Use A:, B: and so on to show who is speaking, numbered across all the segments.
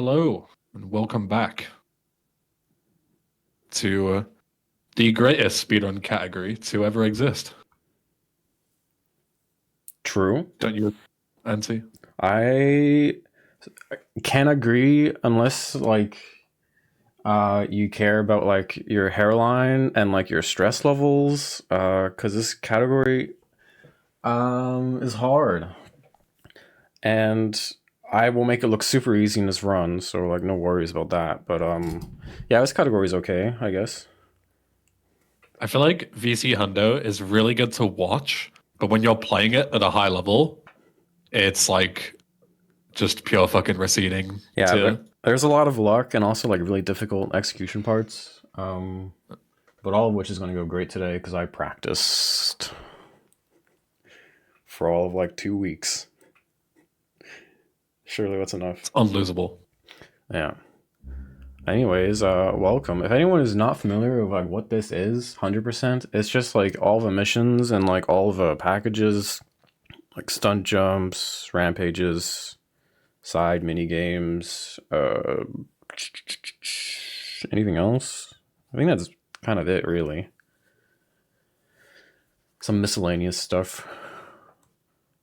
A: Hello, and welcome back to the greatest speedrun category to ever exist.
B: True.
A: Don't you, Auntie?
B: I can agree unless you care about like your hairline and like your stress levels, because this category is hard. And I will make it look super easy in this run, so like no worries about that. But yeah, this category is okay, I guess.
A: I feel like VC Hundo is really good to watch, but when you're playing it at a high level, it's like just pure fucking receding.
B: Yeah, there's a lot of luck and also like really difficult execution parts. But all of which is going to go great today because I practiced for all of like 2 weeks. Surely that's enough.
A: It's unlosable.
B: Yeah. Anyways, welcome. If anyone is not familiar with like what this is, 100%, it's just like all the missions and like all the packages, like stunt jumps, rampages, side mini games, anything else? I think that's kind of it, really. Some miscellaneous stuff.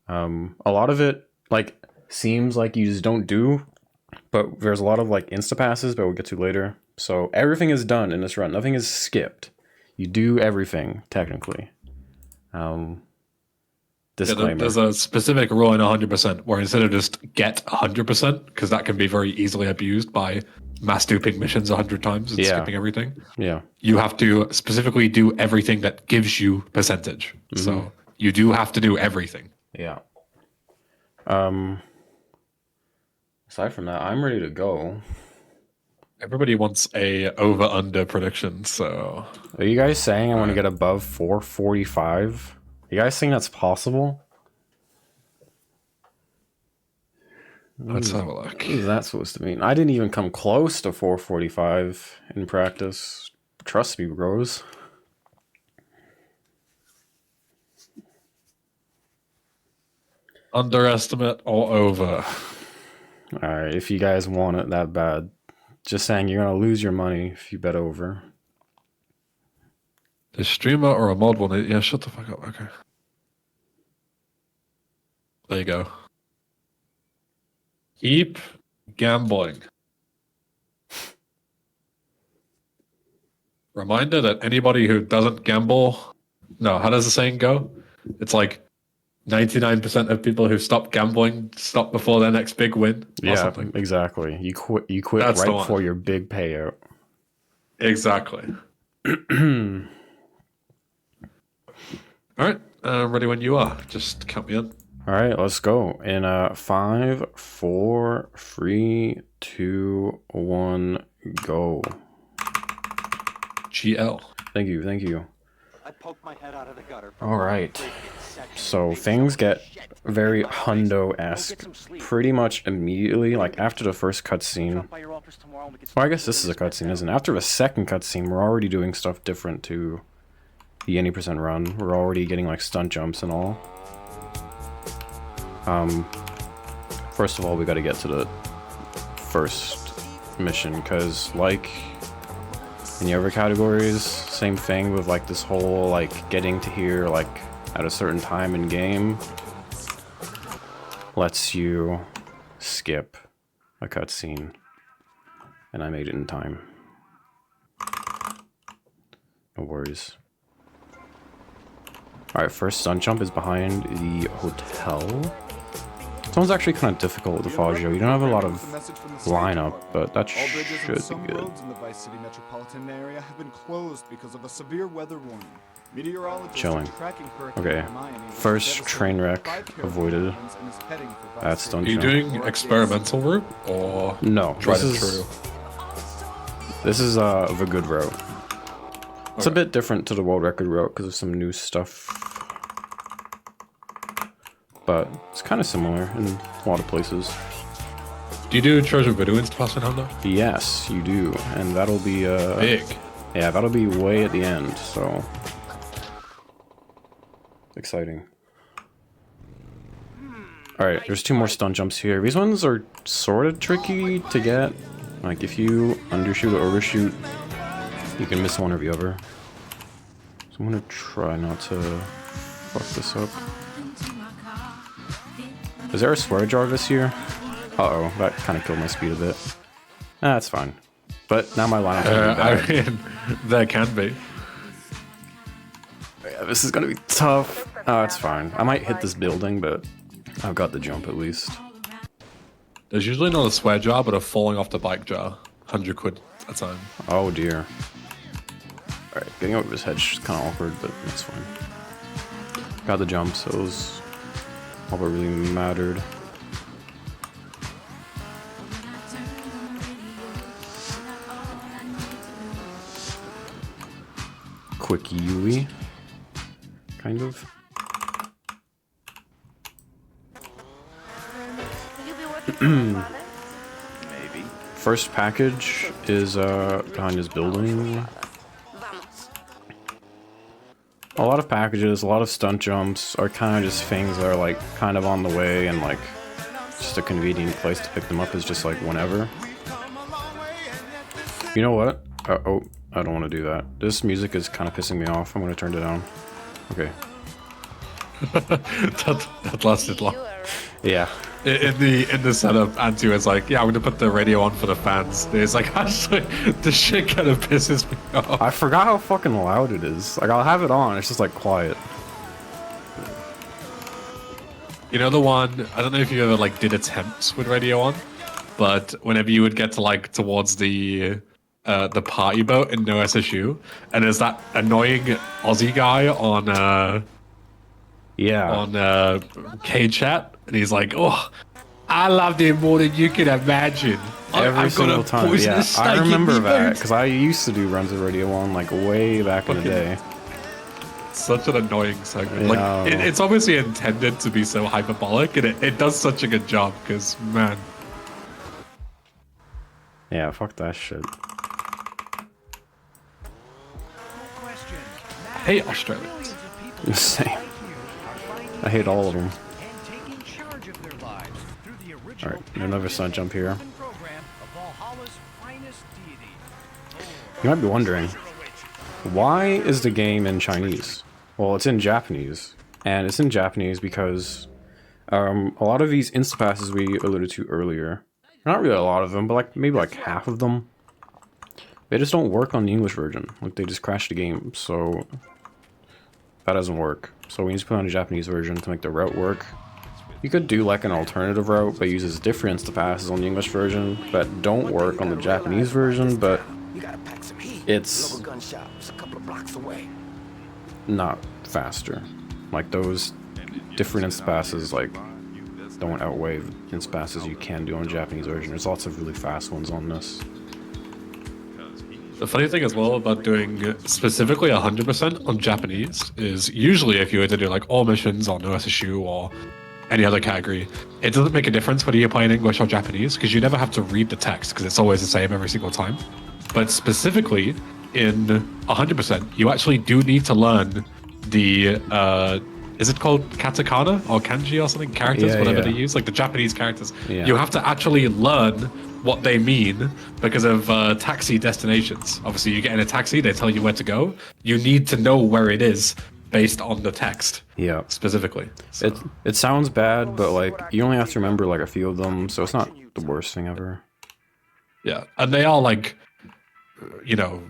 B: A lot of it like seems like you just don't do, but there's a lot of like insta passes, but we'll get to later. So everything is done in this run. Nothing is skipped. You do everything technically. Disclaimer.
A: Yeah, there's a specific rule in 100% where instead of just get 100%, because that can be very easily abused by mass duping missions 100 times and skipping everything.
B: Yeah.
A: You have to specifically do everything that gives you percentage. Mm-hmm. So you do have to do everything.
B: Yeah. Aside from that, I'm ready to go.
A: Everybody wants a over-under prediction, so...
B: Are you guys saying I want to get above 445? You guys think that's possible?
A: Let's have a look.
B: What is that supposed to mean? I didn't even come close to 445 in practice. Trust me, bros.
A: Underestimate or over?
B: Alright, if you guys want it that bad. Just saying you're going to lose your money if you bet over.
A: The streamer or a mod one? Yeah, shut the fuck up. Okay. There you go. Keep gambling. Reminder that anybody who doesn't gamble... No, how does the saying go? It's like 99% of people who stop gambling stop before their next big win.
B: Yeah,
A: something.
B: Exactly. You quit That's right before your big payout.
A: Exactly. All right, ready when you are. Just count me in.
B: All right, let's go. In 5, 4, 3, 2, 1, go.
A: GL.
B: Thank you.
C: I poked my head out of the gutter.
B: All right. So things get very Hundo-esque pretty much immediately, like after the first cutscene. Well, I guess this is a cutscene, isn't it? After the second cutscene, we're already doing stuff different to the any % run. We're already getting like stunt jumps and all. First of all, we got to get to the first mission, because like in the other categories, same thing with like this whole like getting to here like at a certain time in game lets you skip a cutscene, and I made it in time. No worries. Alright, first stunt jump is behind the hotel. This one's actually kind of difficult with the Faggio. You don't have a lot of lineup, but that should be good.
D: Roads in the Vice City metropolitan area have been closed because of a severe weather warning. Meteorologists
B: Chilling. Okay, first train wreck avoided. That's stunt jump.
A: Are you doing experimental route or
B: no?
A: Tried and true?
B: This is the good route. It's a bit different to the world record route because of some new stuff. But it's kind of similar in a lot of places.
A: Do you do Treasure Bedouins to pass in Hundo?
B: Yes, you do. And that'll be
A: big.
B: Yeah, that'll be way at the end, so exciting. Alright, there's 2 more stun jumps here. These ones are sort of tricky to get. Like, if you undershoot or overshoot, you can miss one or the other. So I'm gonna try not to fuck this up. Is there a swear jar this year? Uh-oh, that kind of killed my speed a bit. That's fine. But now my lineup's gonna be bad.
A: I mean, there can be.
B: Yeah, this is gonna be tough. Oh, it's fine. I might hit this building, but I've got the jump at least.
A: There's usually not a swear jar, but a falling off the bike jar. 100 quid a time.
B: Oh dear. Alright, getting over his head's kind of awkward, but that's fine. Got the jump, so it was all that really mattered. Quick Yui. Kind of.
E: Maybe.
B: First package is behind his building. A lot of packages, a lot of stunt jumps are kind of just things that are like kind of on the way, and like just a convenient place to pick them up is just like whenever. You know what? Oh, I don't want to do that. This music is kind of pissing me off. I'm going to turn it down. Okay.
A: that lasted long.
B: Yeah.
A: In the setup, Antu is like, yeah, I'm gonna put the radio on for the fans. It's like, actually, the shit kind of pisses me off.
B: I forgot how fucking loud it is. Like, I'll have it on, it's just like quiet.
A: You know the one, I don't know if you ever like did attempts with radio on, but whenever you would get to like towards the party boat in No SSU, and there's that annoying Aussie guy on K chat, and he's like, oh, I loved him more than you can imagine.
B: Every single time, yeah. I remember that,
A: because
B: because I used to do runs of Radio 1, like, way back in the day.
A: Such an annoying segment.
B: Yeah.
A: Like, it's obviously intended to be so hyperbolic, and it does such a good job, because, man.
B: Yeah, fuck that shit.
A: I hate Australians.
B: Same. I hate all of them. Alright, another stunt jump here. You might be wondering, why is the game in Chinese? Well, it's in Japanese. And it's in Japanese because a lot of these instapasses we alluded to earlier, not really a lot of them, but like maybe like half of them, they just don't work on the English version. Like, they just crash the game, so that doesn't work. So we need to put on a Japanese version to make the route work. You could do like an alternative route that uses different instapasses on the English version that don't work on the Japanese version, but it's not faster. Like, those different instapasses like don't outweigh instapasses you can do on the Japanese version. There's lots of really fast ones on this.
A: The funny thing as well about doing specifically 100% on Japanese is usually if you were to do like all missions on OSSU or any other category, it doesn't make a difference whether you're playing English or Japanese because you never have to read the text because it's always the same every single time. But specifically in 100%, you actually do need to learn the, is it called katakana or kanji or something? Characters, whatever they use, like the Japanese characters.
B: Yeah.
A: You have to actually learn what they mean because of taxi destinations. Obviously, you get in a taxi, they tell you where to go. You need to know where it is based on the text.
B: Yeah.
A: Specifically. So.
B: It sounds bad, but like you only have to remember like a few of them, so it's not the worst thing ever.
A: Yeah, and they are like, you know,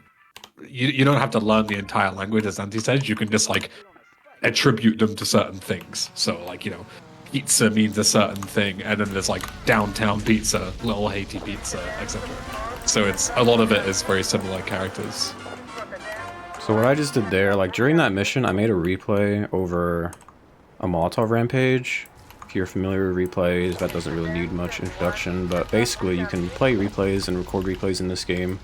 A: you don't have to learn the entire language as Antti says. You can just like attribute them to certain things. So like, you know, pizza means a certain thing, and then there's like downtown pizza, little Haiti pizza, etc. So it's a lot of it is very similar characters.
B: So what I just did there, like during that mission, I made a replay over a Molotov rampage. If you're familiar with replays, that doesn't really need much introduction, but basically you can play replays and record replays in this game.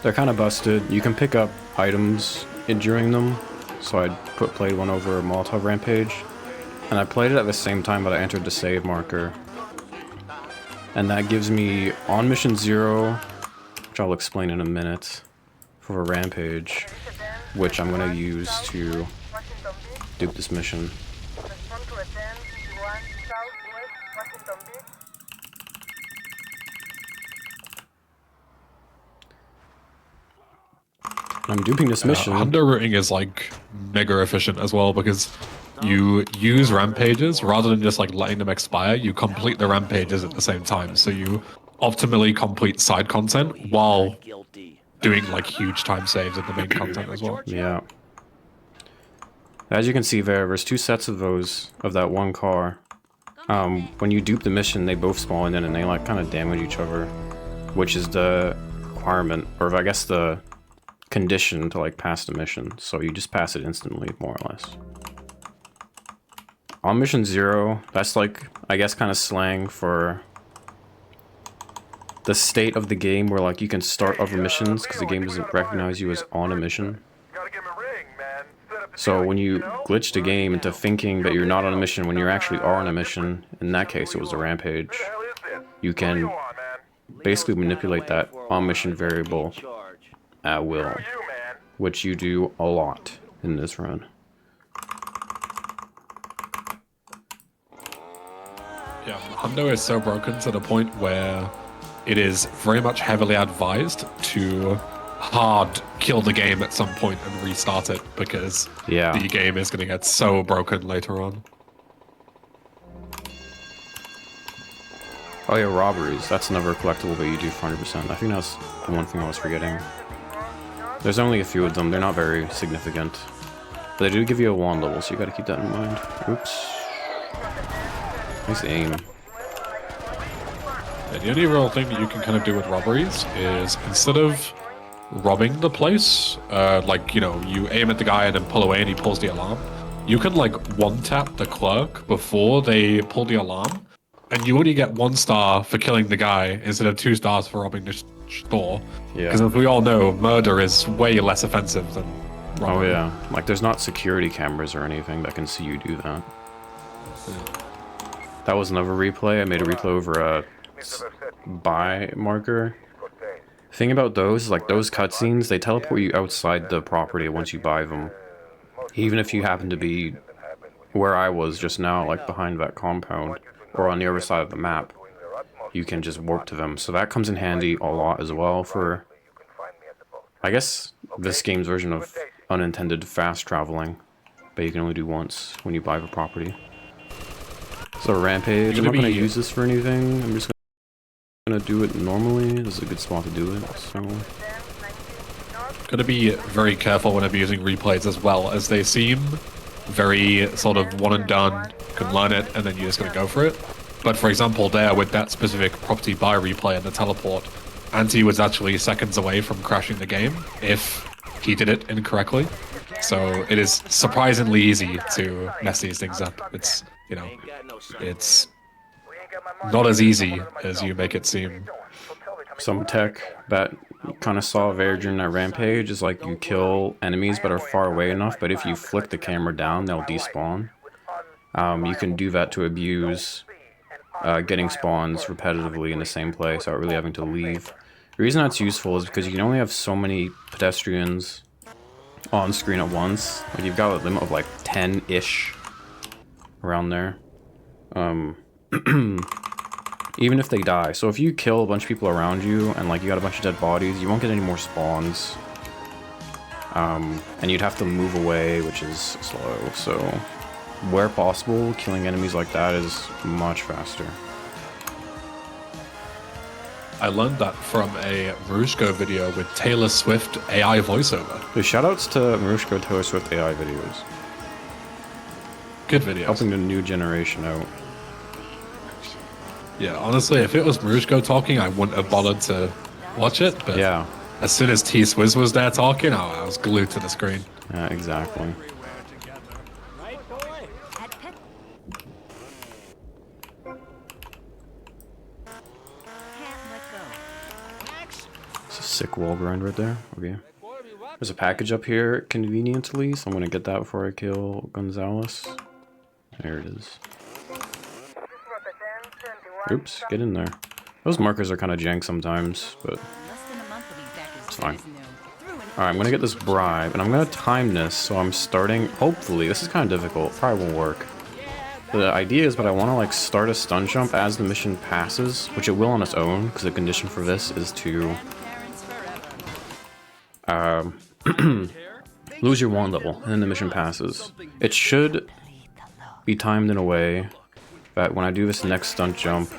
B: They're kind of busted. You can pick up items during them. So I played one over a Molotov rampage. And I played it at the same time, but I entered the save marker. And that gives me on mission 0, which I'll explain in a minute, for a rampage, which I'm going to use to dupe this mission. I'm duping this mission.
A: Hundo routing is like mega efficient as well because you use rampages rather than just like letting them expire. You complete the rampages at the same time, so you optimally complete side content while doing like huge time saves in the main content as well.
B: Yeah. As you can see there's two sets of those, of that one car. When you dupe the mission, they both spawn in and they like kind of damage each other, which is the requirement, or I guess the condition to like pass the mission. So you just pass it instantly, more or less. On mission 0, that's like, I guess, kind of slang for the state of the game where like you can start other missions because the game doesn't recognize you as on a mission. So when you glitch the game into thinking that you're not on a mission when you actually are on a mission, in that case it was a rampage, you can basically manipulate that on-mission variable at will, which you do a lot in this run.
A: Yeah, Hundo is so broken to the point where it is very much heavily advised to hard kill the game at some point and restart it because the game is going to get so broken later on.
B: Oh yeah, robberies. That's another collectible that you do for 100%. I think that's the one thing I was forgetting. There's only a few of them. They're not very significant. But they do give you a wand level, so you gotta keep that in mind. Oops. Nice aim.
A: And the only real thing that you can kind of do with robberies is instead of robbing the place, like, you know, you aim at the guy and then pull away and he pulls the alarm, you can like one-tap the clerk before they pull the alarm, and you only get 1 star for killing the guy instead of 2 stars for robbing the store.
B: Yeah.
A: Because as we all know, murder is way less offensive than robbery.
B: Oh yeah. Like there's not security cameras or anything that can see you do that. That was another replay. I made a replay over a buy marker. The thing about those is like those cutscenes, they teleport you outside the property once you buy them. Even if you happen to be where I was just now, like behind that compound, or on the other side of the map, you can just warp to them. So that comes in handy a lot as well for, I guess, this game's version of unintended fast traveling, but you can only do once when you buy the property. So Rampage, I'm not going to use this for anything, I'm just going to do it normally. This is a good spot to do it, so...
A: Gotta be very careful whenever using replays as well, as they seem very sort of one and done, you can learn it and then you're just gonna go for it. But for example there, with that specific property buy replay and the teleport, Anti was actually seconds away from crashing the game if he did it incorrectly. So it is surprisingly easy to mess these things up. It's, you know, it's not as easy as you make it seem.
B: Some tech that you kind of saw there during that rampage is like you kill enemies but are far away enough, but if you flick the camera down, they'll despawn. You can do that to abuse getting spawns repetitively in the same place without really having to leave. The reason that's useful is because you can only have so many pedestrians on screen at once. Like you've got a limit of like 10-ish around there. Even if they die. So if you kill a bunch of people around you and like you got a bunch of dead bodies, you won't get any more spawns. And you'd have to move away, which is slow. So where possible, killing enemies like that is much faster.
A: I learned that from a Marushko video with Taylor Swift AI voiceover.
B: So shoutouts to Marushko Taylor Swift AI videos.
A: Good videos.
B: Helping the new generation out.
A: Yeah, honestly, if it was Marushko talking, I wouldn't have bothered to watch it, but
B: yeah,
A: as soon as T-Swizz was there talking, I was glued to the screen.
B: Yeah, exactly. It's a sick wall grind right there. Okay. There's a package up here conveniently, so I'm gonna get that before I kill Gonzalez. There it is. Oops, get in there. Those markers are kind of jank sometimes, but it's fine. Alright, I'm gonna get this bribe, and I'm gonna time this, so I'm starting, hopefully, this is kind of difficult, probably won't work. The idea is that I want to like start a stun jump as the mission passes, which it will on its own, because the condition for this is to Lose your one level, and then the mission passes. It should be timed in a way that when I do this next stunt jump,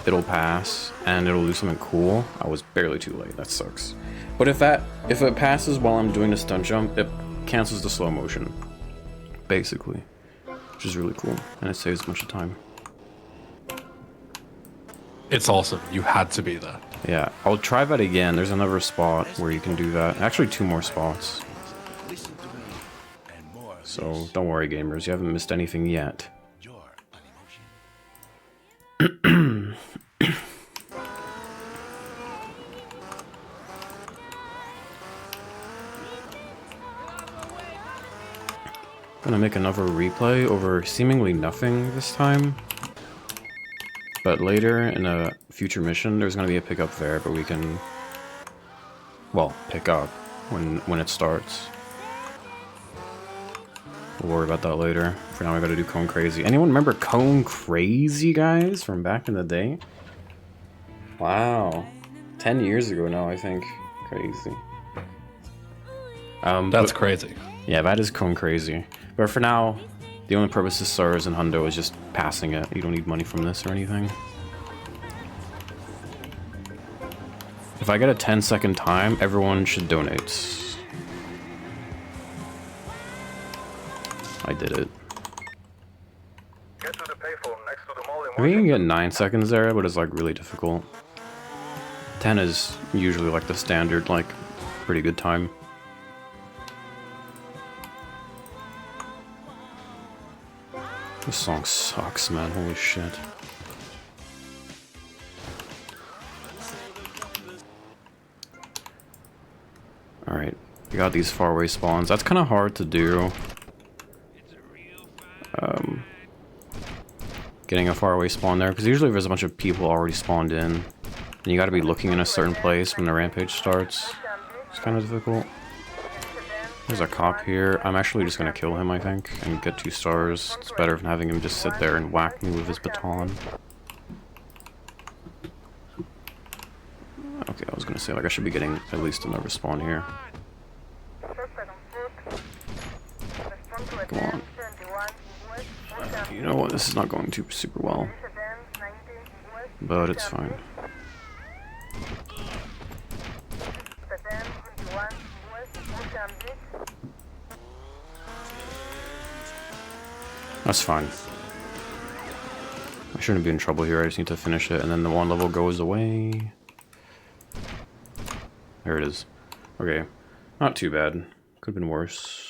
B: it'll pass, and it'll do something cool. I was barely too late, that sucks. But if it passes while I'm doing the stunt jump, it cancels the slow motion, basically. Which is really cool, and it saves a bunch of time.
A: It's awesome. You had to be there.
B: Yeah, I'll try that again. There's another spot where you can do that. Actually, 2 more spots. So don't worry, gamers. You haven't missed anything yet. Gonna make another replay over seemingly nothing this time. But later in a future mission, there's gonna be a pickup there, but we can, well, pick up when it starts. We'll worry about that later. For now, I gotta do Cone Crazy. Anyone remember Cone Crazy, guys, from back in the day? Wow, 10 years ago now, I think. Crazy.
A: That's crazy.
B: Yeah, that is Cone Crazy. But for now, the only purpose of Stars and Hundo is just passing it. You don't need money from this or anything. If I get a 10-second time, everyone should donate. I did it. I mean, you can get 9 seconds there, but it's like really difficult. 10 is usually like the standard, like, pretty good time. This song sucks, man. Holy shit. Alright, we got these faraway spawns. That's kind of hard to do. Getting a faraway spawn there, because usually there's a bunch of people already spawned in. And you gotta be looking in a certain place when the rampage starts. It's kind of difficult. There's a cop here. I'm actually just gonna kill him, I think, and get 2 stars. It's better than having him just sit there and whack me with his baton. Okay, I was gonna say, like, I should be getting at least another spawn here. Come on. You know what, this is not going too super well. But it's fine. That's fine. I shouldn't be in trouble here, I just need to finish it, and then the 1 level goes away. There it is. Okay, not too bad. Could've been worse.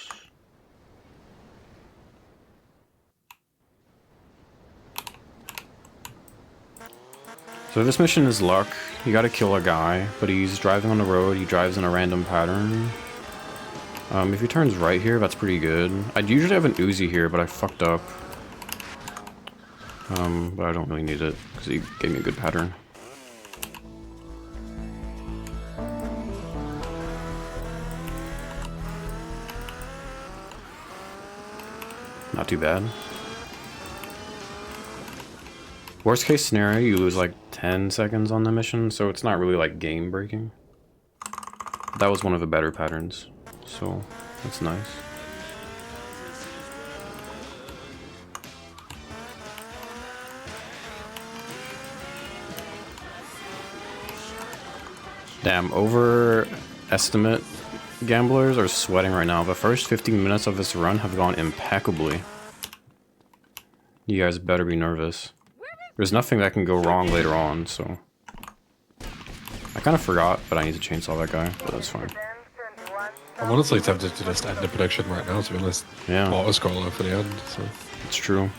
B: So this mission is luck. You gotta kill a guy, but he's driving on the road, he drives in a random pattern. If he turns right here, that's pretty good. I'd usually have an Uzi here, but I fucked up. But I don't really need it, because he gave me a good pattern. Not too bad. Worst case scenario, you lose like 10 seconds on the mission, so it's not really like game breaking. That was one of the better patterns, so that's nice. Damn, overestimate gamblers are sweating right now. The first 15 minutes of this run have gone impeccably. You guys better be nervous. There's nothing that can go wrong later on, so... I kind of forgot, but I need to chainsaw that guy, but that's fine.
A: I'm honestly tempted to just end the prediction right now, to be honest.
B: Yeah.
A: Auto-scroller for the end, so...
B: It's true.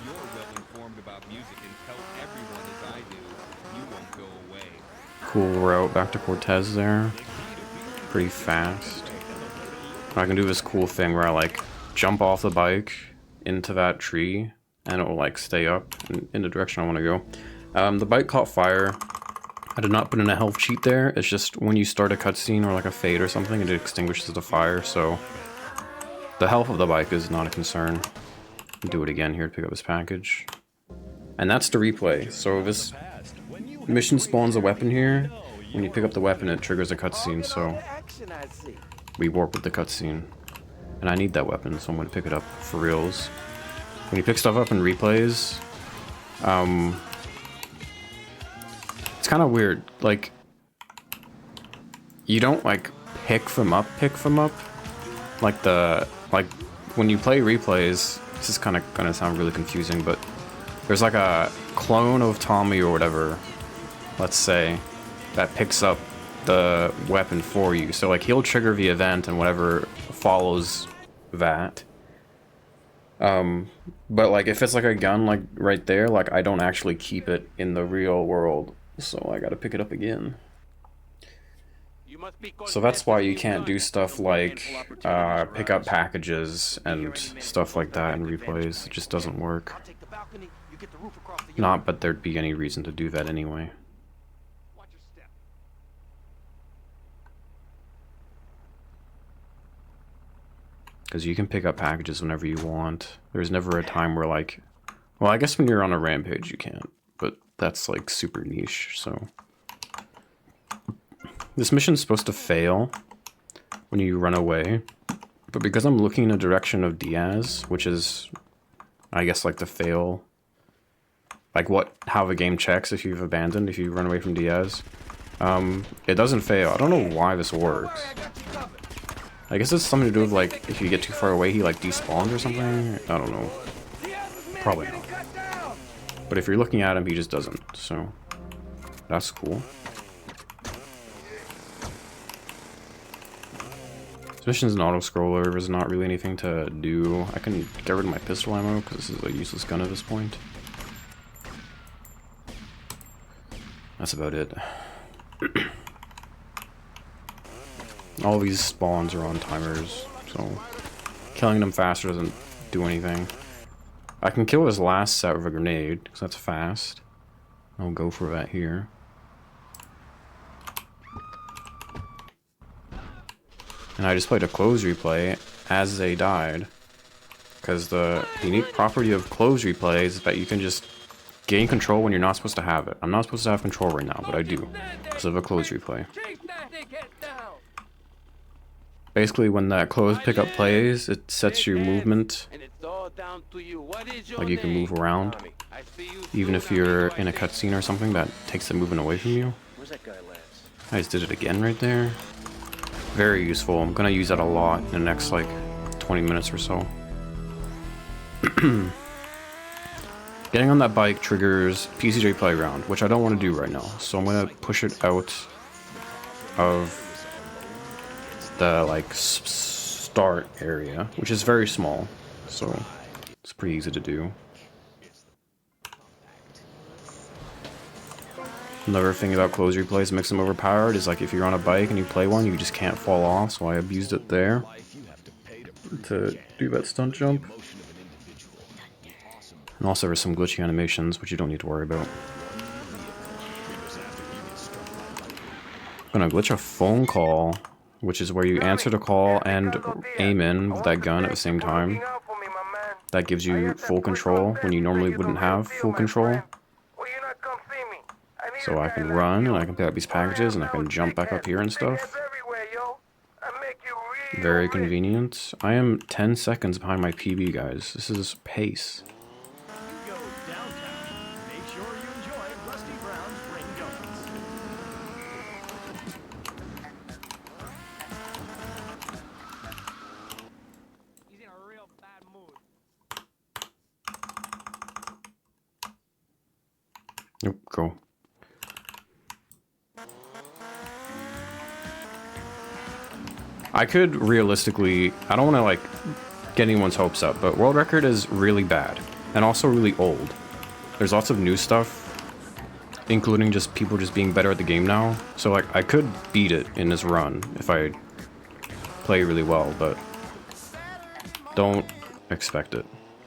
B: Cool route back to Cortez there. Pretty fast. I can do this cool thing where I, like, jump off the bike into that tree, and it will like stay up in the direction I want to go. The bike caught fire. I did not put in a health cheat there. It's just when you start a cutscene or like a fade or something, it extinguishes the fire, so the health of the bike is not a concern. Do it again here to pick up this package. And that's the replay. So this mission spawns a weapon here. When you pick up the weapon, it triggers a cutscene, so we warp with the cutscene. And I need that weapon, so I'm gonna pick it up for reals. When you pick stuff up in replays, it's kind of weird. Like, you don't like pick them up. Like when you play replays, this is kind of gonna sound really confusing, but there's like a clone of Tommy or whatever, let's say, that picks up the weapon for you. So like he'll trigger the event and whatever follows that. But like if it's like a gun like right there, like I don't actually keep it in the real world, so I gotta pick it up again. So that's why you can't do stuff like pick up packages and stuff like that in replays. It just doesn't work. Not but there'd be any reason to do that anyway. Because you can pick up packages whenever you want. There's never a time where like... Well, I guess when you're on a rampage you can't. But that's like super niche, so... This mission's supposed to fail when you run away. But because I'm looking in the direction of Diaz, which is... I guess like the fail... Like how the game checks if you've abandoned, if you run away from Diaz. It doesn't fail. I don't know why this works. I guess it's something to do with, like, if you get too far away, he, like, despawns or something? I don't know. Probably not. But if you're looking at him, he just doesn't, so... That's cool. This mission's an auto-scroller, there's not really anything to do. I can get rid of my pistol ammo, because this is a useless gun at this point. That's about it. All these spawns are on timers, so killing them faster doesn't do anything. I can kill his last set with a grenade, because that's fast. I'll go for that here. And I just played a close replay as they died, because the unique property of close replay is that you can just gain control when you're not supposed to have it. I'm not supposed to have control right now, but I do, because of a close replay. Basically, when that closed pickup plays, it sets your movement. Like you can move around, even if you're in a cutscene or something that takes the movement away from you. I just did it again right there. Very useful. I'm gonna use that a lot in the next like 20 minutes or so. Getting on that bike triggers PCJ Playground, which I don't want to do right now. So I'm gonna push it out of the like start area, which is very small, so it's pretty easy to do. Another thing about close replays makes them overpowered is like if you're on a bike and you play one, you just can't fall off, so I abused it there to do that stunt jump. And also there's some glitchy animations, which you don't need to worry about. I'm gonna glitch a phone call, which is where you answer the call and aim in with that gun at the same time. That gives you full control when you normally wouldn't have full control. So I can run, and I can pick up these packages, and I can jump back up here and stuff. Very convenient. I am 10 seconds behind my PB, guys. This is pace. Yep, go. I could realistically, I don't want to like get anyone's hopes up, but world record is really bad and also really old. There's lots of new stuff, including just people just being better at the game now. So like I could beat it in this run if I play really well, but don't expect it.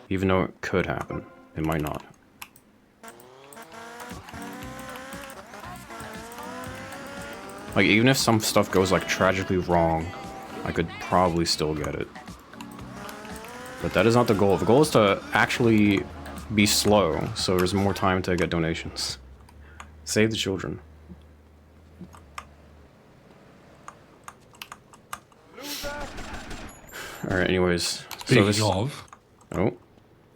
B: Even though it could happen, it might not. Like, even if some stuff goes, like, tragically wrong, I could probably still get it. But that is not the goal. The goal is to actually be slow, so there's more time to get donations. Save the children. Alright, anyways. So
A: Speaking
B: this...
A: of,
B: Oh,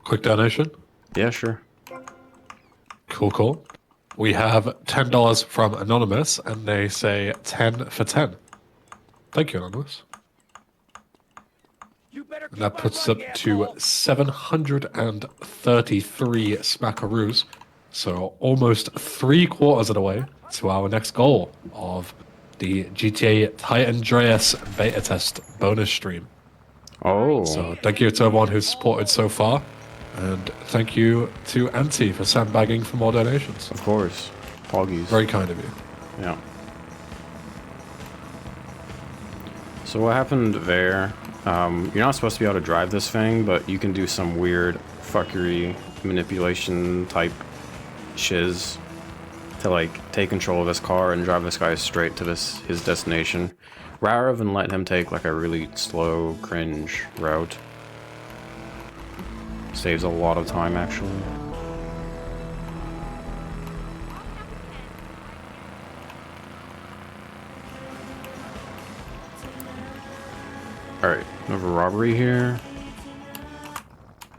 A: quick donation.
B: yeah, sure.
A: Cool, cool. We have $10 from Anonymous, and they say 10 for 10. Thank you, Anonymous. And that puts up to 733 smackaroos. So almost 3/4 of the way to our next goal of the GTA Titan Andreas beta test bonus stream.
B: Oh,
A: So thank you to everyone who's supported so far. And thank you to Auntie for sandbagging for more donations.
B: of course. Poggies.
A: Very kind of you.
B: Yeah. So what happened there, you're not supposed to be able to drive this thing, but you can do some weird fuckery manipulation type shiz to like take control of this car and drive this guy straight to his destination, rather than let him take like a really slow cringe route. Saves a lot of time actually. Alright, another robbery here.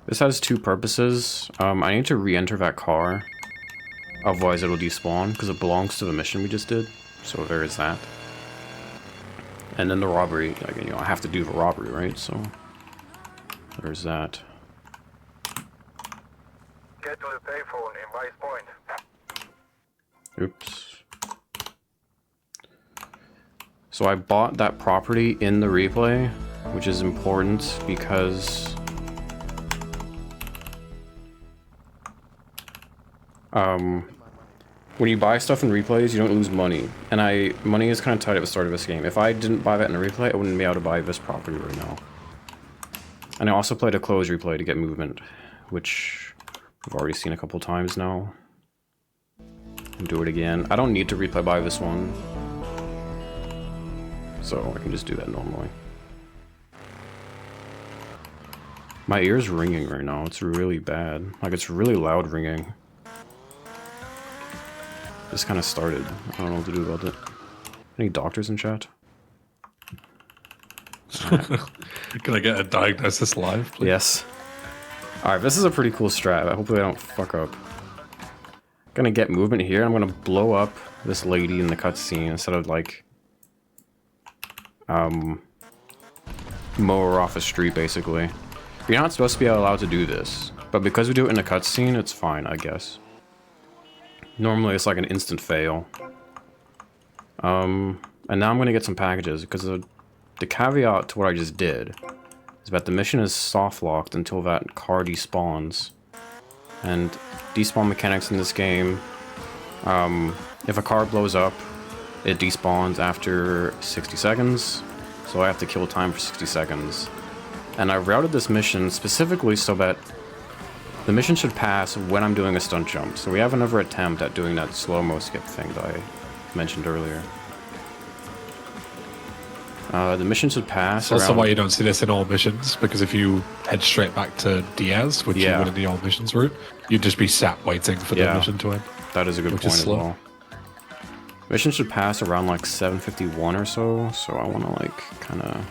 B: This has two purposes. I need to re-enter that car. Otherwise it'll despawn, because it belongs to the mission we just did. So there is that. And then the robbery, like, you know, I have to do the robbery, right? So there's that.
F: Get to the payphone in Vice Point.
B: Oops. So I bought that property in the replay, which is important because when you buy stuff in replays, you don't lose money. And money is kind of tight at the start of this game. If I didn't buy that in a replay, I wouldn't be able to buy this property right now. And I also played a closed replay to get movement, which I've already seen a couple times now. And do it again. I don't need to replay buy this one, so I can just do that normally. My ear's ringing right now. It's really bad. Like, it's really loud ringing. This kind of started. I don't know what to do about it. Any doctors in chat?
A: Can I get a diagnosis live, please?
B: Yes. Alright, this is a pretty cool strat. Hopefully I don't fuck up. Gonna get movement here. I'm gonna blow up this lady in the cutscene instead of, like, mow her off a street, basically. You're not supposed to be allowed to do this, but because we do it in a cutscene, it's fine, I guess. Normally it's like an instant fail. And now I'm gonna get some packages, because the caveat to what I just did is that the mission is soft locked until that car despawns. And despawn mechanics in this game, if a car blows up, it despawns after 60 seconds, so I have to kill time for 60 seconds. And I routed this mission specifically so that the mission should pass when I'm doing a stunt jump. So we have another attempt at doing that slow-mo skip thing that I mentioned earlier. The mission should pass
A: That's also
B: around...
A: why you don't see this in all missions, because if you head straight back to Diaz, which you would in the all missions route, you'd just be sat waiting for the mission to end.
B: That is a good point as well. Mission should pass around like 7:51 or so I want to like kind of...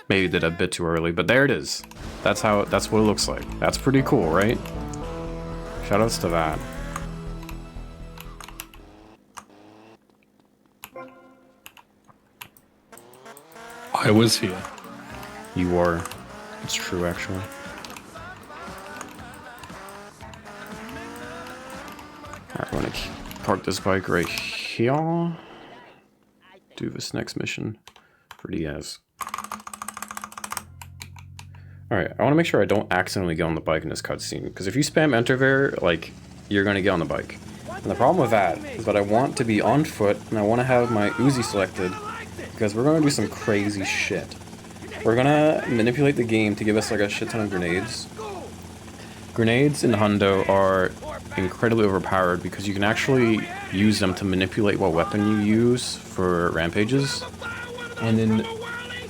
B: Maybe did a bit too early, but there it is. That's what it looks like. That's pretty cool, right? Shoutouts to that.
A: I was here.
B: You were. It's true, actually. Alright, we're gonna park this bike right here. Do this next mission for Diaz. Alright, I want to make sure I don't accidentally get on the bike in this cutscene, because if you spam enter there, like, you're gonna get on the bike. And the problem with that is that I want to be on foot, and I want to have my Uzi selected, because we're gonna do some crazy shit. We're gonna manipulate the game to give us like a shit ton of grenades. Grenades in Hundo are incredibly overpowered because you can actually use them to manipulate what weapon you use for rampages. And in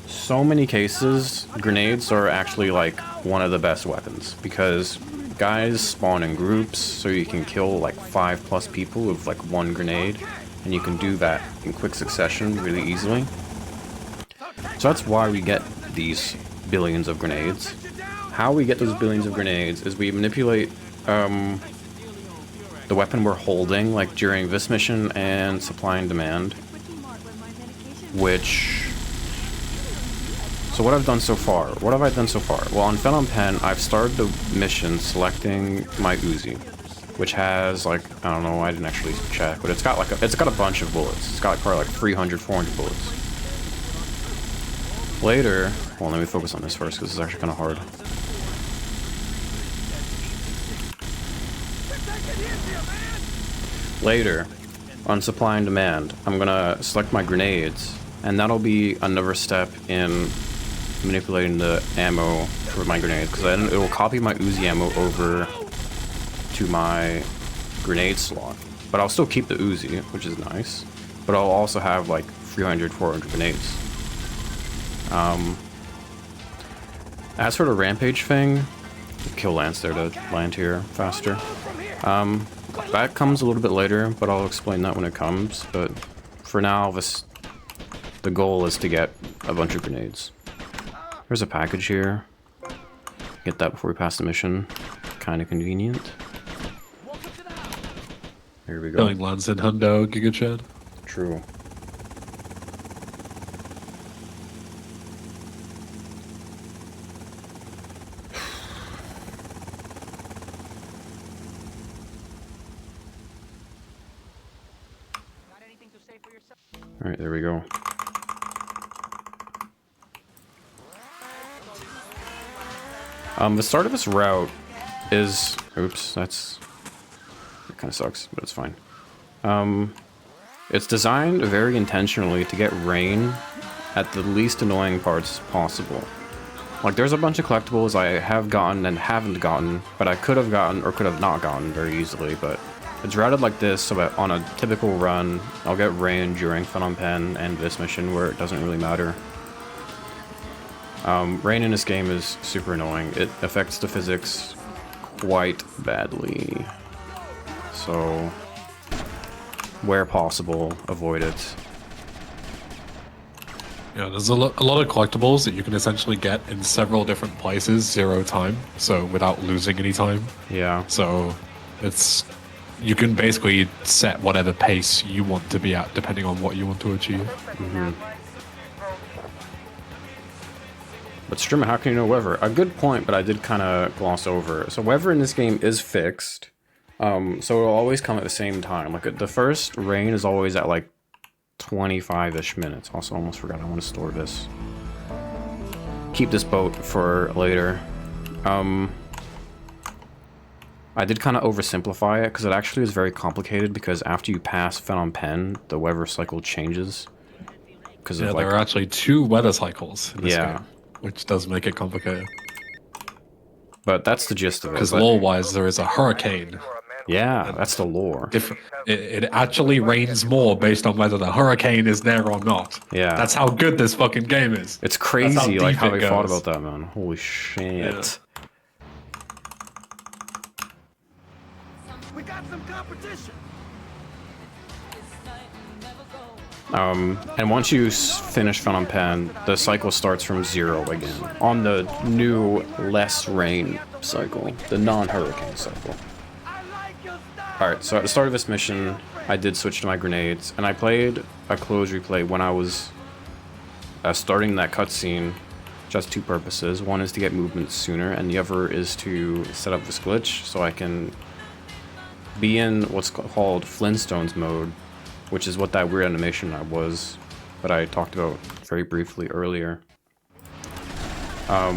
B: so many cases, grenades are actually like one of the best weapons because guys spawn in groups, so you can kill like 5+ people with like one grenade. and you can do that in quick succession really easily. So that's why we get these billions of grenades. How we get those billions of grenades is we manipulate the weapon we're holding, like during this mission and supply and demand, which... So what I've done so far, what have I done so far? Well, on Phenom Pen, I've started the mission selecting my Uzi, which has like, I don't know, I didn't actually check, but it's got like it's got a bunch of bullets. It's got like probably like 300, 400 bullets. Later, well, let me focus on this first because it's actually kind of hard. Later, on supply and demand, I'm gonna select my grenades, and that'll be another step in manipulating the ammo for my grenades, because then it will copy my Uzi ammo over to my grenade slot. But I'll still keep the Uzi, which is nice. But I'll also have like 300, 400 grenades. As for the rampage thing, kill Lance there to land here faster. That comes a little bit later, but I'll explain that when it comes. But for now, the goal is to get a bunch of grenades. There's a package here. Get that before we pass the mission. Kind of convenient. Here we go.
A: Killing Lance and Hundo, Giga Chad.
B: True. Alright, there we go. The start of this route is... Oops, that kind of sucks, but it's fine. It's designed very intentionally to get rain at the least annoying parts possible. Like, there's a bunch of collectibles I have gotten and haven't gotten, but I could have gotten or could have not gotten very easily, but it's routed like this so that on a typical run, I'll get rain during Phenom Pen and this mission where it doesn't really matter. Rain in this game is super annoying. It affects the physics quite badly. So, where possible, avoid it.
A: Yeah, there's a lot of collectibles that you can essentially get in several different places, 0 time, so without losing any time.
B: Yeah.
A: So, you can basically set whatever pace you want to be at, depending on what you want to achieve.
B: Mm-hmm. But Strimmer, how can you know weather? A good point, but I did kind of gloss over. So weather in this game is fixed. So it'll always come at the same time. Like, the first rain is always at like 25-ish minutes. Also, almost forgot I want to store this. Keep this boat for later. I did kind of oversimplify it, because it actually is very complicated, because after you pass Phenom Pen, the weather cycle changes.
A: Yeah, there are actually 2 weather cycles in this
B: Yeah.
A: game, which does make it complicated.
B: But that's the gist of it.
A: Because lore-wise, there is a hurricane.
B: Yeah, that's the lore.
A: It actually rains more based on whether the hurricane is there or not.
B: Yeah.
A: That's how good this fucking game is.
B: It's crazy, like, how
A: deep
B: they
A: it
B: thought
A: goes.
B: about that, man. Holy shit.
A: Yeah.
C: We got some competition.
B: And once you finish Phenom Pen, the cycle starts from 0 again. On the new, less rain cycle. The non-hurricane cycle. Alright, so at the start of this mission, I did switch to my grenades, and I played a close replay when I was starting that cutscene. Just 2 purposes. One is to get movement sooner, and the other is to set up this glitch so I can be in what's called Flintstones mode, which is what that weird animation was, that I talked about very briefly earlier. I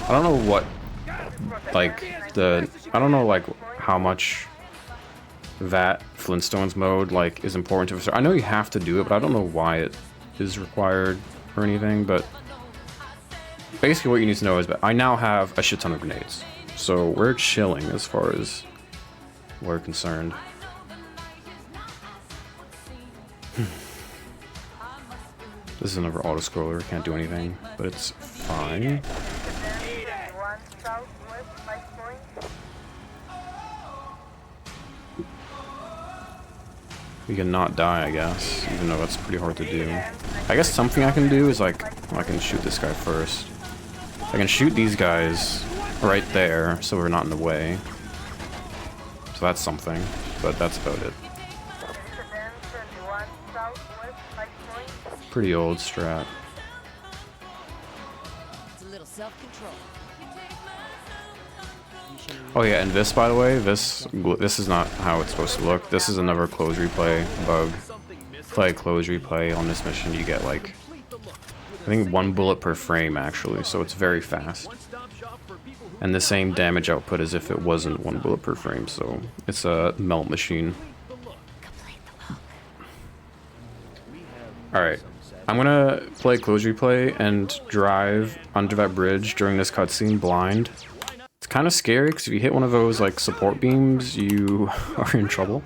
B: don't know what, like, I don't know, like, how much that Flintstones mode, like, is important to... I know you have to do it, but I don't know why it is required or anything, but basically what you need to know is that I now have a shit ton of grenades. So we're chilling as far as we're concerned. This is another auto-scroller, can't do anything, but it's fine. we can not die, I guess, even though that's pretty hard to do. I guess something I can do is like, I can shoot this guy first. I can shoot these guys right there, so we're not in the way. So that's something, but that's about it. Pretty old strat.
E: It's a little self-control.
B: Oh yeah, and this, by the way, this is not how it's supposed to look. This is another close replay bug. Play close replay on this mission, you get like, I think 1 bullet per frame actually, so it's very fast. And the same damage output as if it wasn't 1 bullet per frame, so it's a melt machine. Alright, I'm gonna play close replay and drive under that bridge during this cutscene blind. It's kind of scary because if you hit one of those like support beams, you are in trouble.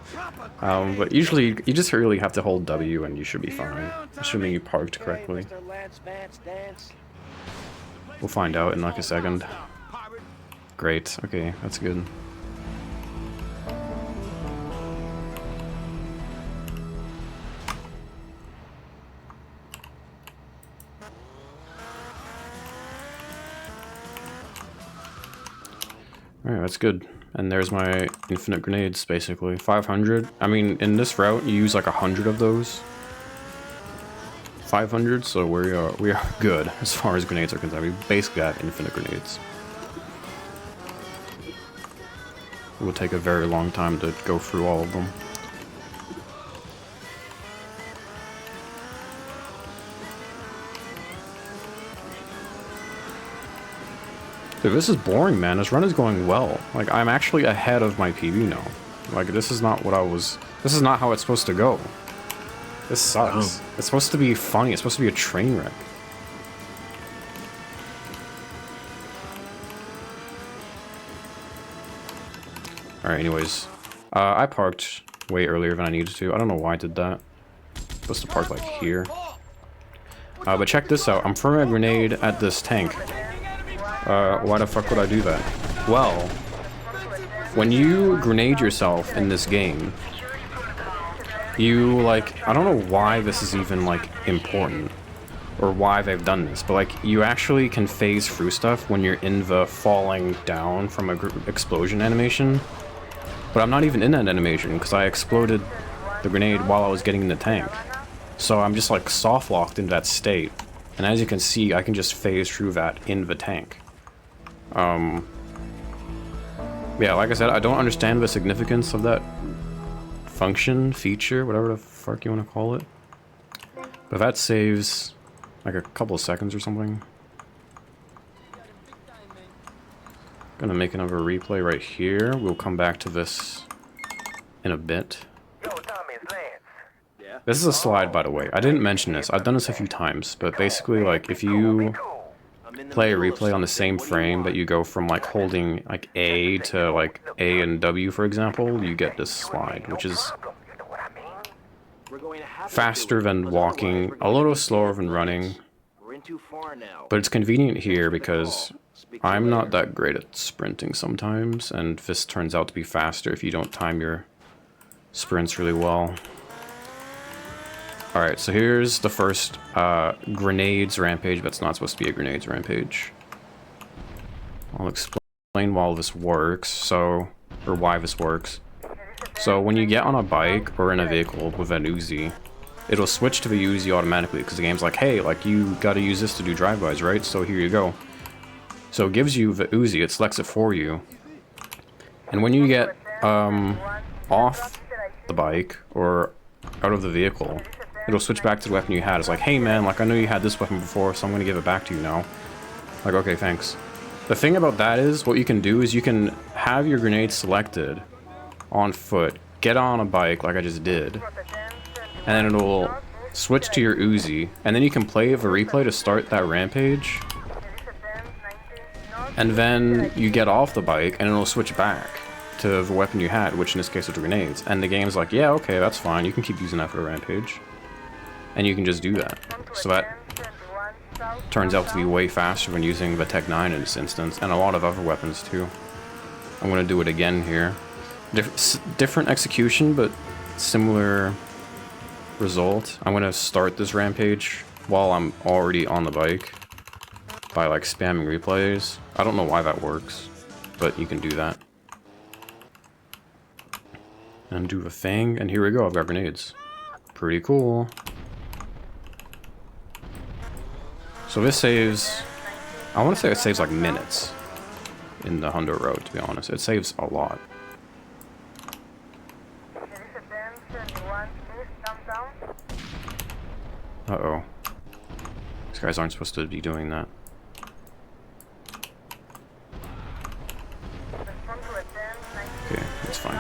B: But usually you just really have to hold W and you should be fine, assuming you parked correctly. We'll find out in like a second. Great, okay, that's good. Alright, that's good. And there's my infinite grenades, basically. 500. I mean, in this route, you use like 100 of those. 500, so we are good as far as grenades are concerned. We basically have infinite grenades. It will take a very long time to go through all of them. Dude, this is boring, man. This run is going well. Like, I'm actually ahead of my PB now. Like, this is not what I was... This is not how it's supposed to go. This sucks.
A: Oh.
B: It's supposed to be funny. It's supposed to be a train wreck. Alright, anyways. I parked way earlier than I needed to. I don't know why I did that. I'm supposed to park, like, here. But check this out. I'm throwing a grenade at this tank. Why the fuck would I do that? Well, when you grenade yourself in this game, you, like, I don't know why this is even, like, important, or why they've done this, but, like, you actually can phase through stuff when you're in the falling down from a explosion animation. But I'm not even in that animation, because I exploded the grenade while I was getting in the tank. So I'm just, like, soft-locked into that state, and as you can see, I can just phase through that in the tank. Yeah, like I said, I don't understand the significance of that function, feature, whatever the fuck you want to call it. But that saves like a couple of seconds or something. Gonna make another replay right here. We'll come back to this in a bit. This is a slide, by the way. I didn't mention this. I've done this a few times, but basically, like, if you play a replay on the same frame, but you go from, like, holding, like, A to, like, A and W, for example, you get this slide, which is faster than walking, a little slower than running, but it's convenient here because I'm not that great at sprinting sometimes, and this turns out to be faster if you don't time your sprints really well. Alright, so here's the first grenades rampage, but it's not supposed to be a grenades rampage. I'll explain while this works, or why this works. So when you get on a bike or in a vehicle with an Uzi, it'll switch to the Uzi automatically, because the game's like, hey, like, you gotta use this to do drive-bys, right? So here you go. So it gives you the Uzi, it selects it for you. And when you get off the bike, or out of the vehicle, it'll switch back to the weapon you had. It's like, hey man, like, I know you had this weapon before, so I'm gonna give it back to you now. Like, okay, thanks. The thing about that is, what you can do is you can have your grenade selected on foot, get on a bike like I just did, and then it'll switch to your Uzi, and then you can play the replay to start that rampage, and then you get off the bike and it'll switch back to the weapon you had, which in this case was grenades, and the game's like, yeah, okay, that's fine, you can keep using that for the rampage. And you can just do that. So that turns out to be way faster when using the Tech 9 in this instance, and a lot of other weapons too. I'm going to do it again here. Different execution, but similar result, I'm gonna start this rampage while I'm already on the bike by like spamming replays. I don't know why that works, but you can do that. And do a thing, and here we go, I've got grenades. Pretty cool. So this saves, I want to say it saves like minutes in the Hundo Road, to be honest. It saves a lot. Uh-oh. These guys aren't supposed to be doing that. Okay, that's fine.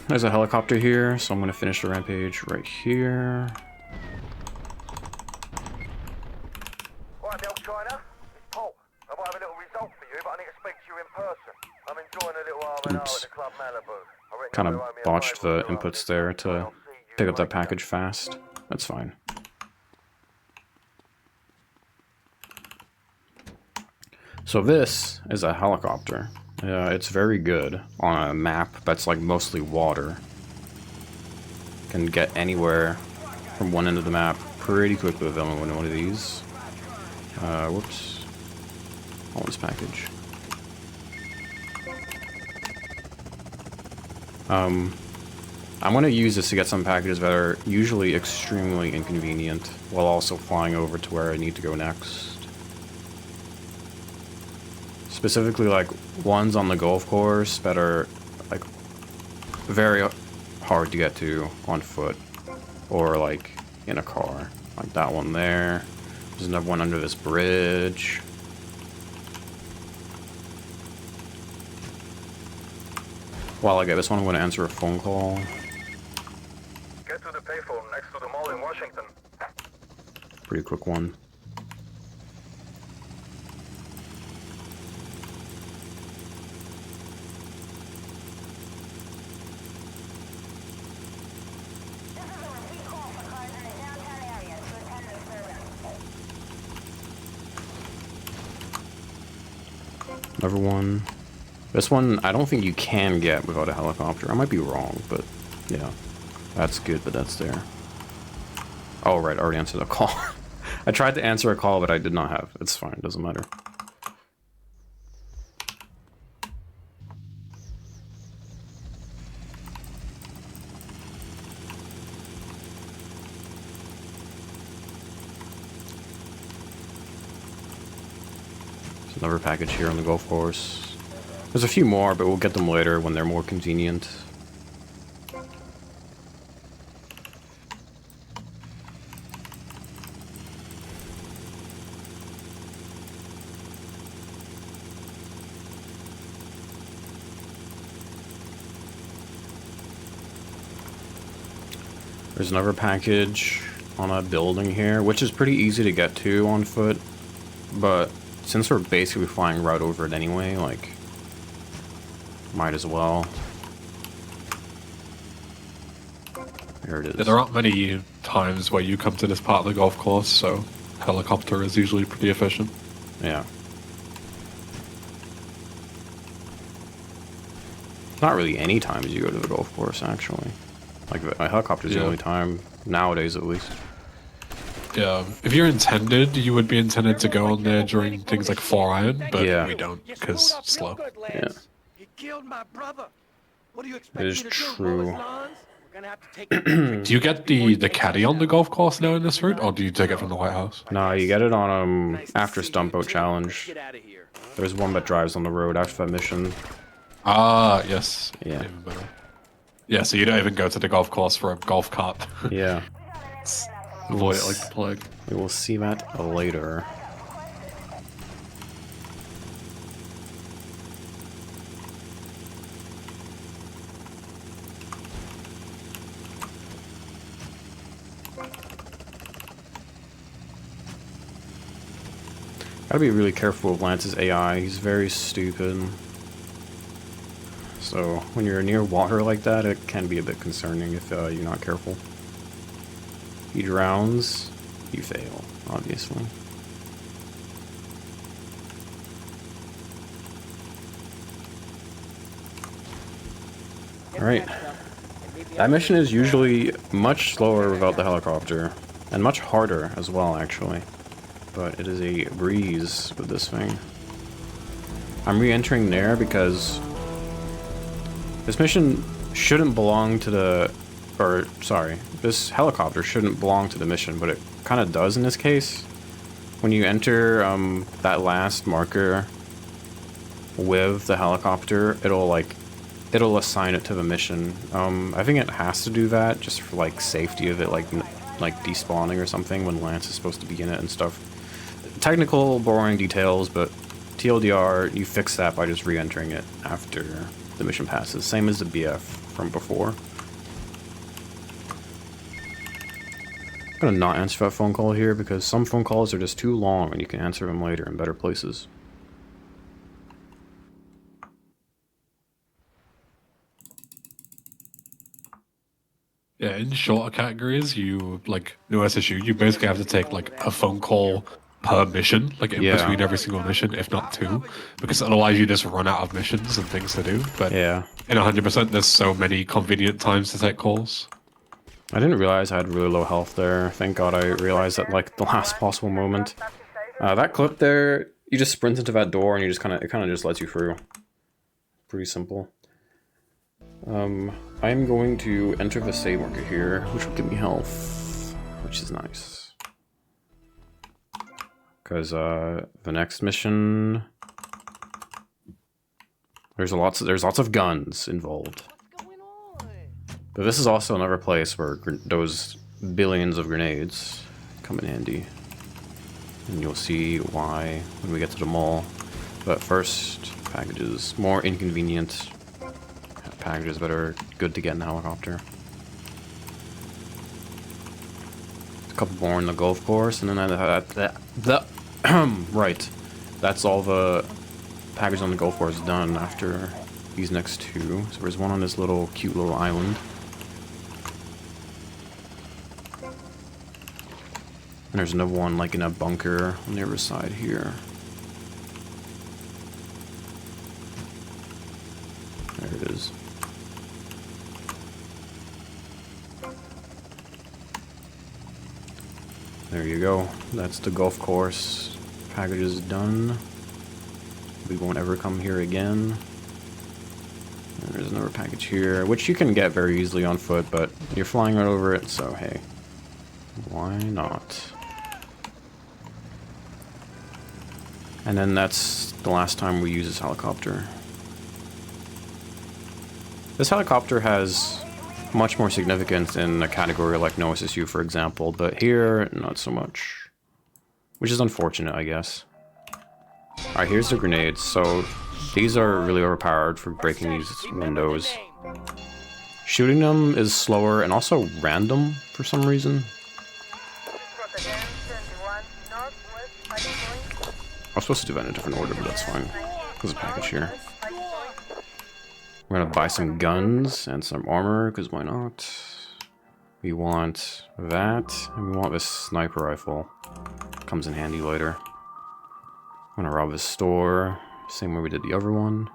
B: There's a helicopter here, so I'm going to finish the rampage right here.
F: Right, Del China. It's Paul. I might have a little result for you, but I need to speak to you in person. I'm enjoying a little R&R at the Club Malibu. I reckon
B: Kind
F: you'll
B: of
F: owe me a
B: botched
F: favour
B: the
F: for
B: inputs
F: last
B: there
F: week,
B: to
F: I'll see you
B: pick up that
F: later.
B: package fast. That's fine. So this is a helicopter. It's very good on a map that's like mostly water. Can get anywhere from one end of the map pretty quickly with one of these. Whoops. I want this package. I'm going to use this to get some packages that are usually extremely inconvenient, while also flying over to where I need to go next. Specifically, like, ones on the golf course that are, like, very hard to get to on foot, or, like, in a car. Like that one there. There's another one under this bridge. While I get this one, I'm going to answer a phone call.
F: Get to the payphone next to the mall in Washington.
B: Pretty quick one. Another one. This one, I don't think you can get without a helicopter. I might be wrong, but yeah. That's good that that's there. Oh, right, I already answered a call. I tried to answer a call, but I did not have. It's fine, doesn't matter. There's another package here on the golf course. There's a few more, but we'll get them later when they're more convenient. There's another package on a building here, which is pretty easy to get to on foot, but since we're basically flying right over it anyway, like, might as well. There it is.
A: Yeah, there aren't many times where you come to this part of the golf course, so helicopter is usually pretty efficient.
B: Yeah. Not really any times you go to the golf course, actually. Like, a helicopter's the only time, nowadays at least.
A: Yeah, if you're intended, you would be intended to go on there during things like 4 iron, but
B: Yeah.
A: we don't, because slow.
B: Yeah.
C: He killed my brother. What do you expect
B: It is
C: me to do,
B: true.
C: mow his lawns? We're gonna have to take
A: Do you get the caddy on the golf course now in this route, or do you take it from the White House?
B: Nah, you get it on, after Stump Boat Challenge.
C: Get out of here.
B: There's one that drives on the road after that mission.
A: Ah, yes.
B: Yeah.
A: Even better. Yeah, so you don't even go to the golf course for a golf cart.
B: Yeah.
A: Avoid it like the plague.
B: We will see that later. Gotta be really careful with Lance's AI. He's very stupid. So when you're near water like that, it can be a bit concerning if you're not careful. He drowns, you fail, obviously. Alright, That mission is usually much slower without the helicopter, and much harder as well, actually. But it is a breeze with this thing. I'm re-entering there because this mission shouldn't belong to the... Or, sorry, this helicopter shouldn't belong to the mission, but it kind of does in this case. When you enter that last marker with the helicopter, it'll assign it to the mission. I think it has to do that just for like safety of it, like despawning or something when Lance is supposed to be in it and stuff. Technical, boring details, but TLDR, you fix that by just re-entering it after the mission passes. Same as the BF from before. I'm gonna not answer that phone call here because some phone calls are just too long and you can answer them later in better places.
A: Yeah, in shorter categories, you, like, no SSU, you basically have to take, like, a phone call per mission, like, in
B: Yeah.
A: between every single mission, if not two, because otherwise you just run out of missions and things to do, but
B: Yeah.
A: in 100%, there's so many convenient times to take calls.
B: I didn't realize I had really low health there. Thank God I realized at, like, the last possible moment. That clip there, you just sprint into that door and you just it kind of just lets you through. Pretty simple. I'm going to enter the save market here, which will give me health, which is nice. Because the next mission, there's lots of guns involved. But this is also another place where those billions of grenades come in handy, and you'll see why when we get to the mall. But first, packages, more inconvenient packages that are good to get in the helicopter. A couple more in the golf course, and then right, that's all the packages on the golf course done after these next two. So there's one on this little cute little island, and there's another one like in a bunker on the other side here. There it is. There you go. That's the golf course. Package is done. We won't ever come here again. And there's another package here, which you can get very easily on foot, but you're flying right over it, so hey. Why not? And then that's the last time we use this helicopter. This helicopter has much more significance in a category like no SSU, for example, but here, not so much. Which is unfortunate, I guess. Alright, here's the grenades. So, these are really overpowered for breaking these windows. Shooting them is slower and also random for some reason. I was supposed to do that in a different order, but that's fine. There's a package here. We're gonna buy some guns and some armor, because why not? We want that, and we want this sniper rifle. Comes in handy later. I'm gonna rob this store, same way we did the other one.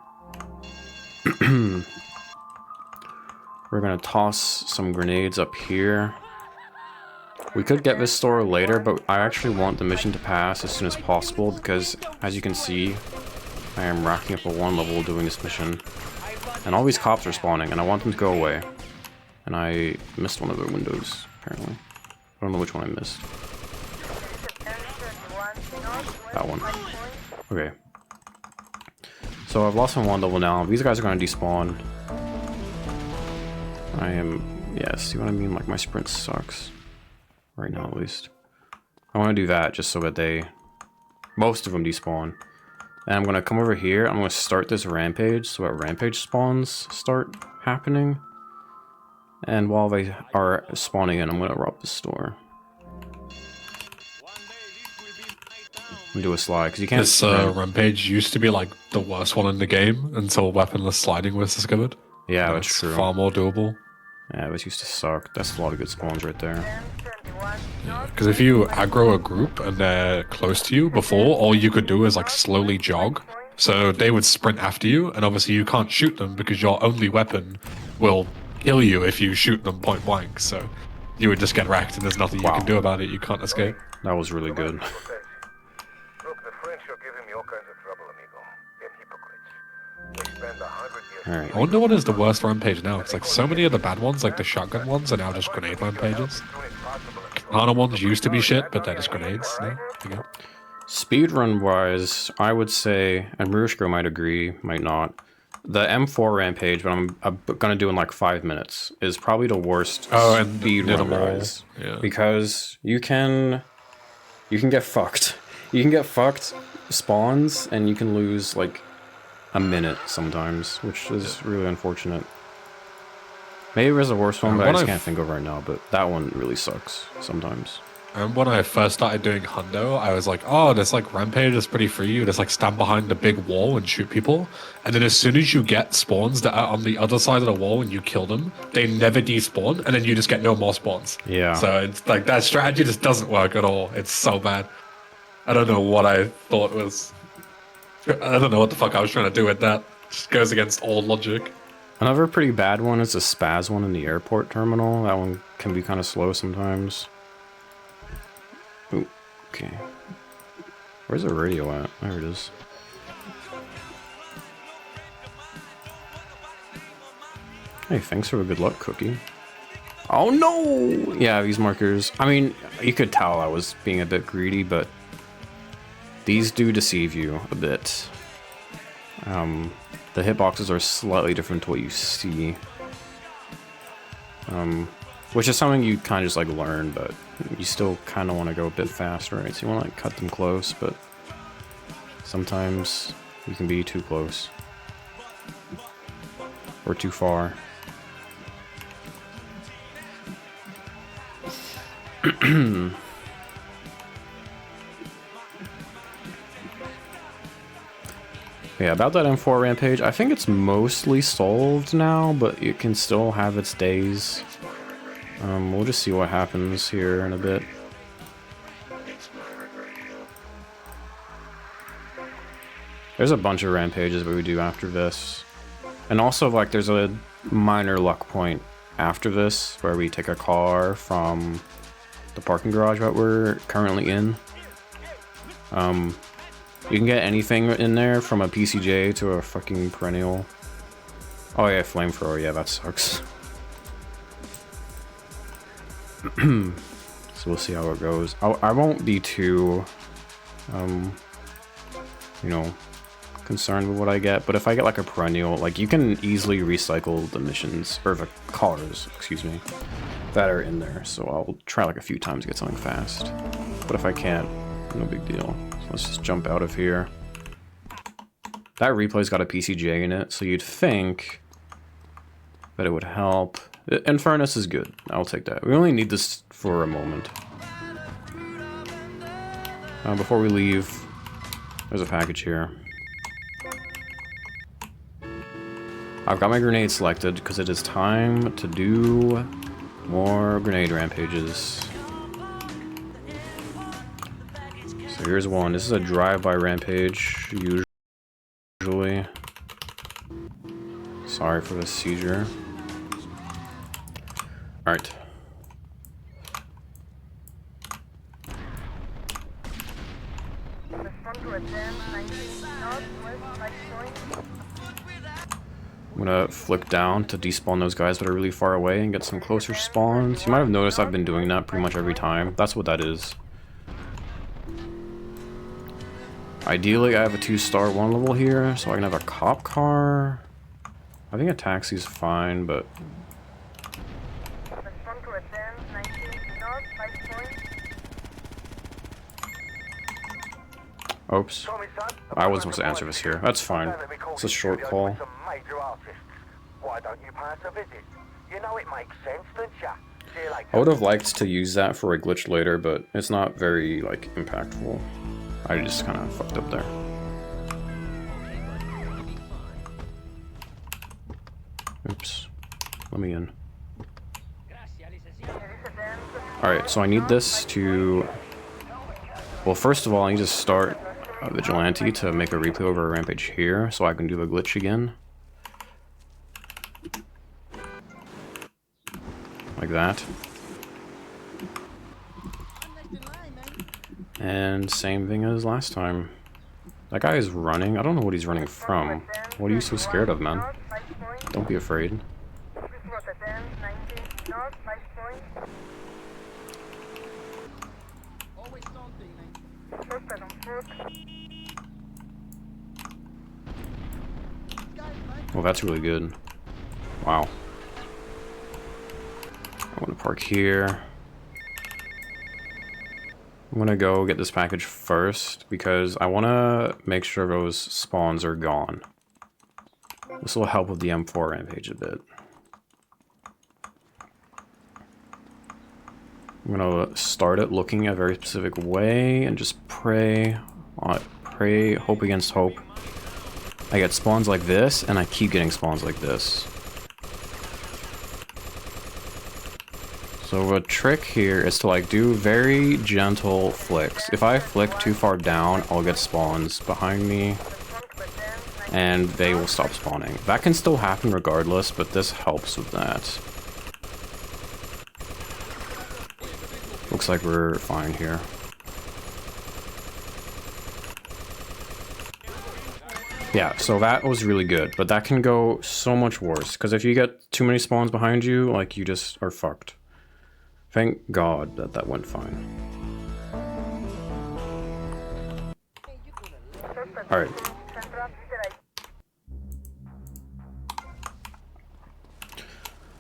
B: We're gonna toss some grenades up here. We could get this store later, but I actually want the mission to pass as soon as possible, because, as you can see, I am racking up a 1 level doing this mission. And all these cops are spawning, and I want them to go away. And I missed one of the windows, apparently. I don't know which one I missed. That one. Okay. So I've lost my 1 level now. These guys are going to despawn. I am... yeah, see what I mean? Like, my sprint sucks. Right now, at least. I want to do that just so that they... most of them despawn. And I'm going to come over here, I'm going to start this rampage, so that rampage spawns start happening. And while they are spawning in, I'm going to rob the store. And do a slide, because you can't...
A: This rampage used to be like the worst one in the game until weaponless sliding was discovered.
B: yeah, that's true.
A: Far more doable.
B: Yeah, this used to suck. That's a lot of good spawns right there.
A: Because if you aggro a group and they're close to you before, all you could do is like slowly jog. So they would sprint after you, and obviously you can't shoot them because your only weapon will kill you if you shoot them point blank. So you would just get wrecked, and there's nothing you can do about it. You can't escape.
B: That was really good.
F: Look, the French are giving me all kinds of trouble, amigo. They're hypocrites. They spend 100 years...
B: Alright.
A: I wonder what is the worst rampage now. It's like so many of the bad ones, like the shotgun ones, are now just grenade rampages. Katana ones used to be shit, but they're just grenades now. Again.
B: Speedrun wise, I would say, and Marushko might agree, might not. The M4 rampage, but I'm gonna do in like 5 minutes, is probably the worst
A: and
B: speedrun wise.
A: Yeah.
B: Because you can get fucked. You can get fucked spawns, and you can lose like a minute sometimes, which is really unfortunate. Maybe there's a worse one, but I just can't think of right now, but that one really sucks sometimes.
A: And when I first started doing Hundo, I was like, oh, this like rampage is pretty free. You just like stand behind a big wall and shoot people. And then as soon as you get spawns that are on the other side of the wall and you kill them, they never despawn, and then you just get no more spawns.
B: Yeah.
A: So it's like that strategy just doesn't work at all. It's so bad. I don't know what I thought was... I don't know what the fuck I was trying to do with that. Just goes against all logic.
B: Another pretty bad one is the spaz one in the airport terminal. That one can be kind of slow sometimes. Ooh, okay. Where's the radio at? There it is. Hey, thanks for the good luck cookie. Oh no! Yeah, these markers. I mean, you could tell I was being a bit greedy, but these do deceive you a bit. The hitboxes are slightly different to what you see. Which is something you kind of just like learn, but you still kind of want to go a bit faster, right? So you want to like cut them close, but sometimes you can be too close. Or too far. Yeah, about that M4 rampage, I think it's mostly solved now, but it can still have its days. We'll just see what happens here in a bit. There's a bunch of rampages that we do after this. And also, like, there's a minor luck point after this, where we take a car from the parking garage that we're currently in. You can get anything in there, from a PCJ to a fucking perennial. Oh yeah, flamethrower, yeah, that sucks. So we'll see how it goes. I won't be too, you know, concerned with what I get, but if I get like a perennial, like you can easily recycle the missions, or the cars, excuse me, that are in there. So I'll try like a few times to get something fast. But if I can't, no big deal. So let's just jump out of here. That replay's got a PCJ in it, so you'd think that it would help. And Furnace is good. I'll take that. We only need this for a moment. Before we leave, there's a package here. I've got my grenade selected because it is time to do more grenade rampages. So here's one. This is a drive-by rampage, usually. Sorry for the seizure. Alright. I'm gonna flick down to despawn those guys that are really far away and get some closer spawns. You might have noticed I've been doing that pretty much every time. That's what that is. Ideally, I have a 2-star 1 level here, so I can have a cop car. I think a taxi's fine, but... Oops. I wasn't supposed to answer this here. That's fine. It's a short call.
F: Why don't you pay us a visit? You know it makes sense, don't ya? See you later.
B: I would have liked to use that for a glitch later, but it's not very, like, impactful. I just kind of fucked up there. Oops. Let me in. Alright, so I need this to... Well, first of all, I need to start a Vigilante to make a replay over a rampage here, so I can do the glitch again. Like that. And same thing as last time. That guy is running. I don't know what he's running from. What are you so scared of, man? Don't be afraid. Well, that's really good. Wow. I want to park here. I'm gonna go get this package first because I want to make sure those spawns are gone. This will help with the M4 rampage a bit. I'm gonna start it looking a very specific way and just pray, hope against hope. I get spawns like this, and I keep getting spawns like this. So the trick here is to like do very gentle flicks. If I flick too far down, I'll get spawns behind me, and they will stop spawning. That can still happen regardless, but this helps with that. Looks like we're fine here. Yeah, so that was really good, but that can go so much worse, because if you get too many spawns behind you, like, you just are fucked. Thank God that that went fine. Alright.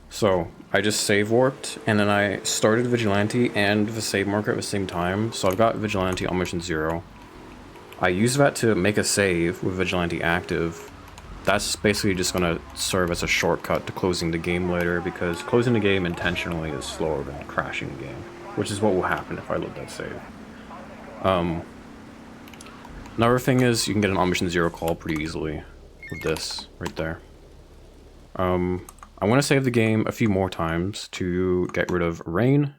B: So, I just save warped, and then I started Vigilante and the save marker at the same time, so I've got Vigilante on mission 0. I use that to make a save with Vigilante active. That's basically just going to serve as a shortcut to closing the game later, because closing the game intentionally is slower than crashing the game, which is what will happen if I load that save. Another thing is you can get an on mission 0 call pretty easily with this right there. I want to save the game a few more times to get rid of rain.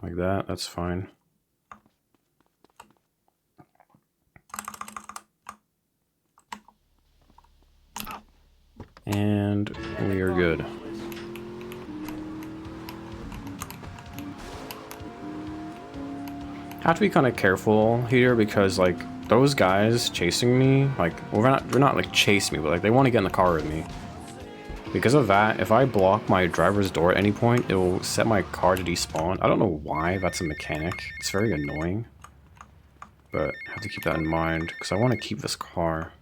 B: Like that, that's fine. And we are good. Have to be kind of careful here because, like, those guys chasing me, like, well, they're not like chasing me, but like they want to get in the car with me. Because of that, if I block my driver's door at any point, it will set my car to despawn. I don't know why that's a mechanic. It's very annoying. But I have to keep that in mind, because I want to keep this car.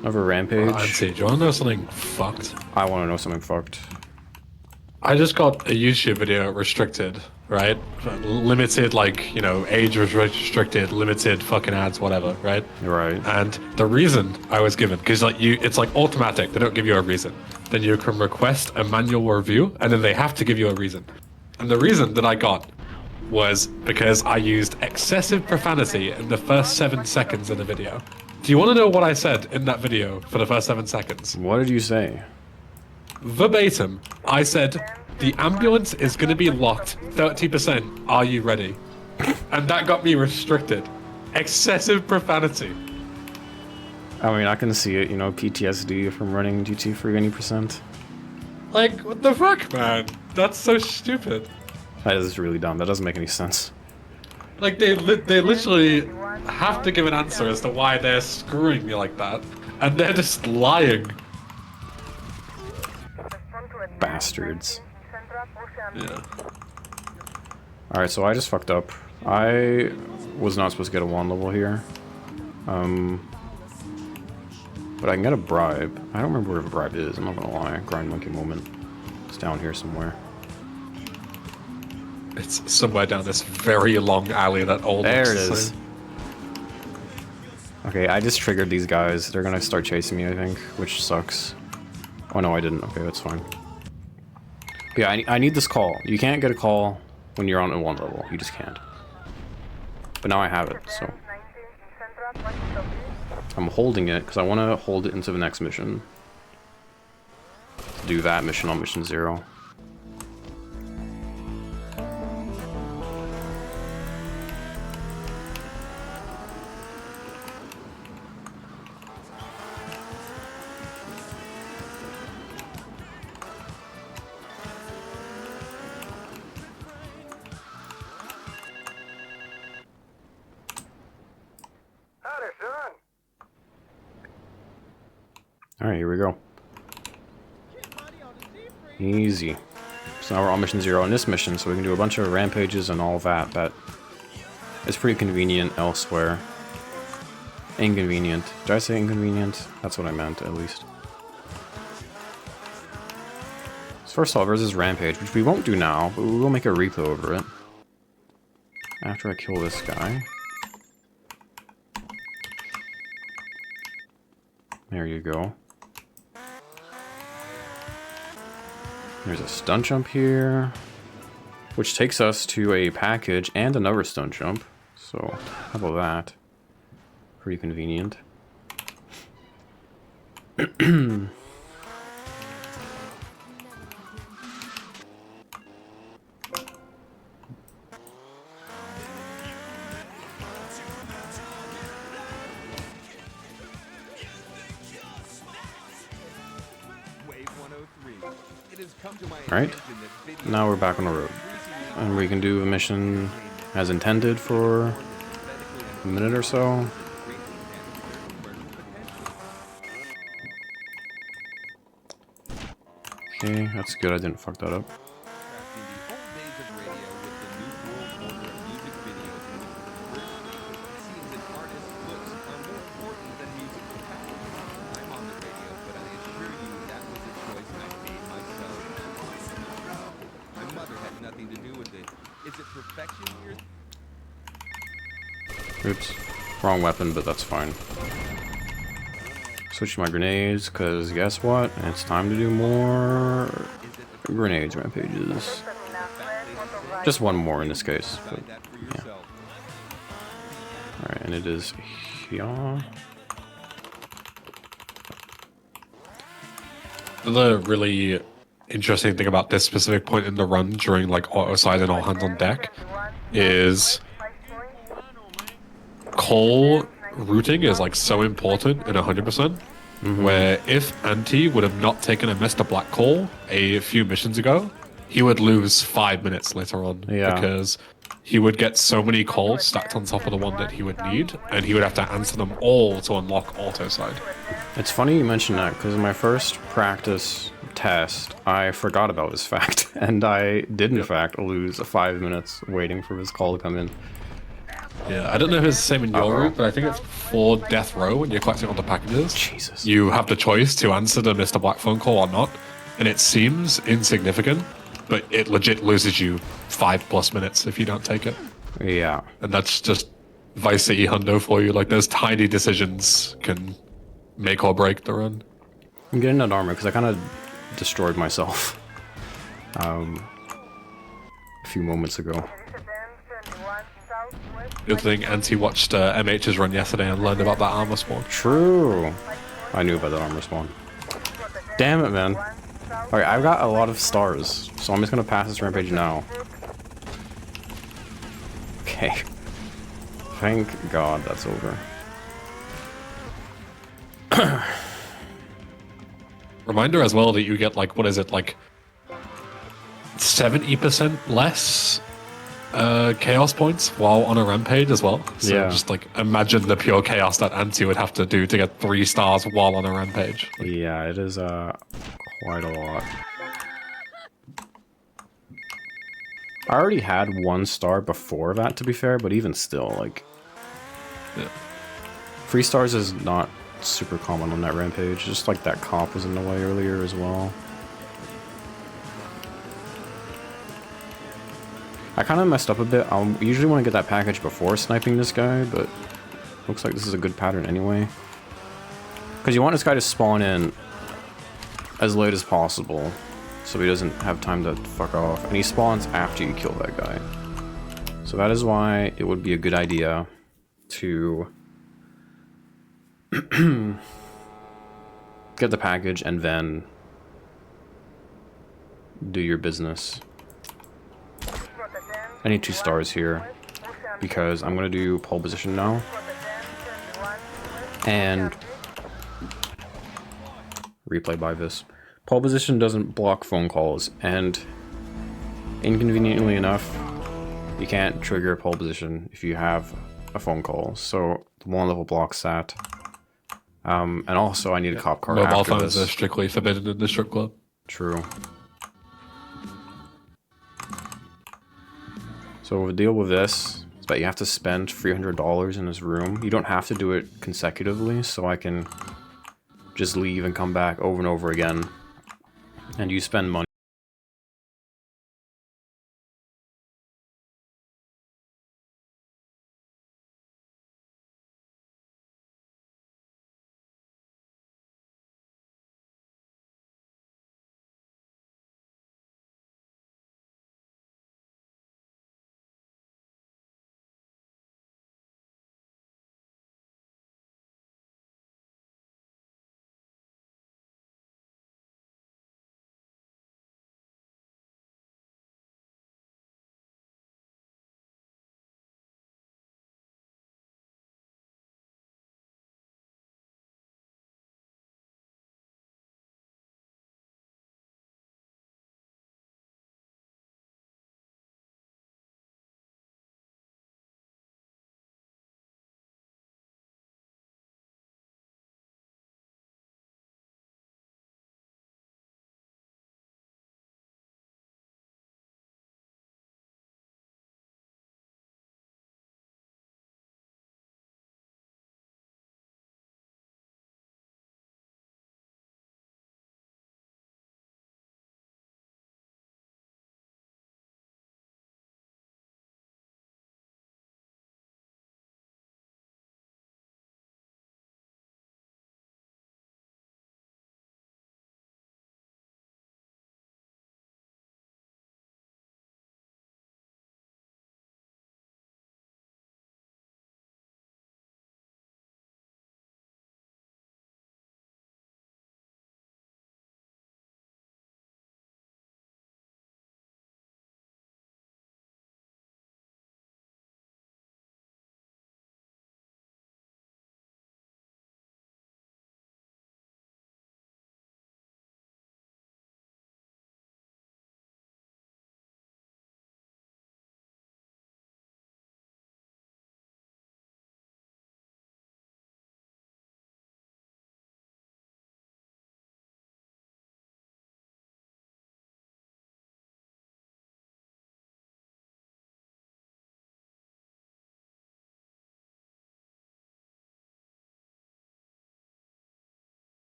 B: Another rampage.
A: I'd say, do you want to know something fucked?
B: I want to know something fucked.
A: I just got a YouTube video restricted, right? Limited, like, you know, age was restricted, limited fucking ads, whatever, right?
B: Right.
A: And the reason I was given, because like it's like automatic, they don't give you a reason. Then you can request a manual review, and then they have to give you a reason. And the reason that I got was because I used excessive profanity in the first 7 seconds of the video. Do you want to know what I said in that video for the first 7 seconds?
B: What did you say?
A: Verbatim, I said, the ambulance is going to be locked 30%, are you ready? And that got me restricted. Excessive profanity.
B: I mean, I can see it, you know, PTSD from running GT for any percent.
A: Like, what the fuck, man? That's so stupid.
B: That is really dumb. That doesn't make any sense.
A: Like, they literally have to give an answer as to why they're screwing me like that. And they're just lying.
B: Bastards.
A: Yeah.
B: Alright, so I just fucked up. I was not supposed to get a 1 level here. But I can get a bribe. I don't remember where the bribe is, I'm not gonna lie. Grind monkey moment. It's down here somewhere.
A: It's somewhere down this very long alley that all
B: There
A: looks
B: it
A: the
B: is.
A: same.
B: Okay, I just triggered these guys. They're gonna start chasing me, I think, which sucks. Oh no, I didn't. Okay, that's fine. But yeah, I need this call. You can't get a call when you're on a 1 level. You just can't. But now I have it, so. I'm holding it, because I want to hold it into the next mission. to do that mission on mission 0.
F: Howdy, son.
B: Alright, here we go. Easy. So now we're on mission 0 in this mission, so we can do a bunch of rampages and all that. That is pretty convenient elsewhere. Inconvenient. Did I say inconvenient? That's what I meant, at least. So first of all, there's this rampage, which we won't do now, but we will make a replay over it. After I kill this guy. There you go. There's a stunt jump here, which takes us to a package and another stunt jump. So, how about that? Pretty convenient. Alright, now we're back on the road. And we can do a mission as intended for a minute or so. Okay, that's good, I didn't fuck that up. Oops, wrong weapon, but that's fine. Switch to my grenades, because guess what? It's time to do more grenades rampages. Just one more in this case, but yeah. Alright, and it is here.
A: The really interesting thing about this specific point in the run during like auto side and all hands on deck is coal routing is like so important in 100%. Where if Anti would have not taken a Mr. Black call a few missions ago, he would lose 5 minutes later on.
B: Yeah.
A: Because he would get so many calls stacked on top of the one that he would need, and he would have to answer them all to unlock auto side.
B: It's funny you mention that, because in my first practice test, I forgot about this fact, and I did in fact lose 5 minutes waiting for his call to come in.
A: Yeah, I don't know if it's the same in your route, but I think it's for Death Row when you're collecting all the packages.
B: Jesus.
A: You have the choice to answer the Mr. Black phone call or not, and it seems insignificant, but it legit loses you 5+ minutes if you don't take it.
B: Yeah.
A: And that's just Vice City Hundo for you. Like, those tiny decisions can make or break the run.
B: I'm getting that armor because I kind of destroyed myself a few moments ago.
A: Good thing Anti watched MH's run yesterday and learned about that armor spawn.
B: True. I knew about that armor spawn. Damn it, man. Alright, I've got a lot of stars, so I'm just gonna pass this rampage now. Okay. Thank God that's over.
A: Reminder as well that you get, like, what is it, like 70% less chaos points while on a rampage as well. So
B: Yeah.
A: just like imagine the pure chaos that Anti would have to do to get 3 stars while on a rampage.
B: Yeah, it is quite a lot. I already had 1 star before that, to be fair, but even still, like,
A: Yeah.
B: 3 stars is not super common on that rampage. Just like that cop was in the way earlier as well. I kind of messed up a bit. I usually want to get that package before sniping this guy, but looks like this is a good pattern anyway. Because you want this guy to spawn in as late as possible, so he doesn't have time to fuck off. And he spawns after you kill that guy. So that is why it would be a good idea to get the package and then do your business. I need 2 stars here because I'm gonna do pole position now. And replay by this. Pole position doesn't block phone calls, and inconveniently enough, you can't trigger pole position if you have a phone call. So the 1 level blocks that. And also I need a cop car
A: Mobile
B: after
A: phones are
B: this.
A: strictly forbidden in the strip club.
B: True. So the deal with this is that you have to spend $300 in this room. You don't have to do it consecutively, so I can just leave and come back over and over again. And you spend money.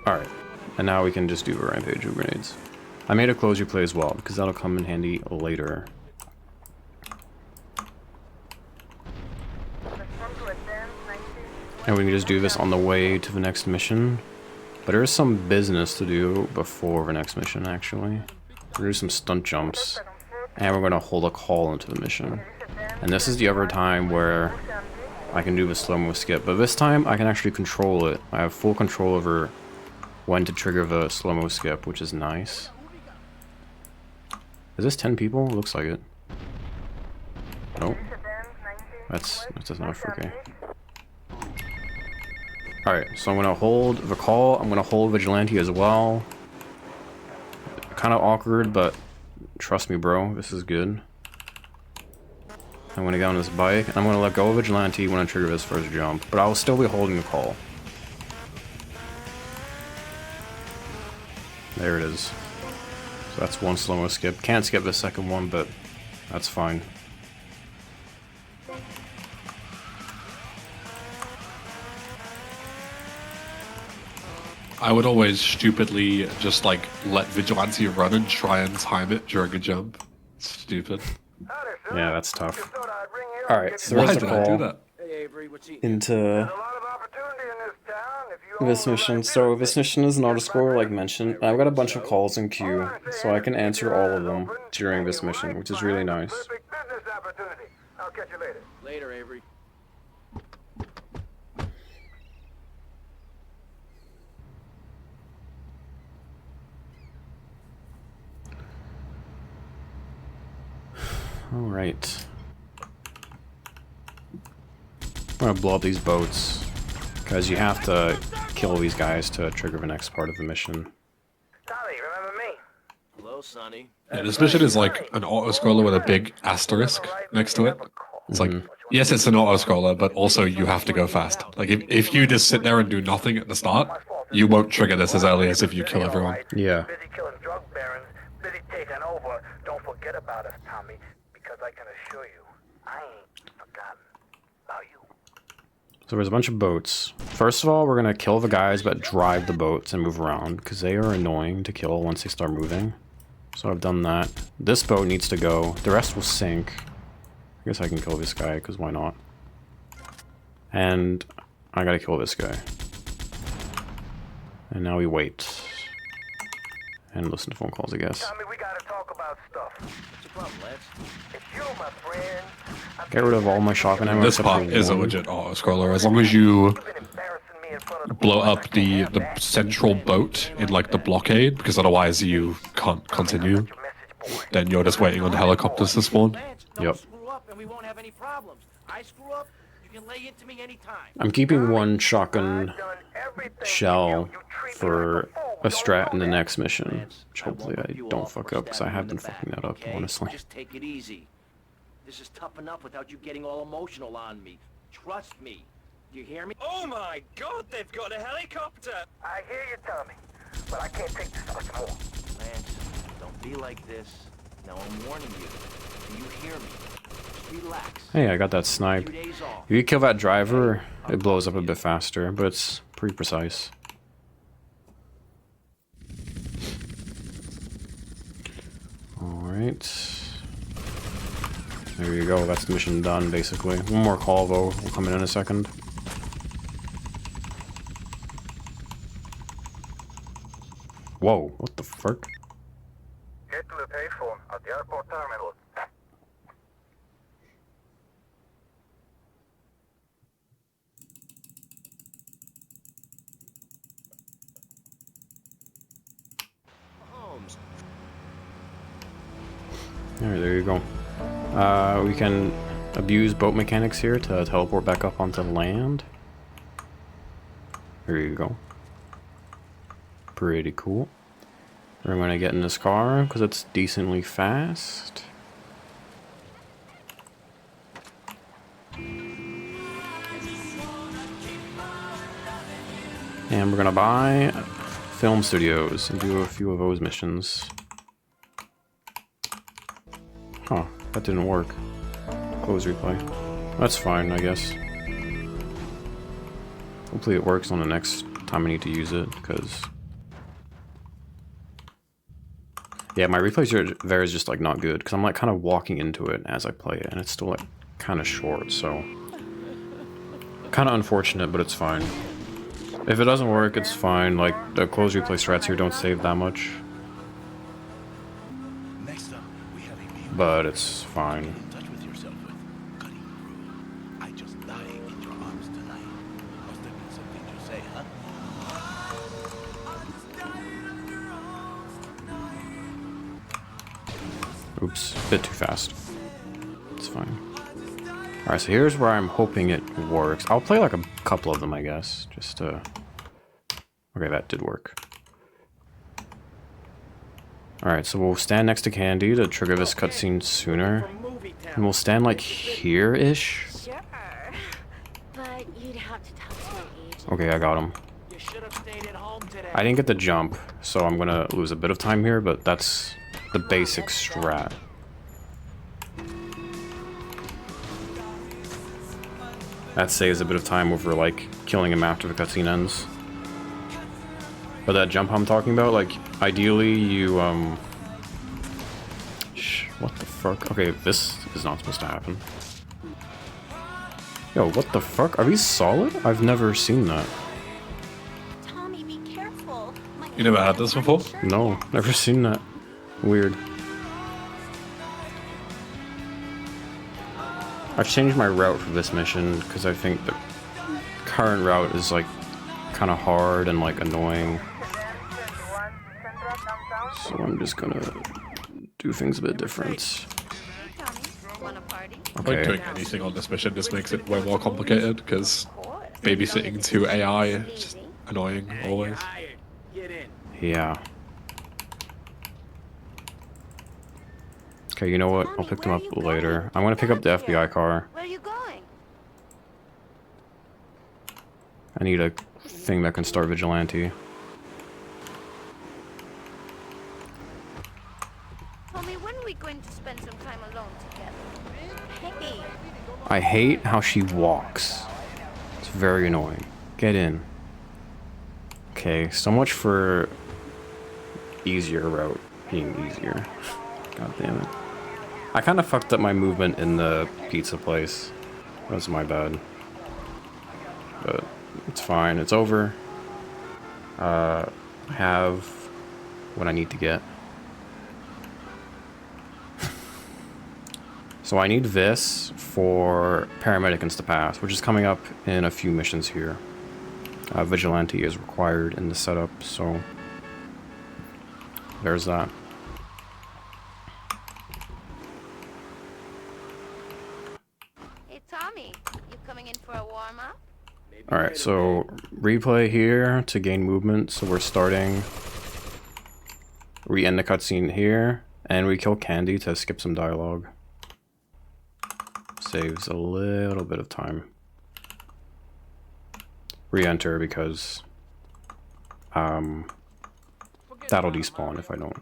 B: Alright, and now we can just do a rampage with grenades. I made a close replay as well, because that'll come in handy later. And we can just do this on the way to the next mission. But there is some business to do before the next mission, actually. We're gonna do some stunt jumps. And we're gonna hold a call into the mission. And this is the other time where I can do the slow-mo skip. But this time, I can actually control it. I have full control over when to trigger the slow-mo skip, which is nice. Is this 10 people? Looks like it. Nope. That's enough, okay. Alright, so I'm gonna hold the call, I'm gonna hold Vigilante as well. Kind of awkward, but trust me bro, this is good. I'm gonna get on this bike, and I'm gonna let go of Vigilante when I trigger this first jump, but I'll still be holding the call. There it is. So that's one slow-mo skip. Can't skip the second one, but that's fine.
A: I would always stupidly just like let Vigilante run and try and time it during a jump. Stupid.
B: Yeah, that's tough. Alright, so
A: Why
B: there's a
A: did I do
B: call
A: that?
C: Hey, Avery, what's he?
B: into
F: A lot of opportunity in this town if you
B: this mission. So this mission is an auto-scroller like mentioned. I've got a bunch of calls in queue, so I can answer all of them during this mission, which is really nice.
F: perfect business opportunity. I'll catch you later.
C: Later, Avery.
B: Alright. I'm gonna blow up these boats, because you have to kill these guys to trigger the next part of the mission.
F: Tommy, remember me?
C: Hello, Sonny.
A: Yeah, this mission is like an auto-scroller with a big asterisk next to it. It's like, yes, it's an auto-scroller, but also you have to go fast. Like, if you just sit there and do nothing at the start, you won't trigger this as early as if you kill everyone.
B: Yeah.
F: Busy killing drug barons, busy taking over. Don't forget about us, Tommy, because I can assure you, I ain't forgotten about you.
B: So there's a bunch of boats. First of all, we're gonna kill the guys that drive the boats and move around, because they are annoying to kill once they start moving. So I've done that. This boat needs to go. The rest will sink. I guess I can kill this guy, because why not? And I gotta kill this guy. And now we wait. And listen to phone calls, I guess.
F: Tommy, we gotta talk about stuff.
C: What's the problem, Lex?
F: It's you, my friend.
B: Get rid of all my shotgun ammo.
A: This
B: except
A: part
B: for
A: is a
B: one.
A: legit auto-scroller. As long as you
F: You've been embarrassing me in front of the
A: blow
F: boys.
A: up the central boat in like the blockade, because otherwise you can't continue, then you're just waiting on the helicopters to spawn.
C: Lance, don't
B: Yep.
C: screw up and we won't have any problems. I screw up, you can lay into me anytime.
B: I'm keeping one shotgun
F: I've done everything
B: shell
F: you. You treat me
B: for
F: like a fool.
B: a strat in the
F: Don't know
B: next mission,
C: Lance,
B: which
C: I
B: hopefully
C: won't
B: I
C: rip you
B: don't
C: off
B: fuck
C: or
B: up, because I
C: stab you
B: have
C: in
B: been
C: the
B: fucking
C: back,
B: that up,
C: okay?
B: honestly.
C: Just take it easy. This is tough enough without you getting all emotional on me. Trust me. Do you hear me?
G: Oh my god, they've got a helicopter!
F: I hear you, Tommy, but I can't take this much more.
C: Lance, don't be like this. Now I'm warning you. Do you hear me? Just relax.
B: Hey, I got that snipe.
C: 2 days off.
B: If you kill that driver, it blows up a bit faster, but it's pretty precise. Alright. There you go, that's the mission done, basically. One more call, though, will come in a second. Whoa, what the fuck?
F: Get to the payphone at the airport terminal.
G: Holmes.
B: Alright, there you go. We can abuse boat mechanics here to teleport back up onto land. There you go. Pretty cool. We're gonna get in this car because it's decently fast. And we're gonna buy film studios and do a few of those missions. Huh, that didn't work. Close replay. That's fine, I guess. Hopefully it works on the next time I need to use it, because... Yeah, my replay there is just, like, not good, because I'm, like, kind of walking into it as I play it, and it's still, like, kind of short, so... Kind of unfortunate, but it's fine. If it doesn't work, it's fine. Like, the close replay strats here don't save that much.
H: Next up, we have a meal.
B: But it's fine.
H: In touch with yourself with cutting through. I just dying in your arms tonight. Must have been something to say, huh?
B: Oops, a bit too fast. It's fine. Alright, so here's where I'm hoping it works. I'll play like a couple of them, I guess. Just to... Okay, that did work. Alright, so we'll stand next to Candy to trigger this cutscene sooner. And we'll stand like here-ish.
E: Sure. But you'd have to talk to an agent.
B: Okay, I got him.
C: You should have stayed at home today.
B: I didn't get the jump, so I'm gonna lose a bit of time here, but that's the basic strat. That saves a bit of time over, like, killing him after the cutscene ends. But that jump I'm talking about, like, ideally you, what the fuck? Okay, this is not supposed to happen. Yo, what the fuck? Are these solid? I've never seen that.
E: Tommy, be careful.
A: You never had this before?
B: No, never seen that. Weird. I've changed my route for this mission because I think the current route is like kind of hard and like annoying. So I'm just gonna do things a bit different.
E: Hey, Tommy, wanna party?
A: Like
B: Okay.
A: doing anything on this mission just makes it way more complicated because babysitting to AI is just annoying always.
C: Hired. Get in.
B: Yeah. Okay, you know what? I'll pick them up later. I'm gonna pick up the FBI car.
E: Where are you going?
B: I need a thing that can start Vigilante.
E: Tommy, when are we going to spend some time alone together? Hey.
B: I hate how she walks. It's very annoying. Get in. Okay, so much for easier route being easier. God damn it. I kind of fucked up my movement in the pizza place. That's my bad. But it's fine. It's over. I have what I need to get. So I need this for paramedicants to pass, which is coming up in a few missions here. Vigilante is required in the setup, so there's that.
E: Hey, Tommy, you coming in for a warm-up?
B: Alright, so replay here to gain movement, so we're starting. We end the cutscene here, and we kill Candy to skip some dialogue. Saves a little bit of time. Re-enter because that'll despawn if I don't.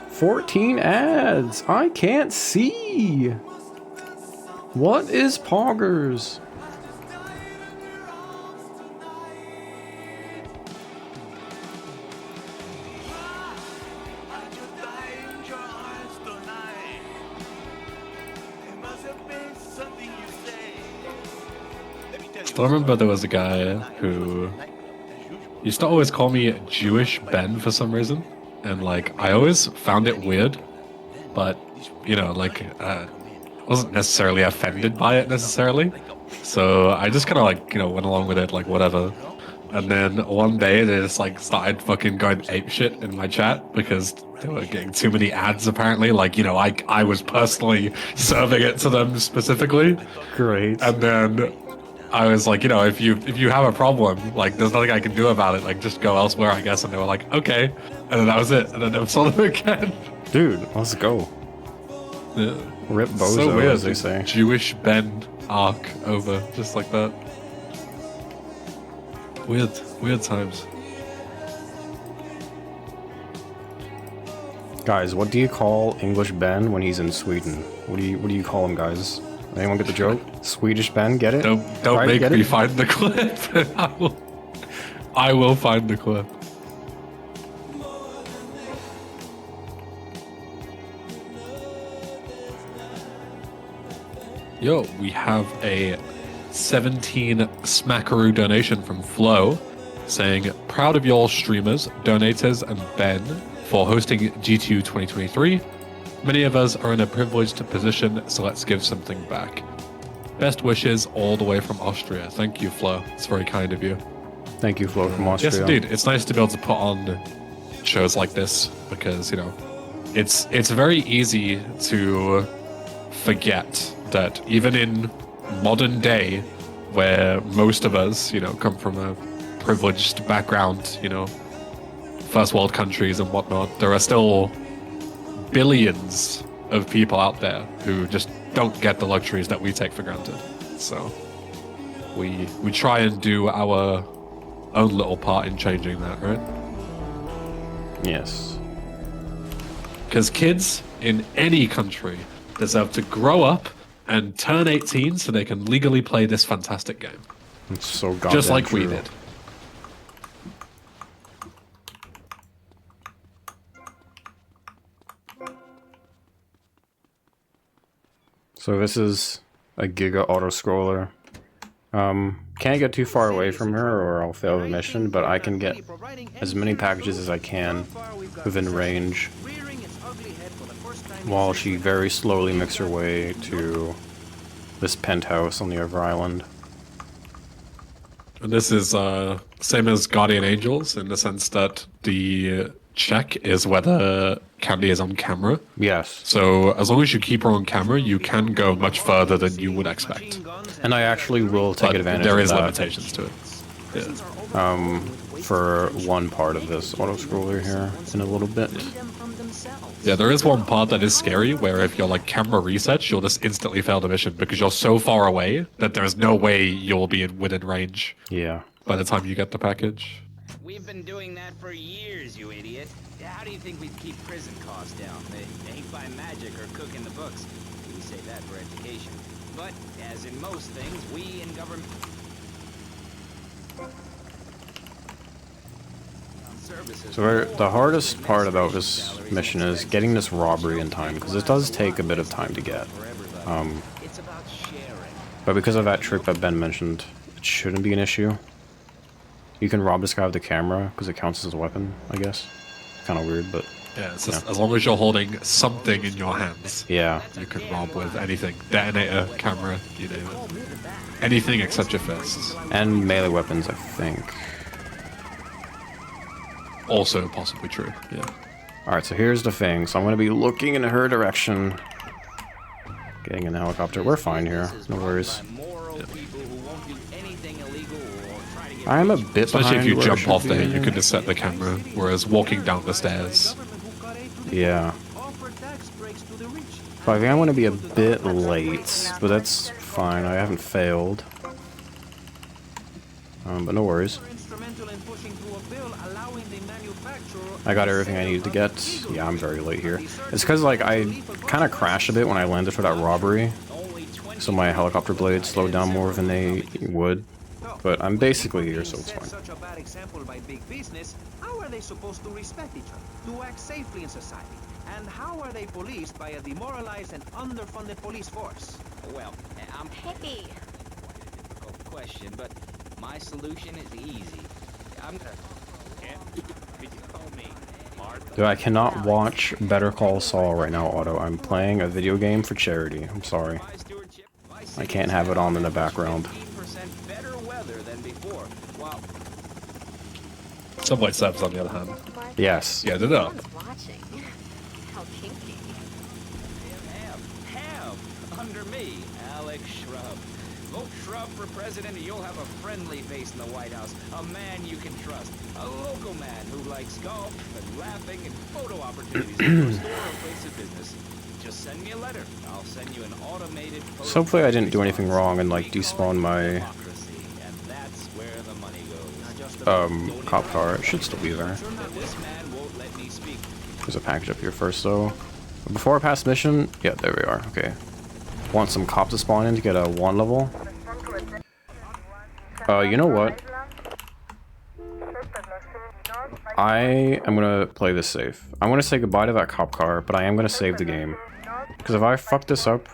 B: "14 ads! I can't see! What is Poggers?"
A: I remember there was a guy who used to always call me Jewish Ben for some reason, and like I always found it weird, but you know, like wasn't necessarily offended by it necessarily, so I just kind of like went along with it, like whatever. And then one day they just like started fucking going apeshit in my chat because they were getting too many ads apparently. Like I was personally serving it to them specifically.
B: Great.
A: And then I was like, if you have a problem, like there's nothing I can do about it. Like just go elsewhere, I guess. And they were like, okay. And then that was it. And I never saw them again.
B: Dude, let's go.
A: Yeah.
B: Rip Bozo,
A: So weird,
B: as they say.
A: Jewish Ben arc over, just like that. Weird times.
B: Guys, what do you call English Ben when he's in Sweden? What do you call him, guys? Anyone get the joke? Swedish Ben, get it?
A: Don't
B: Right,
A: make
B: get
A: me
B: it?
A: find the clip. I will find the clip. Yo, we have a 17 smackaroo donation from Flo saying, proud of y'all streamers, donators, and Ben for hosting GTU 2023. Many of us are in a privileged position, so let's give something back. Best wishes all the way from Austria. Thank you, Flo. It's very kind of you.
B: Thank you, Flo from Austria.
A: Yes, indeed. It's nice to be able to put on shows like this because, it's very easy to forget that even in modern day, where most of us, come from a privileged background, first world countries and whatnot, there are still billions of people out there who just don't get the luxuries that we take for granted. So we try and do our own little part in changing that, right?
B: Yes.
A: Because kids in any country deserve to grow up and turn 18 so they can legally play this fantastic game.
B: It's so goddamn
A: Just like
B: true.
A: we did.
B: So this is a Giga auto-scroller. Can't get too far away from her or I'll fail the mission, but I can get as many packages as I can within range while she very slowly makes her way to this penthouse on the other island.
A: And this is same as Guardian Angels in the sense that the check is whether Candy is on camera.
B: Yes.
A: So as long as you keep her on camera, you can go much further than you would expect.
B: And I actually will take
A: But
B: advantage
A: there
B: of
A: is
B: that.
A: limitations to it. Yeah.
B: For one part of this auto-scroller here in a little bit.
A: Yeah, there is one part that is scary where if you're like camera resets, you'll just instantly fail the mission because you're so far away that there's no way you'll be within range
B: Yeah.
A: by the time you get the package.
I: We've been doing that for years, you idiot. How do you think we'd keep prison costs down? They ain't by magic or cooking the books. We say that for education. But, as in most things, we in government...
B: So the hardest part about this mission is getting this robbery in time, because it does take a bit of time to get. But because of that trick that Ben mentioned, it shouldn't be an issue. You can rob this guy with the camera, because it counts as a weapon, I guess. It's kind of weird, but...
A: Yeah, it's just, as long as you're holding something in your hands,
B: yeah,
A: you can rob with anything. Detonator, camera, you name it. Anything except your fists.
B: And melee weapons, I think.
A: Also possibly true, yeah.
B: Alright, so here's the thing. So I'm going to be looking in her direction. Getting in the helicopter. We're fine here. No worries. I am a bit
A: Especially if
B: behind
A: you
B: where I
A: jump
B: should
A: off
B: be.
A: there, you can just set the camera, whereas walking down the stairs...
B: Yeah. So I think I'm going to be a bit late, but that's fine. I haven't failed. But no worries. I got everything I needed to get. Yeah, I'm very late here. It's because, like, I kind of crashed a bit when I landed for that robbery. So my helicopter blades slowed down more than they would. But I'm basically here, so it's fine.
J: Such a bad example by big business. How are they supposed to respect each other, to act safely in society? And how are they policed by a demoralized and underfunded police force?
I: Well, I'm...
E: Hey.
I: Difficult question, but my solution is easy. I'm gonna... Could you call me Martha?
B: Dude, I cannot watch Better Call Saul right now, Otto. I'm playing a video game for charity. I'm sorry. I can't have it on in the background.
A: Subway subs, on the other hand.
B: Yes.
A: Yeah, they're not.
E: Watching. How kinky.
I: Have. Under me, Alex Shrub. Vote Shrub for president and you'll have a friendly face in the White House. A man you can trust. A local man who likes golf and laughing and photo opportunities in a store or place of business. Just send me a letter. I'll send you an automated...
B: So hopefully I didn't do anything wrong and, like, despawn my... cop car. It should still be there. There's a package up here first, though. Before I pass mission... Yeah, there we are. Okay. Want some cops to spawn in to get a 1 level? You know what? I am gonna play this safe. I'm gonna say goodbye to that cop car, but I am gonna save the game. Because if I fuck this up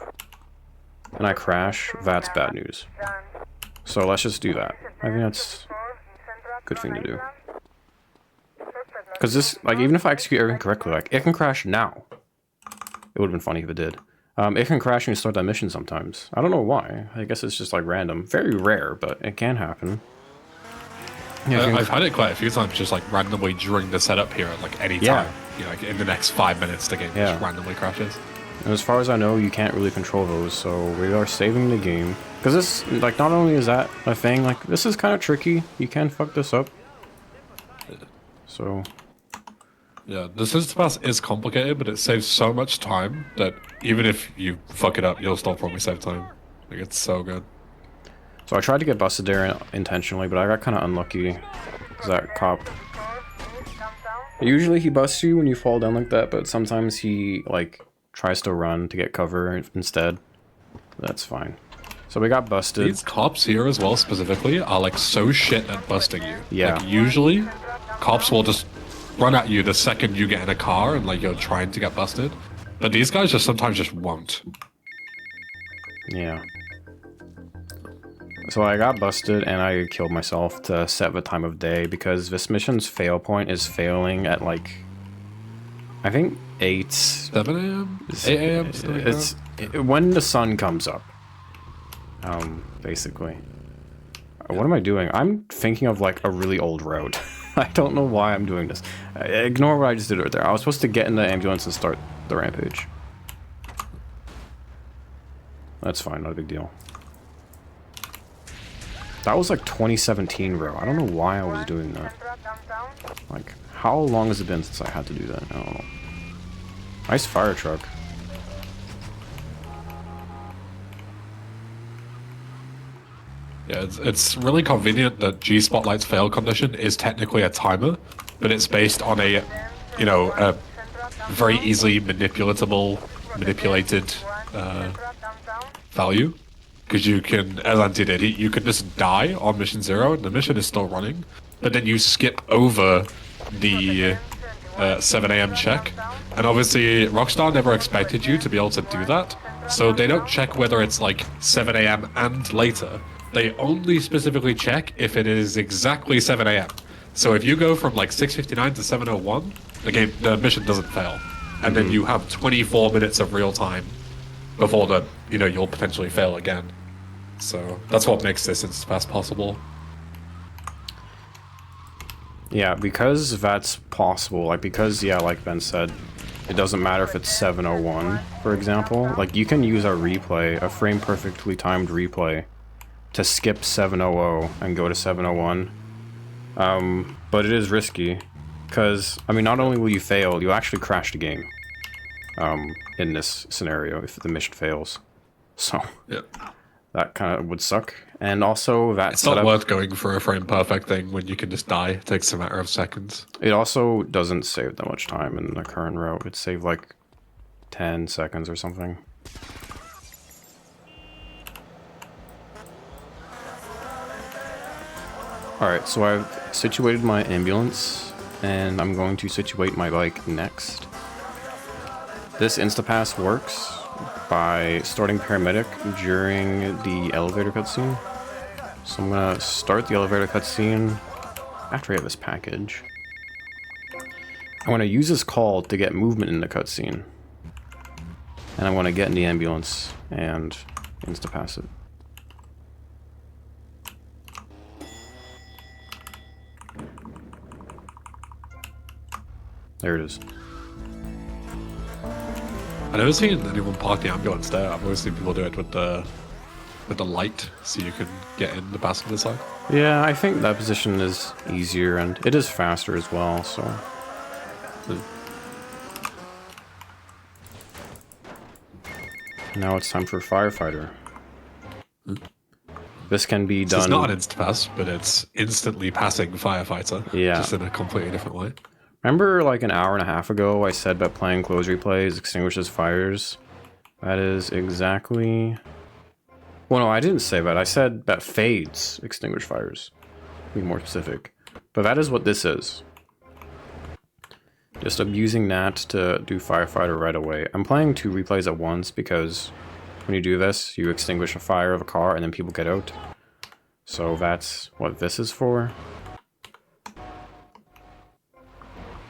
B: and I crash, that's bad news. So let's just do that. I think that's a good thing to do. Because this, like, even if I execute everything correctly, like, it can crash now. It would have been funny if it did. It can crash when you start that mission sometimes. I don't know why. I guess it's just, like, random. Very rare, but it can happen. Yeah,
A: I've had it quite a few times, just like randomly during the setup here at like any time. You know, like in the next 5 minutes, the game just randomly crashes.
B: And as far as I know, you can't really control those, so we are saving the game. Because this, like, not only is that a thing, like, this is kind of tricky. You can fuck this up. So...
A: Yeah, the System Pass is complicated, but it saves so much time that even if you fuck it up, you'll still probably save time. Like, it's so good.
B: So I tried to get busted there intentionally, but I got kind of unlucky. Because that cop... Usually he busts you when you fall down like that, but sometimes he, like, tries to run to get cover instead. That's fine. So we got busted.
A: These cops here as well, specifically, are like so shit at busting you.
B: Yeah.
A: Like, usually, cops will just run at you the second you get in a car and like you're trying to get busted. But these guys just sometimes just won't.
B: Yeah. So I got busted and I killed myself to set the time of day because this mission's fail point is failing at like, I think
A: 7 a.m.? 8 a.m.?
B: It's when the sun comes up. Basically. What am I doing? I'm thinking of like a really old road. I don't know why I'm doing this. Ignore what I just did right there. I was supposed to get in the ambulance and start the rampage. That's fine, not a big deal. That was like 2017, bro. I don't know why I was doing that. Like, how long has it been since I had to do that? I don't know. Nice fire truck.
A: Yeah, it's really convenient that G Spotlight's fail condition is technically a timer, but it's based on a, you know, a very easily manipulated value. Because you can, as Anti did, you can just die on mission 0 and the mission is still running, but then you skip over the 7 a.m. check. And obviously, Rockstar never expected you to be able to do that, so they don't check whether it's like 7 a.m. and later. They only specifically check if it is exactly 7 a.m. So if you go from like 6:59 to 7:01, the mission doesn't fail, and then you have 24 minutes of real time before you'll potentially fail again. So that's what makes this Instapass possible.
B: Yeah, because that's possible, like Ben said, it doesn't matter if it's 7:01, for example. Like, you can use a replay, a frame perfectly timed replay, to skip 7:00 and go to 7:01. But it is risky, because, I mean, not only will you fail, you actually crash the game. In this scenario, if the mission fails. So,
A: yeah,
B: that kind of would suck. And also,
A: it's not worth going for a frame perfect thing when you can just die. It takes a matter of seconds.
B: It also doesn't save that much time in the current route. It saved like 10 seconds or something. Alright, so I've situated my ambulance, and I'm going to situate my bike next. This Instapass works by starting paramedic during the elevator cutscene. So I'm gonna start the elevator cutscene after I have this package. I want to use this call to get movement in the cutscene. And I want to get in the ambulance and Instapass it. There it is.
A: I've never seen anyone park the ambulance there. I've always seen people do it with the light, so you can get in the passenger side.
B: Yeah, I think that position is easier, and it is faster as well, so... Now it's time for Firefighter. This can be done...
A: It's not an Instapass, but it's instantly passing Firefighter.
B: Yeah.
A: Just in a completely different way.
B: Remember, like, an hour and a half ago, I said that playing close replays extinguishes fires? That is exactly... Well, no, I didn't say that. I said that fades extinguish fires. Be more specific. But that is what this is. Just abusing that to do Firefighter right away. I'm playing 2 replays at once because when you do this, you extinguish a fire of a car and then people get out. So that's what this is for.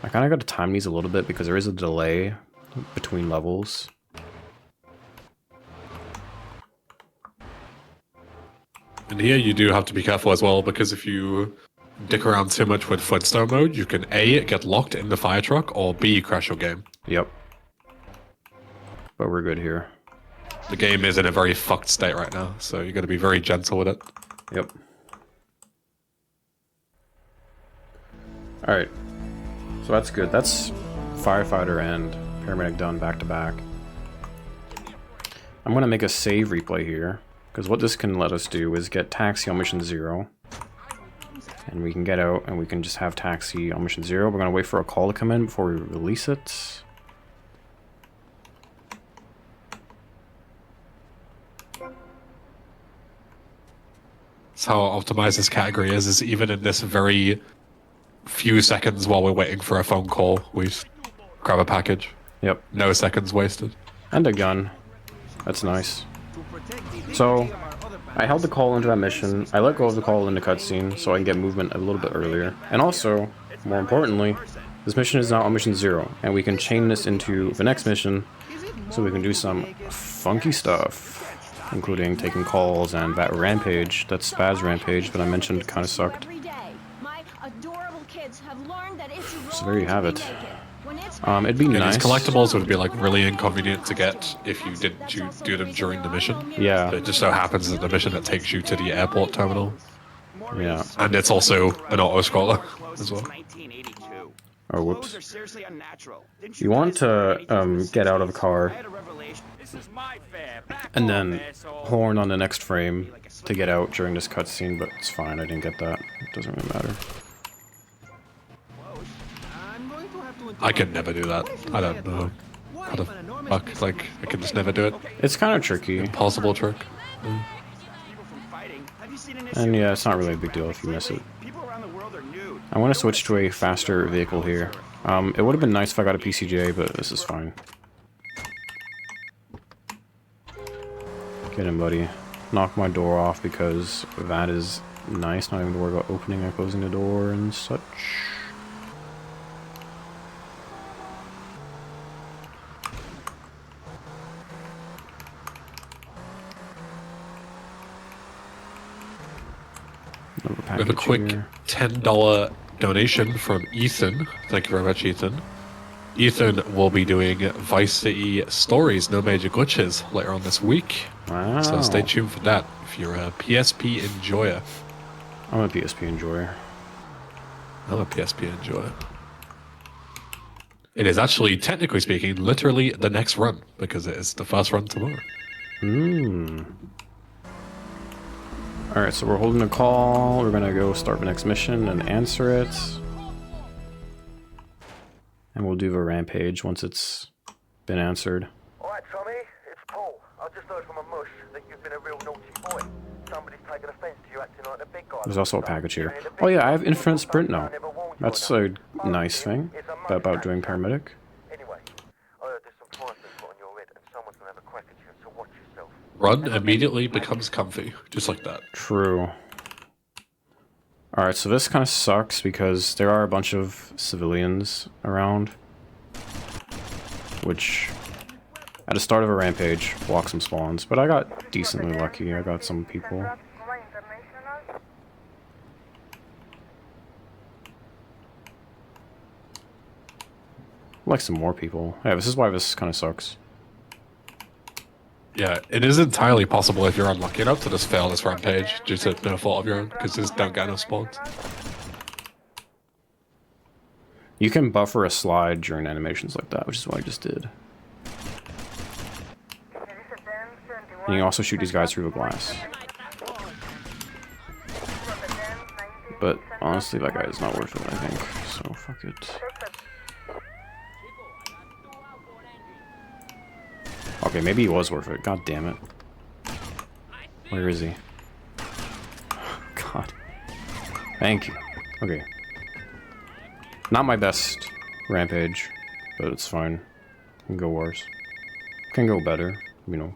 B: I kind of got to time these a little bit because there is a delay between levels.
A: And here you do have to be careful as well, because if you dick around too much with Flintstone mode, you can A, get locked in the fire truck, or B, crash your game.
B: Yep. But we're good here.
A: The game is in a very fucked state right now, so you got to be very gentle with it.
B: Yep. Alright. So that's good. That's Firefighter and Paramedic done back to back. I'm going to make a save replay here, because what this can let us do is get Taxi on mission 0. And we can get out and we can just have Taxi on mission 0. We're going to wait for a call to come in before we release it.
A: That's how optimized this category is even in this very few seconds while we're waiting for a phone call, we just grab a package.
B: Yep.
A: No seconds wasted.
B: And a gun. That's nice. So, I held the call into that mission. I let go of the call in the cutscene so I can get movement a little bit earlier. And also, more importantly, this mission is now on mission 0, and we can chain this into the next mission so we can do some funky stuff, including taking calls and that rampage, that spaz rampage that I mentioned kind of sucked. So there you have it. It'd be nice.
A: These collectibles would be like really inconvenient to get if you didn't do them during the mission.
B: Yeah.
A: It just so happens that the mission that takes you to the airport terminal.
B: Yeah.
A: And it's also an auto-scroller as well.
B: Oh, whoops. You want to get out of the car and then horn on the next frame to get out during this cutscene, but it's fine, I didn't get that. It doesn't really matter.
A: I can never do that. I don't know how the fuck, like, I can just never do it.
B: It's kind of tricky.
A: Impossible trick.
B: And yeah, it's not really a big deal if you miss it. I want to switch to a faster vehicle here. It would have been nice if I got a PCJ, but this is fine. Get him, buddy. Knock my door off because that is nice. Not even to worry about opening and closing the door and such.
A: We have a quick $10 donation from Ethan. Thank you very much, Ethan. Ethan will be doing Vice City Stories, No Major Glitches, later on this week.
B: Wow.
A: So stay tuned for that if you're a PSP enjoyer.
B: I'm a PSP enjoyer.
A: I'm a PSP enjoyer. It is actually, technically speaking, literally the next run, because it is the first run tomorrow.
B: Alright, so we're holding a call. We're gonna go start the next mission and answer it. And we'll do the rampage once it's been answered.
F: Alright, Tommy, it's Paul. I just heard from a mush that you've been a real naughty boy. Somebody's taken offense to you acting like the big guy.
B: There's also a package here. Oh yeah, I have infinite sprint now. That's a nice thing about doing paramedic.
F: Anyway, I heard there's some prices put on your head and someone's gonna have a crack at you, so watch yourself.
A: Run immediately becomes comfy, just like that.
B: True. Alright, so this kind of sucks because there are a bunch of civilians around. Which, at the start of a rampage, block some spawns. But I got decently lucky. I got some people. Like some more people. Yeah, this is why this kind of sucks.
A: Yeah, it is entirely possible if you're unlucky enough to just fail this rampage due to no fault of your own, because just don't get enough spawns.
B: You can buffer a slide during animations like that, which is what I just did. And you also shoot these guys through the glass. But honestly, that guy is not worth it, I think. So fuck it. Okay, maybe he was worth it. God damn it. Where is he? God. Thank you. Okay. Not my best rampage, but it's fine. Can go worse. Can go better, you know.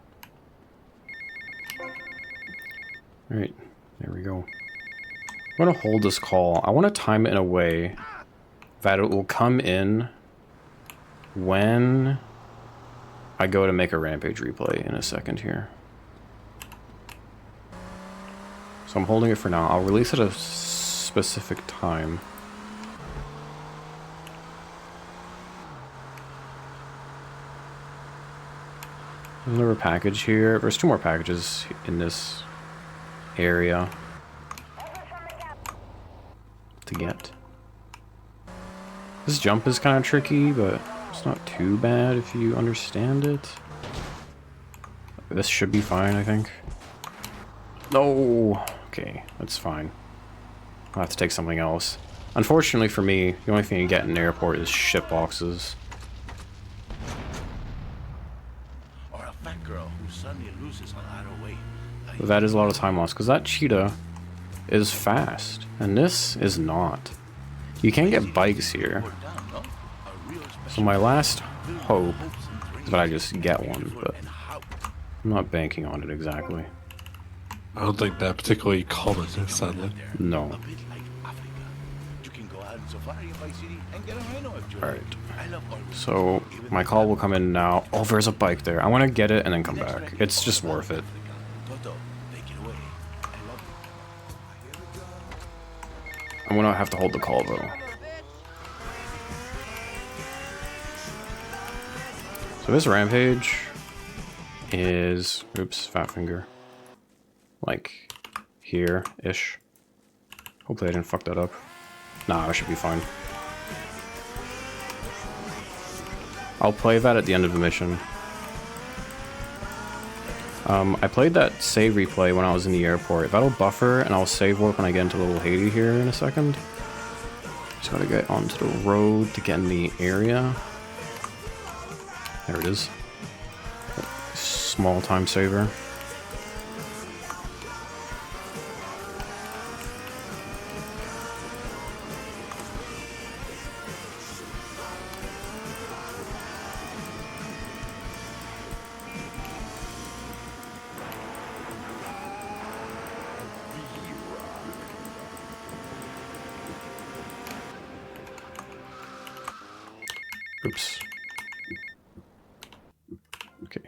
B: Alright, there we go. I'm gonna hold this call. I want to time it in a way that it will come in when I go to make a rampage replay in a second here. So I'm holding it for now. I'll release it at a specific time. There's another package here. There's 2 more packages in this area to get. This jump is kind of tricky, but it's not too bad if you understand it. This should be fine, I think. No! Okay, that's fine. I'll have to take something else. Unfortunately for me, the only thing you get in an airport is ship boxes.
H: Or a fat girl who suddenly loses a lot of weight.
B: But that is a lot of time lost, because that cheetah is fast, and this is not. You can get bikes here. So my last hope is that I just get one, but I'm not banking on it exactly.
A: I don't think they're particularly common, sadly.
B: No. Alright. So, my call will come in now. Oh, there's a bike there. I want to get it and then come back. It's just worth it. I'm gonna have to hold the call, though. So this rampage is... Oops, fat finger. Like, here-ish. Hopefully I didn't fuck that up. Nah, I should be fine. I'll play that at the end of the mission. I played that save replay when I was in the airport. That'll buffer, and I'll save warp when I get into Little Haiti here in a second. Just gotta get onto the road to get in the area. There it is. Small time saver. Oops. Okay.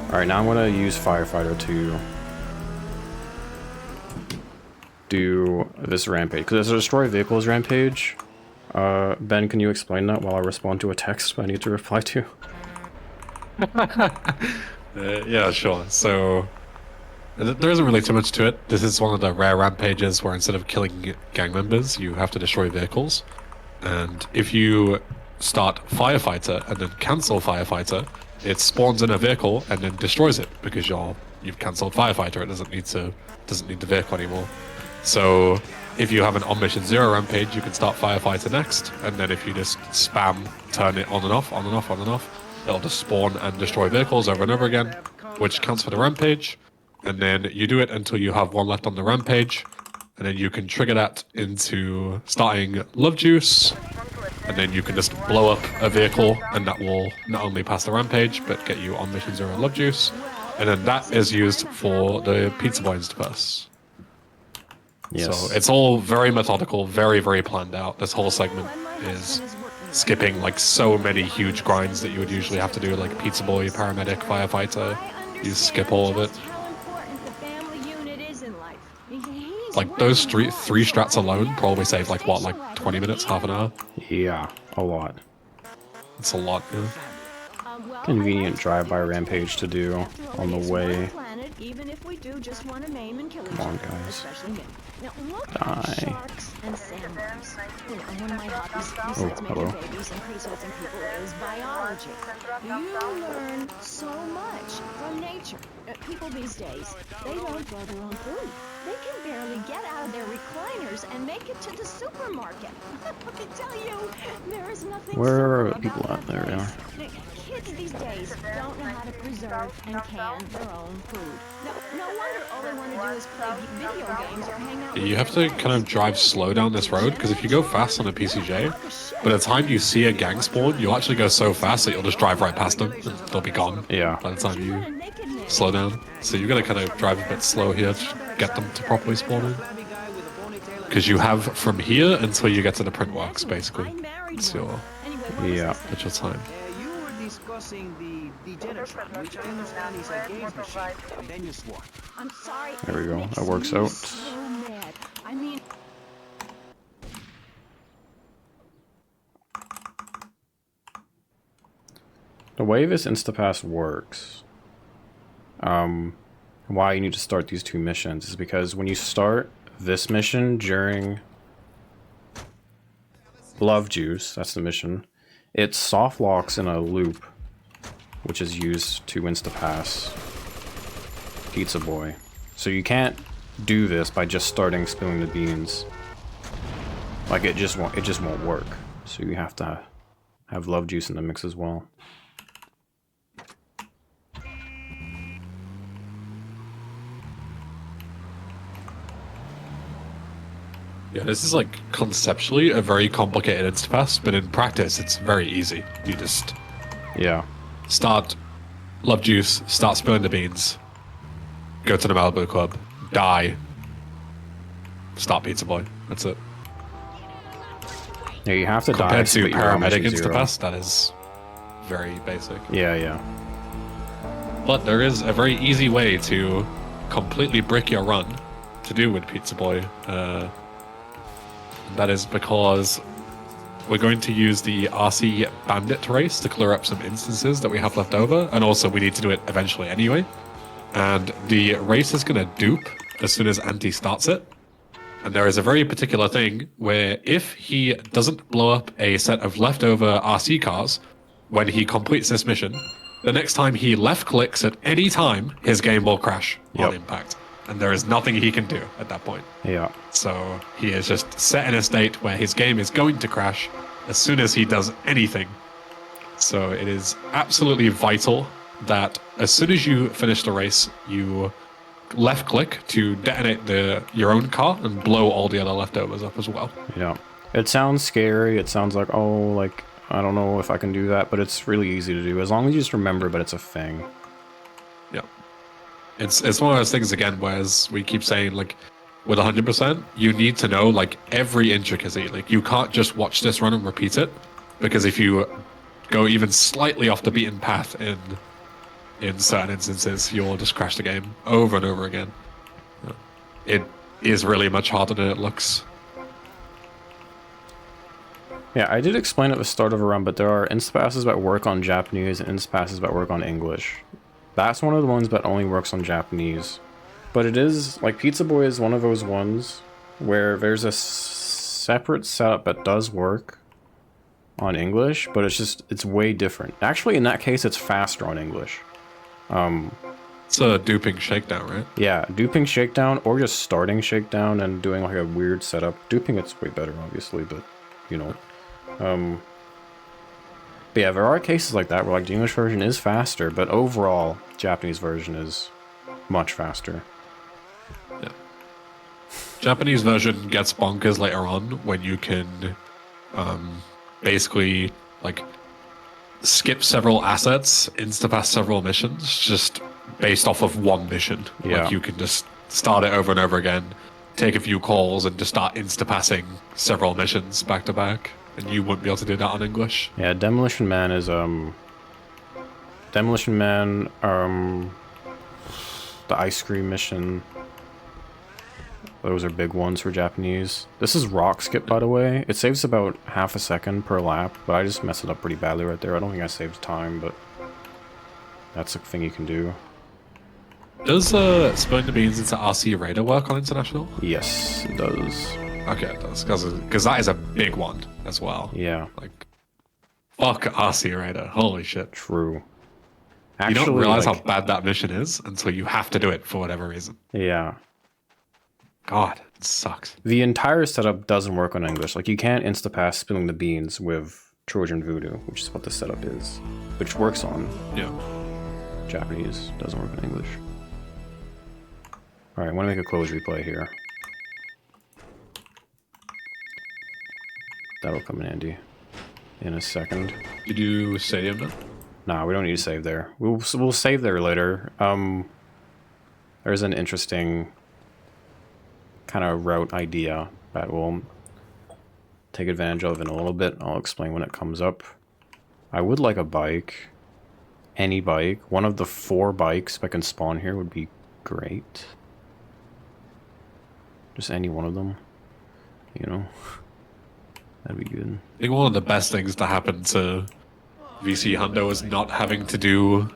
B: Alright, now I'm gonna use Firefighter to do this rampage. Because there's a destroy vehicles rampage. Ben, can you explain that while I respond to a text I need to reply to?
A: Yeah, sure. So, there isn't really too much to it. This is one of the rare rampages where instead of killing gang members, you have to destroy vehicles. And if you start Firefighter and then cancel Firefighter, it spawns in a vehicle and then destroys it because you've cancelled Firefighter. It doesn't need the vehicle anymore. So if you have an on mission 0 rampage, you can start Firefighter next, and then if you just spam turn it on and off, on and off, on and off, it'll just spawn and destroy vehicles over and over again, which counts for the rampage. And then you do it until you have one left on the rampage, and then you can trigger that into starting Love Juice, and then you can just blow up a vehicle, and that will not only pass the rampage, but get you on Mission 0 Love Juice, and then that is used for the Pizza Boy Instapass.
B: Yes.
A: So it's all very methodical, very, very planned out. This whole segment is skipping like so many huge grinds that you would usually have to do, like Pizza Boy, Paramedic, Firefighter. You skip all of it. Like those three strats alone probably save like what, like 20 minutes, half an hour?
B: Yeah, a lot.
A: It's a lot, yeah.
B: Convenient drive-by rampage to do on the way.
K: Even if we do just want to maim and kill each
B: Come on,
K: other,
B: guys.
K: especially me. Now, look
B: Die.
K: at sharks and sandworms. You know, one of my hobbies besides making
B: hello.
K: babies and pre-sorting people is biology. You learn so much from nature. People these days, they don't grow their own food. They can barely get out of their recliners and make it to the supermarket. I tell you, there is nothing
B: Where are
K: simple
B: people
K: about
B: at? There we are.
K: Kids these days don't know how to preserve and can their own food. No wonder all they want to do is play video games or hang out.
A: You have to kind of drive slow down this road, because if you go fast on a PCJ, by the time you see a gang spawn, you'll actually go so fast that you'll just drive right past them, and they'll be gone
B: Yeah.
A: by the time you slow down. So you've got to kind of drive a bit slow here to get them to properly spawn in. Because you have from here until you get to the print works, basically. It's your time.
J: You were discussing the Degenitron, which I understand is a games machine, and then you swore.
K: I'm sorry.
B: There we go.
K: It
B: That works
K: makes me
B: out.
K: so mad. I mean,
B: The way this Instapass works, why you need to start these two missions is because when you start this mission during Love Juice, that's the mission, it soft locks in a loop, which is used to Instapass Pizza Boy. So you can't do this by just starting spilling the beans. Like it just won't work. So you have to have Love Juice in the mix as well.
A: Yeah, this is like conceptually a very complicated Instapass, but in practice it's very easy. You just start love juice, start spilling the beans, go to the Malibu Club, die, start Pizza Boy. That's it.
B: Yeah, you have to die.
A: Compared to
B: but your armor
A: paramedic
B: is zero.
A: Instapass, that is very basic.
B: Yeah.
A: But there is a very easy way to completely brick your run to do with Pizza Boy. That is because we're going to use the RC Bandit race to clear up some instances that we have left over, and also we need to do it eventually anyway. And the race is going to dupe as soon as Anti starts it. And there is a very particular thing where if he doesn't blow up a set of leftover RC cars when he completes this mission, the next time he left clicks at any time, his game will crash on impact. And there is nothing he can do at that point.
B: Yeah.
A: So he is just set in a state where his game is going to crash as soon as he does anything. So it is absolutely vital that as soon as you finish the race, you left click to detonate your own car and blow all the other leftovers up as well.
B: Yeah. It sounds scary. It sounds like, oh, like, I don't know if I can do that, but it's really easy to do as long as you just remember, but it's a thing.
A: Yeah. It's one of those things, again, whereas we keep saying, like, with 100%, you need to know, like, every intricacy. Like, you can't just watch this run and repeat it, because if you go even slightly off the beaten path in certain instances, you'll just crash the game over and over again. It is really much harder than it looks.
B: Yeah, I did explain at the start of a run, but there are instapasses that work on Japanese and instapasses that work on English. That's one of the ones that only works on Japanese. But it is, like, Pizza Boy is one of those ones where there's a separate setup that does work on English, but it's way different. Actually, in that case, it's faster on English.
A: It's a duping shakedown, right?
B: Yeah, duping shakedown, or just starting shakedown and doing like a weird setup. Duping, it's way better, obviously, but, you know. But yeah, there are cases like that where like the English version is faster, but overall, Japanese version is much faster.
A: Yeah. Japanese version gets bonkers later on when you can basically like skip several assets, instapass several missions, just based off of one mission.
B: Yeah.
A: Like you can just start it over and over again, take a few calls, and just start instapassing several missions back to back. And you wouldn't be able to do that on English.
B: Yeah, Demolition Man is Demolition Man, the ice cream mission. Those are big ones for Japanese. This is rock skip, by the way. It saves about half a second per lap, but I just messed it up pretty badly right there. I don't think I saved time, but that's a thing you can do.
A: Does spilling the beans into RC Raider work on International?
B: Yes, it does.
A: Okay, it does, because that is a big one as well.
B: Yeah.
A: Like, fuck RC Raider. Holy shit.
B: True.
A: Actually, you don't realize how bad that mission is until you have to do it for whatever reason.
B: Yeah.
A: God, it sucks.
B: The entire setup doesn't work on English. Like, you can't instapass spilling the beans with Trojan Voodoo, which is what the setup is. Which works on Japanese, doesn't work in English. Alright, I want to make a close replay here. That'll come in handy in a second.
A: Did you save them?
B: Nah, we don't need to save there. We'll save there later. There's an interesting kind of route idea that we'll take advantage of in a little bit. I'll explain when it comes up. I would like a bike. Any bike. One of the 4 bikes that can spawn here would be great. Just any one of them. You know? That'd be good.
A: I think one of the best things to happen to VC Hundo is not having to do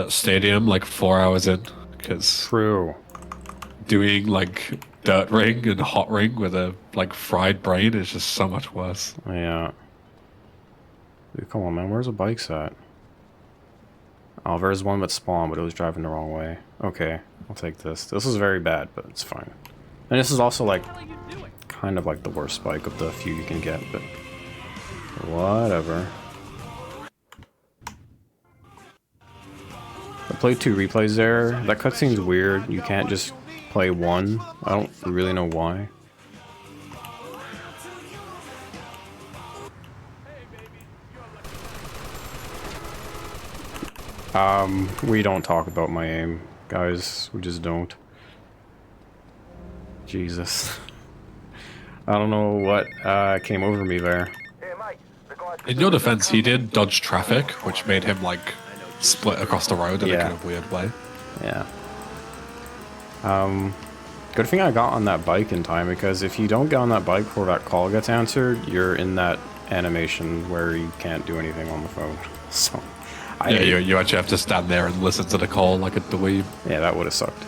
A: stadium like 4 hours in. Because
B: true.
A: Doing like dirt ring and hot ring with a like fried brain is just so much worse.
B: Yeah. Dude, come on, man. Where's the bikes at? Oh, there's one that spawned, but it was driving the wrong way. Okay, I'll take this. This is very bad, but it's fine. And this is also like kind of like the worst bike of the few you can get, but whatever. I played 2 replays there. That cutscene's weird. You can't just play one. I don't really know why. We don't talk about my aim, guys. We just don't. Jesus. I don't know what came over me there.
A: In your defense, he did dodge traffic, which made him, like, split across the road in a kind of weird way.
B: Yeah. Good thing I got on that bike in time, because if you don't get on that bike before that call gets answered, you're in that animation where you can't do anything on the phone. So,
A: yeah, you actually have to stand there and listen to the call like a dweeb.
B: Yeah, that would have sucked.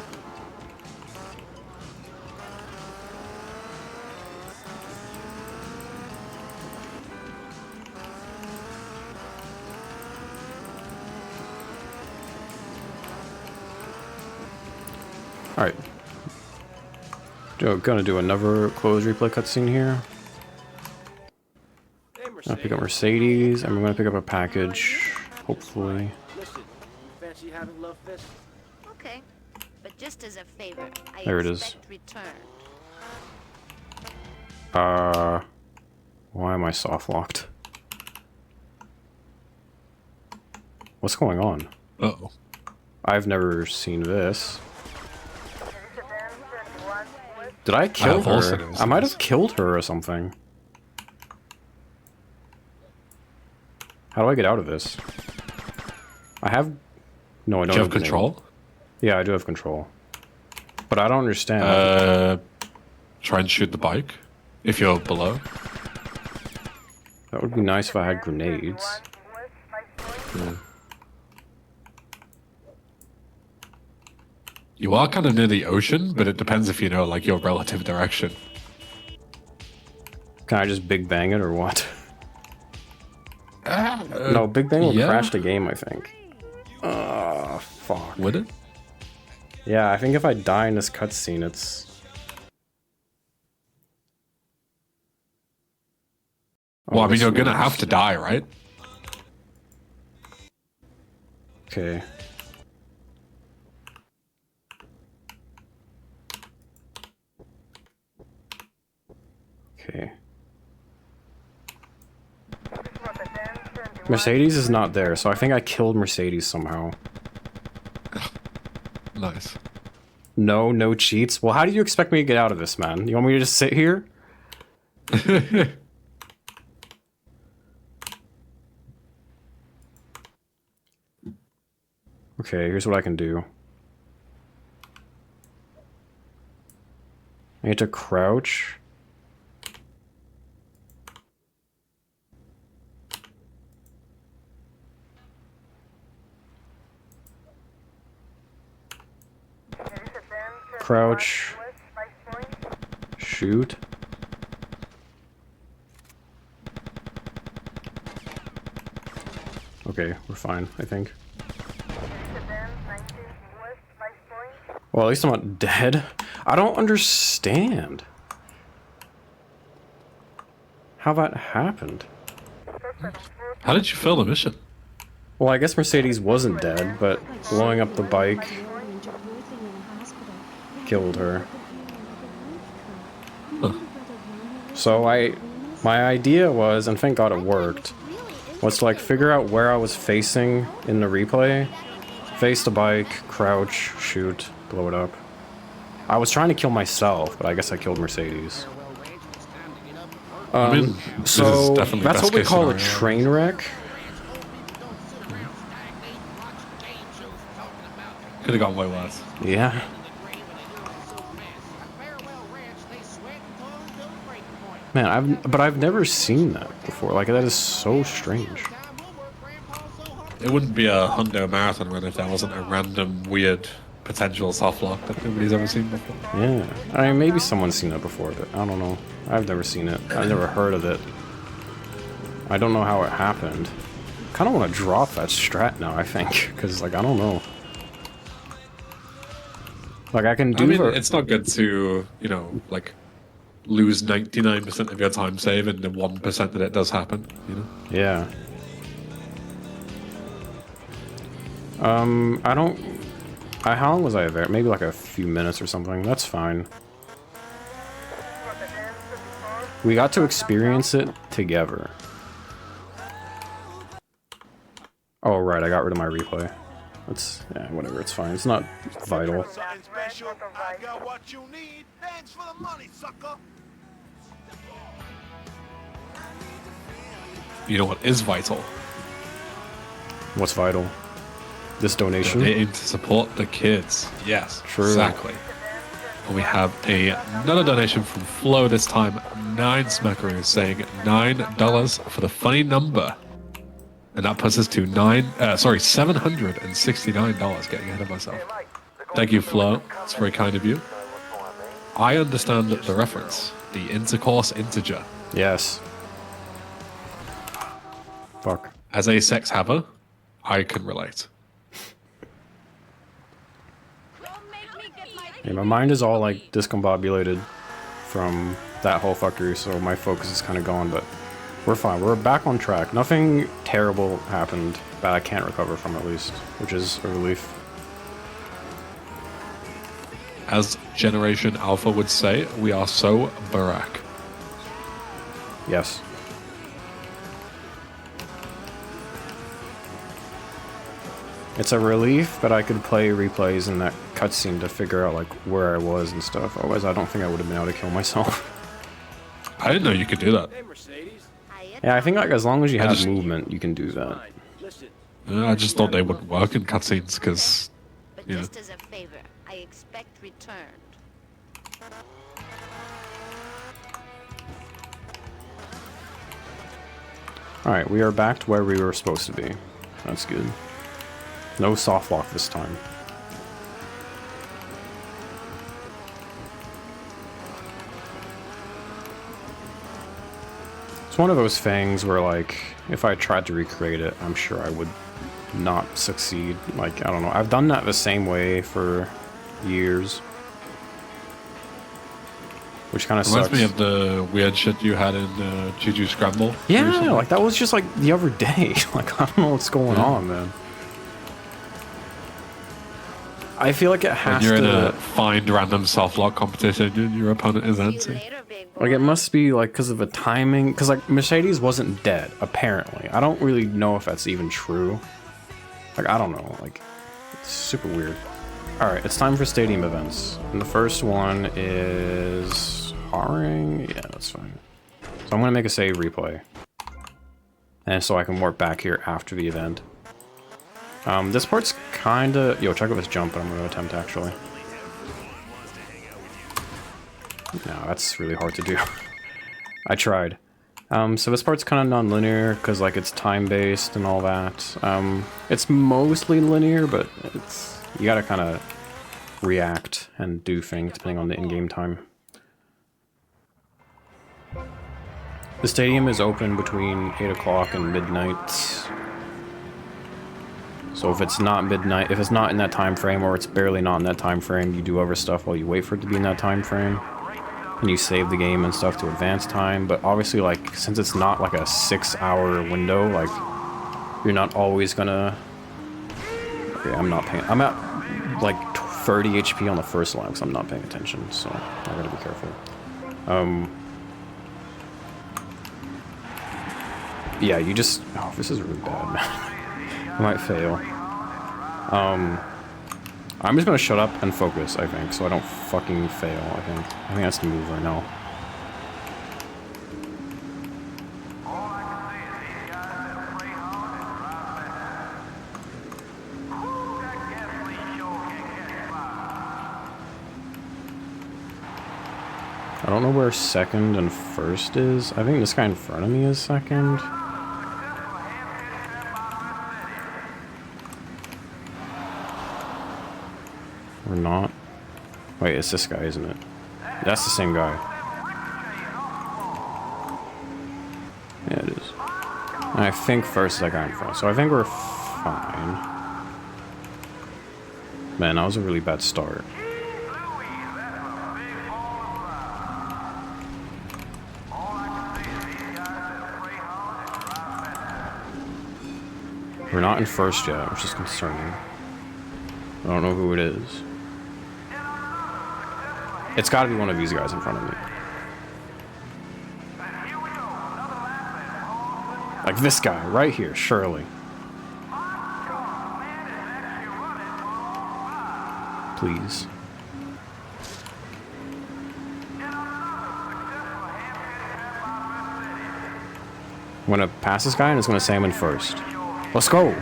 B: Alright. Gonna do another close replay cutscene here. I'll pick up Mercedes, and we're gonna pick up a package, hopefully.
C: Listen, fancy having love fist?
E: Okay, but just as a favor, I
B: There it is.
E: expect return.
B: Why am I soft locked? What's going on?
A: Uh-oh.
B: I've never seen this. Did I kill her? I might have killed her or something. How do I get out of this? I have... No, I don't
A: Do you have control?
B: Yeah, I do have control. But I don't understand.
A: Try and shoot the bike, if you're below.
B: That would be nice if I had grenades.
A: Yeah. You are kind of near the ocean, but it depends if you know, like, your relative direction.
B: Can I just Big Bang it or what? No, Big Bang would crash the game, I think. Fuck.
A: Would it?
B: Yeah, I think if I die in this cutscene, it's...
A: Well, I mean, you're gonna have to die, right?
B: Okay. Okay. Mercedes is not there, so I think I killed Mercedes somehow.
A: Nice.
B: No cheats? Well, how do you expect me to get out of this, man? You want me to just sit here? Okay, here's what I can do. I need to crouch. Crouch. Shoot. Okay, we're fine, I think. Well, at least I'm not dead. I don't understand how that happened.
A: How did you fail the mission?
B: Well, I guess Mercedes wasn't dead, but blowing up the bike killed her.
A: Huh.
B: So my idea was, and thank God it worked, was to like figure out where I was facing in the replay, face the bike, crouch, shoot, blow it up. I was trying to kill myself, but I guess I killed Mercedes.
A: I mean,
B: so
A: that's
B: what we call a
A: scenario.
B: train wreck.
A: Could have gone way worse.
B: Yeah. Man, I've never seen that before. Like, that is so strange.
A: It wouldn't be a Hundo marathon run if there wasn't a random, weird, potential soft lock that nobody's ever seen before.
B: Yeah. I mean, maybe someone's seen that before, but I don't know. I've never seen it. I've never heard of it. I don't know how it happened. Kind of want to drop that strat now, I think, because, like, I don't know. Like, I can do...
A: I mean, it's not good to, you know, like, lose 99% of your time save and the 1% that it does happen, you know?
B: Yeah. I don't... how long was I there? Maybe like a few minutes or something. That's fine. We got to experience it together. Oh, right, I got rid of my replay. It's yeah, whatever. It's fine. It's not vital.
H: Something special. I got what you need. Thanks for the money, sucker.
A: You know what is vital?
B: What's vital? This donation.
A: Donating to support the kids. Yes,
B: True.
A: exactly. And we have another donation from Flo this time. 9 Smackaroos saying $9 for the funny number. And that puts us to $769, getting ahead of myself. Thank you, Flo. It's very kind of you. I understand the reference. The intercourse integer.
B: Yes. Fuck.
A: As a sex haver, I can relate.
B: Yeah, my mind is all like discombobulated from that whole fuckery, so my focus is kind of gone, but we're fine. We're back on track. Nothing terrible happened that I can't recover from, at least, which is a relief.
A: As Generation Alpha would say, we are so Barack.
B: Yes. It's a relief that I could play replays in that cutscene to figure out like where I was and stuff. Otherwise, I don't think I would have been able to kill myself.
A: I didn't know you could do that.
B: Yeah, I think like as long as you have movement, you can do that.
A: I just thought they wouldn't work in cutscenes because, you know.
E: Just as a favor, I expect returned.
B: Alright, we are back to where we were supposed to be. That's good. No soft lock this time. It's one of those things where, like, if I tried to recreate it, I'm sure I would not succeed. Like, I don't know. I've done that the same way for years. Which kind of sucks.
A: Reminds me of the weird shit you had in GTU Scramble.
B: Yeah,
A: recently.
B: like, that was just, like, the other day. Like, I don't know what's going on, man. I feel like it has
A: when you're
B: to...
A: in a find random soft lock competition and your opponent is anti.
B: Like, it must be, like, because of the timing. Because, like, Mercedes wasn't dead, apparently. I don't really know if that's even true. Like, I don't know. Like, it's super weird. Alright, it's time for stadium events. And the first one is... Haring? Yeah, that's fine. So I'm going to make a save replay. And so I can warp back here after the event. This part's kinda... Yo, check out this jump that I'm going to attempt, actually. No, that's really hard to do. I tried. So this part's kind of non-linear, because, like, it's time-based and all that. It's mostly linear, but it's... You gotta kind of react and do things depending on the in-game time. The stadium is open between 8 o'clock and midnight. So if it's not midnight, if it's not in that time frame, or it's barely not in that time frame, you do other stuff while you wait for it to be in that time frame. And you save the game and stuff to advance time, but obviously, like, since it's not like a 6-hour window, like, you're not always gonna... Okay, I'm not paying... I'm at, like, 30 HP on the first line, because I'm not paying attention, so I gotta be careful. Yeah, you just... Oh, this is really bad, man. I might fail. I'm just gonna shut up and focus, I think, so I don't fucking fail, I think. I think that's the move right now. I don't know where second and first is. I think this guy in front of me is second. Or not. Wait, it's this guy, isn't it? That's the same guy. Yeah, it is. And I think first is that guy in front. So I think we're fine. Man, that was a really bad start. We're not in first yet, which is concerning. I don't know who it is. It's gotta be one of these guys in front of me. Like this guy, right here, surely. please. I'm gonna pass this guy and it's gonna say I'm in first. Let's go!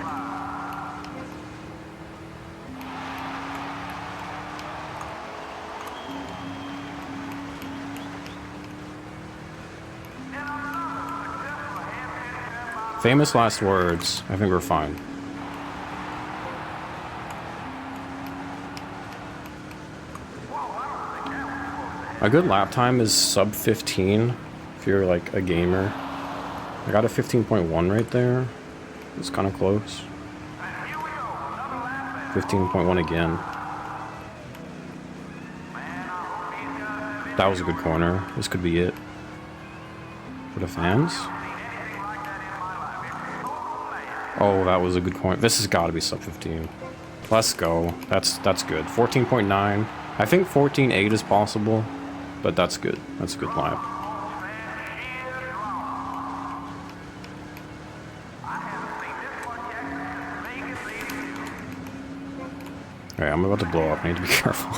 B: Famous last words. I think we're fine. A good lap time is sub 15 if you're like a gamer. I got a 15.1 right there. It's kind of close. 15.1 again. That was a good corner. This could be it. For the fans? Oh, that was a good corner. This has got to be sub 15. Let's go. That's good. 14.9. I think 14.8 is possible, but that's good. That's a good lap. Alright, I'm about to blow up. I need to be careful.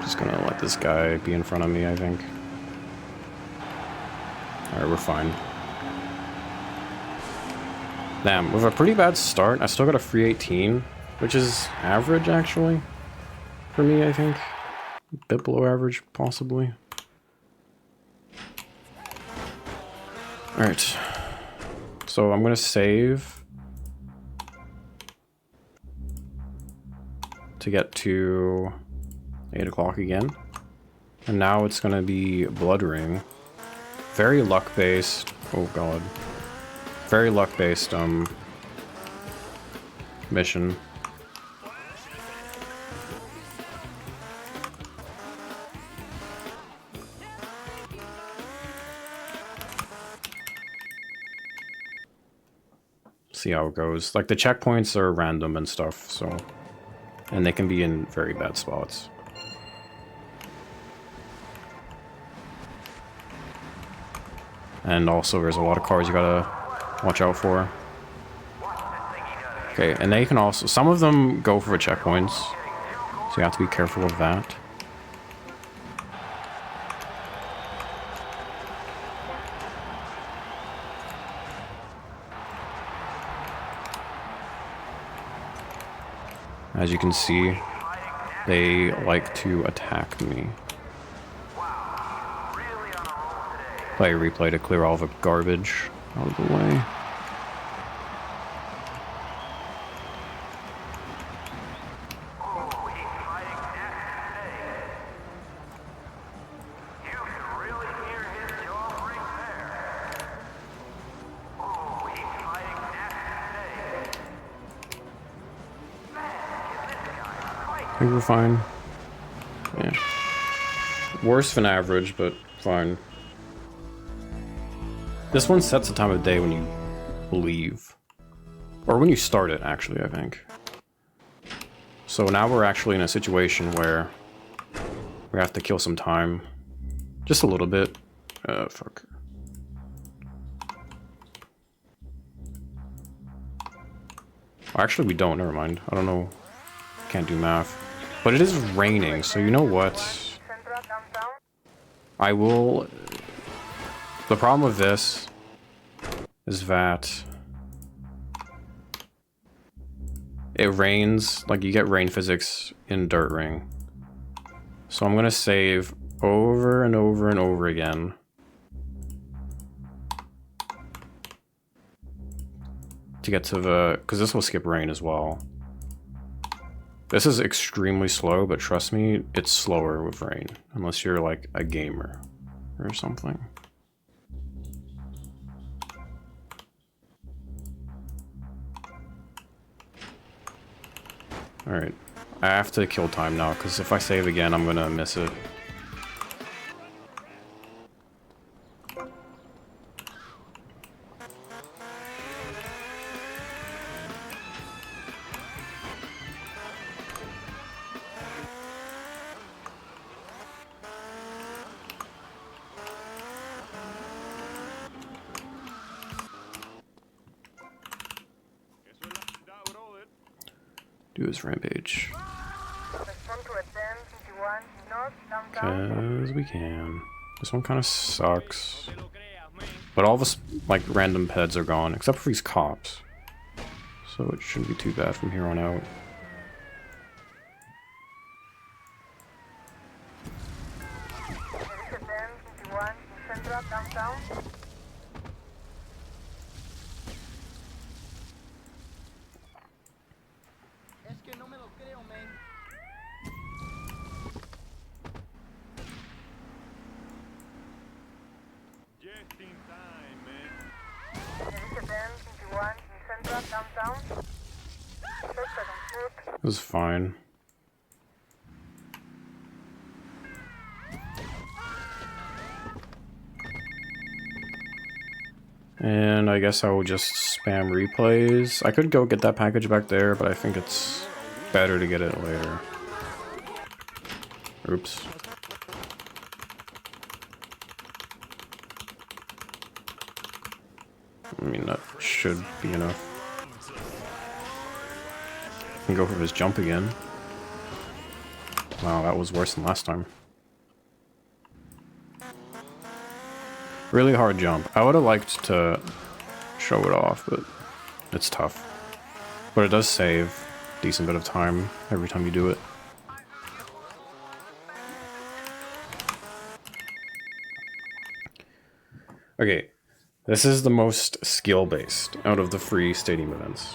B: Just gonna let this guy be in front of me, I think. Alright, we're fine. Damn, with a pretty bad start, I still got a free 18, which is average, actually, for me, I think. A bit below average, possibly. Alright. So I'm gonna save to get to 8 o'clock again. And now it's gonna be Blood Ring. Very luck-based. Oh god. Very luck-based, mission. See how it goes. Like, the checkpoints are random and stuff, so... And they can be in very bad spots. And also, there's a lot of cars you gotta watch out for. Okay, and they can also... Some of them go for checkpoints, so you have to be careful of that. As you can see, they like to attack me. Play a replay to clear all the garbage out of the way. I think we're fine. Yeah. Worse than average, but fine. This one sets the time of day when you leave. Or when you start it, actually, I think. So now we're actually in a situation where we have to kill some time. Just a little bit. Fuck. Actually, we don't. Never mind. I don't know. Can't do math. But it is raining, so you know what? I will... The problem with this is that it rains, like you get rain physics in Dirt Ring. So I'm gonna save over and over and over again. To get to the... because this will skip rain as well. This is extremely slow, but trust me, it's slower with rain. Unless you're like a gamer or something. Alright. I have to kill time now, because if I save again, I'm gonna miss it. do his rampage.
F: Respond to a 1051 north downtown.
B: Because we can. This one kind of sucks. But all of us, like, random peds are gone, except for these cops. So it shouldn't be too bad from here on out.
F: Service 1051 central downtown. Service 1051 central downtown. Suspect on foot.
B: It was fine. And I guess I will just spam replays. I could go get that package back there, but I think it's better to get it later. Oops. I mean, that should be enough. Can go for his jump again. Wow, that was worse than last time. Really hard jump. I would have liked to show it off, but it's tough. But it does save a decent bit of time every time you do it. Okay, this is the most skill-based out of the free stadium events.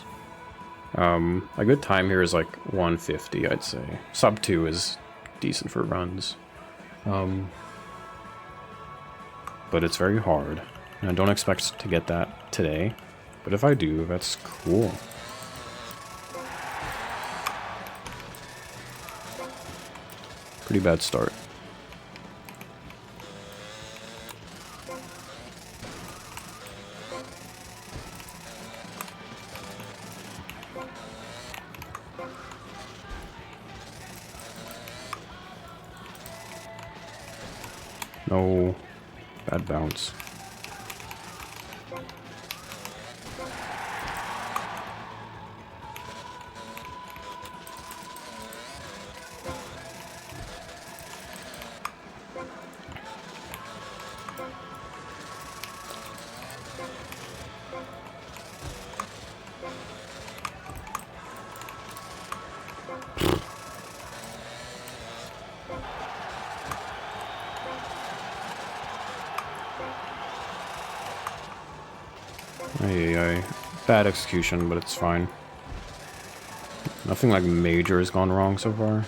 B: A good time here is like 150, I'd say. Sub 2 is decent for runs. But it's very hard, and I don't expect to get that today. But if I do, that's cool. Pretty bad start. No. Bad bounce. Bad execution, but it's fine. Nothing like major has gone wrong so far.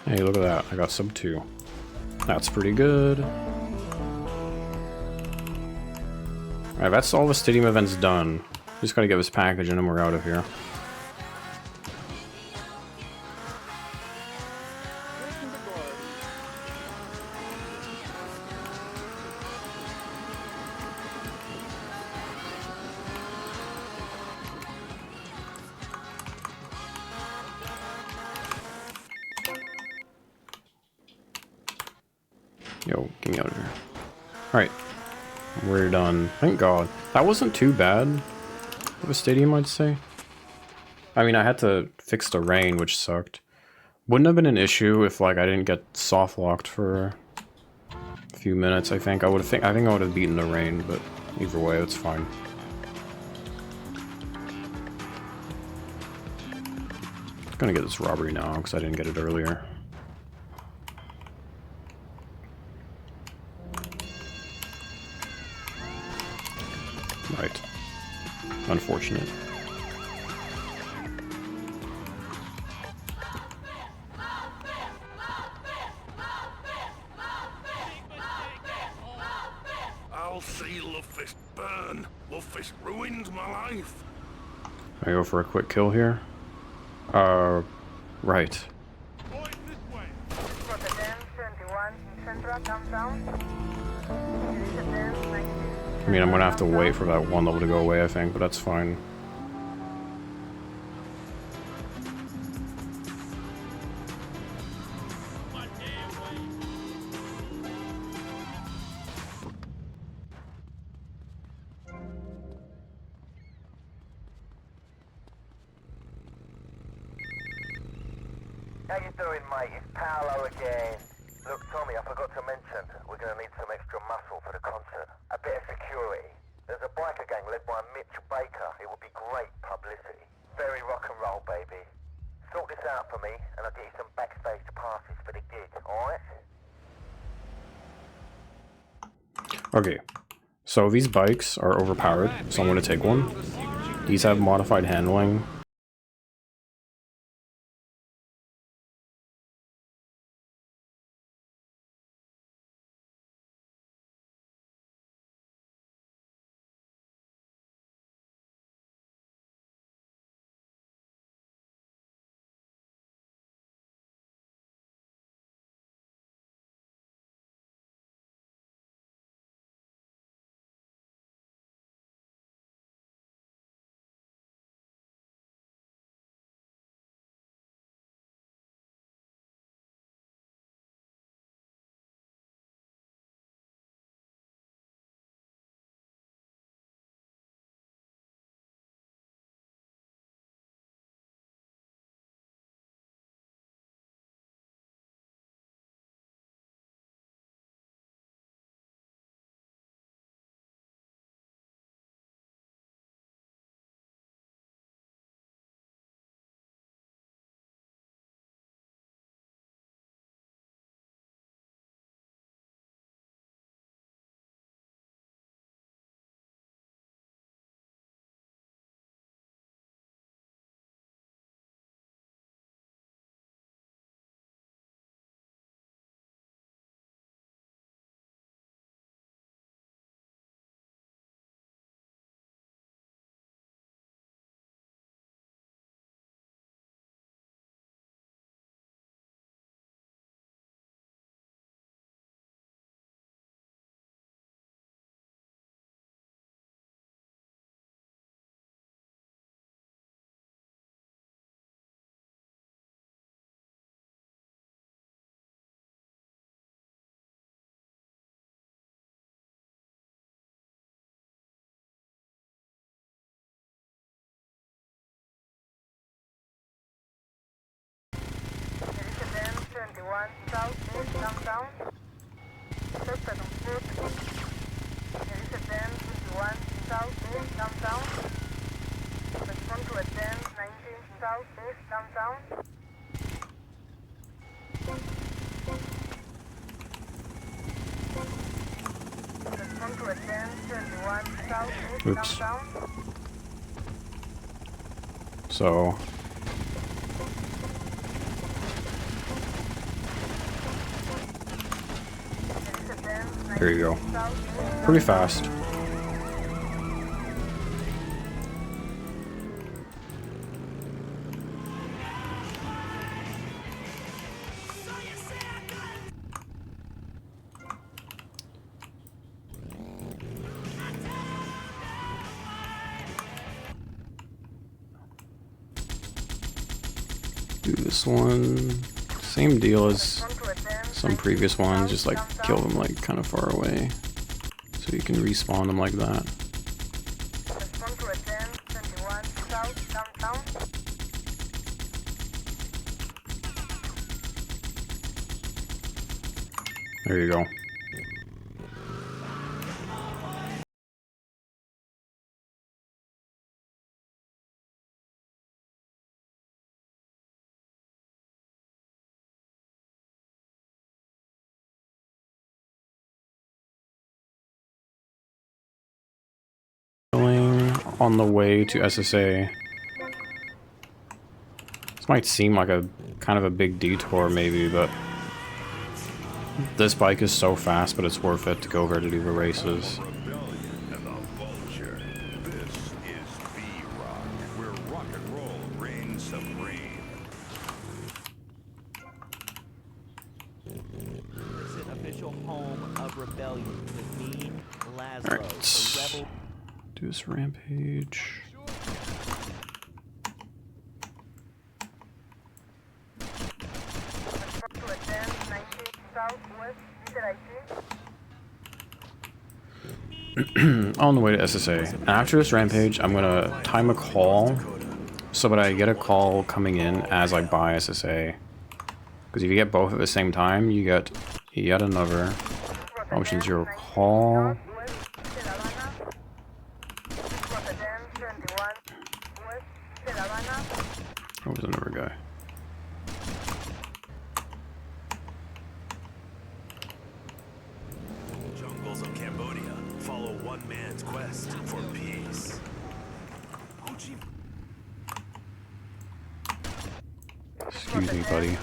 B: Hey, look at that. I got sub 2. That's pretty good. Alright, that's all the stadium events done. Just gotta get this package and then we're out of here. Yo, get me out of here. Alright. We're done. Thank God. That wasn't too bad of a stadium, I'd say. I mean, I had to fix the rain, which sucked. Wouldn't have been an issue if, like, I didn't get soft locked for a few minutes, I think. I think I would have beaten the rain, but either way, it's fine. I'm gonna get this robbery now, because I didn't get it earlier. Unfortunate.
H: I'll see Lovefist burn. Lovefist ruined my life.
B: I go for a quick kill here. Right. I mean, I'm gonna have to wait for that one level to go away, I think, but that's fine.
F: How you doing, mate? It's Paolo again. Look, Tommy, I forgot to mention, we're gonna need some extra muscle for the concert. A bit of security. There's a biker gang led by Mitch Baker. It would be great publicity. Very rock and roll, baby. Sort this out for me, and I'll get you some backstage passes for the gig, alright?
B: Okay, so these bikes are overpowered, so I'm gonna take one. These have modified handling. Oops. So there you go. Pretty fast. Do this one. Same deal as some previous ones, just like kill them like kind of far away. So you can respawn them like that. There you go. on the way to SSA. This might seem like a kind of a big detour maybe, but this bike is so fast, but it's worth it to go over to do the races. Alright, do this rampage. On the way to SSA. And after this rampage, I'm gonna time a call so that I get a call coming in as I buy SSA. Because if you get both at the same time, you get yet another option 0 call. Oh, there's another guy.
H: Jungles of Cambodia follow one man's quest for peace.
B: Excuse me, buddy.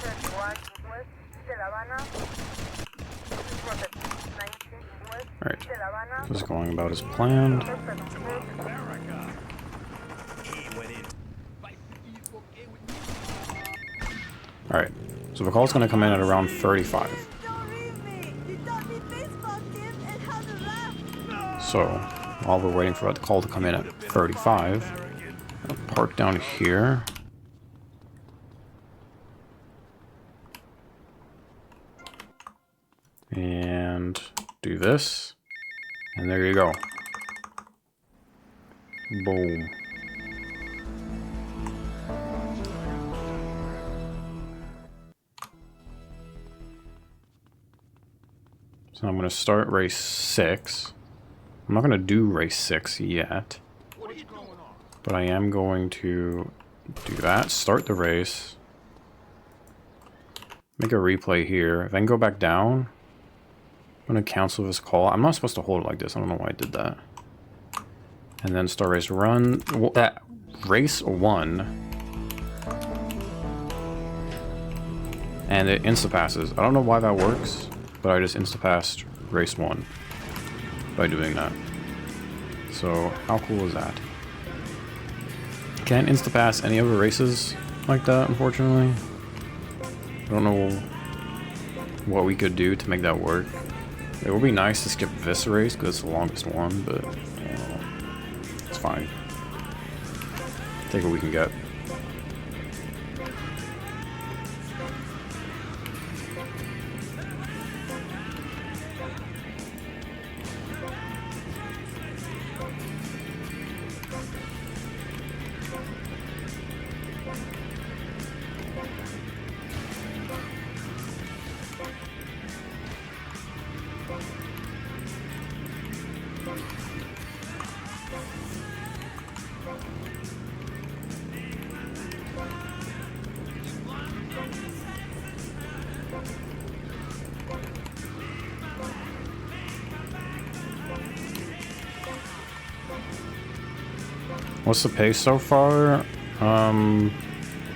B: Alright, this is going about as planned. Alright, so the call's going to come in at around 35. So, while we're waiting for that call to come in at 35, I'll park down here. And do this. And there you go. Boom. So I'm going to start race 6. I'm not going to do race 6 yet. But I am going to do that. Start the race. Make a replay here. Then go back down. I'm going to cancel this call. I'm not supposed to hold it like this. I don't know why I did that. And then start race run. Race 1. And it insta-passes. I don't know why that works, but I just insta-passed race 1 by doing that. So, how cool is that? Can't insta-pass any other races like that, unfortunately. I don't know what we could do to make that work. It would be nice to skip this race because it's the longest one, but it's fine. Take what we can get. What's the pace so far?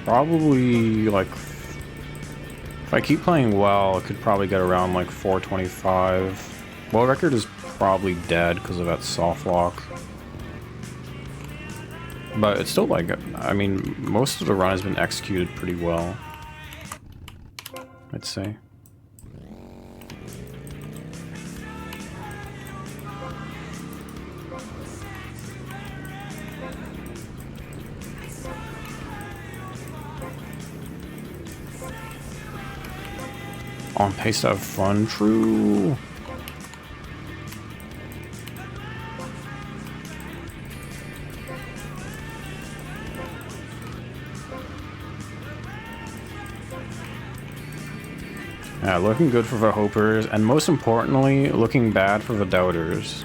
B: Probably like, if I keep playing well, I could probably get around like 425. World record is probably dead because of that soft lock. But it's still like, I mean, most of the run has been executed pretty well, I'd say. On pace to have fun, true. Yeah, looking good for the hopers, and most importantly, looking bad for the doubters.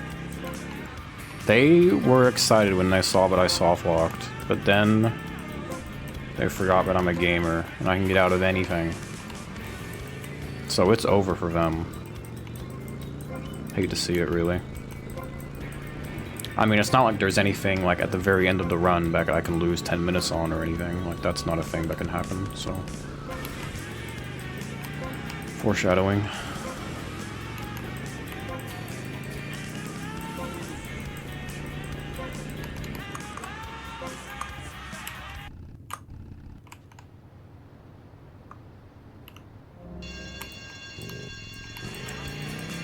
B: They were excited when they saw that I soft locked, but then they forgot that I'm a gamer and I can get out of anything. So it's over for them. Hate to see it, really. I mean, it's not like there's anything like at the very end of the run that I can lose 10 minutes on or anything. Like, that's not a thing that can happen, so. Foreshadowing.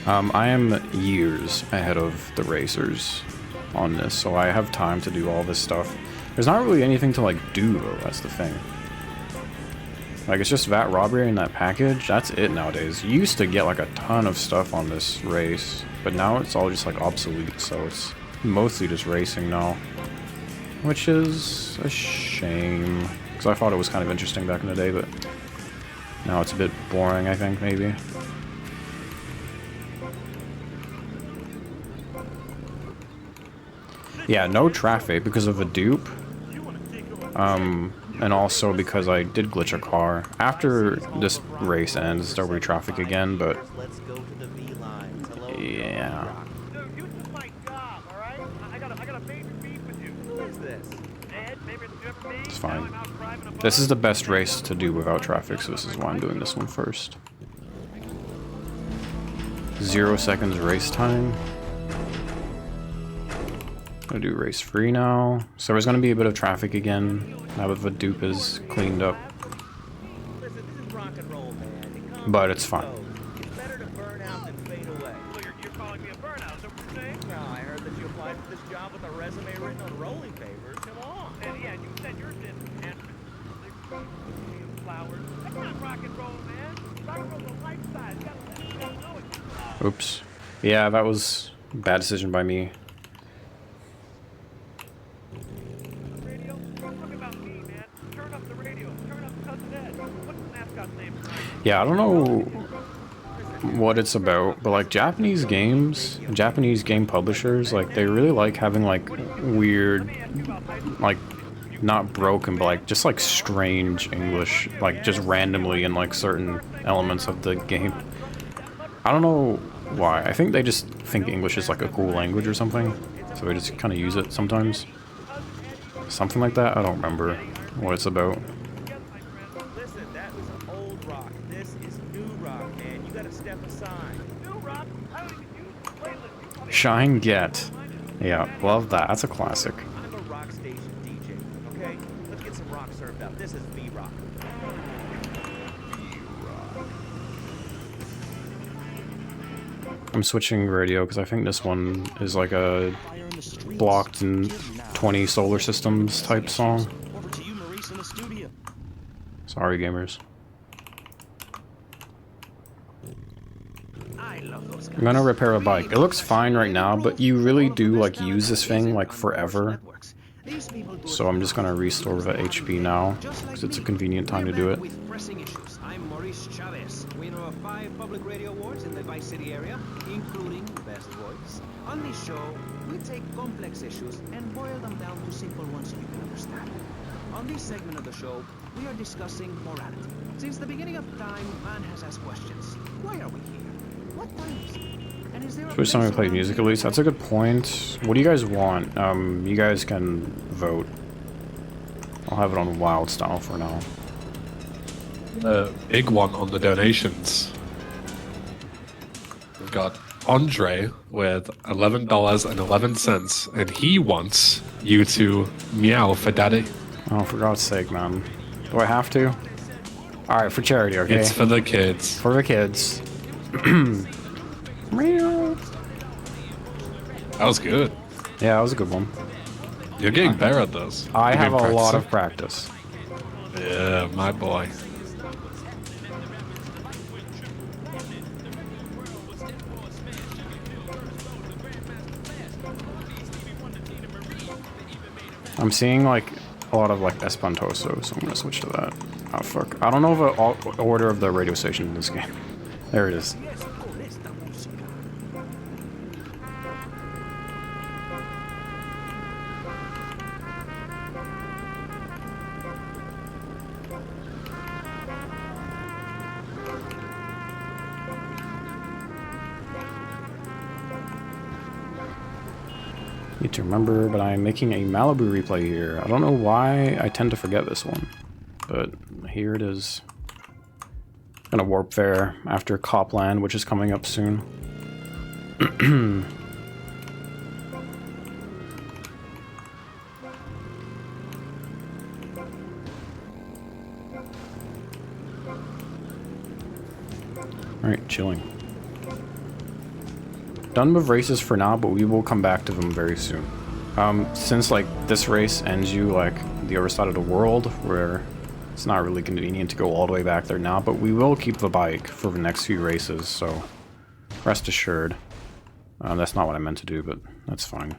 B: I am years ahead of the racers on this, so I have time to do all this stuff. There's not really anything to, like, do, though, that's the thing. Like, it's just that robbery and that package, that's it nowadays. You used to get, like, a ton of stuff on this race, but now it's all just, like, obsolete, so it's mostly just racing now. Which is a shame, because I thought it was kind of interesting back in the day, but now it's a bit boring, I think, maybe. Yeah, no traffic because of a dupe. And also because I did glitch a car. After this race ends, there'll be traffic again, but yeah. It's fine. This is the best race to do without traffic, so this is why I'm doing this one first. 0 seconds race time. I'm gonna do race 3 now. So there's gonna be a bit of traffic again now that the dupe is cleaned up. But it's fine. Oops. Yeah, that was a bad decision by me. Yeah, I don't know what it's about, but like Japanese games, Japanese game publishers, like they really like having like weird, like not broken, but like just like strange English, like just randomly in like certain elements of the game. I don't know why. I think they just think English is like a cool language or something, so they just kind of use it sometimes. Something like that. I don't remember what it's about. Shine Get. Yeah, love that. That's a classic.
J: I'm a rock station DJ, okay? Let's get some rock served up. This is V-Rock.
B: I'm switching radio because I think this one is like a blocked in 20 solar systems type song. Sorry, gamers. I'm gonna repair a bike. It looks fine right now, but you really do like use this thing like forever. So I'm just gonna restore the HP now because it's a convenient time to do it.
J: I'm Maurice Chavez, winner of 5 public radio awards in the Vice City area, including Best Voice. On this show, we take complex issues and boil them down to simple ones you can understand. On this segment of the show, we are discussing morality. Since the beginning of time, man has asked questions. Why are we here? What time is it? And is there a
B: First time I played music at least. That's a good point. What do you guys want? You guys can vote. I'll have it on wild style for now.
A: The big one on the donations. We've got Andre with $11.11, and he wants you to meow for daddy.
B: Oh, for God's sake, man. Do I have to? Alright, for charity, okay?
A: It's for the kids.
B: For the kids. Meow.
A: That was good.
B: Yeah, that was a good one.
A: You're getting better at this.
B: I
A: You've
B: have
A: been
B: a lot of
A: practicing.
B: practice.
A: Yeah, my boy.
B: I'm seeing like a lot of like Espantoso, so I'm gonna switch to that. Oh fuck. I don't know the order of the radio station in this game. There it is. Need to remember, but I'm making a Malibu replay here. I don't know why I tend to forget this one, but here it is. Gonna warp there after Copland, which is coming up soon. Alright, chilling. Done with races for now, but we will come back to them very soon. Since like this race ends you like the other side of the world, where it's not really convenient to go all the way back there now, but we will keep the bike for the next few races, so rest assured. That's not what I meant to do, but that's fine.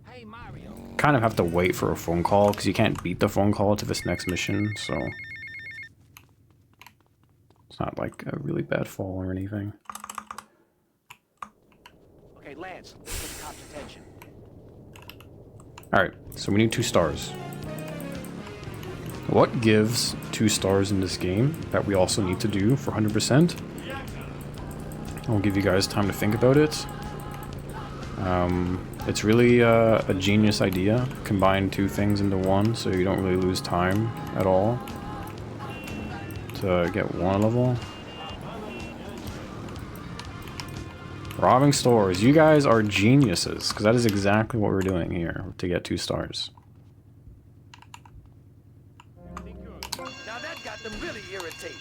C: Hey, Mario.
B: Kind of have to wait for a phone call, because you can't beat the phone call to this next mission, so it's not like a really bad fall or anything.
C: Okay, Lance, let's get the cops' attention.
B: Alright, so we need 2 stars. What gives 2 stars in this game that we also need to do for 100%? I'll give you guys time to think about it. It's really a genius idea. Combine 2 things into one so you don't really lose time at all to get 1 level. Robbing stores. You guys are geniuses, because that is exactly what we're doing here to get 2 stars.
C: Now that got them really irritated.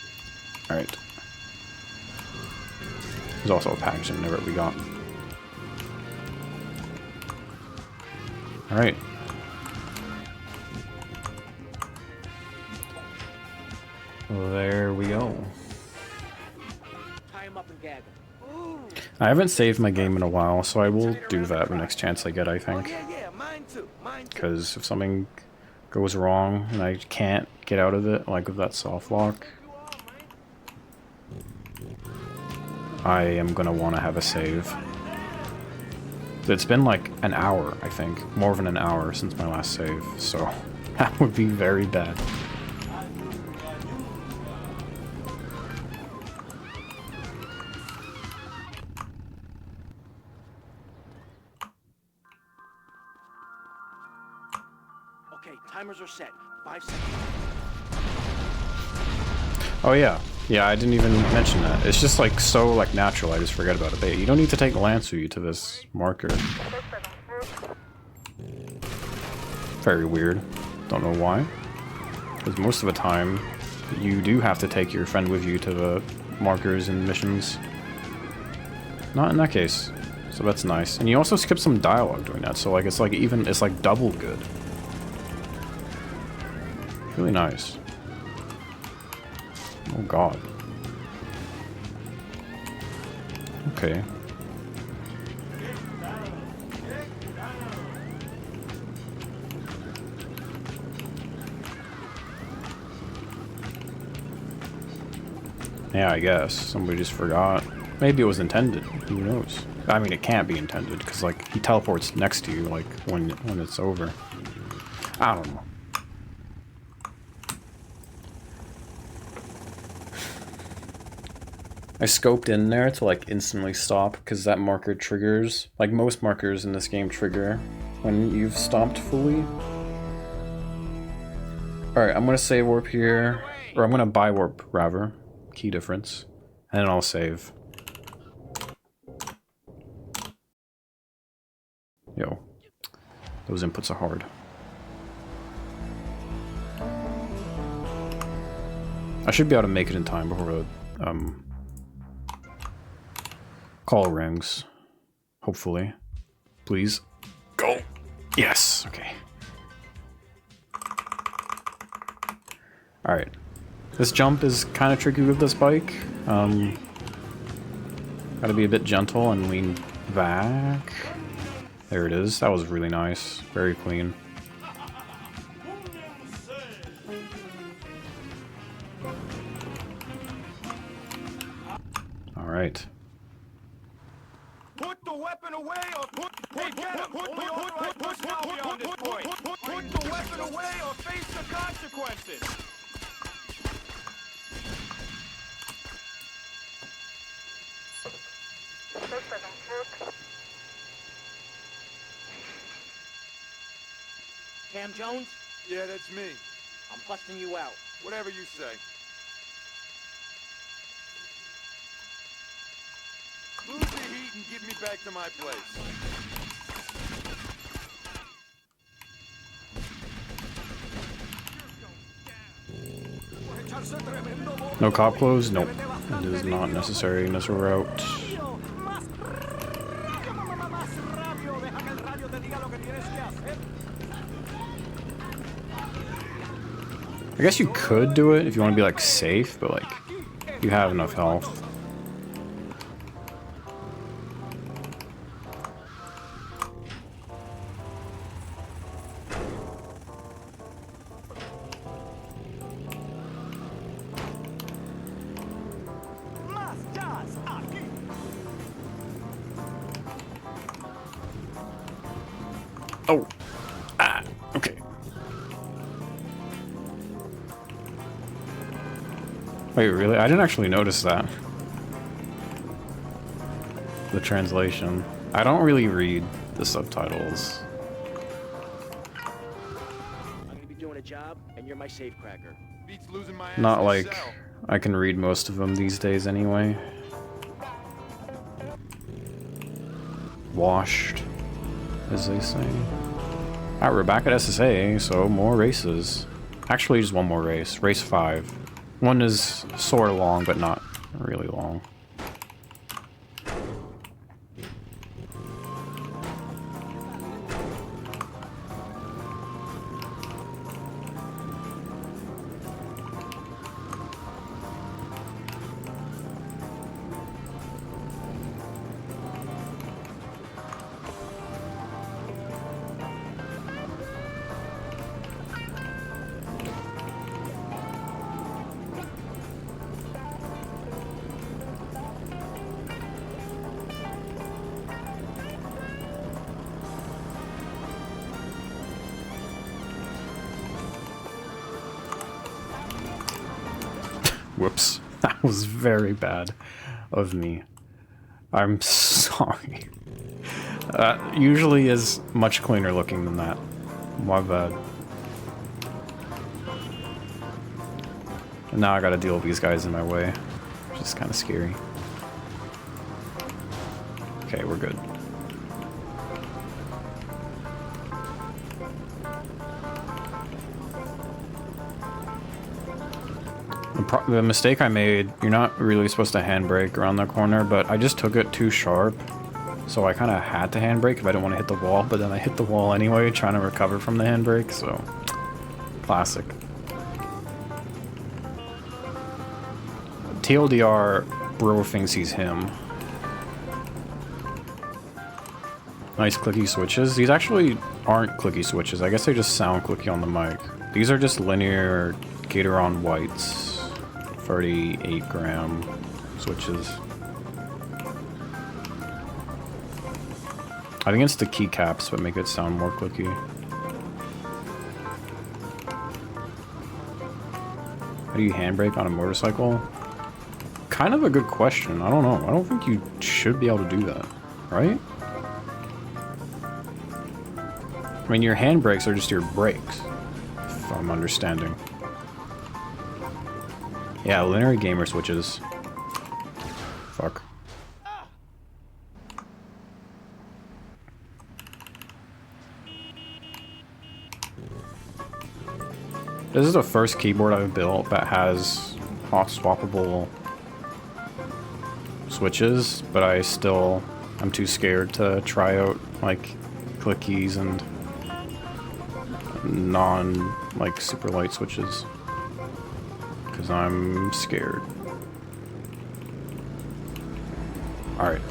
B: Alright. There's also a package in there that we got. Alright. There we go.
C: Tie him up and gag him.
B: I haven't saved my game in a while, so I will do that the next chance I get, I think.
C: Yeah, mine too.
B: Because if something goes wrong and I can't get out of it, like with that soft lock, I am gonna want to have a save. It's been like an hour, I think. More than an hour since my last save, so that would be very bad.
C: Okay, timers are set. 5 seconds.
B: Oh yeah. Yeah, I didn't even mention that. It's just like so like natural, I just forget about it. But you don't need to take Lansu to this marker. Very weird. Don't know why. Because most of the time, you do have to take your friend with you to the markers and missions. Not in that case. So that's nice. And you also skip some dialogue doing that, so like it's like double good. Really nice. Oh god. Okay. Yeah, I guess. Somebody just forgot. Maybe it was intended. Who knows? I mean, it can't be intended, because, like, he teleports next to you, like, when it's over. I don't know. I scoped in there to like instantly stop because that marker triggers, like most markers in this game trigger when you've stopped fully. Alright, I'm gonna save warp here, or I'm gonna buy warp rather, key difference, and then I'll save. Yo, those inputs are hard. I should be able to make it in time before the, call rings. Hopefully. Please. Go! Yes! Okay. Alright. This jump is kind of tricky with this bike. Gotta be a bit gentle and lean back. There it is. That was really nice. Very clean. Alright.
G: Put the weapon away or put the authorized personnel beyond this point. Put the weapon away or face the consequences.
C: Cam Jones?
G: Yeah, that's me.
C: I'm busting you out.
G: Whatever you say. Lose the heat and get me back to my place.
B: No cop clothes? Nope. It is not necessary in this route. I guess you could do it if you want to be like safe, but like you have enough health. Oh. Ah. Okay. Wait, really? I didn't actually notice that. The translation. I don't really read the subtitles.
C: I'm gonna be doing a job, and you're my safecracker.
G: Beats losing my ass
B: Not
G: in a
B: like
G: cell.
B: I can read most of them these days anyway. Washed, as they say. Alright, we're back at SSA, so more races. Actually, just one more race. Race 5. One is sort of long, but not really long. Whoops. That was very bad of me. I'm sorry. Usually is much cleaner looking than that. My bad. And now I gotta deal with these guys in my way, which is kind of scary. Okay, we're good. The mistake I made, you're not really supposed to handbrake around the corner, but I just took it too sharp. So I kind of had to handbrake if I didn't want to hit the wall, but then I hit the wall anyway, trying to recover from the handbrake, so... Classic. TLDR, bro thinks he's him. Nice clicky switches. These actually aren't clicky switches. I guess they just sound clicky on the mic. These are just linear Gateron whites. 38 gram switches. I think it's the keycaps that make it sound more clicky. How do you handbrake on a motorcycle? Kind of a good question. I don't know. I don't think you should be able to do that, right? I mean, your handbrakes are just your brakes, if I'm understanding. Yeah, linear gamer switches. Fuck. This is the first keyboard I've built that has hot swappable switches, but I'm too scared to try out like clickies and like super light switches. Because I'm scared. Alright.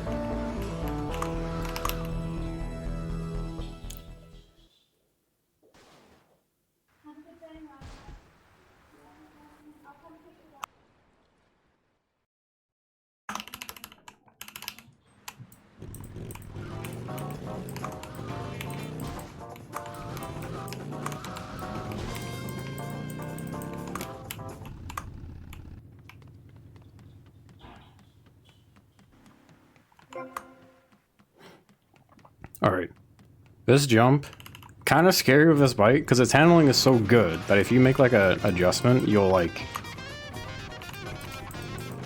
B: Alright. This jump kind of scary with this bike because its handling is so good that if you make like a adjustment, you'll like,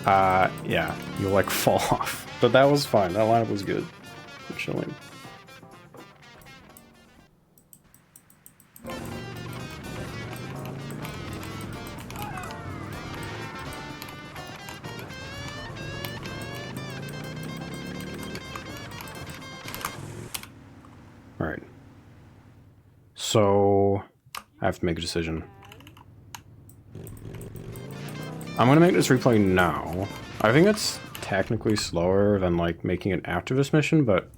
B: yeah, you'll like fall off. But that was fine. That lineup was good. I'm chilling. Alright. So, I have to make a decision. I'm gonna make this replay now. I think it's technically slower than, like, making it after this mission, but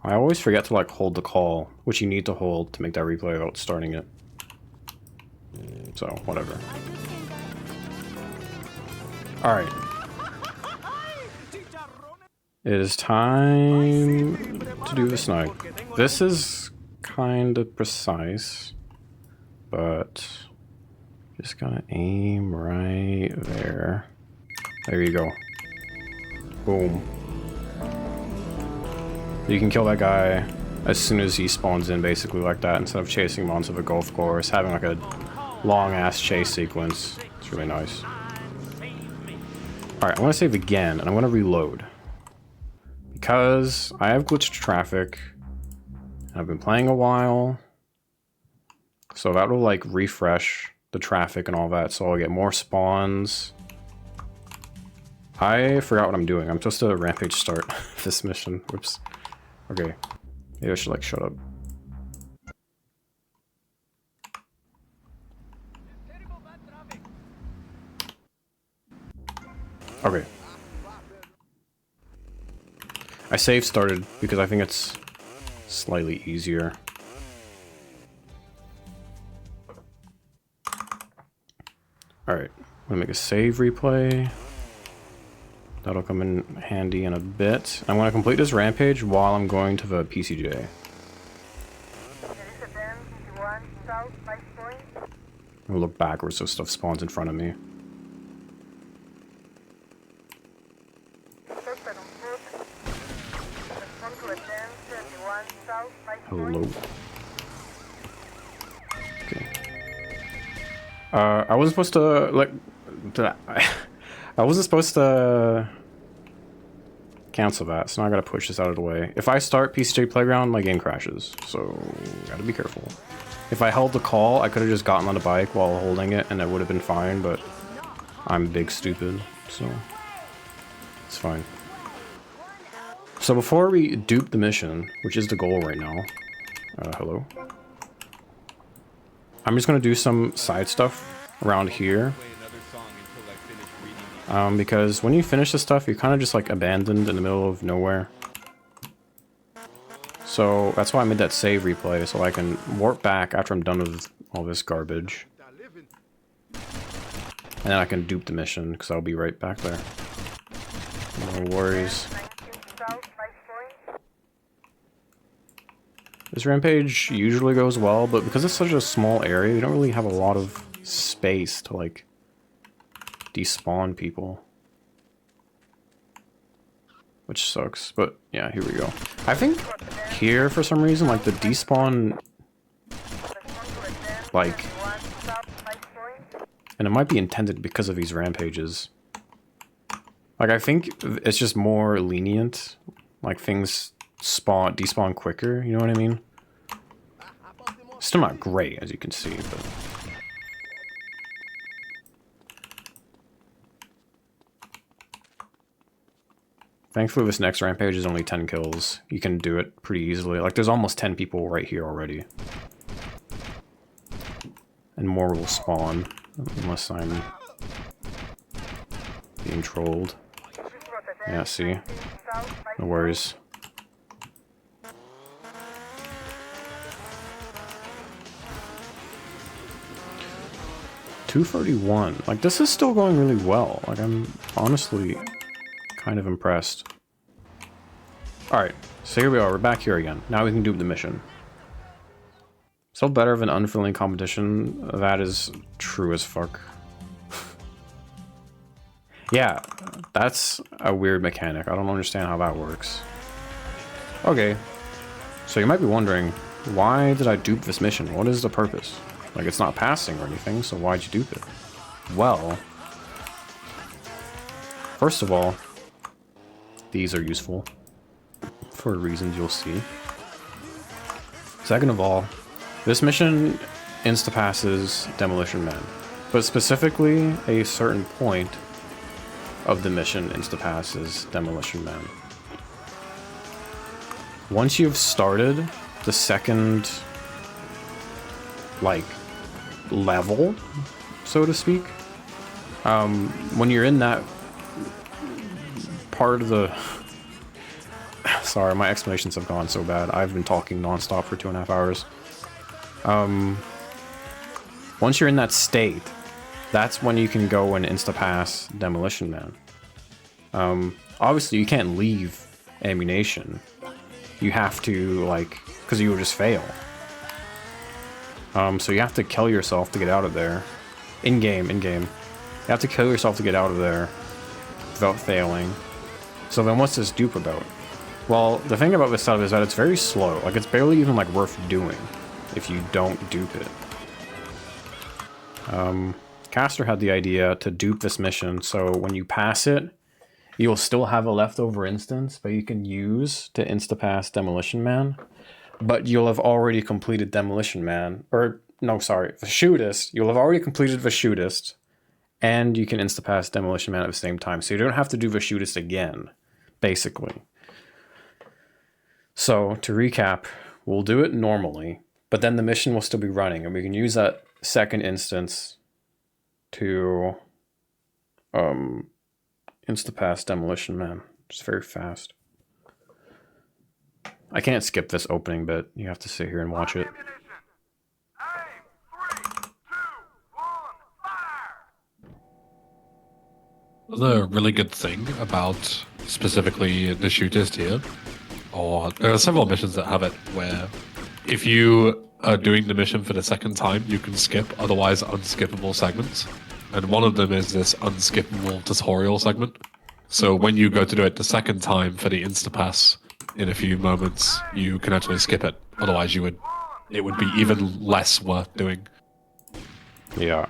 B: I always forget to, like, hold the call, which you need to hold to make that replay without starting it. So, whatever. Alright. It is time to do the snipe. This is kind of precise, but just gotta aim right there. There you go. Boom. You can kill that guy as soon as he spawns in, basically like that, instead of chasing him onto the golf course, having like a long-ass chase sequence. It's really nice. Alright, I'm gonna save again, and I'm gonna reload. Because I have glitched traffic, and I've been playing a while, so that will like refresh the traffic and all that, so I'll get more spawns. I forgot what I'm doing. I'm supposed to rampage start this mission. Whoops. Okay. Maybe I should like shut up. Okay. I save started because I think it's slightly easier. Alright, I'm gonna make a save replay. That'll come in handy in a bit. I'm gonna complete this rampage while I'm going to the PCJ. I'll look backwards so stuff spawns in front of me. Hello. Okay. I wasn't supposed to, like, I wasn't supposed to cancel that, so now I gotta push this out of the way. If I start PCJ Playground, my game crashes, so gotta be careful. If I held the call, I could have just gotten on the bike while holding it, and it would have been fine, but I'm big stupid, so it's fine. So before we dupe the mission, which is the goal right now, hello. I'm just gonna do some side stuff around here. Because when you finish this stuff, you're kind of just like abandoned in the middle of nowhere. So that's why I made that save replay, so I can warp back after I'm done with all this garbage. And then I can dupe the mission, because I'll be right back there. No worries. This rampage usually goes well, but because it's such a small area, you don't really have a lot of space to, like, despawn people. Which sucks, but yeah, here we go. I think here, for some reason, like, the despawn, like, and it might be intended because of these rampages. Like, I think it's just more lenient, like, things despawn quicker, you know what I mean? Still not great, as you can see, but... Thankfully, this next rampage is only 10 kills. You can do it pretty easily. Like, there's almost 10 people right here already. And more will spawn, unless I'm being trolled. Yeah, see? No worries. $231. Like, this is still going really well. Like, I'm honestly kind of impressed. Alright, so here we are. We're back here again. Now we can do the mission. Still better of an unfriendly competition. That is true as fuck. Yeah, that's a weird mechanic. I don't understand how that works. Okay, so you might be wondering, Why did I dupe this mission? What is the purpose? Like, it's not passing or anything, so why'd you dupe it? Well, first of all, these are useful for reasons you'll see. Second of all, this mission insta-passes Demolition Man, but specifically a certain point of the mission insta-passes Demolition Man. Once you've started the second, like, level, so to speak, when you're in that part of the... Sorry, my explanations have gone so bad. I've been talking non-stop for 2.5 hours. Once you're in that state, that's when you can go and insta-pass Demolition Man. Obviously, you can't leave ammunition. You have to, like, because you would just fail. So you have to kill yourself to get out of there. In-game. You have to kill yourself to get out of there without failing. So then what's this dupe about? Well, the thing about this stuff is that it's very slow. Like, it's barely even, like, worth doing if you don't dupe it. Caster had the idea to dupe this mission, so when you pass it, you'll still have a leftover instance that you can use to insta-pass Demolition Man, but you'll have already completed Demolition Man, or, no, sorry, the Shootist. You'll have already completed the Shootist, and you can insta-pass Demolition Man at the same time, so you don't have to do the Shootist again, basically. So, to recap, we'll do it normally, but then the mission will still be running, and we can use that second instance to insta-pass Demolition Man. It's very fast. I can't skip this opening bit. You have to sit here and watch it.
A: The really good thing about specifically the Shootist here, or there are several missions that have it where if you are doing the mission for the second time, you can skip otherwise unskippable segments. And one of them is this unskippable tutorial segment. So when you go to do it the second time for the Instapass in a few moments, you can actually skip it. Otherwise it would be even less worth doing.
B: Yeah.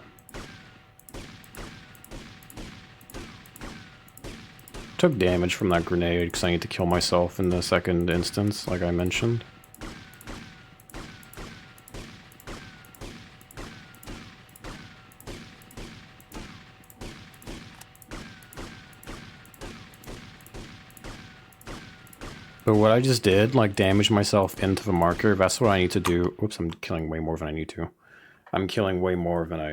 B: Took damage from that grenade because I need to kill myself in the second instance, like I mentioned. So what I just did, like, damage myself into the marker, that's what I need to do. Oops, I'm killing way more than I need to. I'm killing way more than I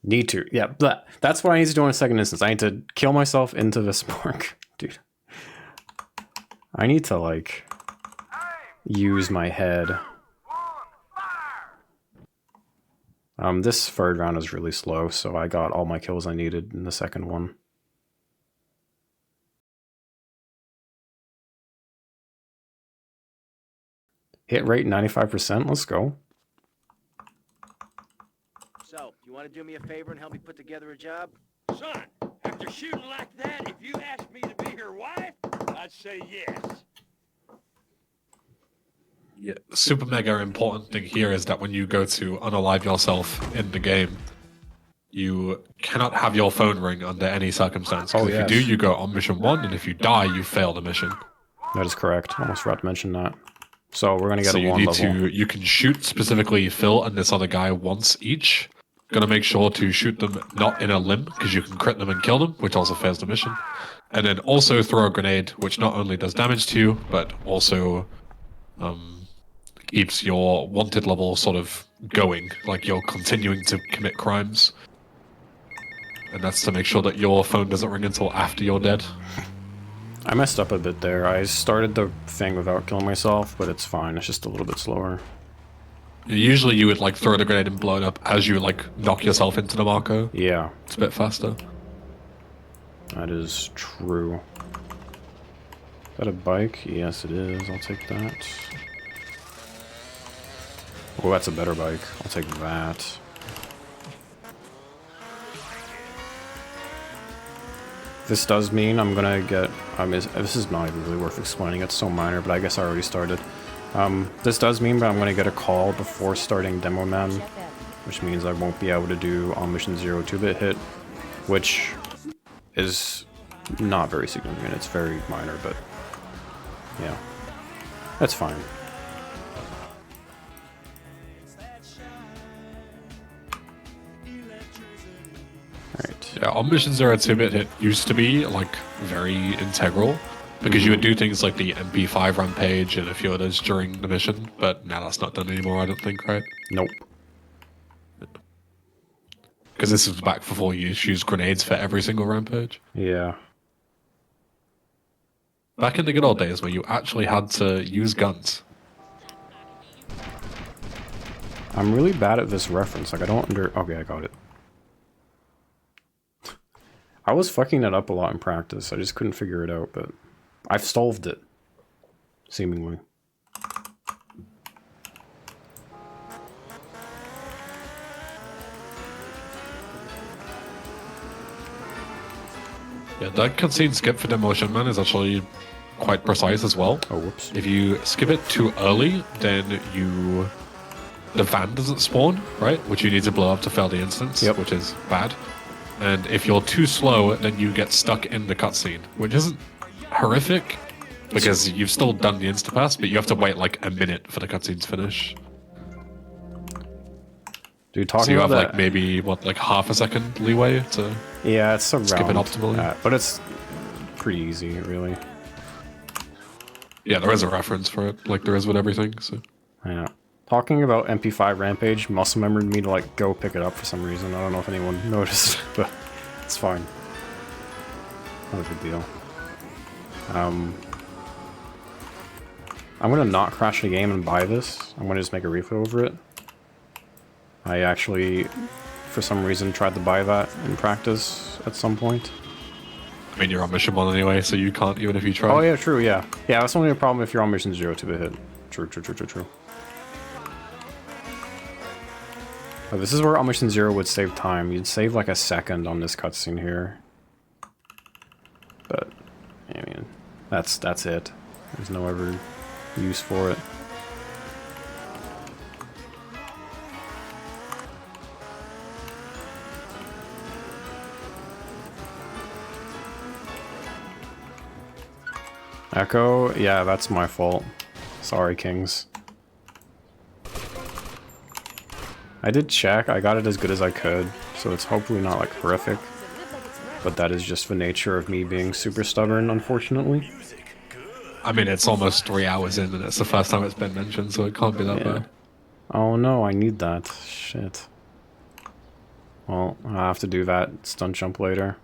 B: need to. Yeah, but that's what I need to do in a second instance. I need to kill myself into this mark. Dude. I need to, like, use my head. This third round is really slow, so I got all my kills I needed in the second one. Hit rate 95%, let's go.
C: So, you want to do me a favor and help me put together a job?
G: Son, after shooting like that, if you asked me to be your wife, I'd say yes.
A: Yeah, super mega important thing here is that when you go to unalive yourself in the game, you cannot have your phone ring under any circumstance. Because if you do, you go on mission 1, and if you die, you fail the mission.
B: That is correct. Almost forgot to mention that. So we're gonna get a 1 level.
A: You can shoot specifically Phil and this other guy once each. Gonna make sure to shoot them not in a limb, because you can crit them and kill them, which also fails the mission. And then also throw a grenade, which not only does damage to you, but also keeps your wanted level sort of going, like you're continuing to commit crimes. And that's to make sure that your phone doesn't ring until after you're dead.
B: I messed up a bit there. I started the thing without killing myself, but it's fine. It's just a little bit slower.
A: Usually you would like throw the grenade and blow it up as you like knock yourself into the marker.
B: Yeah.
A: It's a bit faster.
B: That is true. Is that a bike? Yes, it is. I'll take that. Oh, that's a better bike. I'll take that. This does mean I'm gonna get... this is not even really worth explaining. It's so minor, but I guess I already started. This does mean that I'm going to get a call before starting Demo Man, which means I won't be able to do on Mission 0 2-bit hit, which is not very significant. It's very minor, but yeah, that's fine. Alright.
A: Yeah, on Mission 0 2-bit hit used to be like very integral because you would do things like the MP5 rampage and a few others during the mission, but now that's not done anymore, I don't think, right?
B: Nope.
A: Because this was back before you used grenades for every single rampage.
B: Yeah.
A: Back in the good old days where you actually had to use guns.
B: I'm really bad at this reference. Like, I don't Okay, I got it. I was fucking it up a lot in practice. I just couldn't figure it out, but I've solved it. Seemingly.
A: Yeah, that cutscene skip for Demolition Man is actually quite precise as well.
B: Oh, whoops.
A: If you skip it too early, then the van doesn't spawn, right? Which you need to blow up to fail the instance, which is bad. And if you're too slow, then you get stuck in the cutscene, which isn't horrific, because you've still done the insta-pass, but you have to wait like a minute for the cutscene to finish.
B: Dude, talking
A: so you
B: about
A: have
B: that,
A: like maybe, what, like half a second leeway to
B: yeah, it's around
A: skip it optimally?
B: that, but it's pretty easy, really.
A: Yeah, there is a reference for it, like there is with everything, so...
B: Yeah. Talking about MP5 Rampage muscle memored me to like go pick it up for some reason. I don't know if anyone noticed, but it's fine. Not a big deal. I'm gonna not crash the game and buy this. I'm gonna just make a refill over it. I actually, for some reason, tried to buy that in practice at some point.
A: I mean, you're on Mission 1 anyway, so you can't even if you try.
B: Oh yeah, true, yeah. Yeah, that's only a problem if you're on Mission 0 to be hit. True. Oh, this is where on Mission 0 would save time. You'd save like a second on this cutscene here. But, I mean, that's it. There's no other use for it. Echo? Yeah, that's my fault. Sorry, Kings. I did check, I got it as good as I could, so it's hopefully not like horrific. But that is just the nature of me being super stubborn, unfortunately.
A: I mean, it's almost 3 hours in and it's the first time it's been mentioned, so it can't be that bad.
B: Oh no, I need that. Shit. Well, I'll have to do that stunt jump later.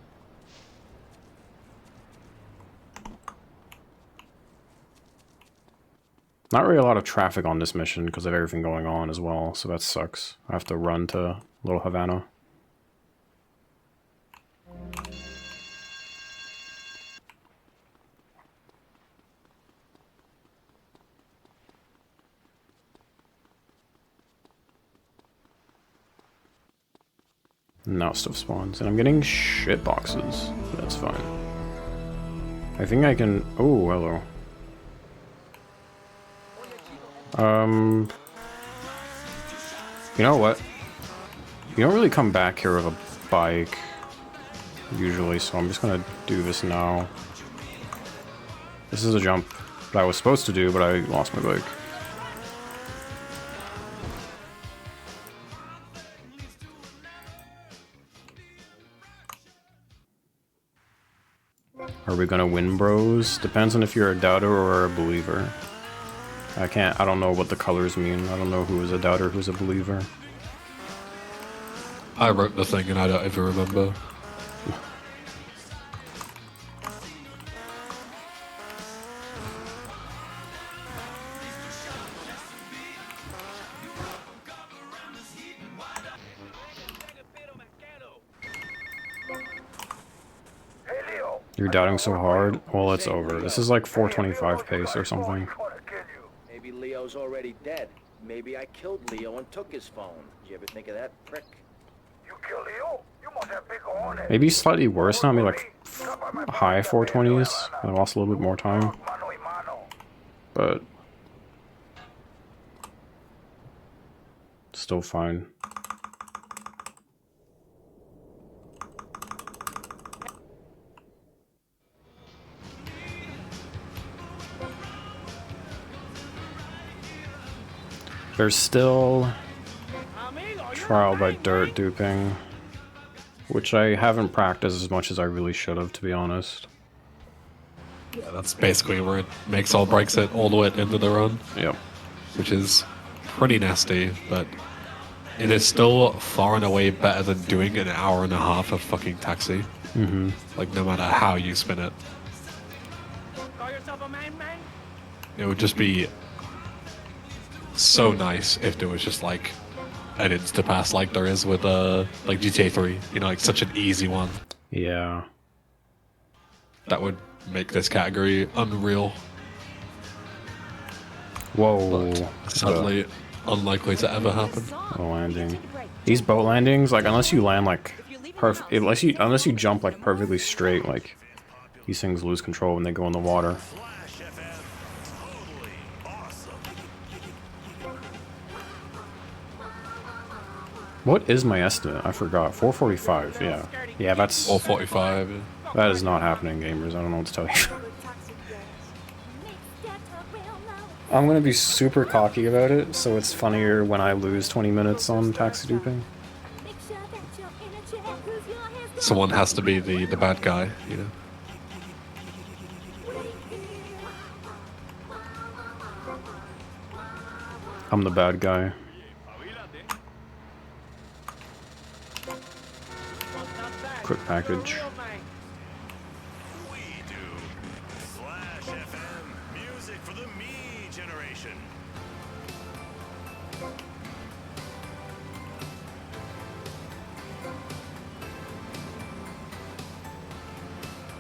B: Not really a lot of traffic on this mission because of everything going on as well, so that sucks. I have to run to Little Havana. Now stuff spawns, and I'm getting shit boxes. That's fine. I think I can... Oh, hello. You know what? You don't really come back here with a bike, usually, so I'm just gonna do this now. This is a jump that I was supposed to do, but I lost my bike. Are we gonna win, bros? Depends on if you're a doubter or a believer. I don't know what the colors mean. I don't know who is a doubter, who's a believer.
A: I wrote the thing and I don't even remember.
B: You're doubting so hard? Well, it's over. This is like 425 pace or something.
C: Maybe Leo's already dead. Maybe I killed Leo and took his phone. Did you ever think of that, prick?
F: You kill Leo? You must have big on it.
B: Maybe slightly worse now, maybe like high 420s. I lost a little bit more time. But Still fine. There's still trial by dirt duping, which I haven't practiced as much as I really should have, to be honest.
A: Yeah, that's basically where it makes all breaks it all the way into the run.
B: Yep.
A: Which is pretty nasty, but it is still far and away better than doing an hour and a half of fucking taxi.
B: Mm-hmm.
A: Like, no matter how you spin it. It would just be so nice if there was just like an insta-pass like there is with like GTA 3, you know, like such an easy one.
B: Yeah.
A: That would make this category unreal.
B: Whoa.
A: But sadly, unlikely to ever happen.
B: A landing. These boat landings, like, unless you land like unless you jump like perfectly straight, like, these things lose control when they go in the water. What is my estimate? I forgot. 445, yeah. Yeah, that's...
A: 445, yeah.
B: That is not happening, gamers. I don't know what to tell you. I'm gonna be super cocky about it, so it's funnier when I lose 20 minutes on taxi duping.
A: Someone has to be the bad guy, you know?
B: I'm the bad guy. Quick package.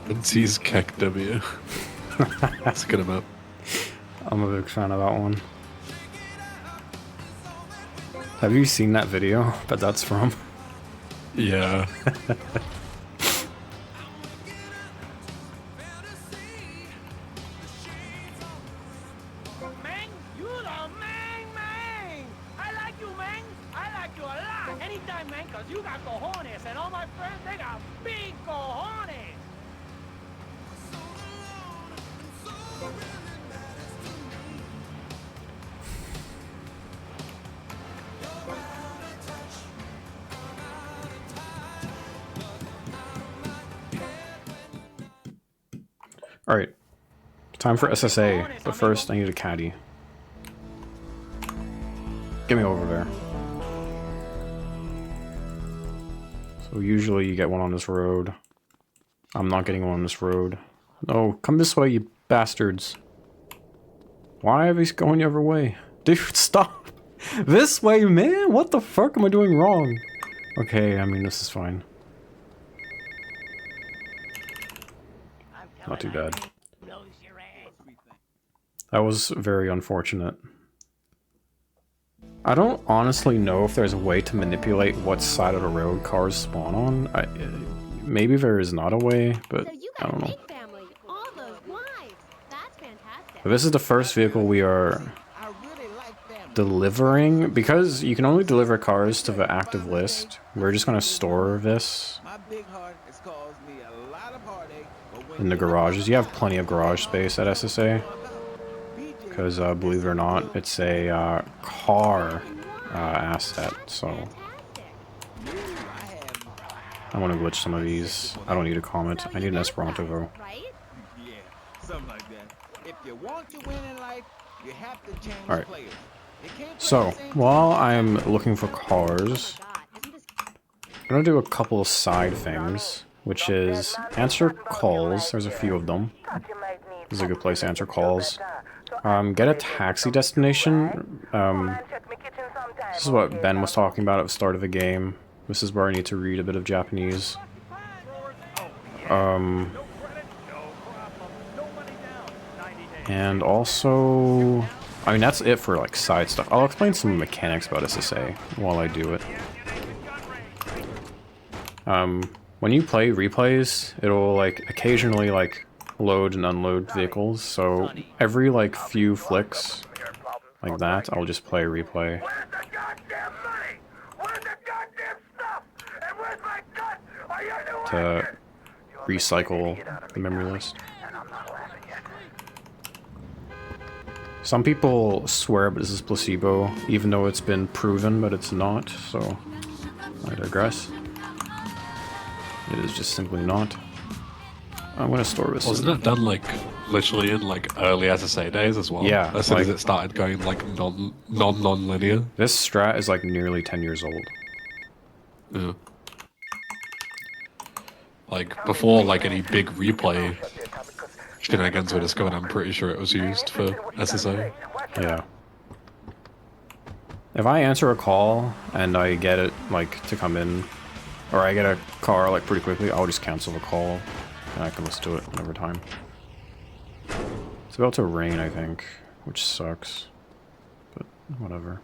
A: Lindsay's Keck W. That's a good amount.
B: I'm a big fan of that one. Have you seen that video that that's from?
A: Yeah.
B: Alright. Time for SSA, but first I need a caddy. Get me over there. So usually you get one on this road. I'm not getting one on this road. No, come this way, you bastards. Why are they going your way? Dude, stop! This way, man! What the fuck am I doing wrong? Okay, I mean, this is fine. Not too bad. That was very unfortunate. I don't honestly know if there's a way to manipulate what side of the road cars spawn on. Maybe there is not a way, but I don't know. But this is the first vehicle we are delivering. Because you can only deliver cars to the active list, we're just going to store this in the garages. You have plenty of garage space at SSA. Because, believe it or not, it's a car asset, so... I want to glitch some of these. I don't need a comment. I need an Esperanto, though. Alright. So, while I'm looking for cars, I'm going to do a couple of side things, which is answer calls. There's a few of them. This is a good place to answer calls. Get a taxi destination. This is what Ben was talking about at the start of the game. This is where I need to read a bit of Japanese. And also... I mean, that's it for, like, side stuff. I'll explain some mechanics about SSA while I do it. When you play replays, it'll, like, occasionally, like, load and unload vehicles, so every like few flicks like that I'll just play a replay.
F: Where's the goddamn stuff? And where's my gun? Are you new
B: To recycle the memory list.
F: And I'm not laughing yet.
B: Some people swear this is placebo, even though it's been proven, but it's not, so I digress. It is just simply not. I'm gonna store this.
A: Wasn't it done like literally in like early SSA days as well?
B: Yeah,
A: as soon as
B: like-
A: it started going like non-linear.
B: This strat is like nearly 10 years old.
A: Yeah. Like before like any big replay shenanigans were discovered, I'm pretty sure it was used for SSA.
B: Yeah. If I answer a call and I get it like to come in, or I get a car like pretty quickly, I'll just cancel the call and I can listen to it another time. It's about to rain, I think, which sucks, but whatever.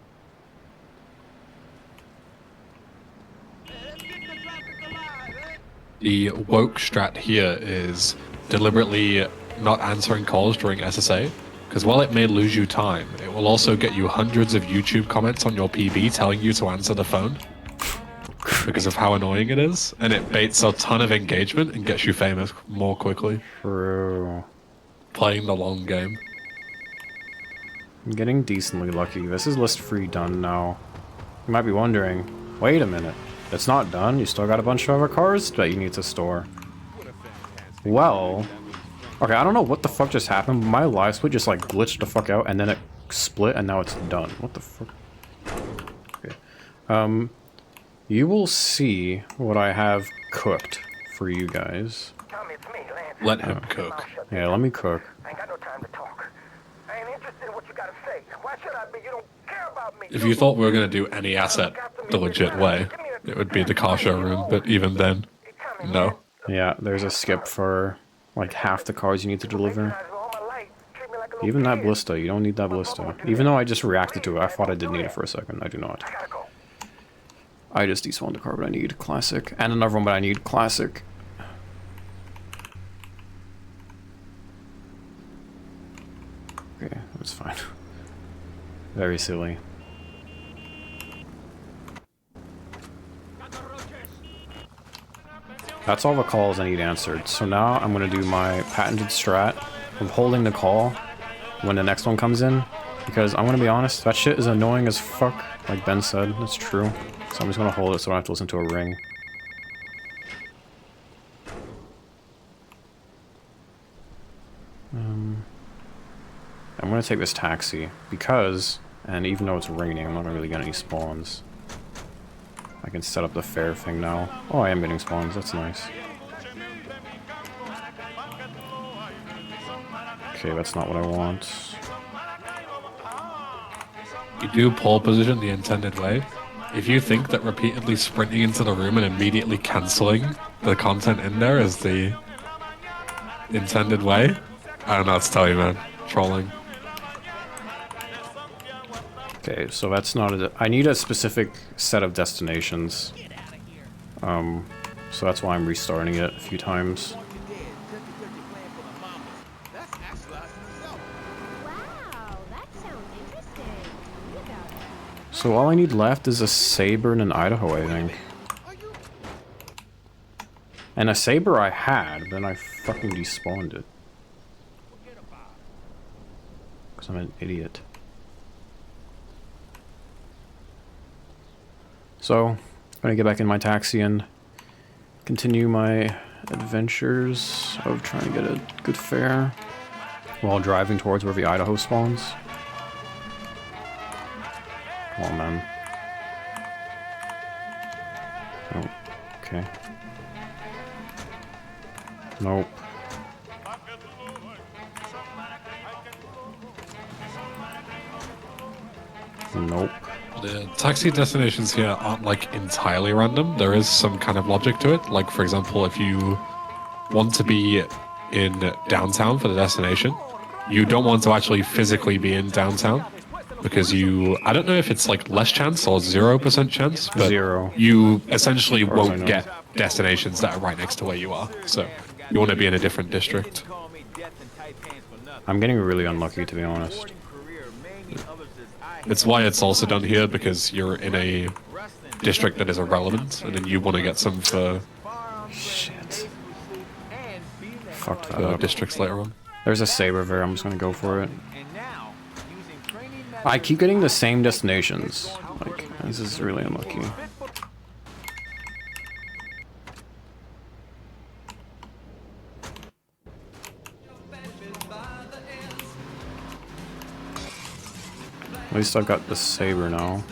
A: The woke strat here is deliberately not answering calls during SSA, because while it may lose you time, it will also get you hundreds of YouTube comments on your PB telling you to answer the phone because of how annoying it is, and it baits a ton of engagement and gets you famous more quickly.
B: True.
A: Playing the long game.
B: I'm getting decently lucky. This is list free done now. You might be wondering, wait a minute, it's not done? You still got a bunch of other cars that you need to store. Well, okay, I don't know what the fuck just happened, but my live split just like glitched the fuck out and then it split and now it's done. What the fuck? Okay. You will see what I have cooked for you guys.
A: Let him cook.
B: Yeah, let me cook.
F: I ain't got no time to talk. I ain't interested in what you gotta say. Why should I be? You don't care about me.
A: If you thought we were going to do any asset the legit way, it would be the car showroom, but even then, no.
B: Yeah, there's a skip for like half the cars you need to deliver. Even that ballista, you don't need that ballista. Even though I just reacted to it, I thought I did need it for a second. I do not. I just despawned the car, but I need classic. And another one, but I need classic. Okay, that's fine. Very silly. That's all the calls I need answered. So now I'm going to do my patented strat of holding the call when the next one comes in. Because I'm going to be honest, that shit is annoying as fuck. Like Ben said, that's true. So I'm just going to hold it so I don't have to listen to a ring. I'm going to take this taxi because, and even though it's raining, I'm not going to really get any spawns. I can set up the fare thing now. Oh, I am getting spawns. That's nice. Okay, that's not what I want.
A: You do pole position the intended way. If you think that repeatedly sprinting into the room and immediately cancelling the content in there is the intended way, I don't know what to tell you, man. Trolling.
B: Okay, so that's not a... I need a specific set of destinations. So that's why I'm restarting it a few times. So all I need left is a Saber and an Idaho, I think. And a Saber I had, but then I fucking despawned it. Because I'm an idiot. So, I'm gonna get back in my taxi and continue my adventures of trying to get a good fare while driving towards where the Idaho spawns. Come on, man. Oh, okay. Nope. Nope.
A: The taxi destinations here aren't like entirely random. There is some kind of logic to it. Like, for example, if you want to be in downtown for the destination, you don't want to actually physically be in downtown because you, I don't know if it's like less chance or 0% chance, but you essentially won't get destinations that are right next to where you are. So you want to be in a different district.
B: I'm getting really unlucky, to be honest.
A: It's why it's also done here, because you're in a district that is irrelevant, and then you want to get some for
B: Shit. Fucked that
A: for
B: up.
A: districts later on.
B: There's a saber there, I'm just gonna go for it. I keep getting the same destinations. Like, this is really unlucky. At least I've got the saber now.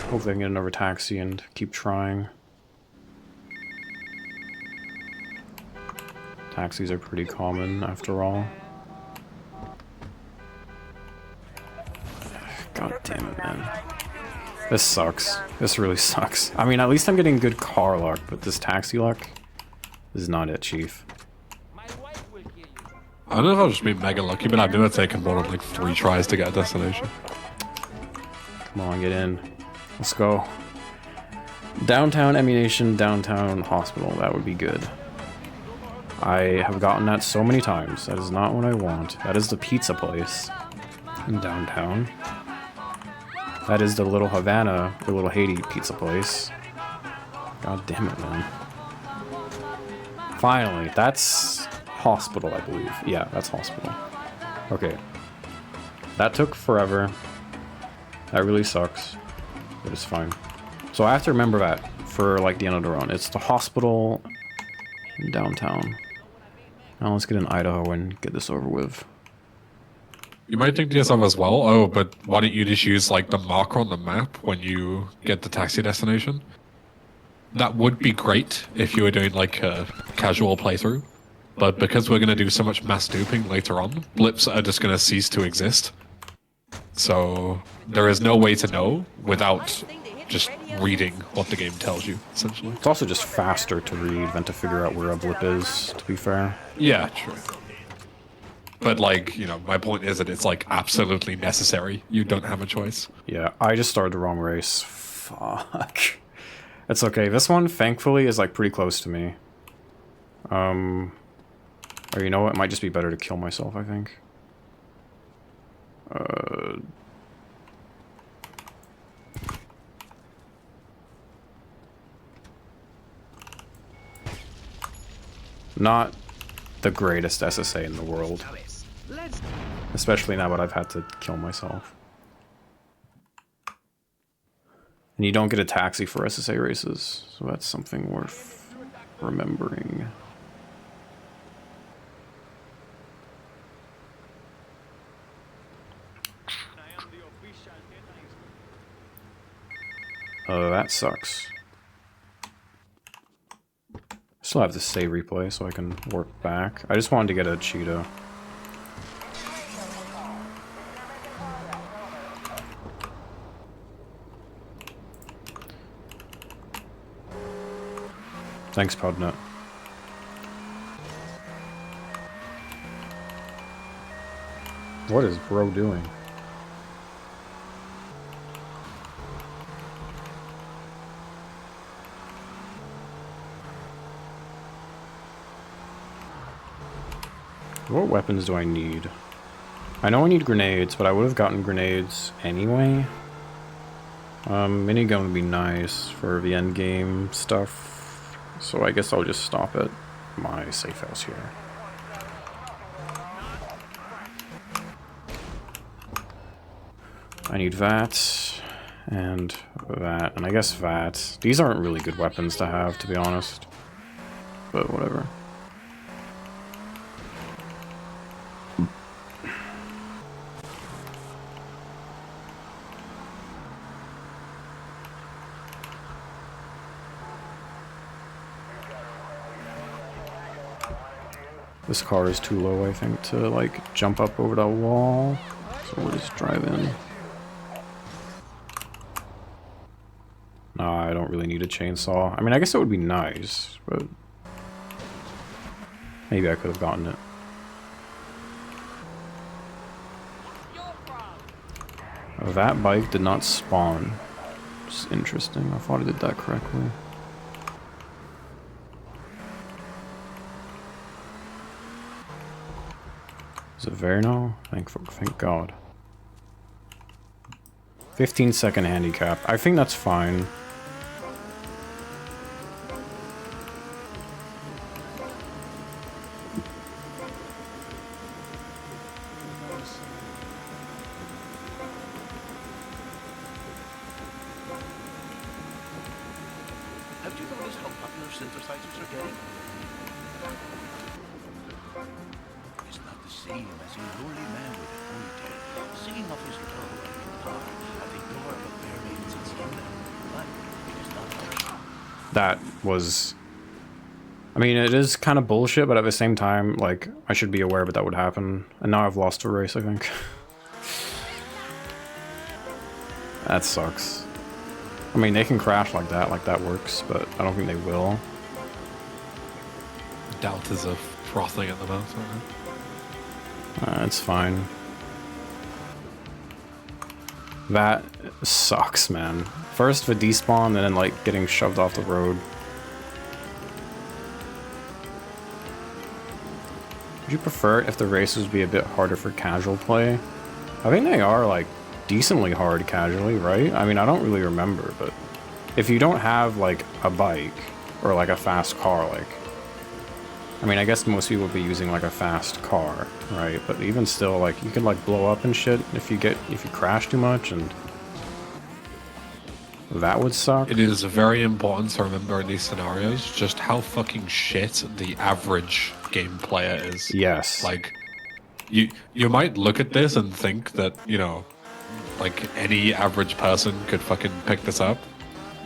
B: Hopefully I can get another taxi and keep trying. Taxis are pretty common, after all. God damn it, man. This sucks. This really sucks. I mean, at least I'm getting good car luck, but this taxi luck is not it, Chief.
A: I don't know if I've just been mega lucky, but I've never taken more than like 3 tries to get a destination.
B: Come on, get in. Let's go. Downtown ammunition, downtown hospital. That would be good. I have gotten that so many times. That is not what I want. That is the pizza place in downtown. That is the Little Havana, the Little Haiti pizza place. God damn it, man. Finally, that's hospital, I believe. Yeah, that's hospital. Okay. That took forever. That really sucks. But it's fine. So I have to remember that for like the end of the run. It's the hospital in downtown. Now let's get in Idaho and get this over with.
A: You might think to yourself as well, oh, but why don't you just use like the marker on the map when you get the taxi destination? That would be great if you were doing like a casual playthrough, but because we're going to do so much mass duping later on, blips are just going to cease to exist. So there is no way to know without just reading what the game tells you, essentially.
B: It's also just faster to read than to figure out where a blip is, to be fair.
A: Yeah, true. But like, you know, my point is that it's like absolutely necessary. You don't have a choice.
B: Yeah, I just started the wrong race. Fuck. It's okay. This one, thankfully, is like pretty close to me. Or you know what? It might just be better to kill myself, I think. Not the greatest SSA in the world. Especially now that I've had to kill myself. And you don't get a taxi for SSA races, so that's something worth remembering. Oh, that sucks. Still have to save replay so I can work back. I just wanted to get a Cheetah. Thanks, Podnut. What is bro doing? What weapons do I need? I know I need grenades, but I would have gotten grenades anyway. Minigun would be nice for the end game stuff. So I guess I'll just stop at my safe house here. I need that, and that, and I guess that. These aren't really good weapons to have, to be honest. But whatever. This car is too low, I think, to, like, jump up over that wall. So we'll just drive in. Nah, I don't really need a chainsaw. I mean, I guess it would be nice, but... maybe I could have gotten it. Oh, that bike did not spawn. It's interesting. I thought I did that correctly. Is it Verno? Thank God. 15-second handicap. I think that's fine.
H: Have you noticed how popular synthesizers are getting? It's not the same as a lowly man with a ponytail singing off his low and guitar at the door of a fair maiden's hacienda. But it is not fresh.
B: That was... I mean, it is kind of bullshit, but at the same time, like, I should be aware that would happen. And now I've lost a race, I think. That sucks. I mean, they can crash like that works, but I don't think they will.
A: Doubters are frothing at the mouth right now.
B: It's fine. That sucks, man. First the despawn, and then, like, getting shoved off the road. Would you prefer it if the races would be a bit harder for casual play? I think they are, like, decently hard casually, right? I mean, I don't really remember, but if you don't have, like, a bike or, like, a fast car, like... I mean, I guess most people would be using, like, a fast car, right? But even still, like, you can, like, blow up and shit if you crash too much, and... that would suck.
A: It is very important to remember in these scenarios just how fucking shit the average game player is.
B: Yes.
A: Like, you might look at this and think that, you know, like, any average person could fucking pick this up,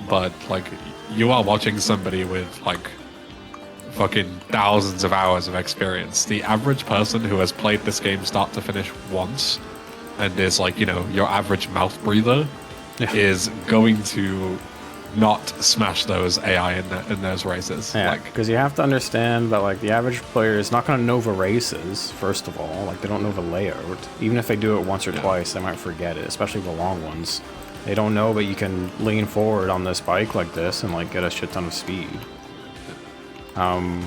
A: but, like, you are watching somebody with, like, fucking thousands of hours of experience. The average person who has played this game start to finish once, and is, like, you know, your average mouth breather, is going to not smash those AI in those races.
B: Yeah,
A: Like,
B: because you have to understand that, like, the average player is not going to know the races, first of all. Like, they don't know the layout. Even if they do it once or twice, they might forget it, especially the long ones. They don't know that you can lean forward on this bike like this and, like, get a shit ton of speed. And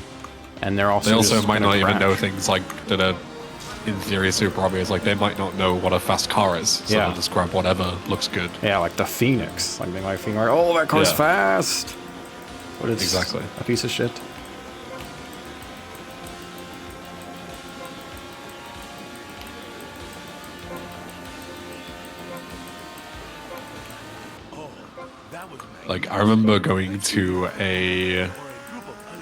B: they're also
A: they also
B: just
A: might
B: gonna
A: not even
B: crash.
A: know things like that are in theory super obvious. Like, they might not know what a fast car is, so
B: Yeah.
A: they'll just grab whatever looks good.
B: Yeah, like the Phoenix. Like, they might think, like, oh, that car's
A: Yeah.
B: fast! But it's
A: Exactly.
B: a piece of shit.
A: Like, I remember going to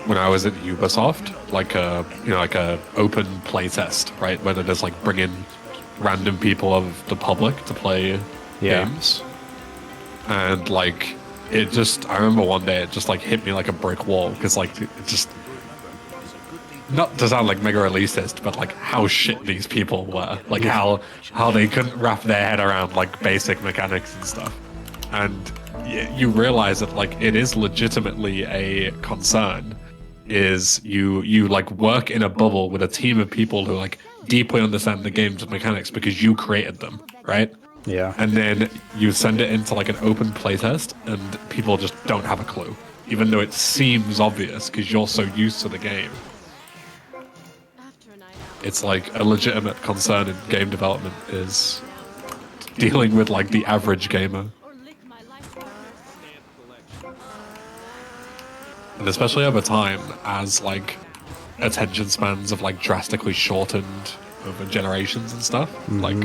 A: when I was at Ubisoft, like a open playtest, right, where they just like bring in random people of the public to play games, and like I remember one day it just like hit me like a brick wall, because like it just, not to sound like mega elitist, but like how shit these people were, like how they couldn't wrap their head around like basic mechanics and stuff, and you realize that like it is legitimately a concern. Is you like work in a bubble with a team of people who like deeply understand the game's mechanics because you created them, right?
B: Yeah.
A: And then you send it into like an open playtest, and people just don't have a clue, even though it seems obvious because you're so used to the game. It's like a legitimate concern in game development is dealing with like the average gamer. And especially over time, as like attention spans have like drastically shortened over generations and stuff, like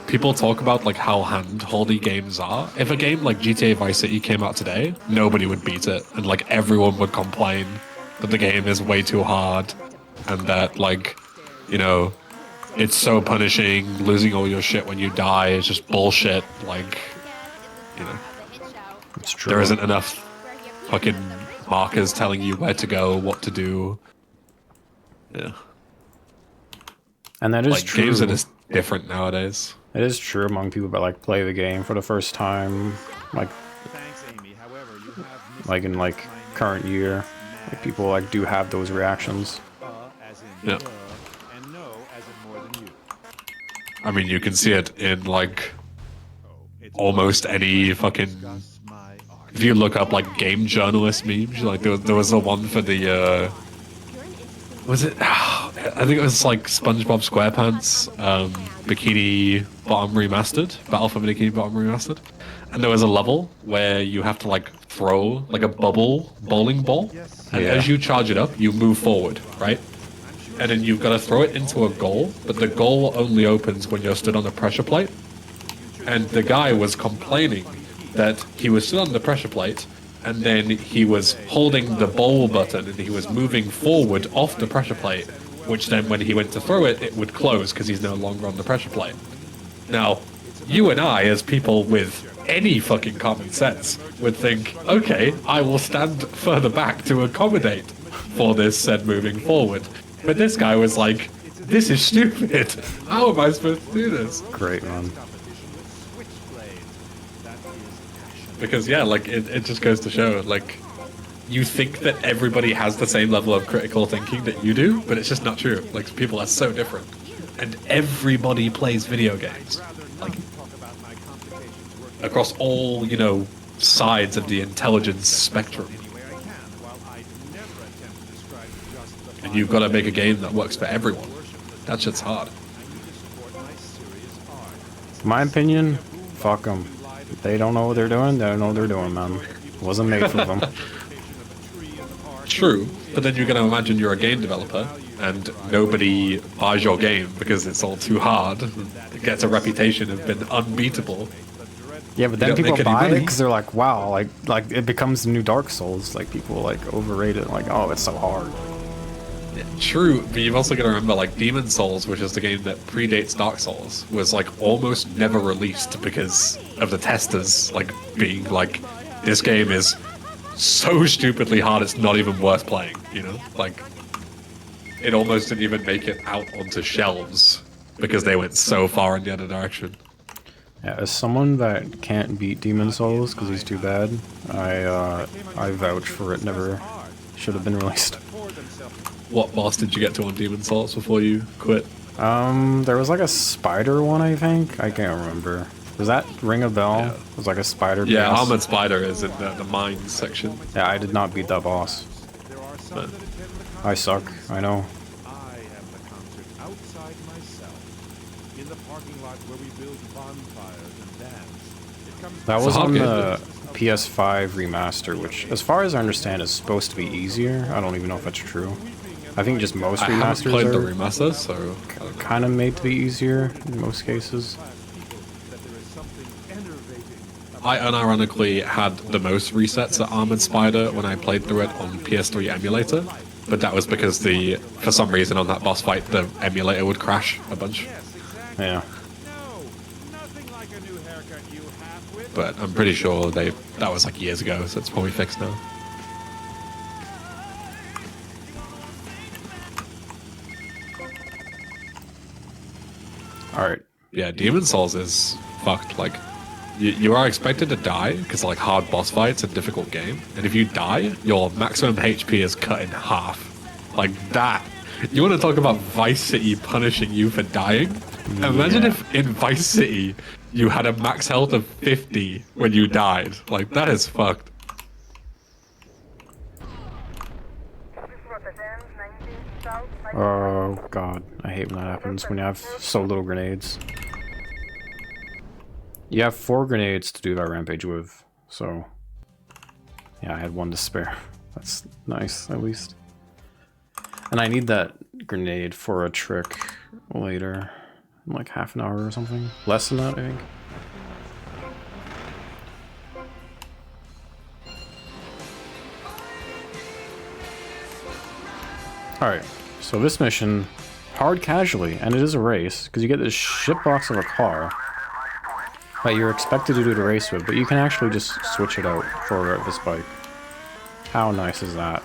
A: people talk about like how hand-holdy games are. If a game like GTA Vice City came out today, nobody would beat it, and like everyone would complain that the game is way too hard, and that like, you know, it's so punishing, losing all your shit when you die is just bullshit, like, you know,
B: it's true.
A: There isn't enough fucking markers telling you where to go, what to do. Yeah.
B: And that is
A: like,
B: true.
A: Games are just different nowadays.
B: It is true among people that like play the game for the first time, like in like current year. Like, people like do have those reactions.
A: Yeah. I mean, you can see it in like almost any fucking. If you look up like game journalist memes, like there was the one for the. Was it? I think it was like SpongeBob SquarePants, Bikini Bottom Remastered, Battle for Bikini Bottom Remastered, and there was a level where you have to like throw like a bubble bowling ball, and as you charge it up, you move forward, right? And then you've got to throw it into a goal, but the goal only opens when you're stood on a pressure plate. And the guy was complaining that he was stood on the pressure plate, and then he was holding the bowl button and he was moving forward off the pressure plate, which then when he went to throw it, it would close because he's no longer on the pressure plate. Now, you and I, as people with any fucking common sense, would think, okay, I will stand further back to accommodate for this said moving forward. But this guy was like, this is stupid. How am I supposed to do this?
B: Great, man.
A: Because, yeah, like, it just goes to show, like, you think that everybody has the same level of critical thinking that you do, but it's just not true. Like, people are so different. And everybody plays video games. Like, across all, you know, sides of the intelligence spectrum. And you've got to make a game that works for everyone. That shit's hard.
B: My opinion, fuck them. They don't know what they're doing, they don't know what they're doing, man. Wasn't made for them.
A: True, but then you're going to imagine you're a game developer and nobody buys your game because it's all too hard. It gets a reputation of being unbeatable.
B: Yeah, but then people buy it because they're like, wow, like it becomes the new Dark Souls. Like people like overrate it, like, oh, it's so hard.
A: True, but you've also got to remember, like, Demon Souls, which is the game that predates Dark Souls, was, like, almost never released because of the testers, like, being like, this game is so stupidly hard it's not even worth playing, you know? Like, it almost didn't even make it out onto shelves because they went so far in the other direction.
B: Yeah, as someone that can't beat Demon Souls because he's too bad, I vouch for it. Never should have been released.
A: What boss did you get to on Demon Souls before you quit?
B: There was like a spider one, I think. I can't remember. Was that ring a bell?
A: Yeah.
B: It was like a spider.
A: Yeah,
B: boss.
A: Armored Spider is in the mines section.
B: Yeah, I did not beat that boss.
A: But
B: I suck. I know.
G: I have the concert outside myself, in the parking lot where we build bonfires and dance. It comes
B: That was
A: So
B: on
A: good.
B: the PS5 remaster, which, as far as I understand, is supposed to be easier. I don't even know if that's true. I think just most
A: I haven't
B: remasters
A: played the
B: are
A: remaster, so
B: kind of made to be easier in most cases.
A: I unironically had the most resets at Armored Spider when I played through it on PS3 emulator, but that was because for some reason on that boss fight the emulator would crash a bunch.
B: Yeah.
A: But I'm pretty sure that was like years ago, so it's probably fixed now.
B: Alright.
A: Yeah, Demon Souls is fucked. Like, you are expected to die because like hard boss fights a difficult game, and if you die, your maximum HP is cut in half. Like that. You want to talk about Vice City punishing you for dying? Imagine if in Vice City you had a max health of 50 when you died. Like, that is fucked.
B: Oh god, I hate when that happens when you have so little grenades. You have 4 grenades to do that rampage with, so yeah, I had 1 to spare. That's nice, at least. And I need that grenade for a trick later, in like half an hour or something. Less than that, I think. Alright, so this mission, hard casually, and it is a race, because you get this shitbox of a car that you're expected to do the race with, but you can actually just switch it out for this bike. How nice is that?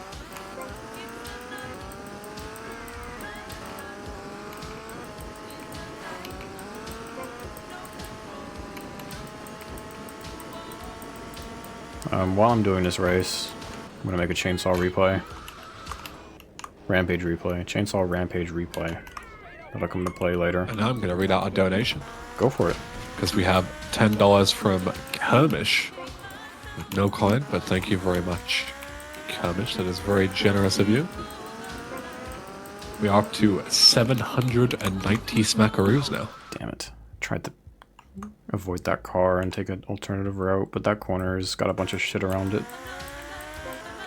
B: While I'm doing this race, I'm gonna make a chainsaw replay. Rampage replay. Chainsaw Rampage replay. That'll come into play later.
A: And now I'm going to read out a donation.
B: Go for it.
A: Because we have $10 from Kermish. With no coin, but thank you very much, Kermish. That is very generous of you. We are up to 790 smackaroos now.
B: Damn it. Tried to avoid that car and take an alternative route, but that corner's got a bunch of shit around it.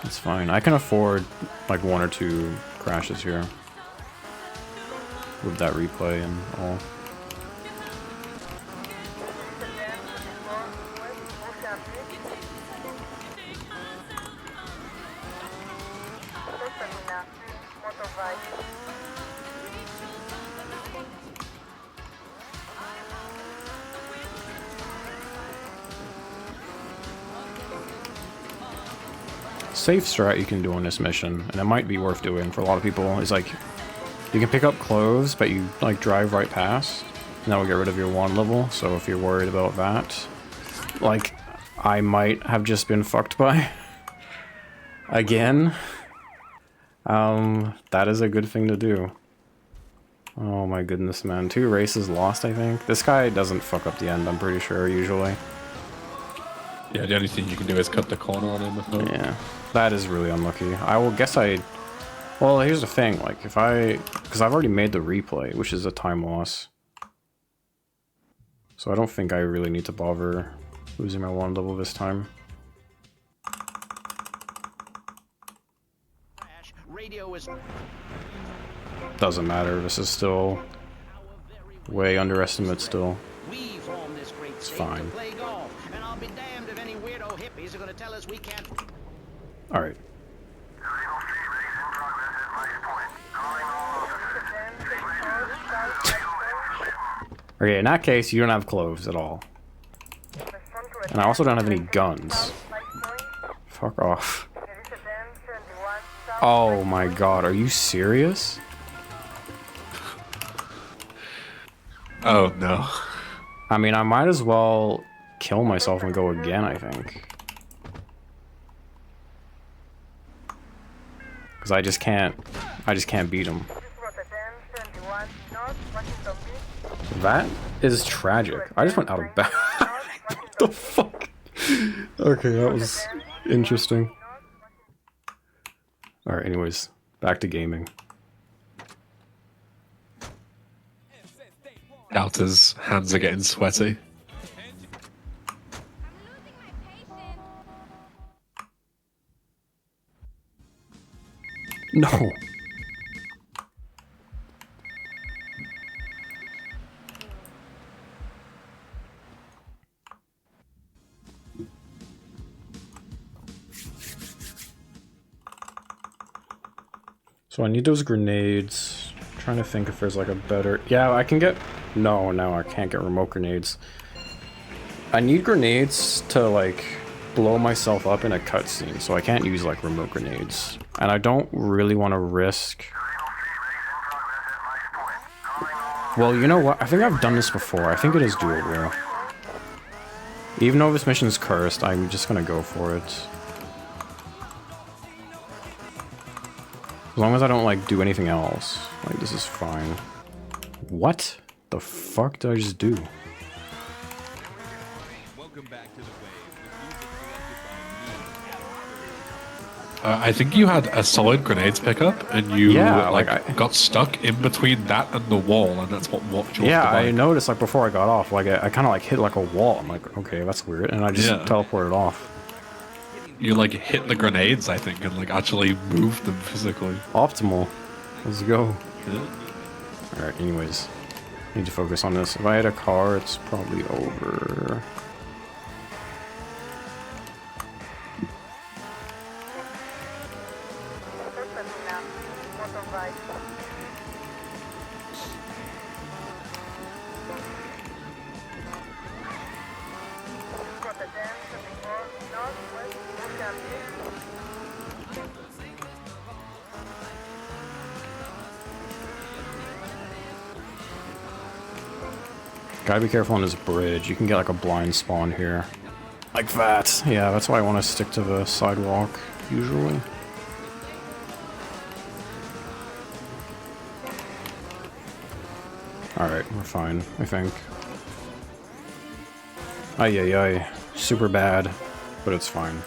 B: It's fine. I can afford like 1 or 2 crashes here. With that replay and all. Safe strat you can do on this mission, and it might be worth doing for a lot of people, is like you can pick up clothes, but you like drive right past, and that will get rid of your wand level. So if you're worried about that, like I might have just been fucked by again, that is a good thing to do. Oh my goodness, man. 2 races lost, I think. This guy doesn't fuck up the end, I'm pretty sure, usually.
A: Yeah, the only thing you can do is cut the corner on him.
B: Yeah, that is really unlucky. I will guess well, here's the thing, like, because I've already made the replay, which is a time loss. So I don't think I really need to bother losing my wand level this time. Doesn't matter, this is still way underestimate still. It's fine. Alright. Okay, in that case, you don't have clothes at all. And I also don't have any guns. Fuck off. Oh my god, are you serious?
A: Oh no.
B: I mean, I might as well kill myself and go again, I think. Because I just can't beat him. That is tragic. I just went out of bounds. What the fuck? Okay, that was interesting. Alright, anyways, back to gaming.
A: Alta's hands are getting sweaty.
B: No. So I need those grenades. I'm trying to think if there's like a better... Yeah, I can get... No, I can't get remote grenades. I need grenades to like blow myself up in a cutscene, so I can't use like remote grenades. And I don't really want to risk... Well, you know what? I think I've done this before. I think it is doable. Even though this mission's cursed, I'm just gonna go for it. As long as I don't, like, do anything else. Like, this is fine. What the fuck did I just do?
A: I think you had a solid grenades pickup, and you
B: I
A: got stuck in between that and the wall, and that's what walked you off the bike.
B: I noticed, like, before I got off, like, I kind of, like, hit, like, a wall. I'm like, okay, that's weird. And I just teleported off.
A: You, like, hit the grenades, I think, and, like, actually moved them physically.
B: Optimal. Let's go.
A: Yeah.
B: Alright, anyways. Need to focus on this. If I had a car, it's probably over. Gotta be careful on this bridge. You can get like a blind spawn here. Like that. Yeah, that's why I want to stick to the sidewalk, usually. Alright, we're fine, I think. Ay. Super bad, but it's fine.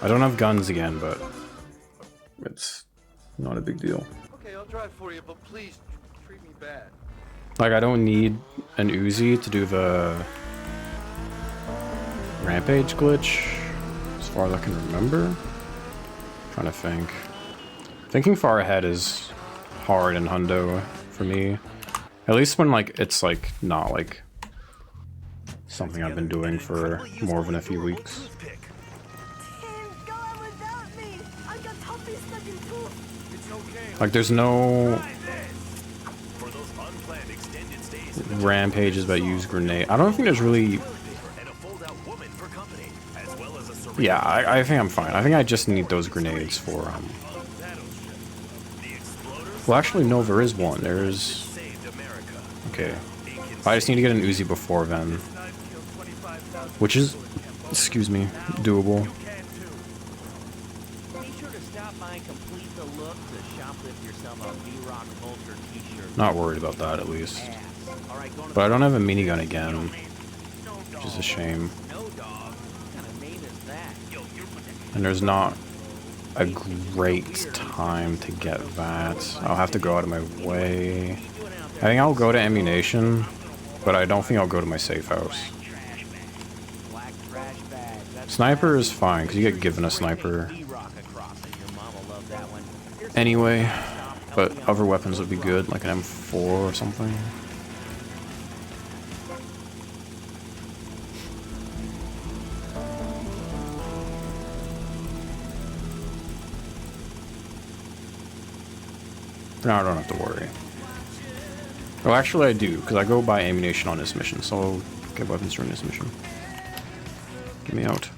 B: I don't have guns again, but it's not a big deal.
G: Okay. I'll drive for you, but please treat me bad.
B: Like, I don't need an Uzi to do the rampage glitch, as far as I can remember. Trying to think. Thinking far ahead is hard in Hundo for me. At least when, like, it's, like, not, like, something I've been doing for more than a few weeks. Like, there's no rampages that use grenade. I don't think there's really... Yeah, I think I'm fine. I think I just need those grenades for, Well, actually, no, there is one. There's... Okay. I just need to get an Uzi before then. Which is, excuse me, doable. Not worried about that, at least. But I don't have a minigun again, which is a shame. And there's not a great time to get that. I'll have to go out of my way. I think I'll go to ammunition, but I don't think I'll go to my safe house. Sniper is fine, because you get given a sniper anyway, but other weapons would be good, like an M4 or something. No, I don't have to worry. Oh, actually I do, because I go buy ammunition on this mission, so I'll get weapons during this mission. Get me out.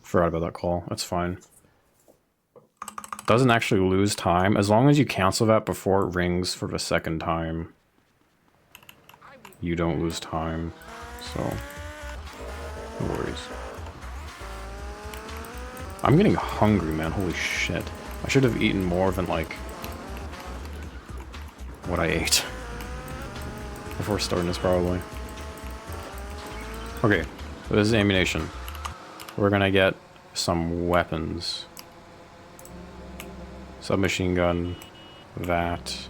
B: Forgot about that call. That's fine. Doesn't actually lose time. As long as you cancel that before it rings for the second time, you don't lose time. So, no worries. I'm getting hungry, man. Holy shit. I should have eaten more than, like, what I ate before starting this, probably. Okay, so this is ammunition. We're gonna get some weapons. Submachine gun, that.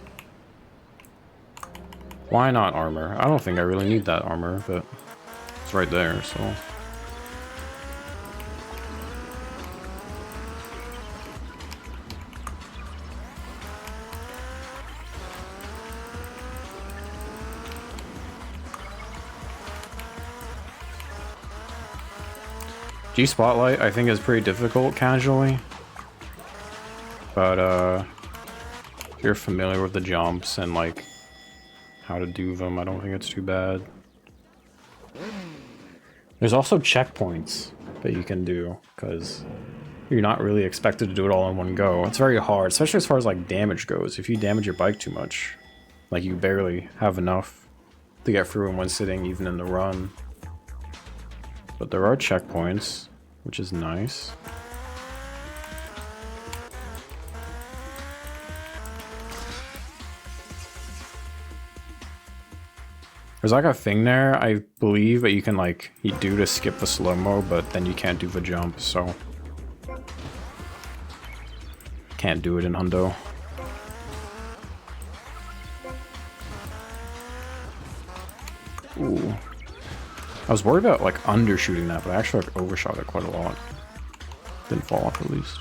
B: Why not armor? I don't think I really need that armor, but it's right there, so... G-Spotlight, I think, is pretty difficult casually. But, if you're familiar with the jumps and, like, how to do them, I don't think it's too bad. There's also checkpoints that you can do, because you're not really expected to do it all in one go. It's very hard, especially as far as, like, damage goes. If you damage your bike too much, like, you barely have enough to get through in one sitting, even in the run. But there are checkpoints, which is nice. There's like a thing there, I believe, that you can like you do to skip the slow-mo, but then you can't do the jump, so can't do it in Hundo. Ooh. I was worried about like undershooting that, but I actually like overshot it quite a lot. Didn't fall off at least.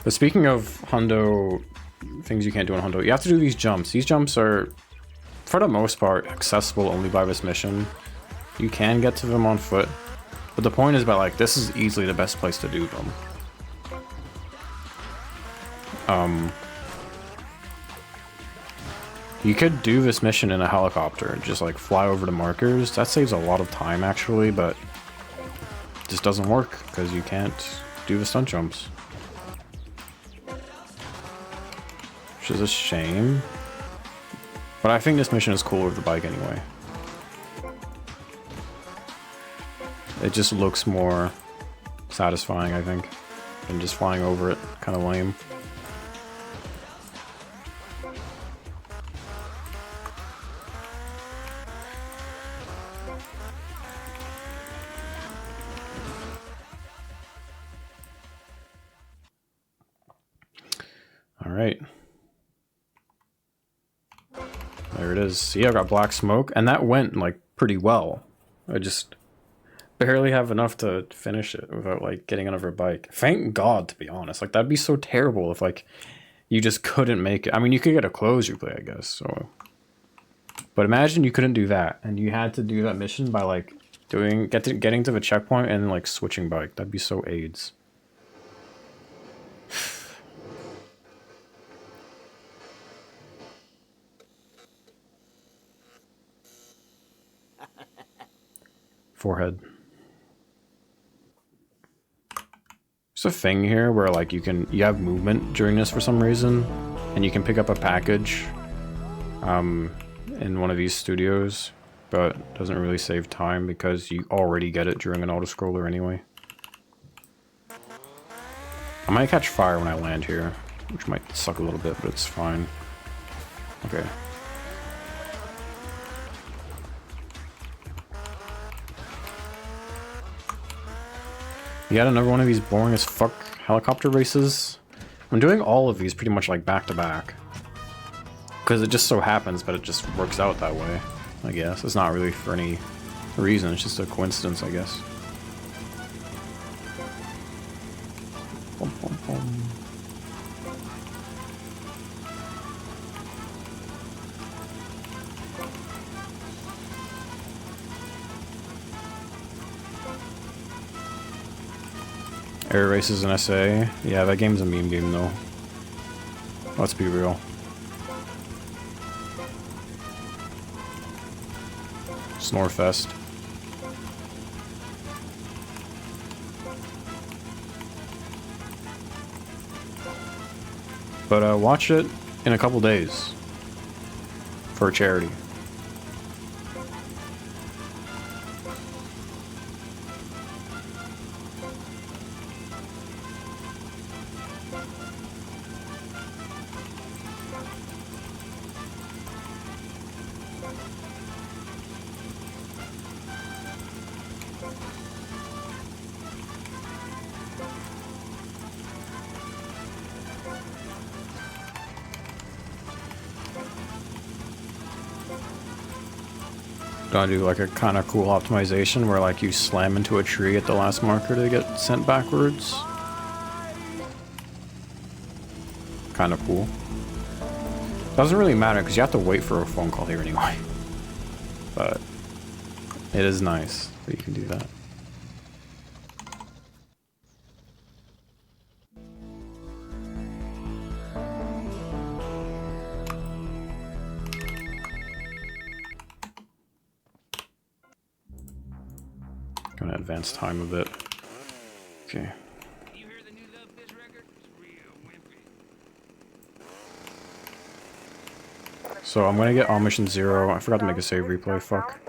B: But speaking of Hundo, things you can't do in Hundo, you have to do these jumps. These jumps are, for the most part, accessible only by this mission. You can get to them on foot, but the point is that like this is easily the best place to do them. You could do this mission in a helicopter, just like fly over the markers. That saves a lot of time actually, but it just doesn't work because you can't do the stunt jumps. Which is a shame. But I think this mission is cool with the bike anyway. It just looks more satisfying, I think, than just flying over it. Kind of lame. Alright. There it is. See, I got black smoke, and that went, like, pretty well. I just barely have enough to finish it without, like, getting another bike. Thank God, to be honest. Like, that'd be so terrible if, like, you just couldn't make it. I mean, you could get a close replay, I guess, so... But imagine you couldn't do that, and you had to do that mission by, like, getting to the checkpoint and, like, switching bike. That'd be so AIDS. Forehead. There's a thing here where like you have movement during this for some reason, and you can pick up a package in one of these studios, but it doesn't really save time because you already get it during an autoscroller anyway. I might catch fire when I land here, which might suck a little bit, but it's fine. Okay. Yet another one of these boring as fuck helicopter races. I'm doing all of these pretty much like back to back. Because it just so happens, but it just works out that way, I guess. It's not really for any reason, it's just a coincidence, I guess. Bum, bum, bum. Air Races in SA. Yeah, that game's a meme game though. Let's be real. Snorefest. But watch it in a couple days for a charity. Gonna do like a kind of cool optimization where like you slam into a tree at the last marker to get sent backwards. Kind of cool. Doesn't really matter because you have to wait for a phone call here anyway. But it is nice that you can do that. Gonna advance time a bit. Okay. So I'm gonna get on mission 0. I forgot to make a save replay, fuck.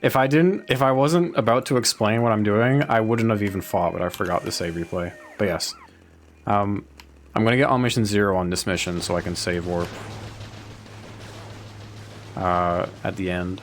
B: If I wasn't about to explain what I'm doing, I wouldn't have even fought, but I forgot to save replay. But yes. I'm gonna get on mission 0 on this mission so I can save warp. At the end.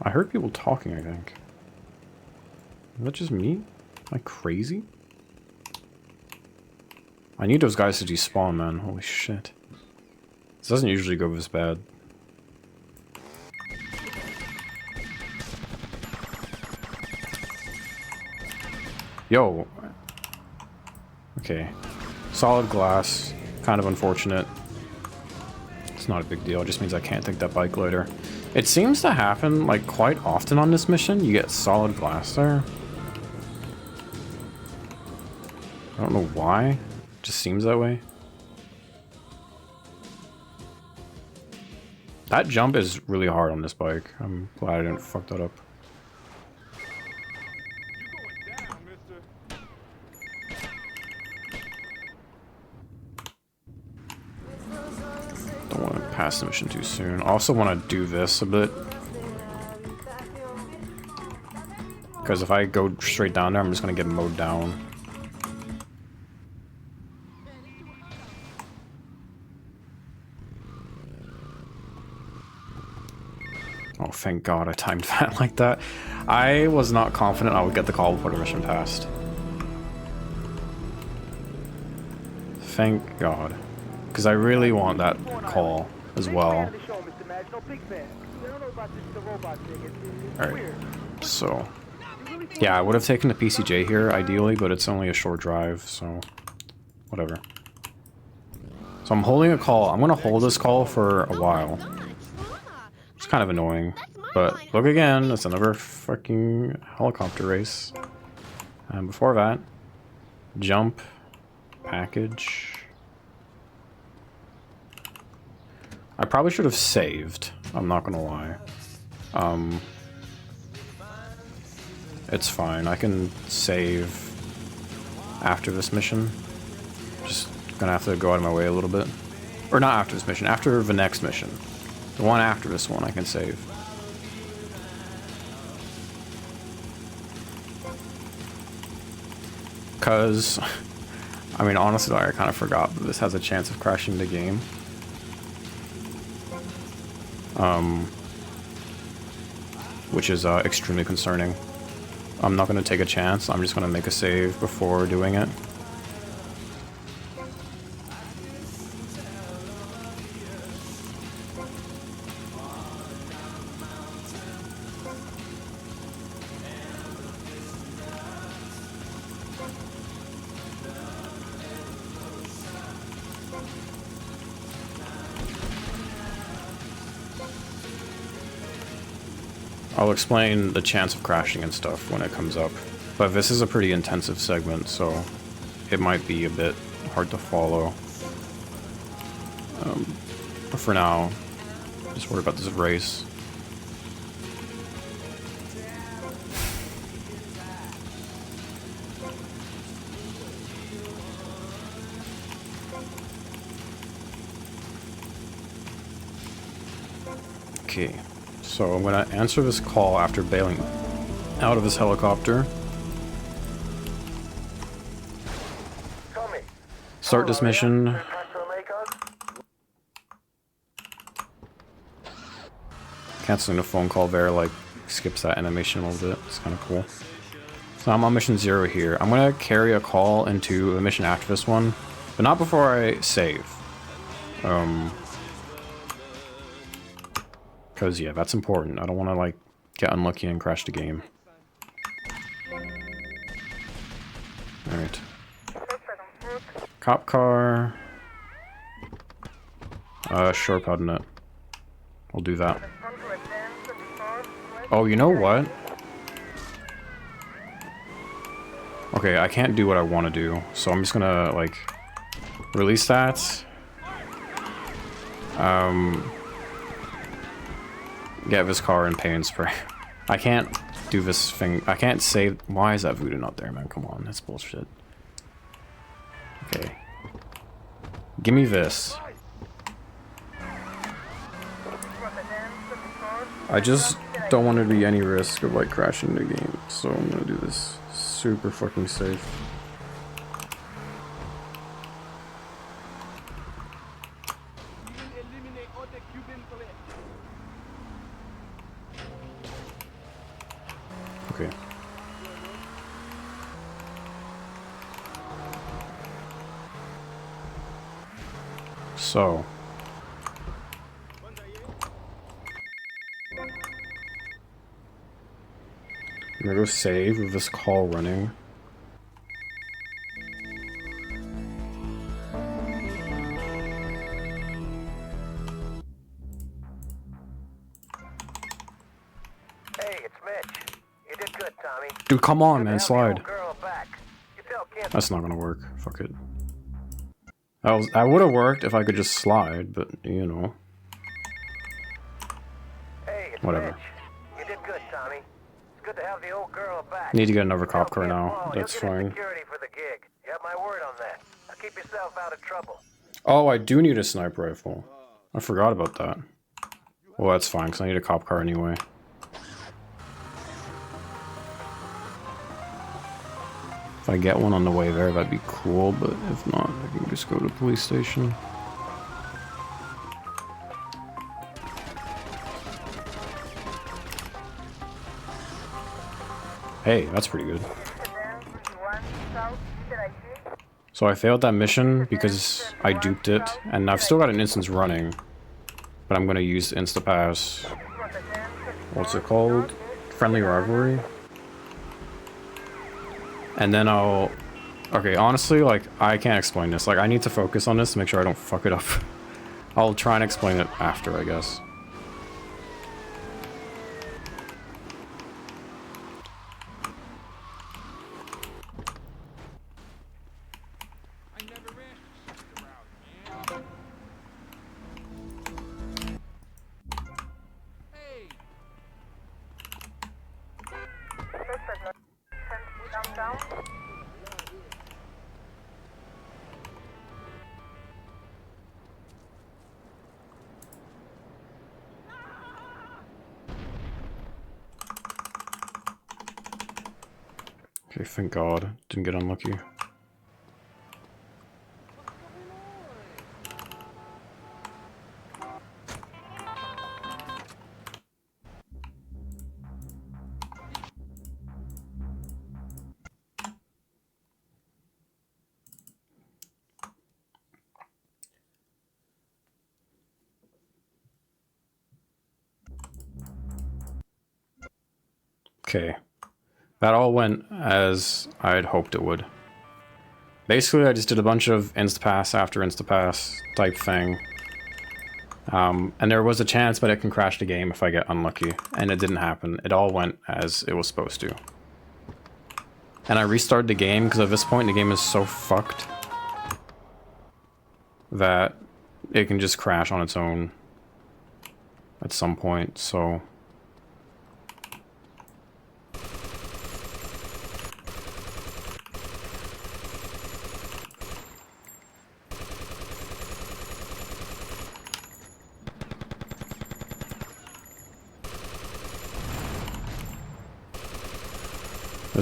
B: I heard people talking, I think. Is that just me? Am I crazy? I need those guys to despawn, man. Holy shit. This doesn't usually go this bad. Yo. Okay. Solid glass. Kind of unfortunate. It's not a big deal. It just means I can't take that bike later. It seems to happen, like, quite often on this mission. You get solid glass there. I don't know why. It just seems that way. That jump is really hard on this bike. I'm glad I didn't fuck that up. Don't want to pass the mission too soon. I also want to do this a bit. Because if I go straight down there, I'm just gonna get mowed down. Oh, thank God I timed that like that. I was not confident I would get the call before the mission passed. Thank God. Because I really want that call as well. Alright, so... yeah, I would have taken the PCJ here, ideally, but it's only a short drive, so... whatever. So I'm holding a call. I'm gonna hold this call for a while. It's kind of annoying. But look again, it's another fucking helicopter race. And before that, jump, package. I probably should have saved, I'm not gonna lie. It's fine, I can save after this mission. Just gonna have to go out of my way a little bit. Or not after this mission, after the next mission. The one after this one I can save. Because, I mean, honestly, I kind of forgot that this has a chance of crashing the game. Which is extremely concerning. I'm not going to take a chance, I'm just going to make a save before doing it. I'll explain the chance of crashing and stuff when it comes up, but this is a pretty intensive segment, so it might be a bit hard to follow. But for now, just worry about this race. Okay. So I'm gonna answer this call after bailing out of this helicopter. Start this mission. Canceling the phone call there, like, skips that animation a little bit. It's kind of cool. So I'm on mission 0 here. I'm gonna carry a call into a mission after this one, but not before I save. Because, yeah, that's important. I don't want to, like, get unlucky and crash the game. Alright. Cop car. Sure, Pudnet. We'll do that. Oh, you know what? Okay, I can't do what I want to do, so I'm just gonna, like, release that. Get this car in paint spray. I can't do this thing. I can't save. Why is that voodoo not there, man? Come on, that's bullshit. Okay. Give me this. I just don't want there to be any risk of, like, crashing the game, so I'm gonna do this super fucking safe. Okay. So. I'm gonna go save with this call running. Dude, come on, man, slide. That's not gonna work. Fuck it. That would have worked if I could just slide, but, you know. Whatever.
F: You did good, Tommy. It's good to have the old girl back.
B: Need to get another cop car now. That's fine.
F: Security for the gig. You have my word on that. Now keep yourself out of trouble.
B: Oh, I do need a sniper rifle. I forgot about that. Well, that's fine, because I need a cop car anyway. If I get one on the way there, that'd be cool, but if not, I can just go to the police station. Hey, that's pretty good. So I failed that mission because I duped it, and I've still got an instance running, but I'm gonna use InstaPass. What's it called? Friendly Rivalry? And then I'll... Okay, honestly, like, I can't explain this. Like, I need to focus on this to make sure I don't fuck it up. I'll try and explain it after, I guess. Okay, thank God. Didn't get unlucky. Okay. That all went as I had hoped it would. Basically, I just did a bunch of InstaPass after InstaPass type thing. And there was a chance, but it can crash the game if I get unlucky. And it didn't happen. It all went as it was supposed to. And I restarted the game, because at this point the game is so fucked that it can just crash on its own at some point, so...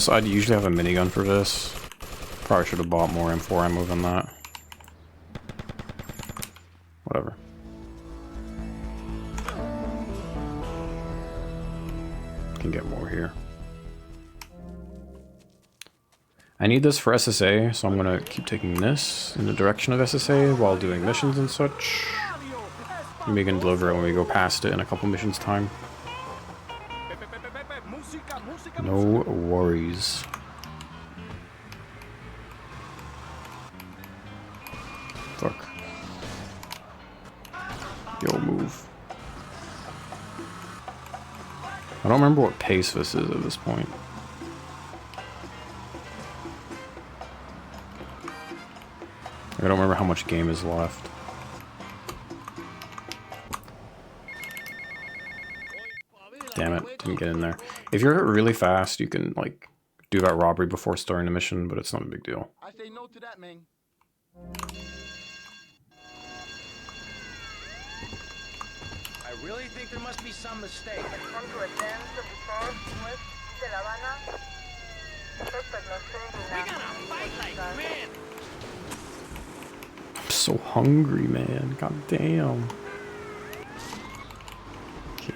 B: I'd usually have a minigun for this. Probably should have bought more M4 ammo than that. Whatever. Can get more here. I need this for SSA, so I'm gonna keep taking this in the direction of SSA while doing missions and such. Maybe we can deliver it when we go past it in a couple missions time. No worries. Fuck. Yo, move. I don't remember what pace this is at this point. I don't remember how much game is left. Damn it, didn't get in there. If you're really fast, you can, like, do that robbery before starting the mission, but it's not a big deal.
G: I say no to that, man.
C: I really think there must be some mistake. We gotta fight like men.
B: I'm so hungry, man. God damn. Okay.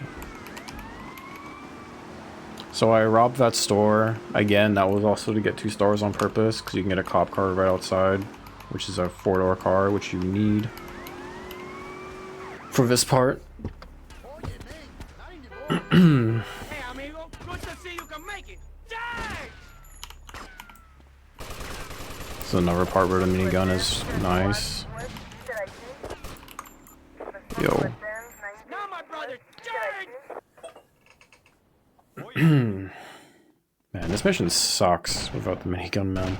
B: So I robbed that store. Again, that was also to get 2 stars on purpose, because you can get a cop car right outside, which is a 4-door car, which you need for this part.
G: Hey, amigo. Good to see you can make it.
B: This is another part where the minigun is nice. Yo.
G: Now, my brother.
B: Man, this mission sucks without the minigun, man.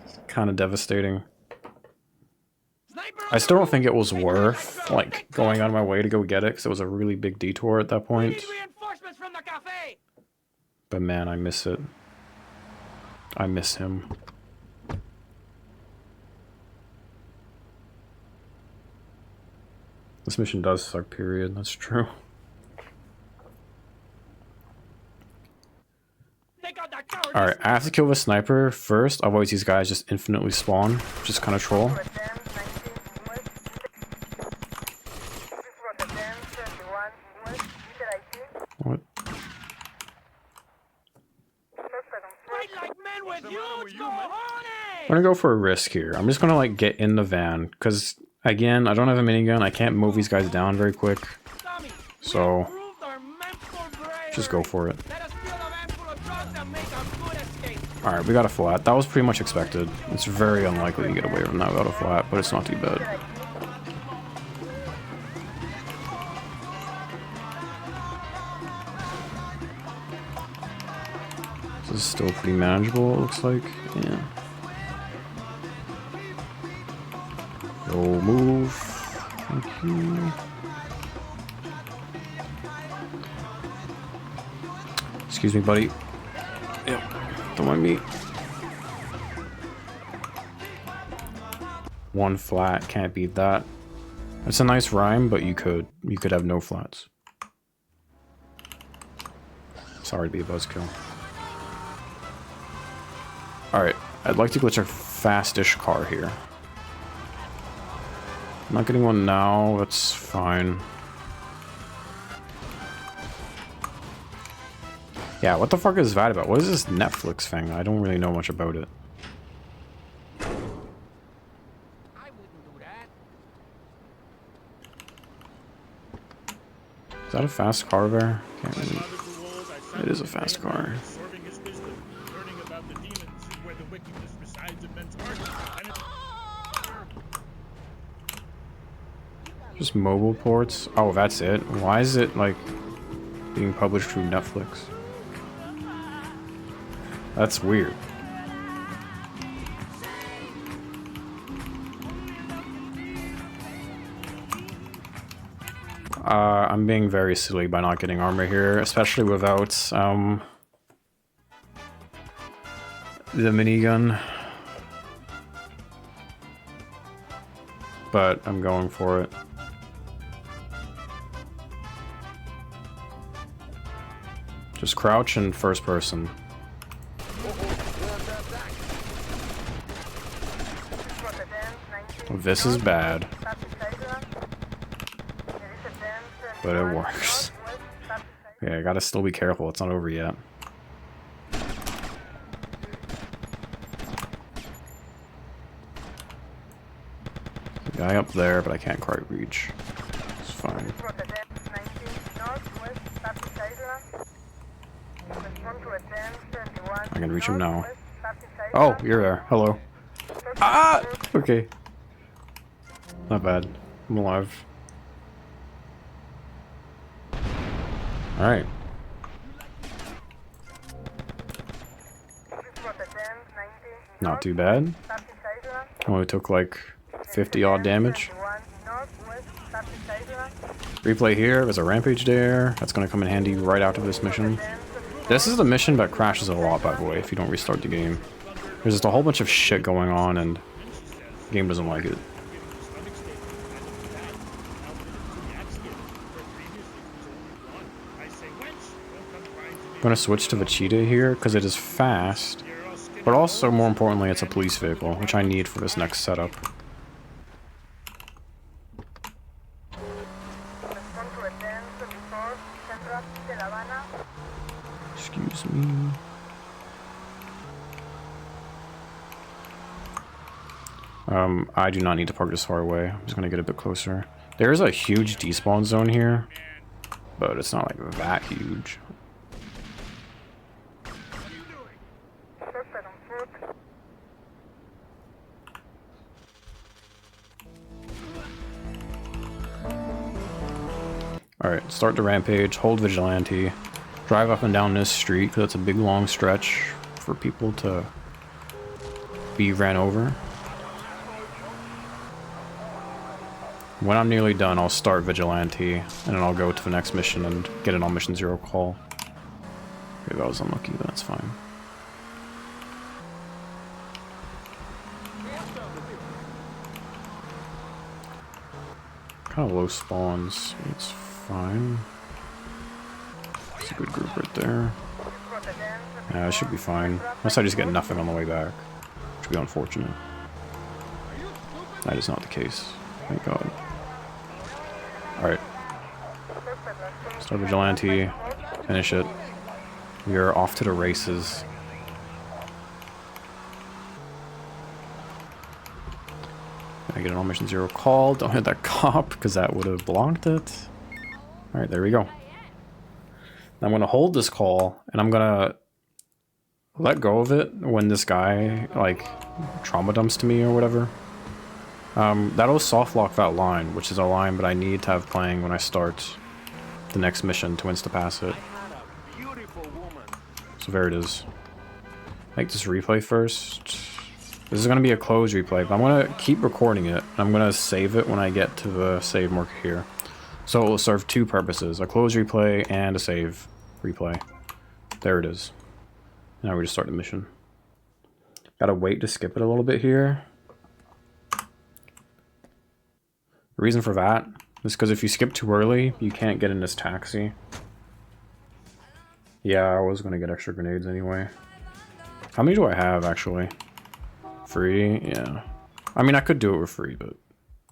B: It's kind of devastating. I still don't think it was worth, like, going out of my way to go get it, because it was a really big detour at that point. But man, I miss it. I miss him. This mission does suck, period. That's true. Alright, I have to kill the sniper first, otherwise these guys just infinitely spawn, just kind of troll. What? I'm gonna go for a risk here. I'm just gonna like get in the van, because again, I don't have a minigun, I can't move these guys down very quick. So, just go for it. Alright, we got a flat. That was pretty much expected. It's very unlikely to get away from that without a flat, but it's not too bad. This is still pretty manageable, it looks like. Yeah. Go move. Thank you. Excuse me, buddy. Yep. Don't mind me. One flat, can't beat that. It's a nice rhyme, but you could have no flats. Sorry to be a buzzkill. Alright, I'd like to glitch a fast-ish car here. I'm not getting one now, that's fine. Yeah, what the fuck is that about? What is this Netflix thing? I don't really know much about it. Is that a fast car there? Can't really... It is a fast car. Just mobile ports? Oh, that's it? Why is it, like, being published through Netflix? That's weird. I'm being very silly by not getting armor here, especially without, the minigun. But I'm going for it. Just crouch and first person. This is bad. But it works. Yeah, I gotta still be careful, it's not over yet. Guy up there, but I can't quite reach. It's fine. I can reach him now. Oh, you're there. Hello. Ah! Okay. Not bad. I'm alive. Alright. Not too bad. Only took like 50 odd damage. Replay here, there's a rampage there. That's gonna come in handy right after this mission. This is the mission that crashes a lot, by the way, if you don't restart the game. There's just a whole bunch of shit going on and the game doesn't like it. I'm gonna switch to the cheetah here because it is fast, but also more importantly it's a police vehicle, which I need for this next setup. Excuse me. I do not need to park this far away. I'm just gonna get a bit closer. There is a huge despawn zone here, but it's not like that huge. Alright, start the rampage, hold vigilante, drive up and down this street, because it's a big long stretch for people to be ran over. When I'm nearly done, I'll start vigilante, and then I'll go to the next mission and get it on mission 0 call. Maybe I was unlucky, but that's fine. Kind of low spawns, it's fine. It's a good group right there. Yeah, it should be fine. Unless I just get nothing on the way back. Which would be unfortunate. That is not the case. Thank God. Alright. Start Vigilante. Finish it. We are off to the races. I get an all mission 0 call. Don't hit that cop, because that would have blocked it. Alright, there we go. I'm going to hold this call, and I'm going to let go of it when this guy, like, trauma dumps to me or whatever. That'll soft lock that line, which is a line that I need to have playing when I start the next mission to insta-pass it. So there it is. Make this replay first. This is going to be a closed replay, but I'm going to keep recording it. I'm going to save it when I get to the save marker here. So it will serve two purposes, a closed replay and a save replay. There it is. Now we just start the mission. Gotta wait to skip it a little bit here. The reason for that is because if you skip too early, you can't get in this taxi. Yeah, I was gonna get extra grenades anyway. How many do I have, actually? 3? Yeah. I mean, I could do it for free, but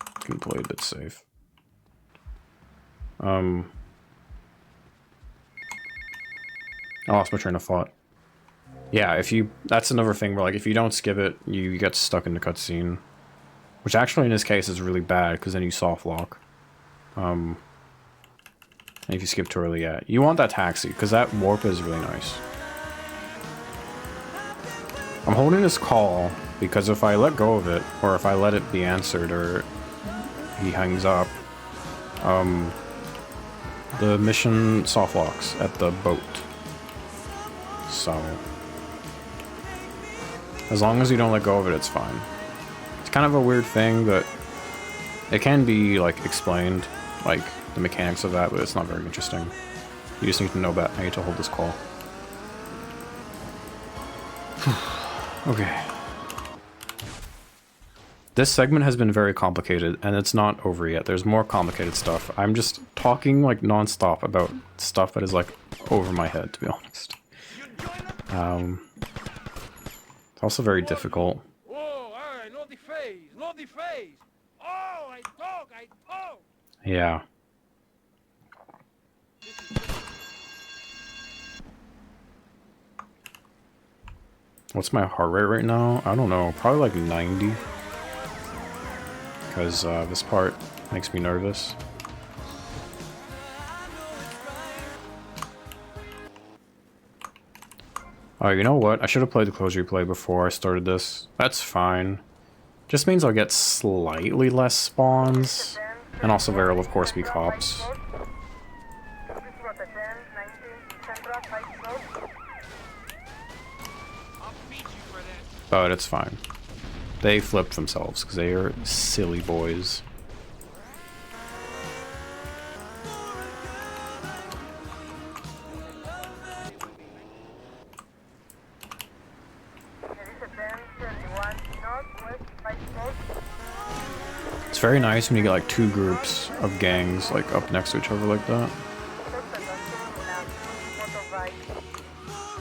B: I can play a bit safe. I lost my train of thought. Yeah, if you... That's another thing where, like, if you don't skip it, you get stuck in the cutscene. Which actually, in this case, is really bad, because then you soft lock. And if you skip too early, yeah. You want that taxi, because that warp is really nice. I'm holding this call, because if I let go of it, or if I let it be answered, or he hangs up, the mission soft locks at the boat. So... as long as you don't let go of it, it's fine. It's kind of a weird thing, but it can be, like, explained, like, the mechanics of that, but it's not very interesting. You just need to know that I need to hold this call. Okay. This segment has been very complicated, and it's not over yet. There's more complicated stuff. I'm just talking, like, non-stop about stuff that is, like, over my head, to be honest. It's also very difficult.
G: Whoa, alright, no the face, no the face. Oh, I talk.
B: Yeah. What's my heart rate right now? I don't know, probably like 90. Because this part makes me nervous. Oh, you know what? I should have played the close replay before I started this. That's fine. Just means I'll get slightly less spawns. And also there will of course be cops. But it's fine. They flipped themselves because they are silly boys. It's very nice when you get like two groups of gangs like up next to each other like that.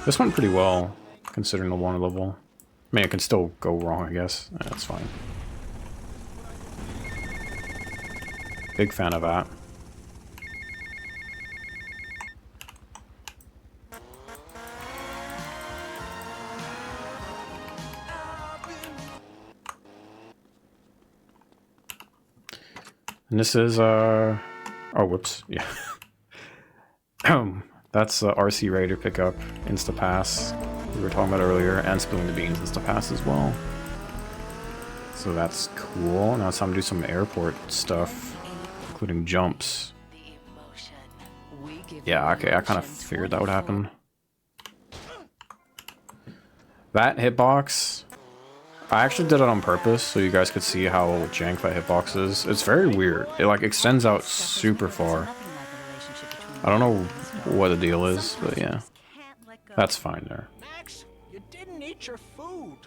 B: This went pretty well, considering the one level. I mean, it can still go wrong, I guess. That's fine. Big fan of that. And this is, oh, whoops, yeah. That's RC Raider pickup, Instapass, we were talking about earlier, and Spilling the Beans Instapass as well. So that's cool. Now it's time to do some airport stuff, including jumps. Yeah, okay, I kind of figured that would happen. That hitbox, I actually did it on purpose so you guys could see how jank that hitbox is. It's very weird. It like extends out super far. I don't know what the deal is, but yeah. That's fine there.
G: Max, you didn't eat your food.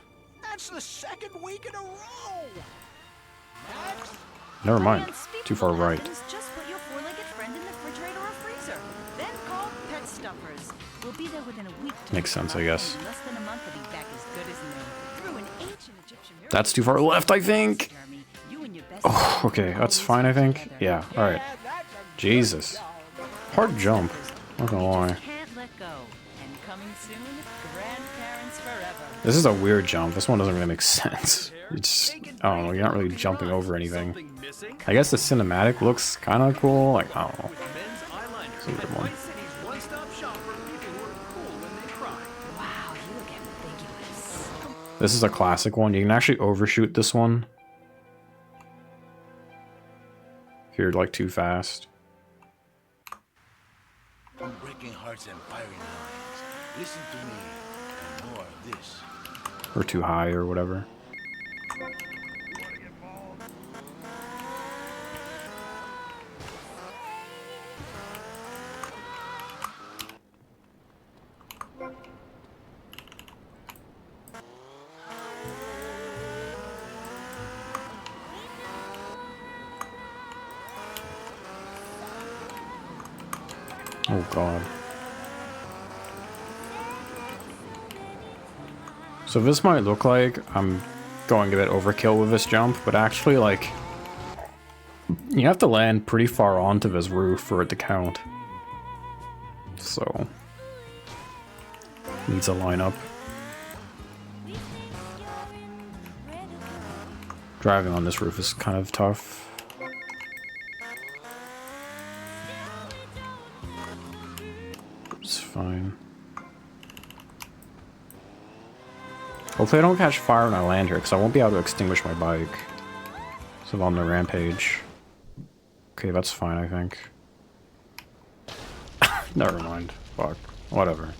G: That's the second week in a row. Max?
B: Never mind. Too far right.
K: Just put your four-legged friend in the refrigerator or freezer. Then call Pet Stuffers.
L: We'll be there within a week.
B: Makes sense, I guess.
L: In less than a month, we'll be back as good as new. Through an ancient Egyptian miracle.
B: That's too far left, I think.
L: Jeremy, you and your best
B: Oh, okay, that's fine, I think. Yeah, alright. Jesus. Hard jump. Not gonna lie.
L: can't let go. And coming soon, grandparents forever.
B: This is a weird jump. This one doesn't really make sense. It's, I don't know, you're not really jumping over anything. I guess the cinematic looks kind of cool. Like, I don't know. It's a weird one.
L: Wow, you look ambiguous.
B: This is a classic one. You can actually overshoot this one if you're like too fast.
H: Breaking hearts and firing lines. Listen to me, and more of this.
B: Or too high or whatever. Oh god. So this might look like I'm going a bit overkill with this jump, but actually, like, you have to land pretty far onto this roof for it to count. So, needs a lineup. Driving on this roof is kind of tough. It's fine. Hopefully I don't catch fire when I land here, because I won't be able to extinguish my bike. So I'm on the rampage. Okay, that's fine, I think. Never mind. Fuck. Whatever.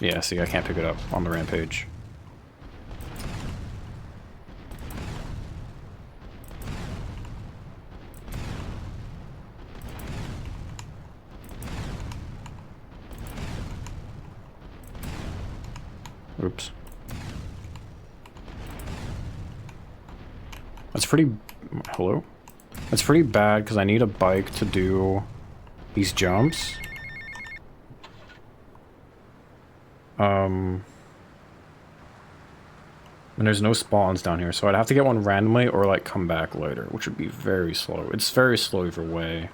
B: Yeah, see, I can't pick it up on the rampage. Oops. That's pretty... Hello? That's pretty bad because I need a bike to do these jumps. And there's no spawns down here, so I'd have to get one randomly or like come back later, which would be very slow. It's very slow either way.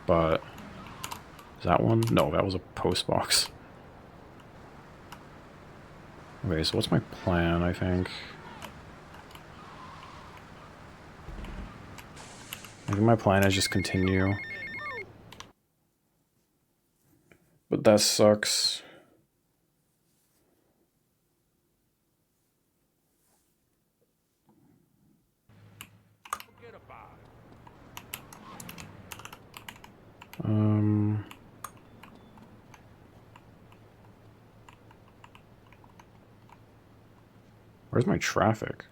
B: But... Is that one? No, that was a post box. Okay, so what's my plan, I think? I think my plan is just continue. But that sucks. Where's my traffic?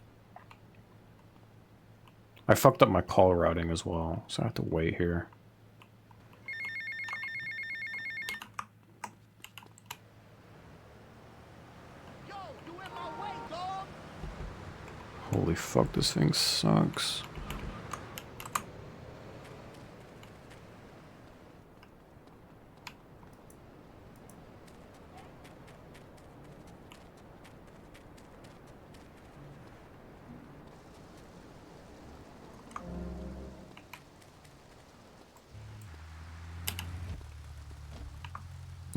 B: I fucked up my call routing as well, so I have to wait here. Holy fuck, this thing sucks.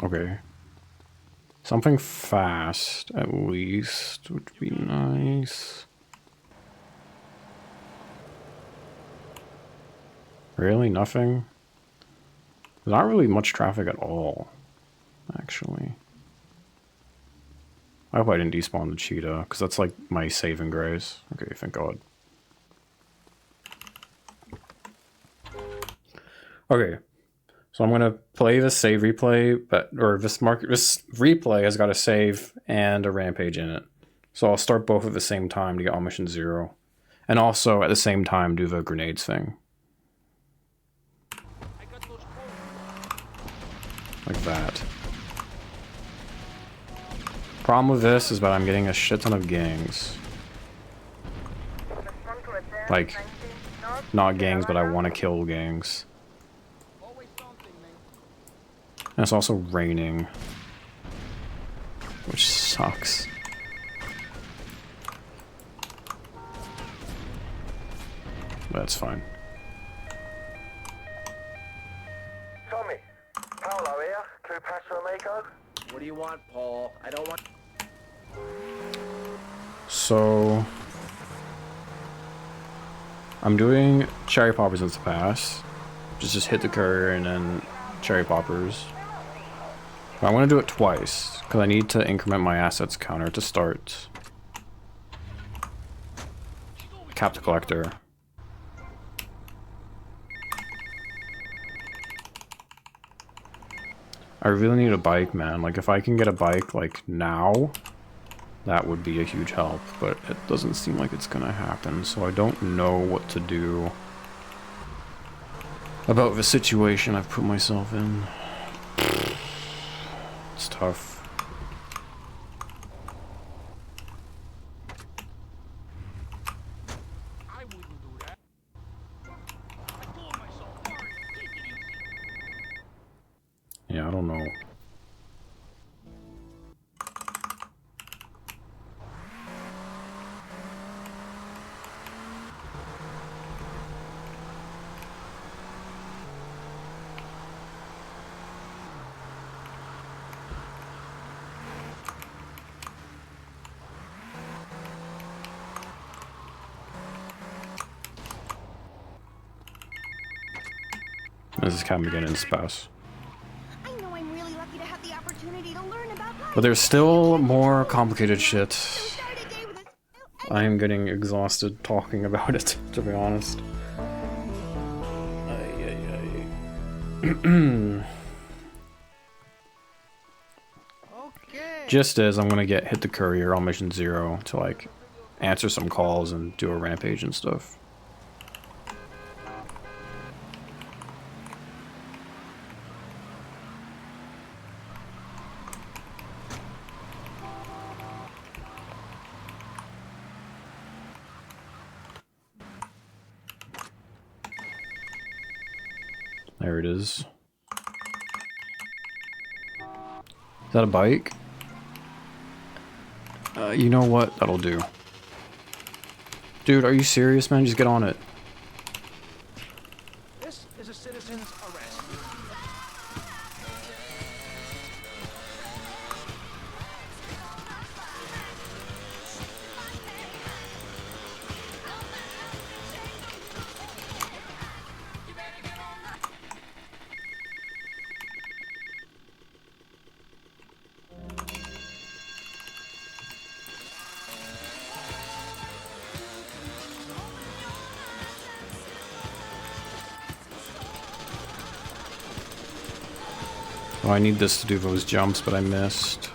B: Okay. Something fast, at least, would be nice. Really? Nothing? There's not really much traffic at all, actually. I hope I didn't despawn the cheetah, because that's like my saving grace. Okay, thank God. Okay. So I'm gonna play the save replay, or this replay has got a save and a rampage in it. So I'll start both at the same time to get on mission 0. And also at the same time do the grenades thing. Like that. Problem with this is that I'm getting a shit ton of gangs. Like, not gangs, but I want to kill gangs. And it's also raining, which sucks. That's fine.
F: Tommy, Paolo here, Crew Pastor Amigo.
C: What do you want, Paul? I don't want...
B: So I'm doing cherry poppers in the pass. Just hit the courier and then cherry poppers. But I want to do it twice because I need to increment my assets counter to start. Cap the collector. I really need a bike, man. Like, if I can get a bike, like, now, that would be a huge help. But it doesn't seem like it's gonna happen, so I don't know what to do about the situation I've put myself in. It's tough. Yeah, I don't know. This is Captain again in spouse.
K: I know I'm really lucky to have the opportunity to learn about life.
B: But there's still more complicated shit. I am getting exhausted talking about it, to be honest. Just as I'm gonna hit the courier on mission 0 to like answer some calls and do a rampage and stuff. There it is. Is that a bike? You know what? That'll do. Dude, are you serious, man? Just get on it.
G: This is a citizen's arrest.
B: Oh, I need this to do those jumps, but I missed.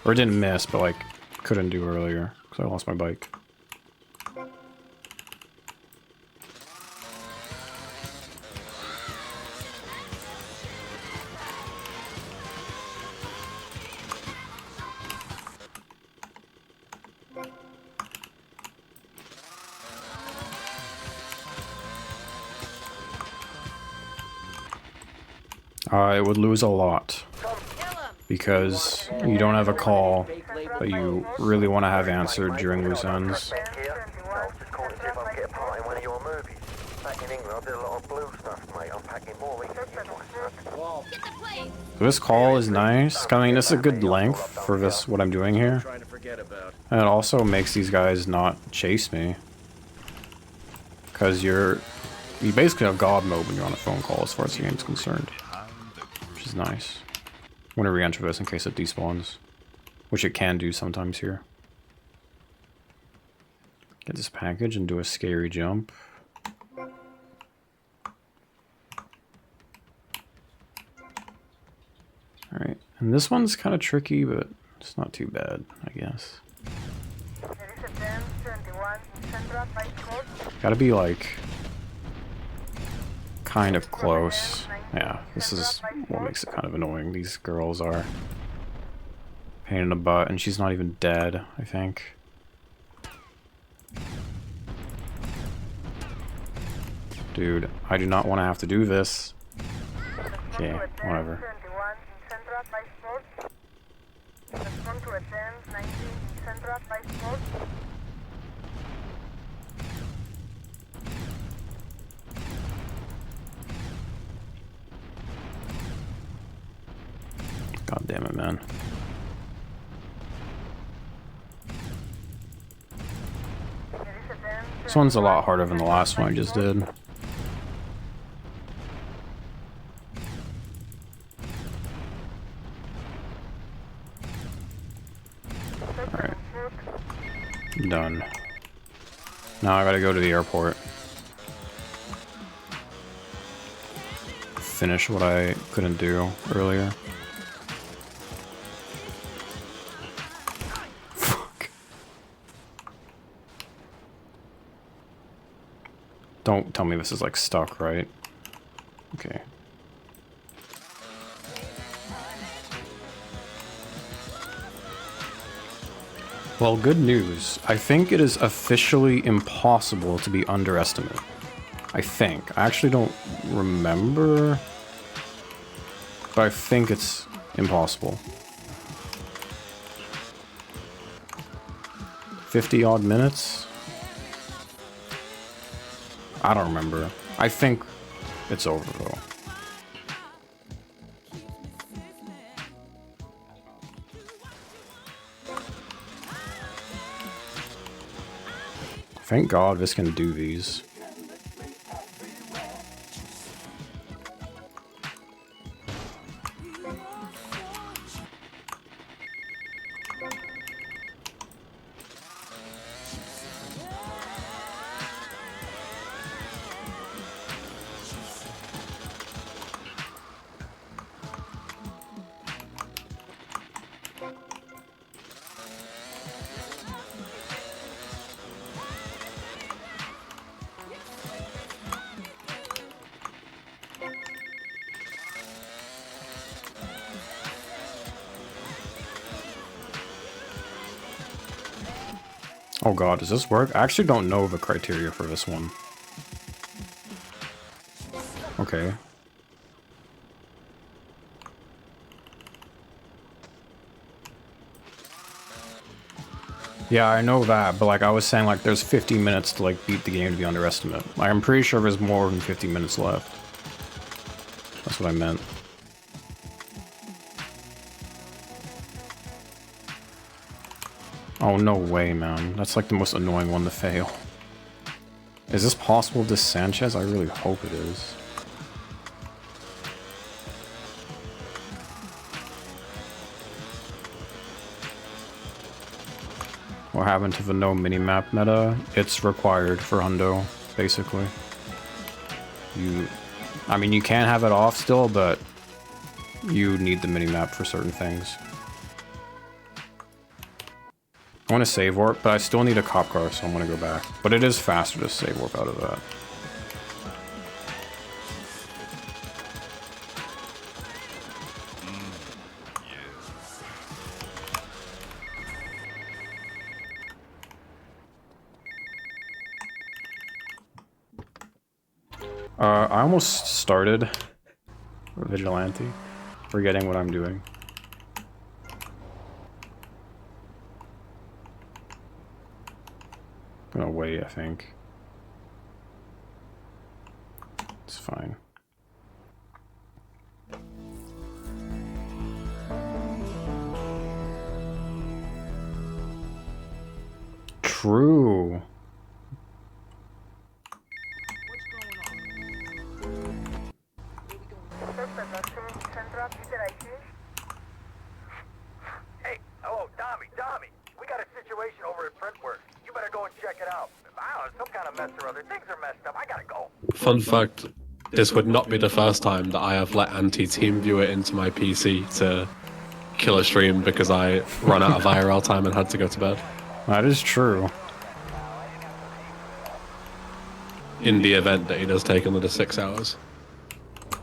B: Or didn't miss, but like, couldn't do earlier, because I lost my bike. I would lose a lot because you don't have a call that you really want to have answered during loose ends. This call is nice. I mean, this is a good length for this what I'm doing here. And it also makes these guys not chase me. Because you basically have God mode when you're on a phone call as far as the game's concerned. Which is nice. I'm going to re-enter this in case it despawns. Which it can do sometimes here. Get this package and do a scary jump. Alright, and this one's kind of tricky, but it's not too bad, I guess. Gotta be like kind of close. Yeah, this is what makes it kind of annoying. These girls are pain in the butt, and she's not even dead, I think. Dude, I do not want to have to do this. Okay, whatever.
F: Respond to a 10-19 Centra 5-4.
B: God damn it, man. This one's a lot harder than the last one I just did. Alright. Done. Now I gotta go to the airport. Finish what I couldn't do earlier. Fuck. Don't tell me this is like stuck, right? Okay. Well, good news. I think it is officially impossible to be underestimated. I think. I actually don't remember, but I think it's impossible. 50 odd minutes? I don't remember. I think it's over though. Thank God this can do these. Oh god, does this work? I actually don't know the criteria for this one. Okay. Yeah, I know that, but like I was saying, like there's 50 minutes to like beat the game to be underestimate. Like I'm pretty sure there's more than 50 minutes left. That's what I meant. Oh, no way, man. That's like the most annoying one to fail. Is this possible with this Sanchez? I really hope it is. What happened to the no minimap meta? It's required for Hundo, basically. I mean, you can have it off still, but you need the minimap for certain things. I want to save warp, but I still need a cop car, so I'm going to go back. But it is faster to save warp out of that. I almost started Vigilante, forgetting what I'm doing. I'm gonna wait, I think. It's fine. True.
F: Hey, hello, Tommy, we got a situation over at Printworks. You better go and check it out. I don't know, some kind of mess or other. Things are messed up. I gotta go.
A: Fun fact, this would not be the first time that I have let anti-team viewer into my PC to kill a stream because I ran out of IRL time and had to go to bed.
B: That is true.
A: In the event that he does take another 6 hours.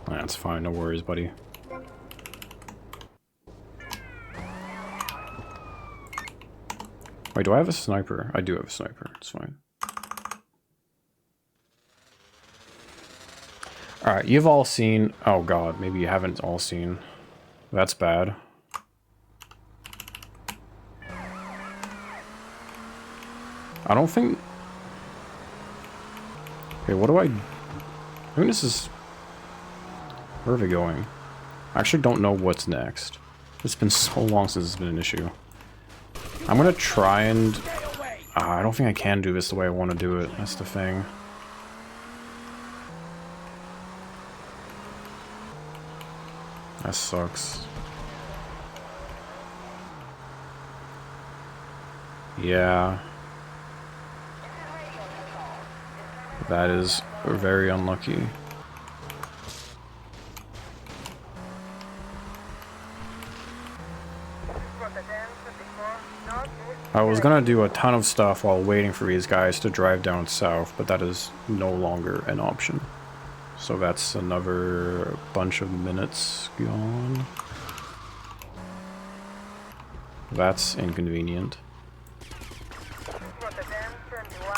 B: That's fine, no worries, buddy. Wait, do I have a sniper? I do have a sniper, it's fine. Alright, you've all seen... Oh god, maybe you haven't all seen. That's bad. I don't think... Okay, what do I... I think this is... Where are we going? I actually don't know what's next. It's been so long since it's been an issue. I'm gonna try and... I don't think I can do this the way I want to do it. That's the thing. That sucks. Yeah. That is very unlucky. I was gonna do a ton of stuff while waiting for these guys to drive down south, but that is no longer an option. So that's another bunch of minutes gone. That's inconvenient.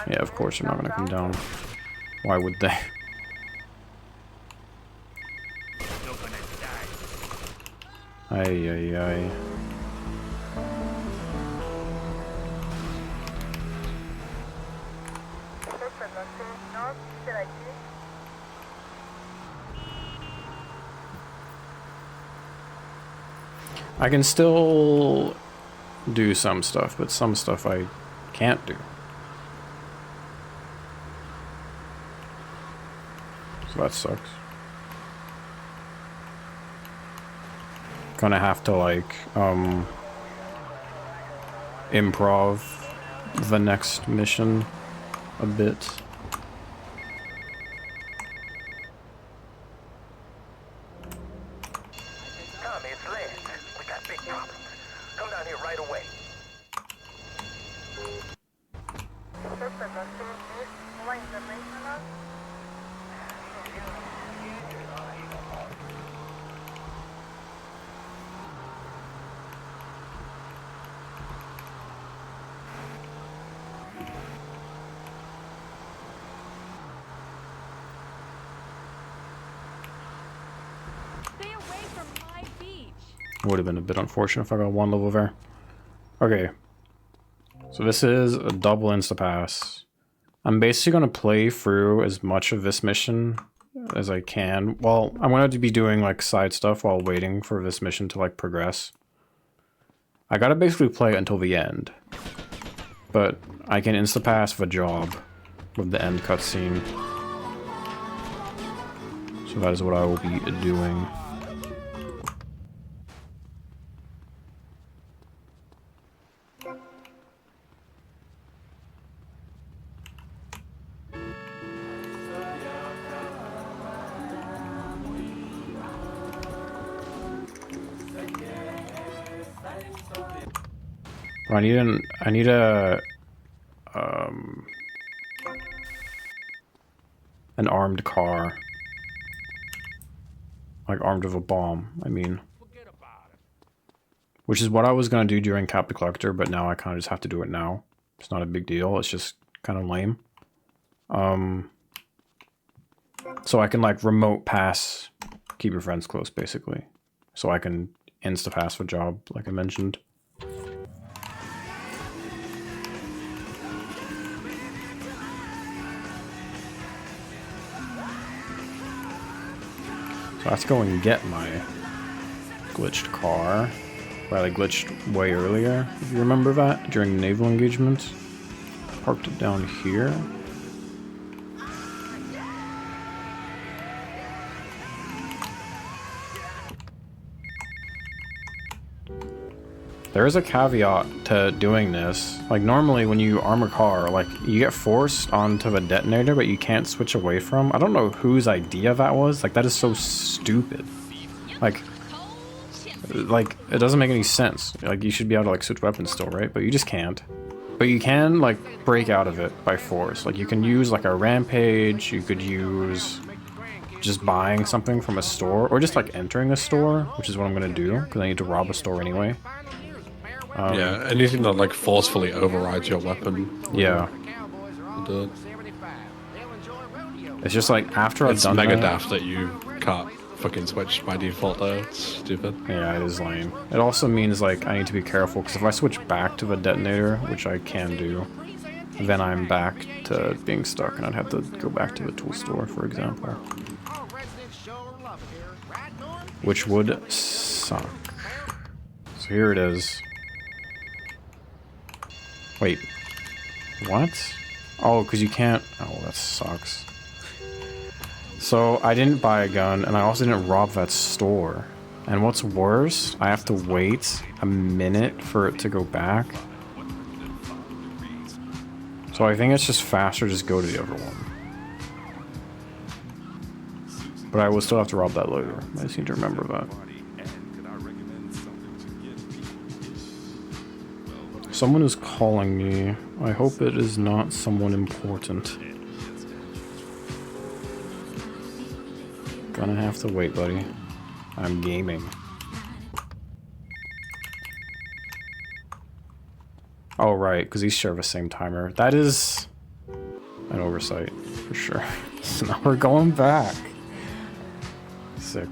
B: Yeah, of course they're not gonna come down. Why would they? Ay, ay, ay. I can still do some stuff, but some stuff I can't do. So that sucks. Gonna have to like improv the next mission a bit.
F: Tommy, it's Lance. We got big problems. Come down here right away.
L: Stay away from my beach.
B: Would have been a bit unfortunate if I got one level there. Okay. So this is a double insta-pass. I'm basically going to play through as much of this mission as I can. Well, I'm going to be doing like side stuff while waiting for this mission to like progress. I gotta basically play until the end. But I can insta-pass the job with the end cutscene. So that is what I will be doing. I need an armed car. Like armed with a bomb, I mean. Which is what I was gonna do during Cap the Collector, but now I kinda just have to do it now. It's not a big deal, it's just kinda lame. So I can like remote pass, keep your friends close basically. So I can insta-pass the job, like I mentioned. So let's go and get my glitched car. Well, I glitched way earlier, if you remember that, during the naval engagement. Parked it down here. There is a caveat to doing this. Like normally when you arm a car, like you get forced onto the detonator, but you can't switch away from. I don't know whose idea that was. Like that is so stupid. Like it doesn't make any sense. Like you should be able to like switch weapons still, right? But you just can't. But you can like break out of it by force. Like you can use like a rampage. You could use just buying something from a store, or just like entering a store, which is what I'm gonna do because I need to rob a store anyway.
A: Yeah, anything that like forcefully overrides your weapon.
B: Yeah. It's just like after I've done
A: mega
B: that,
A: daft that you can't fucking switch by default though. It's stupid.
B: Yeah, it is lame. It also means like I need to be careful because if I switch back to the detonator, which I can do, then I'm back to being stuck and I'd have to go back to the tool store, for example. Which would suck. So here it is. Wait. What? Oh, because you can't... Oh, that sucks. So, I didn't buy a gun, and I also didn't rob that store. And what's worse, I have to wait a minute for it to go back. So I think it's just faster to just go to the other one. But I will still have to rob that later. I just need to remember that. Someone is calling me. I hope it is not someone important. Gonna have to wait, buddy. I'm gaming. Oh, right, because these share the same timer. That is an oversight, for sure. So now we're going back. Sick.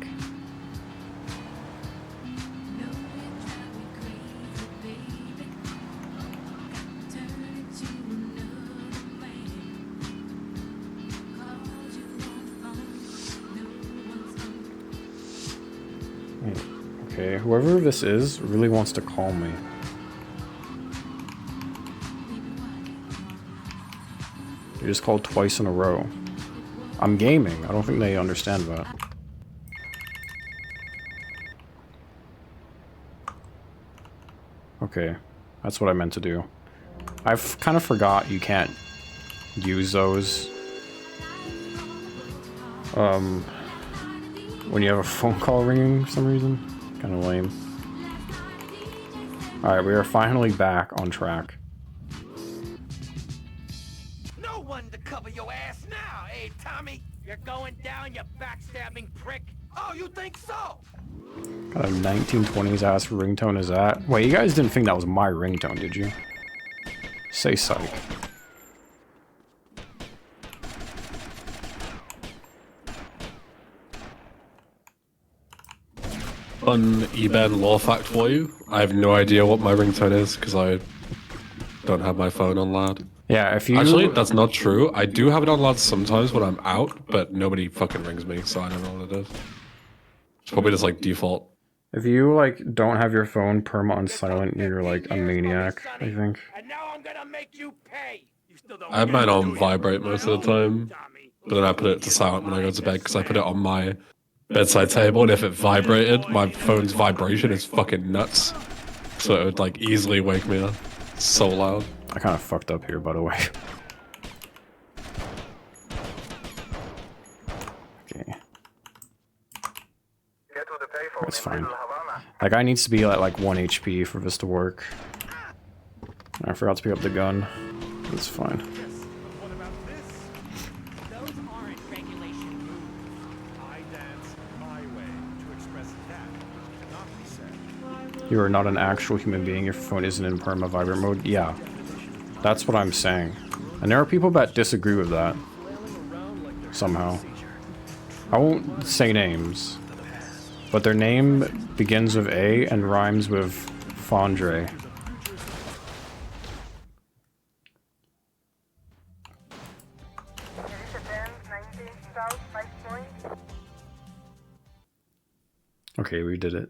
B: Okay, whoever this is really wants to call me. You just called twice in a row. I'm gaming. I don't think they understand that. Okay, that's what I meant to do. I've kind of forgot you can't use those when you have a phone call ringing for some reason. Kind of lame. Alright, we are finally back on track.
C: No one to cover your ass now, eh, Tommy? You're going down, you backstabbing prick. Oh, you think so?
B: What kind of 1920s ass ringtone is that? Wait, you guys didn't think that was my ringtone, did you? Say psych.
A: Fun eBay law fact for you. I have no idea what my ringtone is because I don't have my phone on loud.
B: Yeah, if you...
A: Actually, that's not true. I do have it on loud sometimes when I'm out, but nobody fucking rings me, so I don't know what it is. It's probably just like default.
B: If you, like, don't have your phone perma on silent, you're, like, a maniac, I think.
C: And now I'm gonna make you pay. You still don't
A: I have mine on vibrate most of the time, but then I put it to silent when I go to bed because I put it on my bedside table, and if it vibrated, my phone's vibration is fucking nuts. So it would, like, easily wake me up. It's so loud.
B: I kind of fucked up here, by the way. Okay. That's fine. That guy needs to be at like 1 HP for this to work. I forgot to pick up the gun. It's fine. You are not an actual human being. Your phone isn't in perma vibrate mode. Yeah, that's what I'm saying. And there are people that disagree with that. Somehow. I won't say names. But their name begins with A and rhymes with Fondre. Okay, we did it.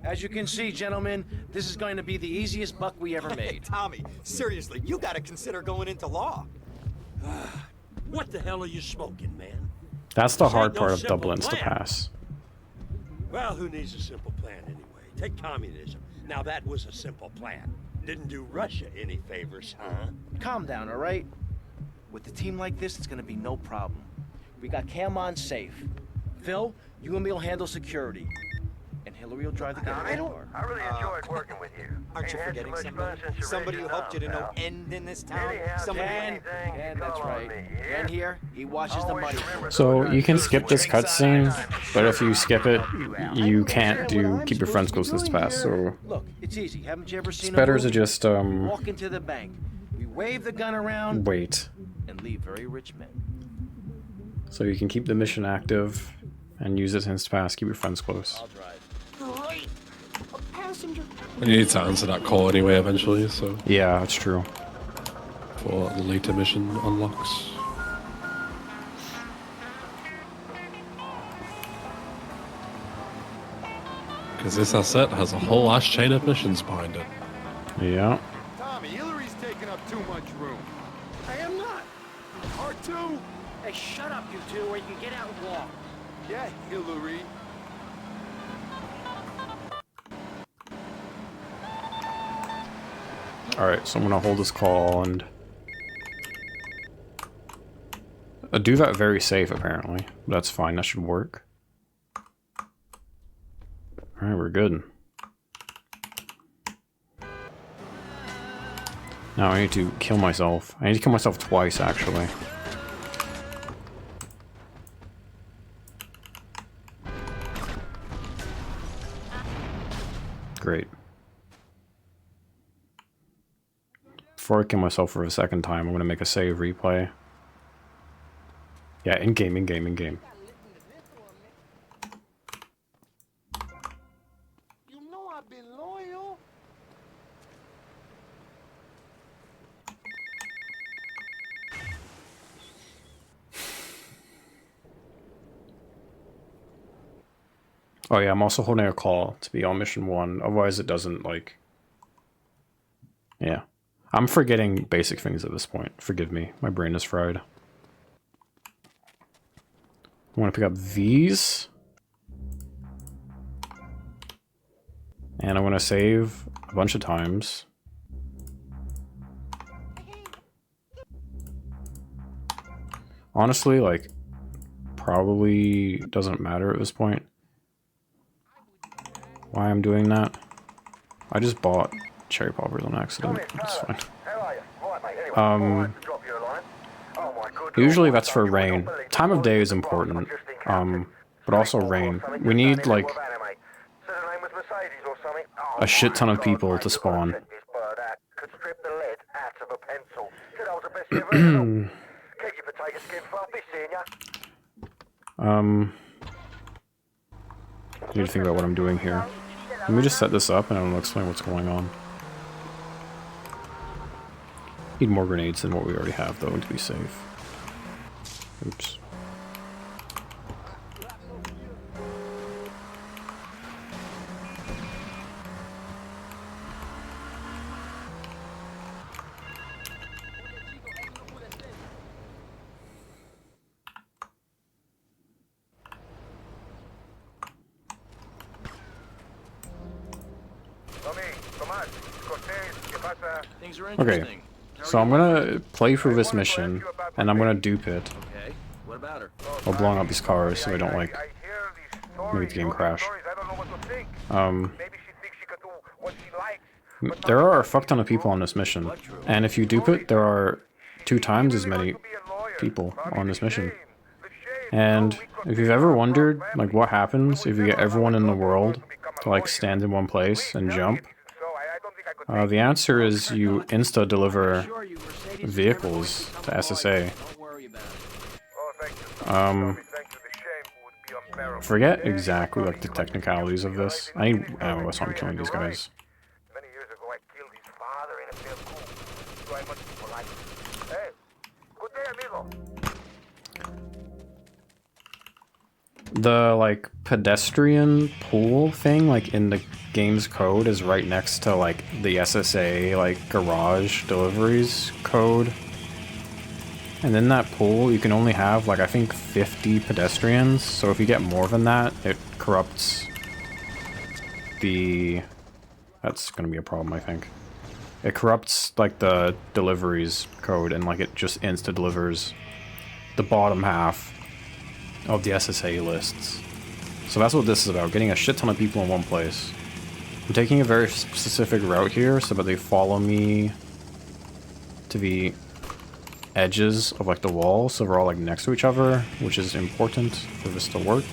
C: As you can see, gentlemen, this is going to be the easiest buck we ever made.
M: Tommy, seriously, you gotta consider going into law.
N: What the hell are you smoking, man?
B: That's the
N: This
B: hard
N: ain't no
B: part of
N: simple
B: Dublin's to
N: plan.
B: pass.
N: Well, who needs a simple plan anyway? Take communism. Now that was a simple plan. Didn't do Russia any favors, huh?
C: Calm down, all right? With a team like this, it's gonna be no problem. We got Cam on safe. Phil, you and me will handle security. And Hillary will drive the getaway car.
F: I really enjoyed working with you.
M: Aren't you forgetting somebody? Somebody who helped you to no end in this town? Somebody
C: Ken, that's right. Ken here, he watches the money.
B: So you can skip this cutscene, but if you skip it, you can't do keep your friends close to pass. So
C: Look, it's easy. Haven't you ever seen
B: it's better
C: a
B: to
C: movie?
B: just
C: Walk into the bank. We wave the gun around.
B: wait.
C: And leave very rich men.
B: So you can keep the mission active and use it to pass. Keep your friends close.
C: I'll drive.
M: Great! A passenger
A: And you need to answer that call anyway eventually, so
B: Yeah, that's true.
A: for the later mission unlocks. Because this asset has a whole ass chain of missions behind it.
B: Yeah.
G: Tommy, Hillary's taking up too much room. I am not. R2?
C: Hey, shut up, you two, or you can get out and walk.
G: Yeah, Hillary.
B: Alright, so I'm gonna hold this call and do that very safe, apparently. That's fine, that should work. Alright, we're good. Now I need to kill myself. I need to kill myself twice, actually. Great. Before I kill myself for a second time, I'm gonna make a save replay. Yeah, in-game, in-game, in-game.
G: You know I've been loyal.
B: Oh yeah, I'm also holding a call to be on mission 1, otherwise it doesn't, like... Yeah. I'm forgetting basic things at this point. Forgive me, my brain is fried. I want to pick up these. And I want to save a bunch of times. Honestly, like, probably doesn't matter at this point why I'm doing that. I just bought cherry poppers on accident. It's fine. Usually that's for rain. Time of day is important. But also rain. We need, like, a shit ton of people to spawn. Need to think about what I'm doing here. Let me just set this up and I'll explain what's going on. Need more grenades than what we already have, though, to be safe. Oops. Okay, so I'm gonna play through this mission, and I'm gonna dupe it while blowing up these cars so I don't, like, make the game crash. There are a fuck ton of people on this mission, and if you dupe it, there are 2 times as many people on this mission. And if you've ever wondered, like, what happens if you get everyone in the world to, like, stand in one place and jump, the answer is you insta-deliver vehicles to SSA. Forget exactly, like, the technicalities of this. I need ammo, so I'm killing these guys. The, like, pedestrian pool thing, like, in the game's code is right next to, like, the SSA, like, garage deliveries code. And in that pool, you can only have, like, I think 50 pedestrians, so if you get more than that, it corrupts the... That's gonna be a problem, I think. It corrupts, like, the deliveries code, and, like, it just insta-delivers the bottom half of the SSA lists. So that's what this is about, getting a shit ton of people in one place. I'm taking a very specific route here so that they follow me to the edges of, like, the wall, so we're all, like, next to each other, which is important for this to work.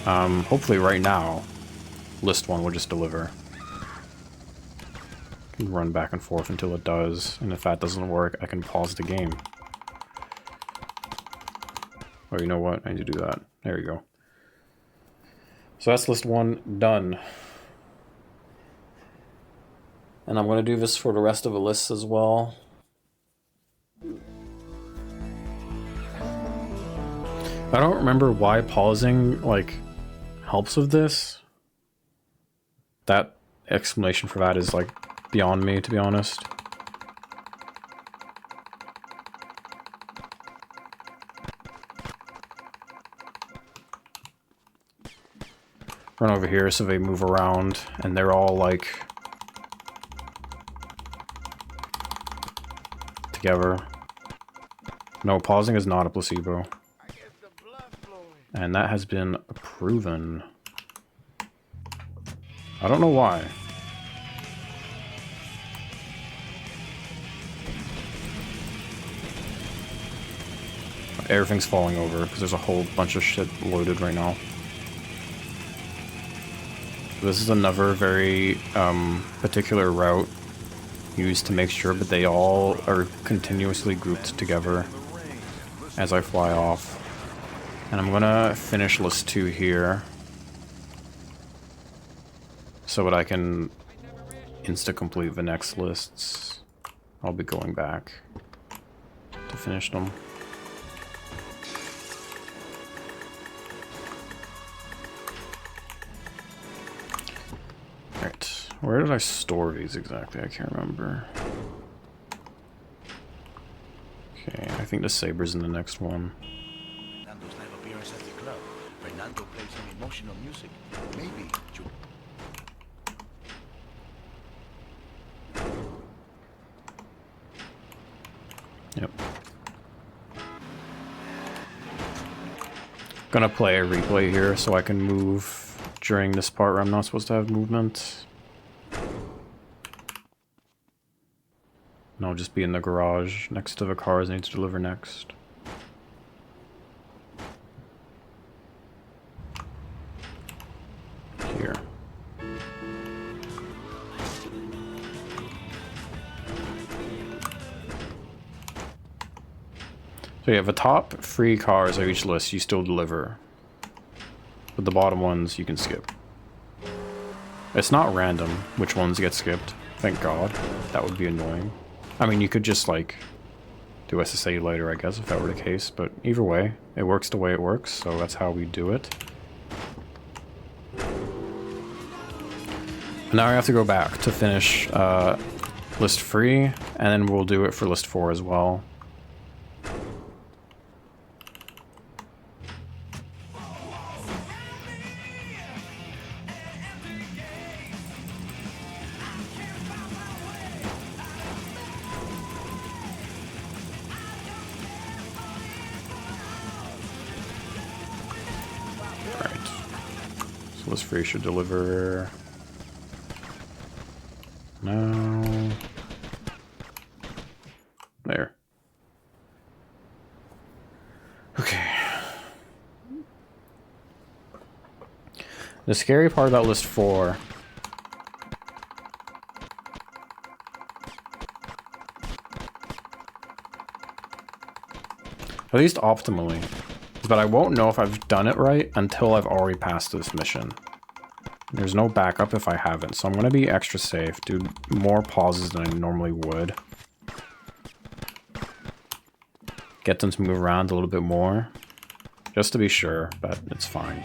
B: Hopefully right now, list 1 will just deliver. I can run back and forth until it does, and if that doesn't work, I can pause the game. Oh, you know what? I need to do that. There you go. So that's list 1 done. And I'm going to do this for the rest of the lists as well. I don't remember why pausing, like, helps with this. That explanation for that is, like, beyond me, to be honest. Run over here so they move around, and they're all, like, together. No, pausing is not a placebo. And that has been proven. I don't know why. Everything's falling over because there's a whole bunch of shit loaded right now. This is another very particular route used to make sure that they all are continuously grouped together as I fly off. And I'm gonna finish list 2 here so that I can insta-complete the next lists. I'll be going back to finish them. Right, where did I store these exactly? I can't remember. Okay, I think the saber's in the next one.
H: Fernando's live appearance at the club. Fernando plays some emotional music. Maybe you...
B: Yep. Gonna play a replay here so I can move during this part where I'm not supposed to have movement. And I'll just be in the garage next to the cars I need to deliver next. Here. So yeah, the top 3 cars of each list you still deliver. But the bottom ones you can skip. It's not random which ones get skipped. Thank God. That would be annoying. I mean, you could just, like, do SSA later, I guess, if that were the case. But either way, it works the way it works, so that's how we do it. And now I have to go back to finish list 3, and then we'll do it for list 4 as well. List 3 should deliver now. There. Okay. The scary part about list 4 at least optimally, but I won't know if I've done it right until I've already passed this mission. There's no backup if I haven't, so I'm going to be extra safe, do more pauses than I normally would. Get them to move around a little bit more, just to be sure, but it's fine.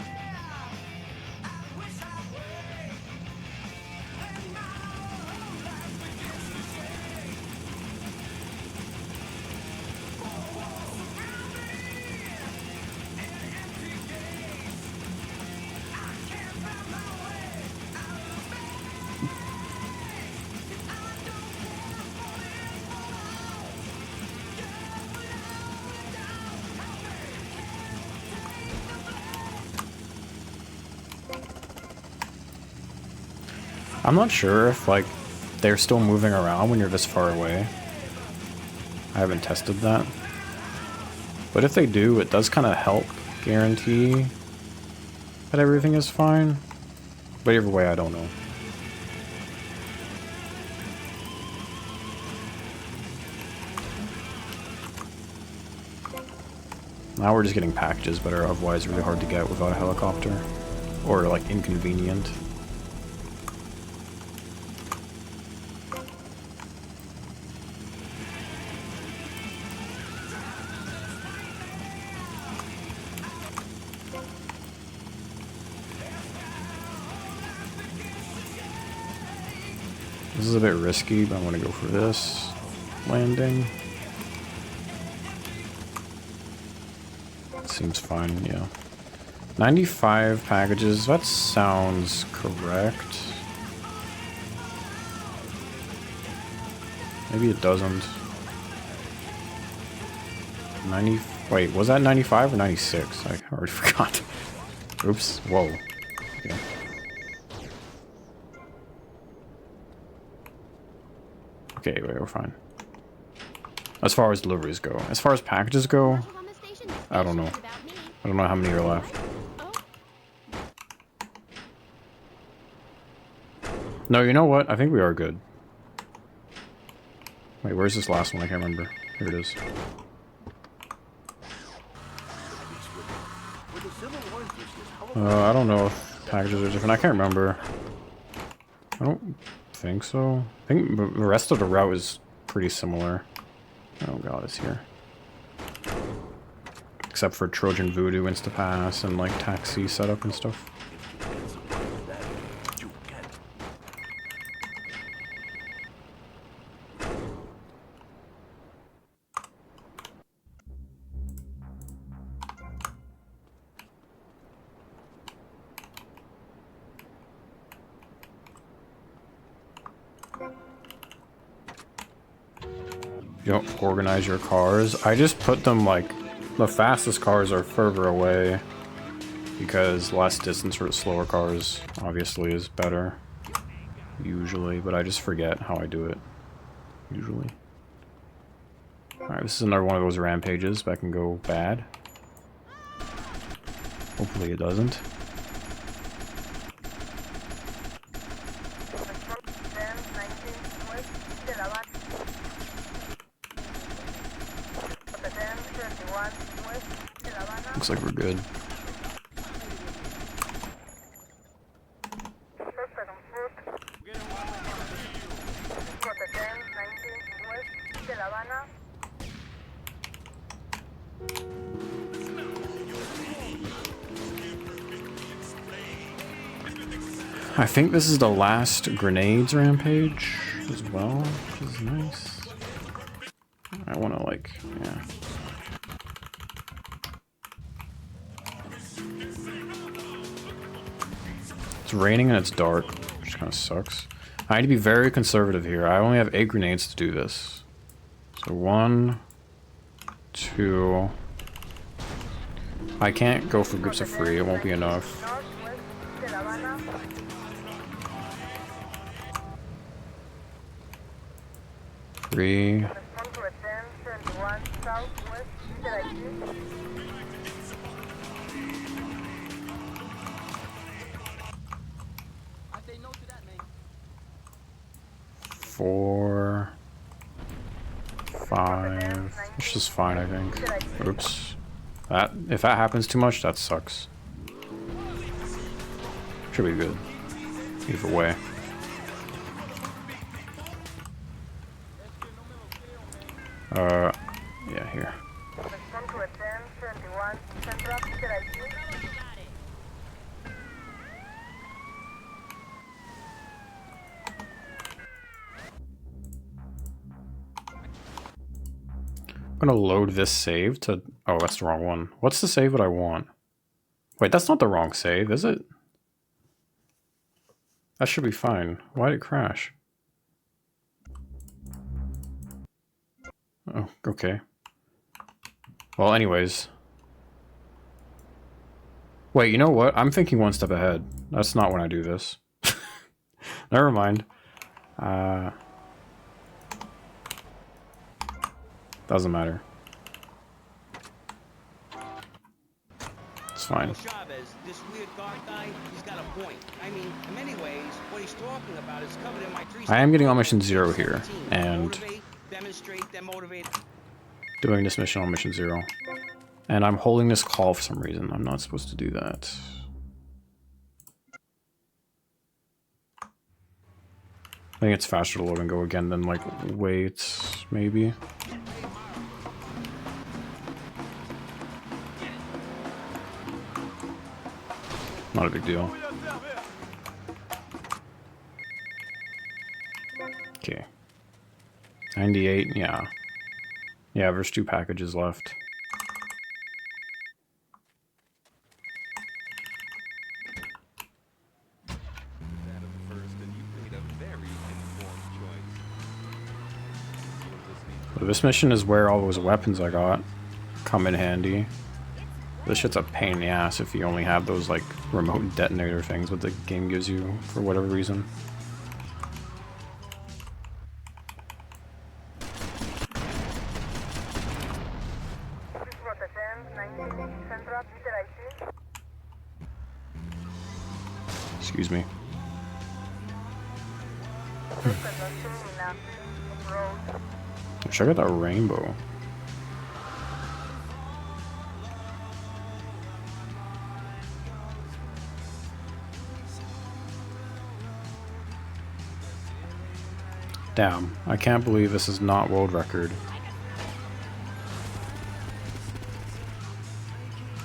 B: I'm not sure if, like, they're still moving around when you're this far away. I haven't tested that. But if they do, it does kind of help guarantee that everything is fine. But either way, I don't know. Now we're just getting packages that are otherwise really hard to get without a helicopter. or like inconvenient. This is a bit risky, but I'm gonna go for this landing. Seems fine, yeah. 95 packages, that sounds correct. Maybe it doesn't. 90, wait, was that 95 or 96? I already forgot. Oops, whoa. Okay. Okay, wait, we're fine. As far as deliveries go. As far as packages go, I don't know. I don't know how many are left. No, you know what? I think we are good. Wait, where's this last one? I can't remember. Here it is. I don't know if packages are different. I can't remember. I don't think so. I think the rest of the route is pretty similar. Oh god, it's here. Except for Trojan Voodoo Instapass and like taxi setup and stuff. You don't organize your cars. I just put them like the fastest cars are further away because less distance for slower cars obviously is better usually, but I just forget how I do it usually. Alright, this is another one of those rampages that can go bad. Hopefully it doesn't. Looks like we're good. I think this is the last grenades rampage as well, which is nice. I want to like, yeah. It's raining and it's dark, which kind of sucks. I need to be very conservative here. I only have 8 grenades to do this. So 1, 2. I can't go for groups of 3, it won't be enough. 3. Four, 5. It's just fine, I think. Oops. That if that happens too much, that sucks. Should be good. Either way. Yeah, here. I'm gonna load this save to... Oh, that's the wrong one. What's the save that I want? Wait, that's not the wrong save, is it? That should be fine. Why did it crash? Oh, okay. Well, anyways. Wait, you know what? I'm thinking one step ahead. That's not when I do this. Never mind. Doesn't matter. It's fine.
J: This weird dark guy, he's got a point. I mean, in many ways, what he's talking about is covered in my 3.
B: I am getting on mission 0 here, and doing this mission on mission 0. And I'm holding this call for some reason. I'm not supposed to do that. I think it's faster to load and go again than like wait, maybe. Not a big deal. Okay. 98, yeah. Yeah, there's 2 packages left. But this mission is where all those weapons I got come in handy. This shit's a pain in the ass if you only have those like remote detonator things that the game gives you for whatever reason. Excuse me. Check out that rainbow. Damn, I can't believe this is not world record.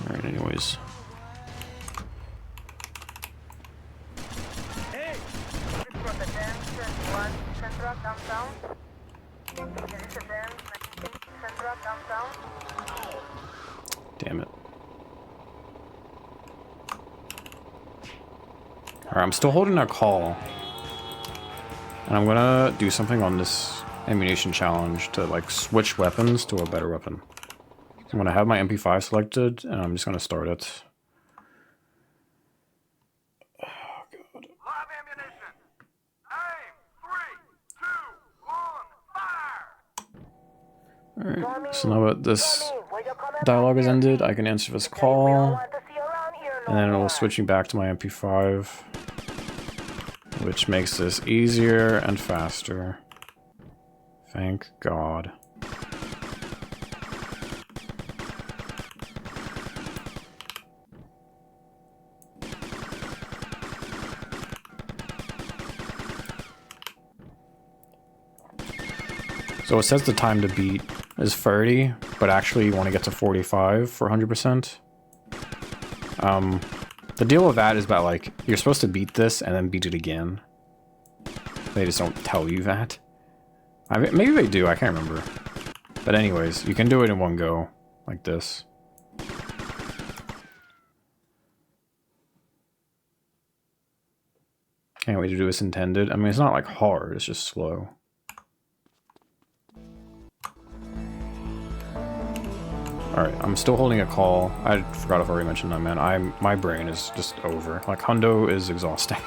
B: Alright, anyways. Damn it. Alright, I'm still holding that call. And I'm gonna do something on this ammunition challenge to like switch weapons to a better weapon. I'm gonna have my MP5 selected and I'm just gonna start it. Oh god. Alright, so now that this dialogue has ended, I can answer this call. And then it will switch me back to my MP5. Which makes this easier and faster. Thank God. So it says the time to beat is 30, but actually you want to get to 45 for 100%. The deal with that is that, like, you're supposed to beat this and then beat it again. They just don't tell you that. I mean, maybe they do, I can't remember. But anyways, you can do it in one go, like this. Can't wait to do this intended. I mean, it's not, like, hard, it's just slow. Alright, I'm still holding a call. I forgot if I already mentioned that, man. My brain is just over. Like, Hundo is exhausting.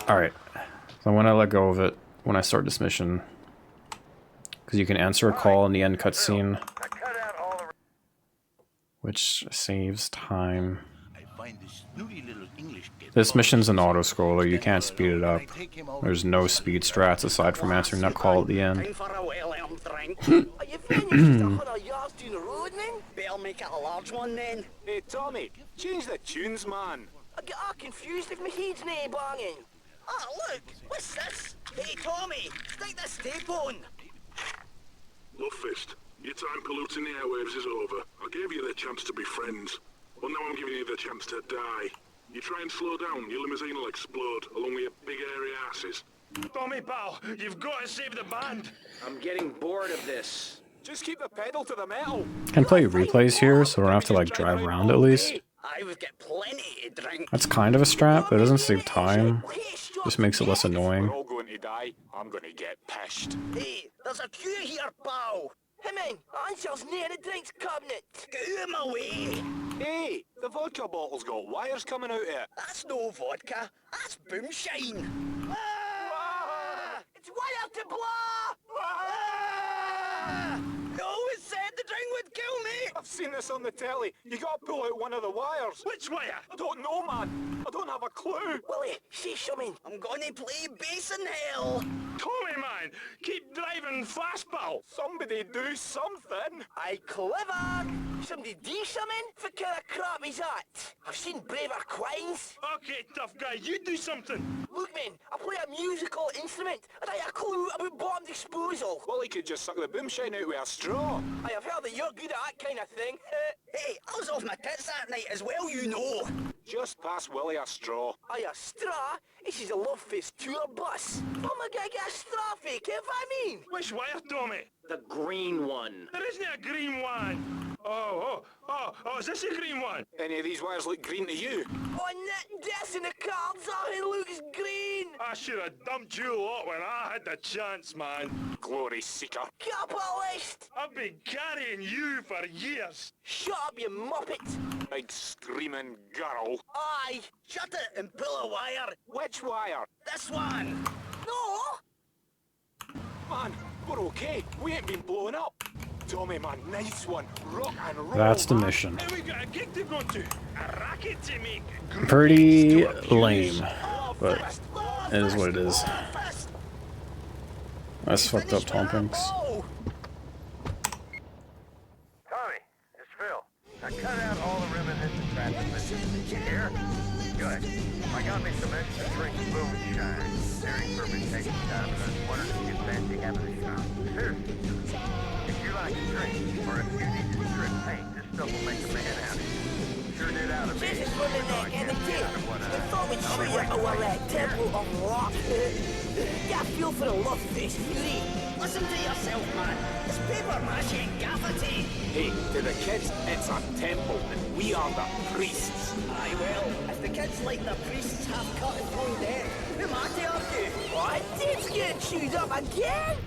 B: Alright, so I'm gonna let go of it when I start this mission. Because you can answer a call in the end cutscene. Which saves time. This mission's an auto-scroller, you can't speed it up. There's no speed strats aside from answering that call at the end.
G: Are you finished stuck on our yards doing the road, then? Better make it a large one, then. Hey, Tommy, change the tunes, man. I get all confused if my head's nae banging. Ah, look, what's this? Hey, Tommy, stick this tape on.
O: Look, Fist, your time polluting the airwaves is over. I gave you the chance to be friends. Well, now I'm giving you the chance to die. You try and slow down, your limousine will explode, along with your big airy asses.
G: Tommy, pal, you've got to save the band. I'm getting bored of this. Just keep the pedal to the metal.
B: Can play replays here, so I don't have to like drive around at least.
G: I would get plenty to drink.
B: That's kind of a strat, but it doesn't save time. Just makes it less annoying.
G: We're all going to die. I'm going to get pissed. Hey, there's a queue here, pal. Hey man, answer's near the drinks cabinet. Get out of my way. Hey, the vodka bottle's got wires coming out of it. That's no vodka. That's boomshine. It's wire to blow! You always said the drink would kill me! I've seen this on the telly. You gotta pull out one of the wires. Which wire? I don't know, man. I don't have a clue. Willie, say something. I'm gonna play bass in hell. Tommy, man, keep driving fast, pal. Somebody do something. Aye, clever. Somebody do something? What kind of crap is that? I've seen braver quines. Okay, tough guy, you do something. Look, man, I musical instrument? And I a clue about bomb disposal. Well, he could just suck the boomshine out with a straw. I have heard that you're good at that kind of thing. Hey, I was off my tits that night as well, you know. Just pass Willie a straw. Aye, a straw? This is a Love Fist tour bus. What am I gonna get a straw for, if I mean? Which wire, Tommy? The green one. There isn't a green one. Oh, is this a green one? Any of these wires look green to you? Oh, Nick, this in the cards, it looks green. I should have dumped you lot when I had the chance, man. Glory seeker. Capitalist! I've been carrying you for years. Shut up, you muppet. Big screaming girl. Aye, shut it and pull a wire. Which wire? This one. No! Man, we're okay. We ain't been blown up. Tommy, man, nice one. Rock and roll.
B: That's the mission.
G: And we got a gig to go to. A racket to make.
B: Pretty lame, but it is what it is. That's fucked up, Tom Pinks.
F: Tommy, it's Phil. I cut out all the reminiscent transmissions. Here? Good. I got me some extra drink moonshine during fermentation time, and I was wondering if you'd fancy having a shot. Seriously. If you like to drink, or if you need to strip paint, this stuff will make a man out of you. Sure did out of me.
G: This is for the neck and the tip. We thought we'd show you our temple of rock. Get a feel for the Love Fist, Fury. Listen to yourself, man. It's paper mache and gaffer tape. Hey, to the kids, it's a temple, and we are the priests. Aye, well, if the kids like the priests half cut and thrown dead, who am I to argue? What? Dave's getting chewed up again?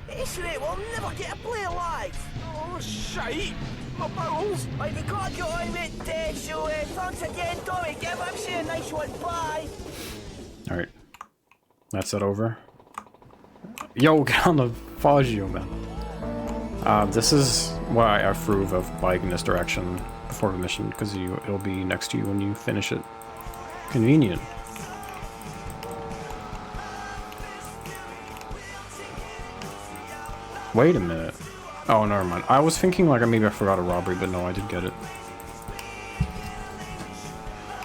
G: This rate will never get a play alive. Oh, shite. My bowels. Right, we gotta get on with it, so thanks again, Tommy. Give him a nice one. Bye.
B: Alright. That's it over. Yo, get on the Faggio, man. This is why I approve of biking this direction before the mission, because it'll be next to you when you finish it. Convenient. Wait a minute. Oh, never mind. I was thinking like maybe I forgot a robbery, but no, I did get it.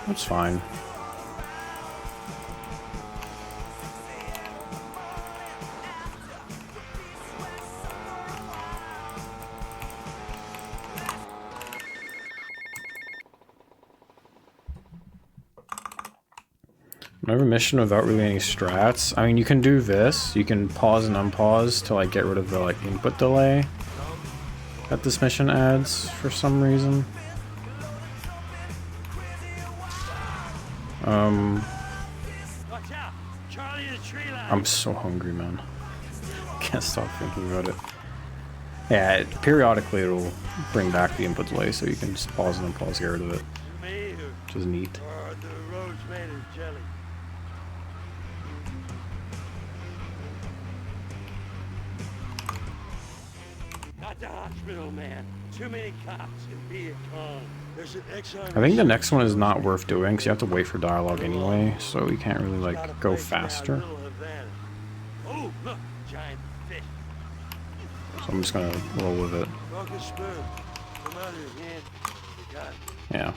B: That's fine. Another mission without really any strats. I mean, you can do this. You can pause and unpause to like get rid of the like input delay that this mission adds for some reason. I'm so hungry, man. Can't stop thinking about it. Yeah, periodically it'll bring back the input delay, so you can just pause and unpause, get rid of it, which is neat.
N: The hospital, man. Too many cops in Viet Cong. There's an
B: I think the next one is not worth doing because you have to wait for dialogue anyway, so you can't really like go faster.
N: Oh, look, giant fish.
B: So I'm just gonna roll with it. Yeah.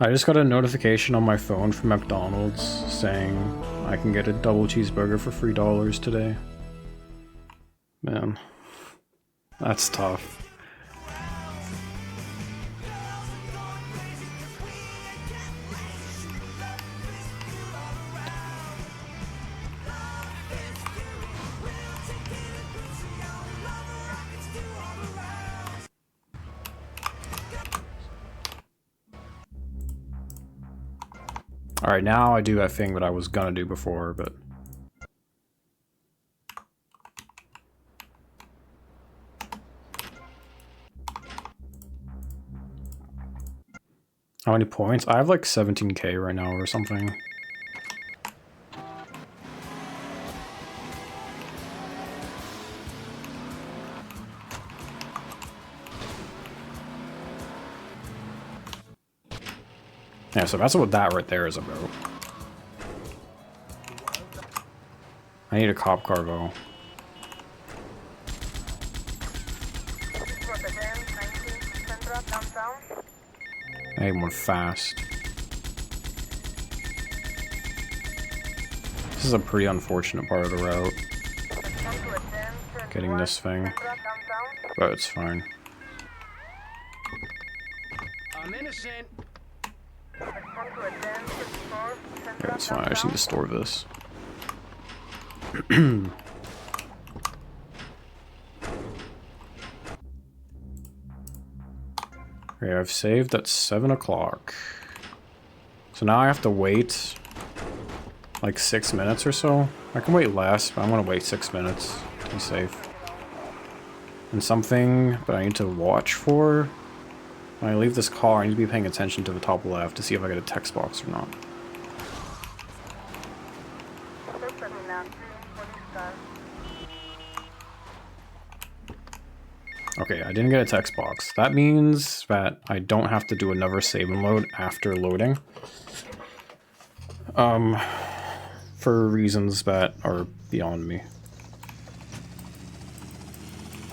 B: I just got a notification on my phone from McDonald's saying I can get a double cheeseburger for $3 today. Man, that's tough. Alright, now I do that thing that I was gonna do before, but... How many points? I have like 17k right now or something. Yeah, so that's what that right there is about. I need a cop car though. I need one fast. This is a pretty unfortunate part of the route. Getting this thing. But it's fine.
M: I'm innocent.
B: Yeah, it's fine. I just need to store this. Okay, I've saved at 7 o'clock. So now I have to wait like 6 minutes or so. I can wait less, but I want to wait 6 minutes to be safe. And something that I need to watch for when I leave this car, I need to be paying attention to the top left to see if I get a text box or not. Okay, I didn't get a text box. That means that I don't have to do another save and load after loading. For reasons that are beyond me.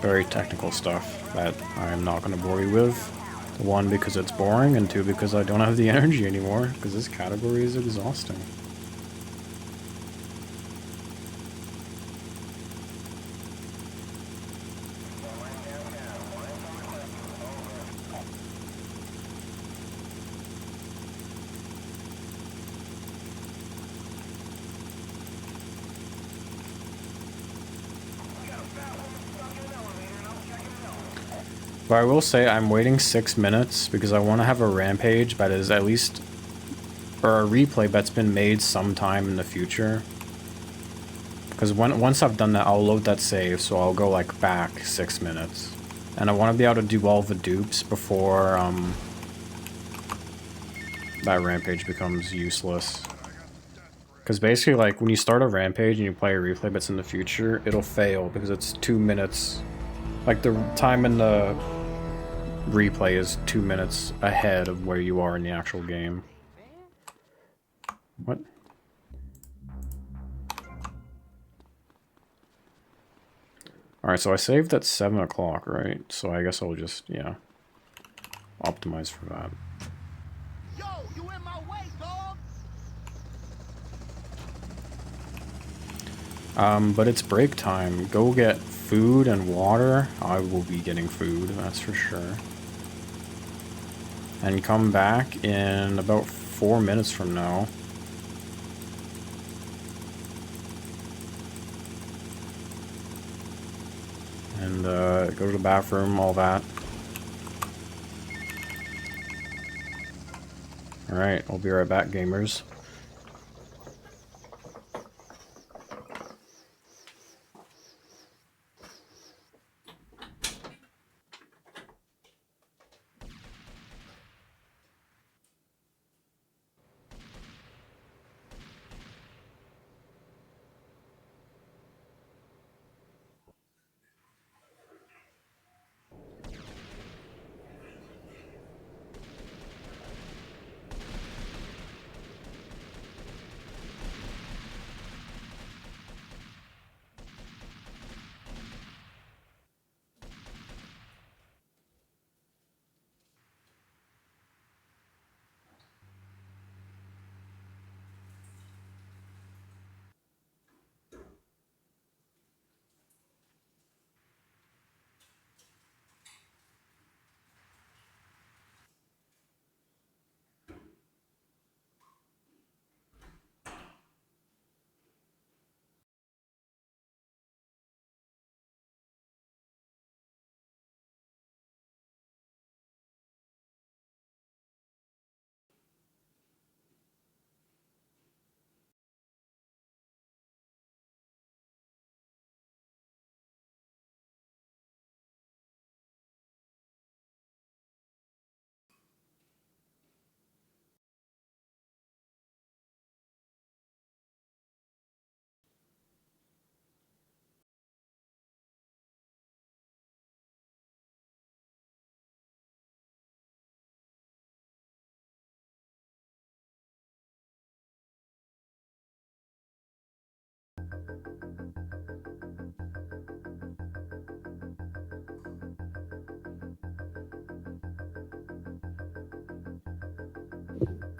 B: Very technical stuff that I'm not going to bore you with. One, because it's boring, and two, because I don't have the energy anymore, because this category is exhausting. But I will say I'm waiting 6 minutes because I want to have a rampage that is at least, or a replay that's been made sometime in the future. Because once I've done that, I'll load that save, so I'll go like back 6 minutes. And I want to be able to do all the dupes before that rampage becomes useless. Because basically, like, when you start a rampage and you play a replay that's in the future, it'll fail because it's 2 minutes. Like, the time in the replay is 2 minutes ahead of where you are in the actual game. What? Alright, so I saved at 7 o'clock, right? So I guess I'll just, yeah, optimize for that.
G: Yo, you in my way, dog.
B: But it's break time. Go get food and water. I will be getting food, that's for sure. And come back in about 4 minutes from now. And go to the bathroom, all that. Alright, I'll be right back, gamers.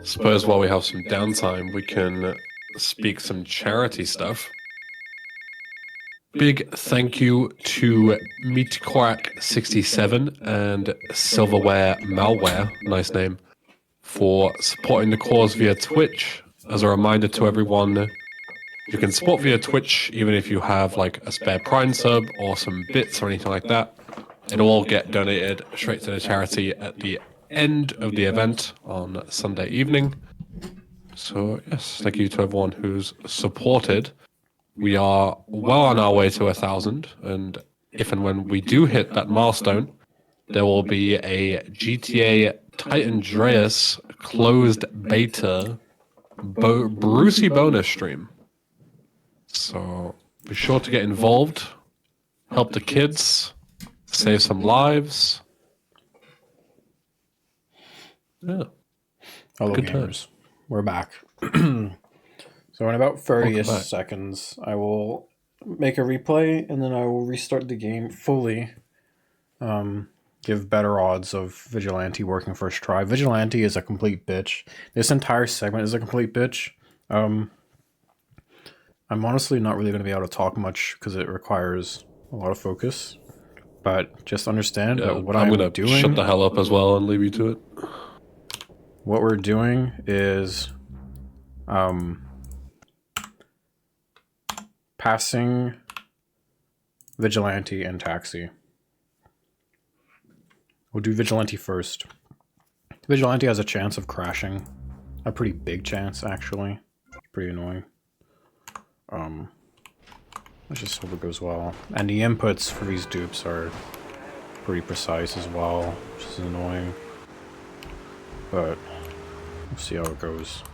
A: suppose while we have some downtime, we can speak some charity stuff. Big thank you to MeatQuack67 and Silverware Malware, nice name, for supporting the cause via Twitch. As a reminder to everyone, you can support via Twitch even if you have like a spare Prime sub or some bits or anything like that. It'll all get donated straight to the charity at the end of the event on Sunday evening. So yes, thank you to everyone who's supported. We are well on our way to 1,000, and if and when we do hit that milestone, there will be a GTA Titan Dreas closed beta Brucey bonus stream. So be sure to get involved, help the kids, save some lives. Yeah.
B: Hello,
A: Good
B: gamers.
A: times.
B: We're back. So in about 30 seconds, I will make a replay, and then I will restart the game fully. Give better odds of Vigilante working first try. Vigilante is a complete bitch. This entire segment is a complete bitch. I'm honestly not really going to be able to talk much because it requires a lot of focus. But just understand that what I'm
A: gonna
B: doing...
A: shut the hell up as well and leave you to it.
B: What we're doing is... passing Vigilante and Taxi. We'll do Vigilante first. Vigilante has a chance of crashing. A pretty big chance, actually. Pretty annoying. Let's just hope it goes well. And the inputs for these dupes are pretty precise as well, which is annoying. But we'll see how it goes.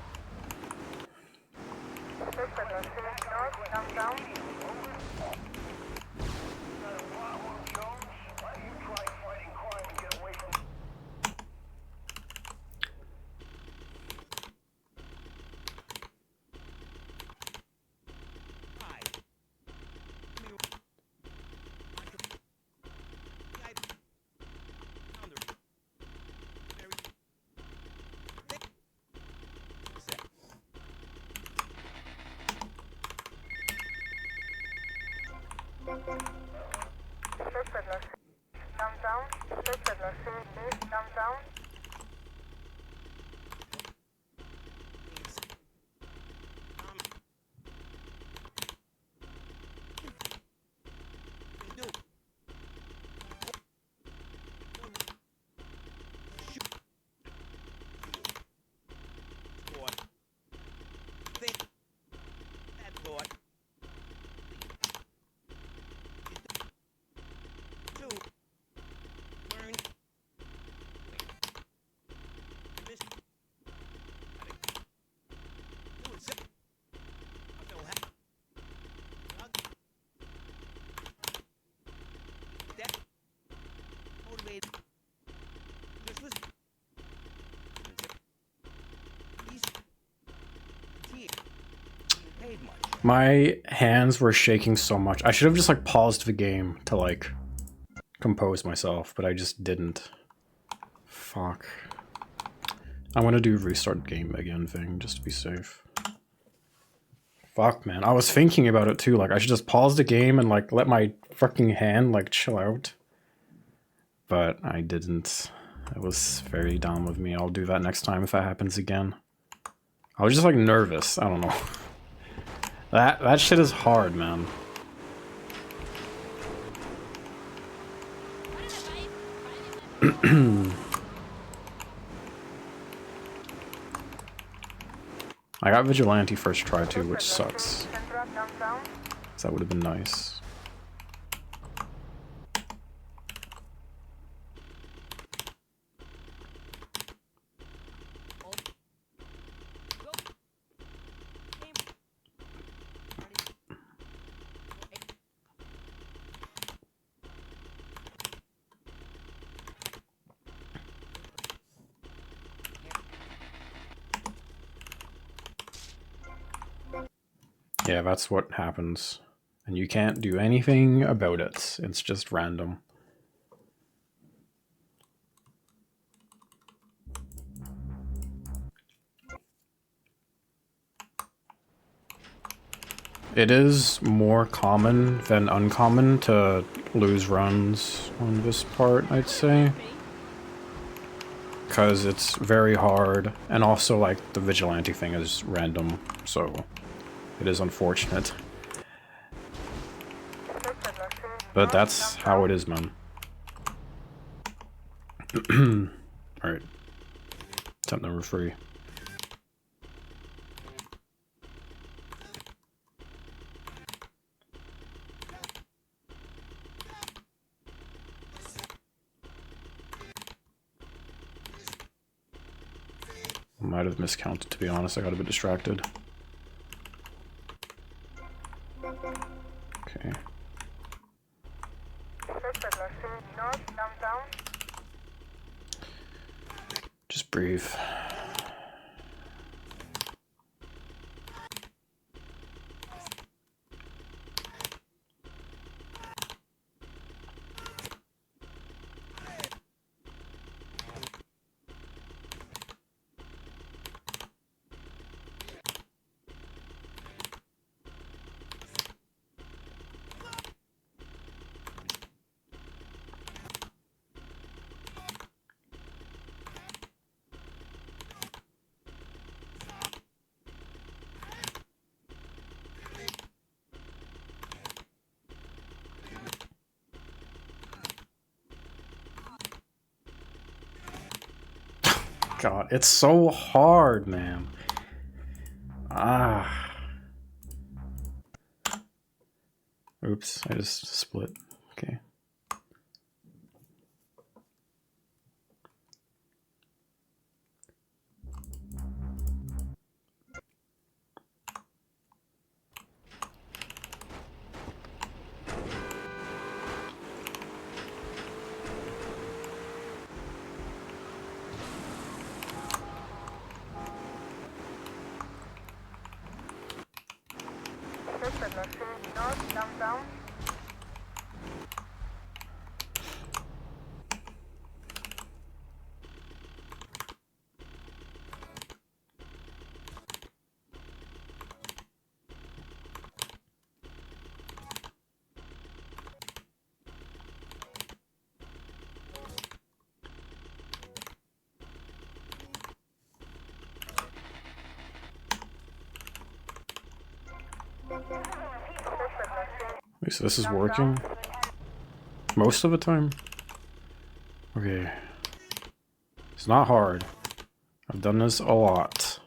B: My hands were shaking so much. I should have just like paused the game to like compose myself, but I just didn't. Fuck. I'm gonna do restart game again thing just to be safe. Fuck, man. I was thinking about it too. Like I should just pause the game and like let my fucking hand like chill out. But I didn't. It was very dumb of me. I'll do that next time if that happens again. I was just like nervous. I don't know. That shit is hard, man. I got Vigilante first try too, which sucks. So that would have been nice. Yeah, that's what happens. And you can't do anything about it. It's just random. It is more common than uncommon to lose runs on this part, I'd say. Because it's very hard, and also, like, the vigilante thing is random, so it is unfortunate. But that's how it is, man. Alright. Attempt number 3. Might have miscounted, to be honest. I got a bit distracted. Okay. Just breathe. God, it's so hard, man. Ah. Oops, I just split. Okay. At least this is working. Most of the time. Okay. It's not hard. I've done this a lot.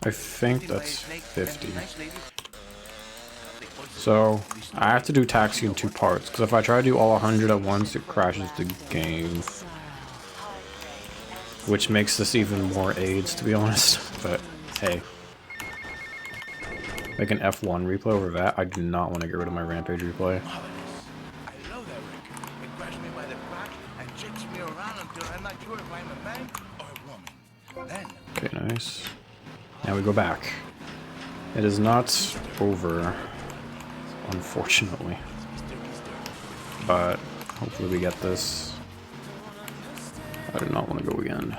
B: I think that's 50. So, I have to do taxi in 2 parts, because if I try to do all 100 at once, it crashes the game. Which makes this even more AIDS, to be honest, but hey. Like an F1 replay over that, I do not want to get rid of my Rampage replay. Okay, nice. Now we go back. It is not over, unfortunately. But hopefully we get this. I do not want to go again.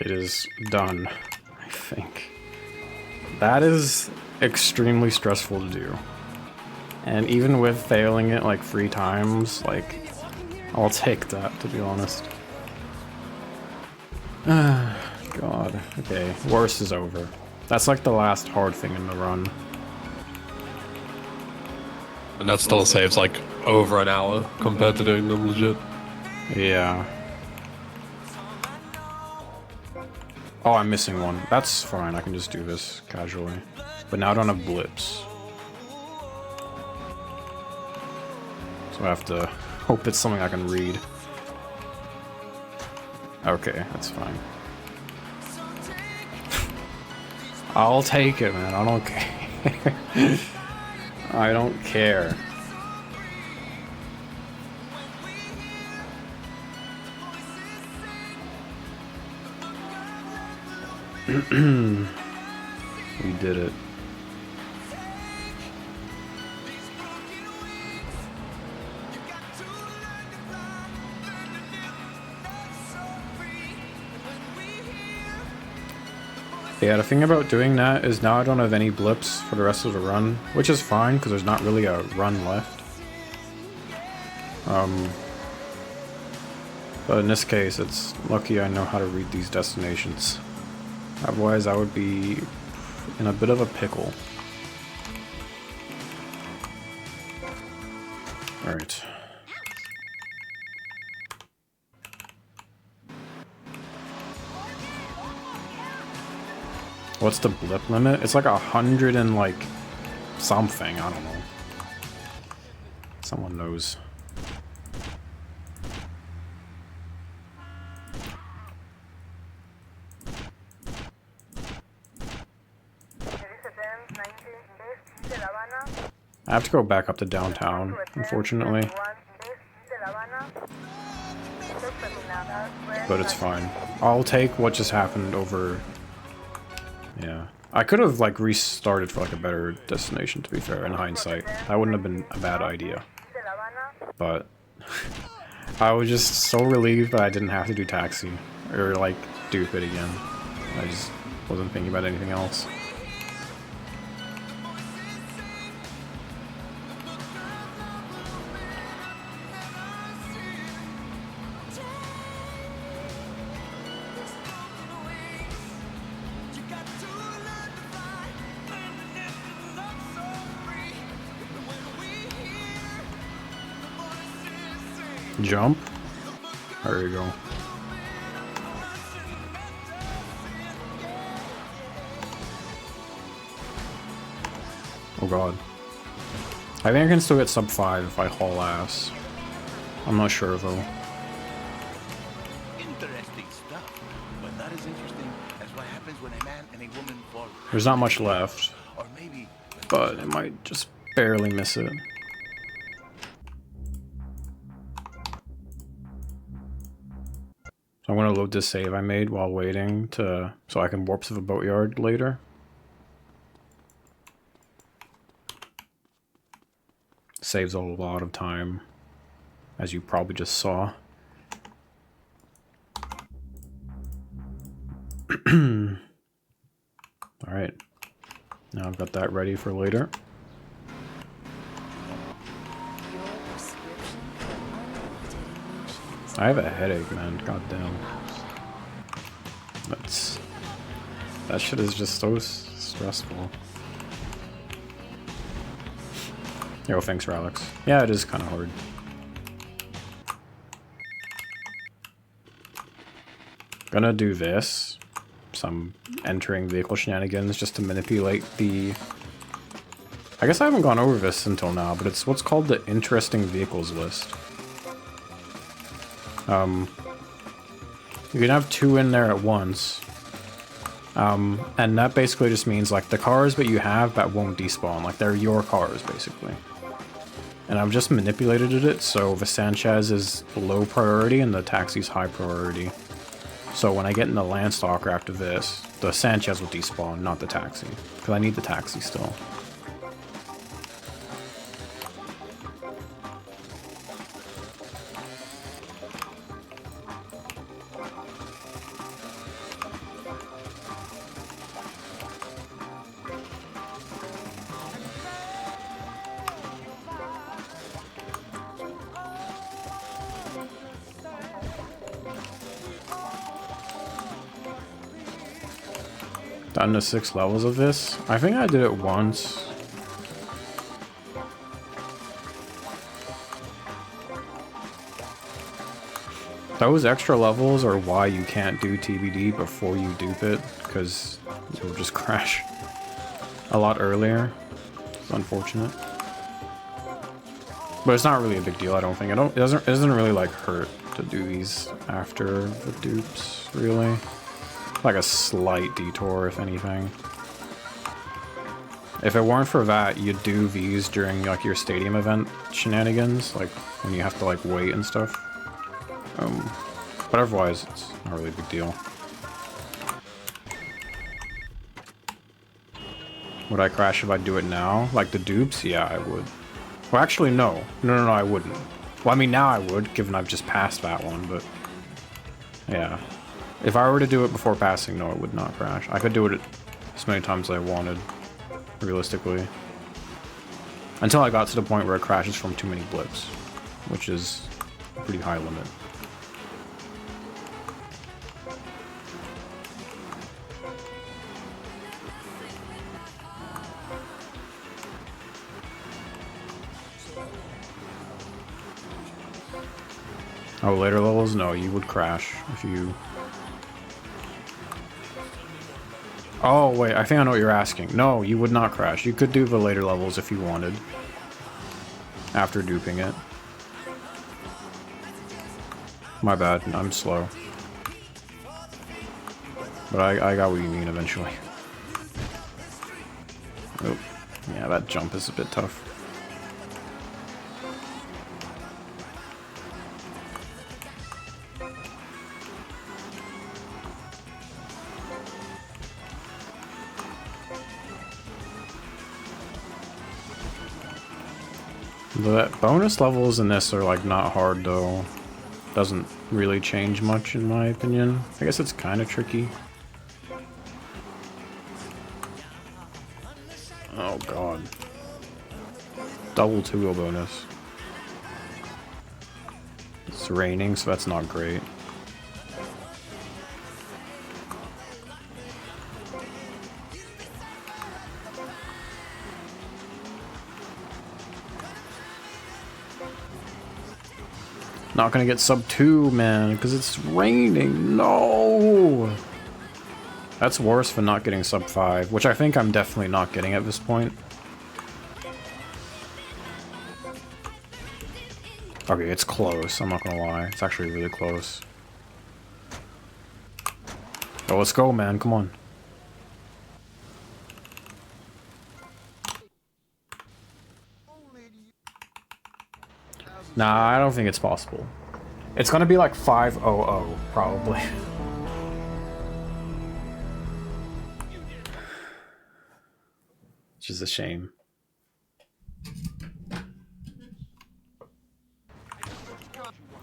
B: It is done, I think. That is extremely stressful to do. And even with failing it like 3 times, like, I'll take that, to be honest. God. Okay, worst is over. That's like the last hard thing in the run.
A: And that still saves like over an hour compared to doing them legit.
B: Yeah. Oh, I'm missing one. That's fine, I can just do this casually. But now I don't have blips. So I have to hope it's something I can read. Okay, that's fine. I'll take it, man. I don't care. I don't care. We did it. Yeah, the thing about doing that is now I don't have any blips for the rest of the run, which is fine because there's not really a run left. But in this case, it's lucky I know how to read these destinations. Otherwise, I would be in a bit of a pickle. Alright. What's the blip limit? It's like 100 and like something, I don't know. Someone knows. I have to go back up to downtown, unfortunately. But it's fine. I'll take what just happened over... Yeah. I could have, like, restarted for, like, a better destination, to be fair, in hindsight. That wouldn't have been a bad idea. But... I was just so relieved that I didn't have to do taxi. Or, like, dupe it again. I just wasn't thinking about anything else. Jump. There you go. Oh god. I think I can still get sub 5 if I haul ass. I'm not sure though.
H: Interesting stuff. But not as interesting as what happens when a man and a woman fall.
B: There's not much left.
H: Or maybe.
B: But it might just barely miss it. So I'm gonna load this save I made while waiting to so I can warp to the boatyard later. Saves a lot of time, as you probably just saw. Alright. Now I've got that ready for later. I have a headache, man. God damn. That shit is just so stressful. Yo, thanks, Ralex. Yeah, it is kind of hard. Gonna do this. Some entering vehicle shenanigans just to manipulate the... I guess I haven't gone over this until now, but it's what's called the interesting vehicles list. You can have 2 in there at once. And that basically just means like the cars that you have that won't despawn, like they're your cars basically. And I've just manipulated it so the Sanchez is low priority and the taxi's high priority. So when I get in the Landstalker after this, the Sanchez will despawn, not the taxi. Because I need the taxi still. Done the 6 levels of this? I think I did it once. Those extra levels are why you can't do TBD before you dupe it, because you'll just crash a lot earlier. It's unfortunate. But it's not really a big deal, I don't think. It doesn't really like hurt to do these after the dupes, really. Like a slight detour, if anything. If it weren't for that, you'd do these during like your stadium event shenanigans, like when you have to like wait and stuff. But otherwise, it's not really a big deal. Would I crash if I do it now? Like the dupes? Yeah, I would. Well, actually, no. No, I wouldn't. Well, I mean, now I would, given I've just passed that one, but... Yeah. If I were to do it before passing, no, it would not crash. I could do it as many times as I wanted, realistically. Until I got to the point where it crashes from too many blips, which is a pretty high limit. Oh, later levels? No, you would crash if you... Oh, wait, I think I know what you're asking. No, you would not crash. You could do the later levels if you wanted. After duping it. My bad, I'm slow. But I got what you mean eventually. Oh, yeah, that jump is a bit tough. The bonus levels in this are like not hard though. Doesn't really change much in my opinion. I guess it's kind of tricky. Oh god. Double 2-go bonus. It's raining, so that's not great. Not gonna get sub 2, man, because it's raining. No! That's worse than not getting sub 5, which I think I'm definitely not getting at this point. Okay, it's close, I'm not gonna lie. It's actually really close. Oh, let's go, man, come on. Nah, I don't think it's possible. It's gonna be like 500, probably. Which is a shame.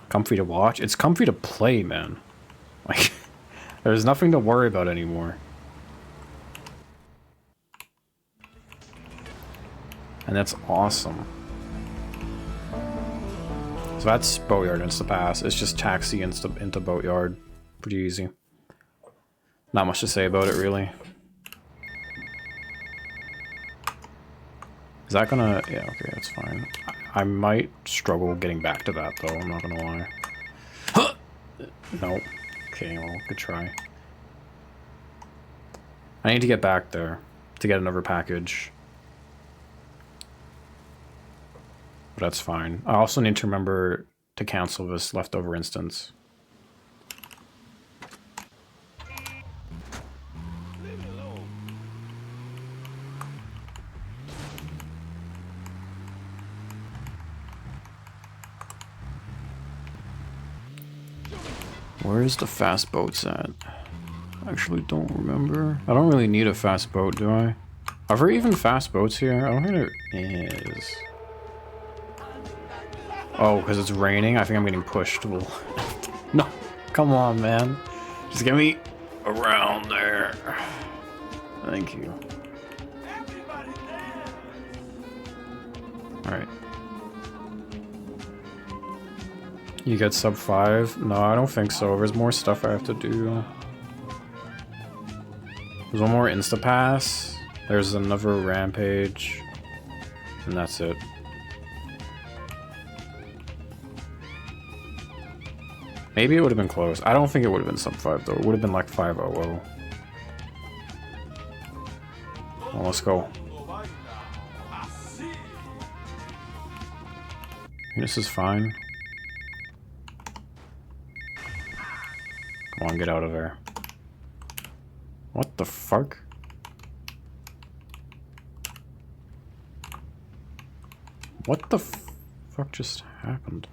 B: Comfy to watch? It's comfy to play, man. Like, there's nothing to worry about anymore. And that's awesome. So that's Boatyard into pass. It's just taxi into Boatyard. Pretty easy. Not much to say about it, really. Is that gonna... Yeah, okay, that's fine. I might struggle getting back to that, though. I'm not gonna lie. Nope. Okay, well, good try. I need to get back there to get another package. But that's fine. I also need to remember to cancel this leftover instance. Where's the fast boats at? I actually don't remember. I don't really need a fast boat, do I? Are there even fast boats here? I don't think there is. Oh, because it's raining? I think I'm getting pushed. Well, no, come on, man. Just get me around there. Thank you. Alright. You get sub 5? No, I don't think so. There's more stuff I have to do. There's one more Instapass. There's another Rampage. And that's it. Maybe it would have been close. I don't think it would have been sub 5 though. It would have been like 500. Well, let's go. This is fine. Come on, get out of there. What the fuck? What the fuck just happened?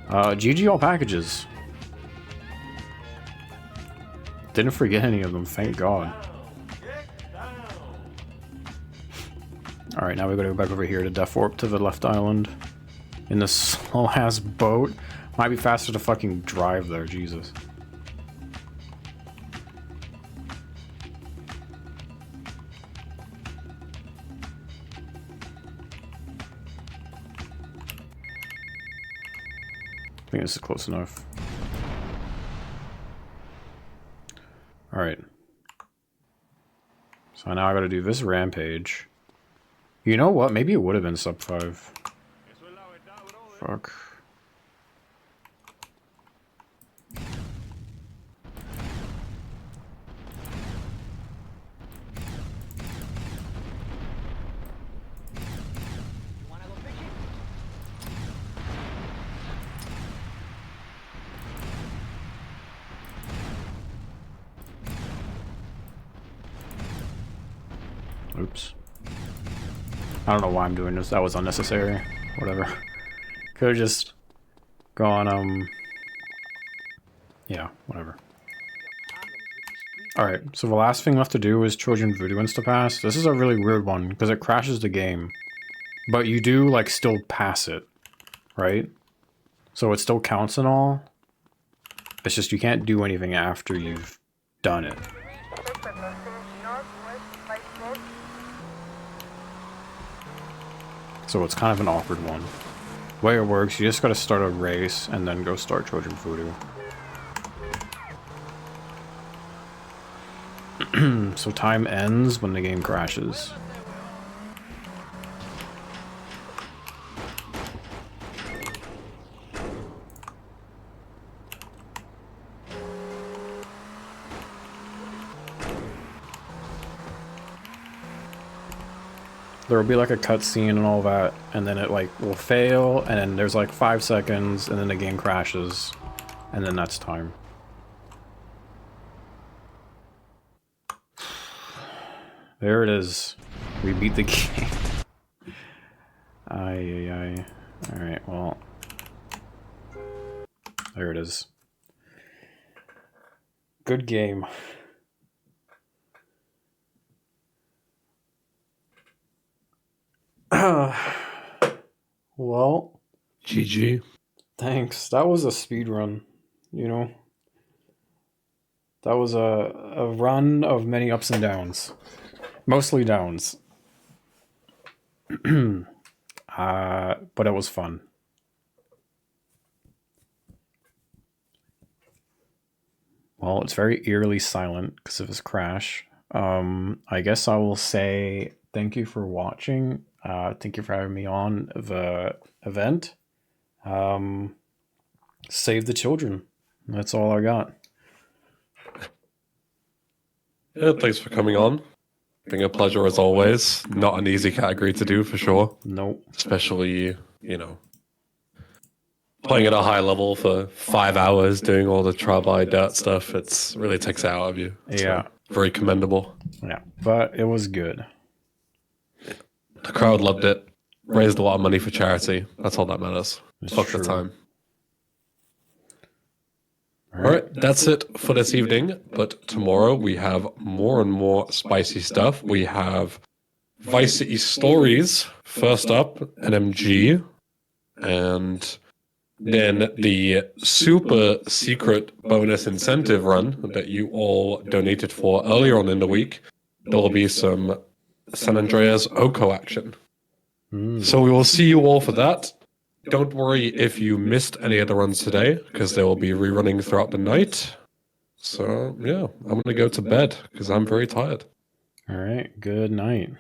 B: GG all packages. Didn't forget any of them, thank God. Alright, now we gotta go back over here to Death Warp to the left island. In this slow-ass boat. Might be faster to fucking drive there, Jesus. I think this is close enough. Alright. So now I gotta do this Rampage. You know what? Maybe it would have been sub 5. Fuck. Oops. I don't know why I'm doing this. That was unnecessary. Whatever. Could have just gone, yeah, whatever. Alright, so the last thing left to do is Trojan Voodoo Instapass. This is a really weird one, because it crashes the game. But you do, like, still pass it. Right? So it still counts and all. It's just you can't do anything after you've done it. So it's kind of an awkward one. The way it works, you just gotta start a race and then go start Trojan Voodoo. So time ends when the game crashes. There will be like a cutscene and all that, and then it like will fail, and then there's like 5 seconds, and then the game crashes, and then that's time. There it is. We beat the game. Aye. Alright, well. There it is. Good game. Well,
A: GG.
B: Thanks. That was a speed run, you know. That was a run of many ups and downs. Mostly downs. But it was fun. Well, it's very eerily silent because of his crash. I guess I will say thank you for watching. Thank you for having me on the event. Save the children. That's all I got.
A: Yeah, thanks for coming on. Been a pleasure as always. Not an easy category to do for sure.
B: Nope.
A: Especially, you know, playing at a high level for 5 hours, doing all the try-by dirt stuff. It's really takes it out of you.
B: Yeah.
A: Very commendable.
B: Yeah, but it was good.
A: The crowd loved it. Raised a lot of money for charity. That's all that matters. Fuck the time. Alright, that's it for this evening. But tomorrow we have more and more spicy stuff. We have Vice City Stories, first up, NMG, and then the super secret bonus incentive run that you all donated for earlier on in the week. There will be some San Andreas Oko action. So we will see you all for that. Don't worry if you missed any of the runs today, because they will be rerunning throughout the night. So, yeah, I'm going to go to bed, because I'm very tired.
B: All right, good night.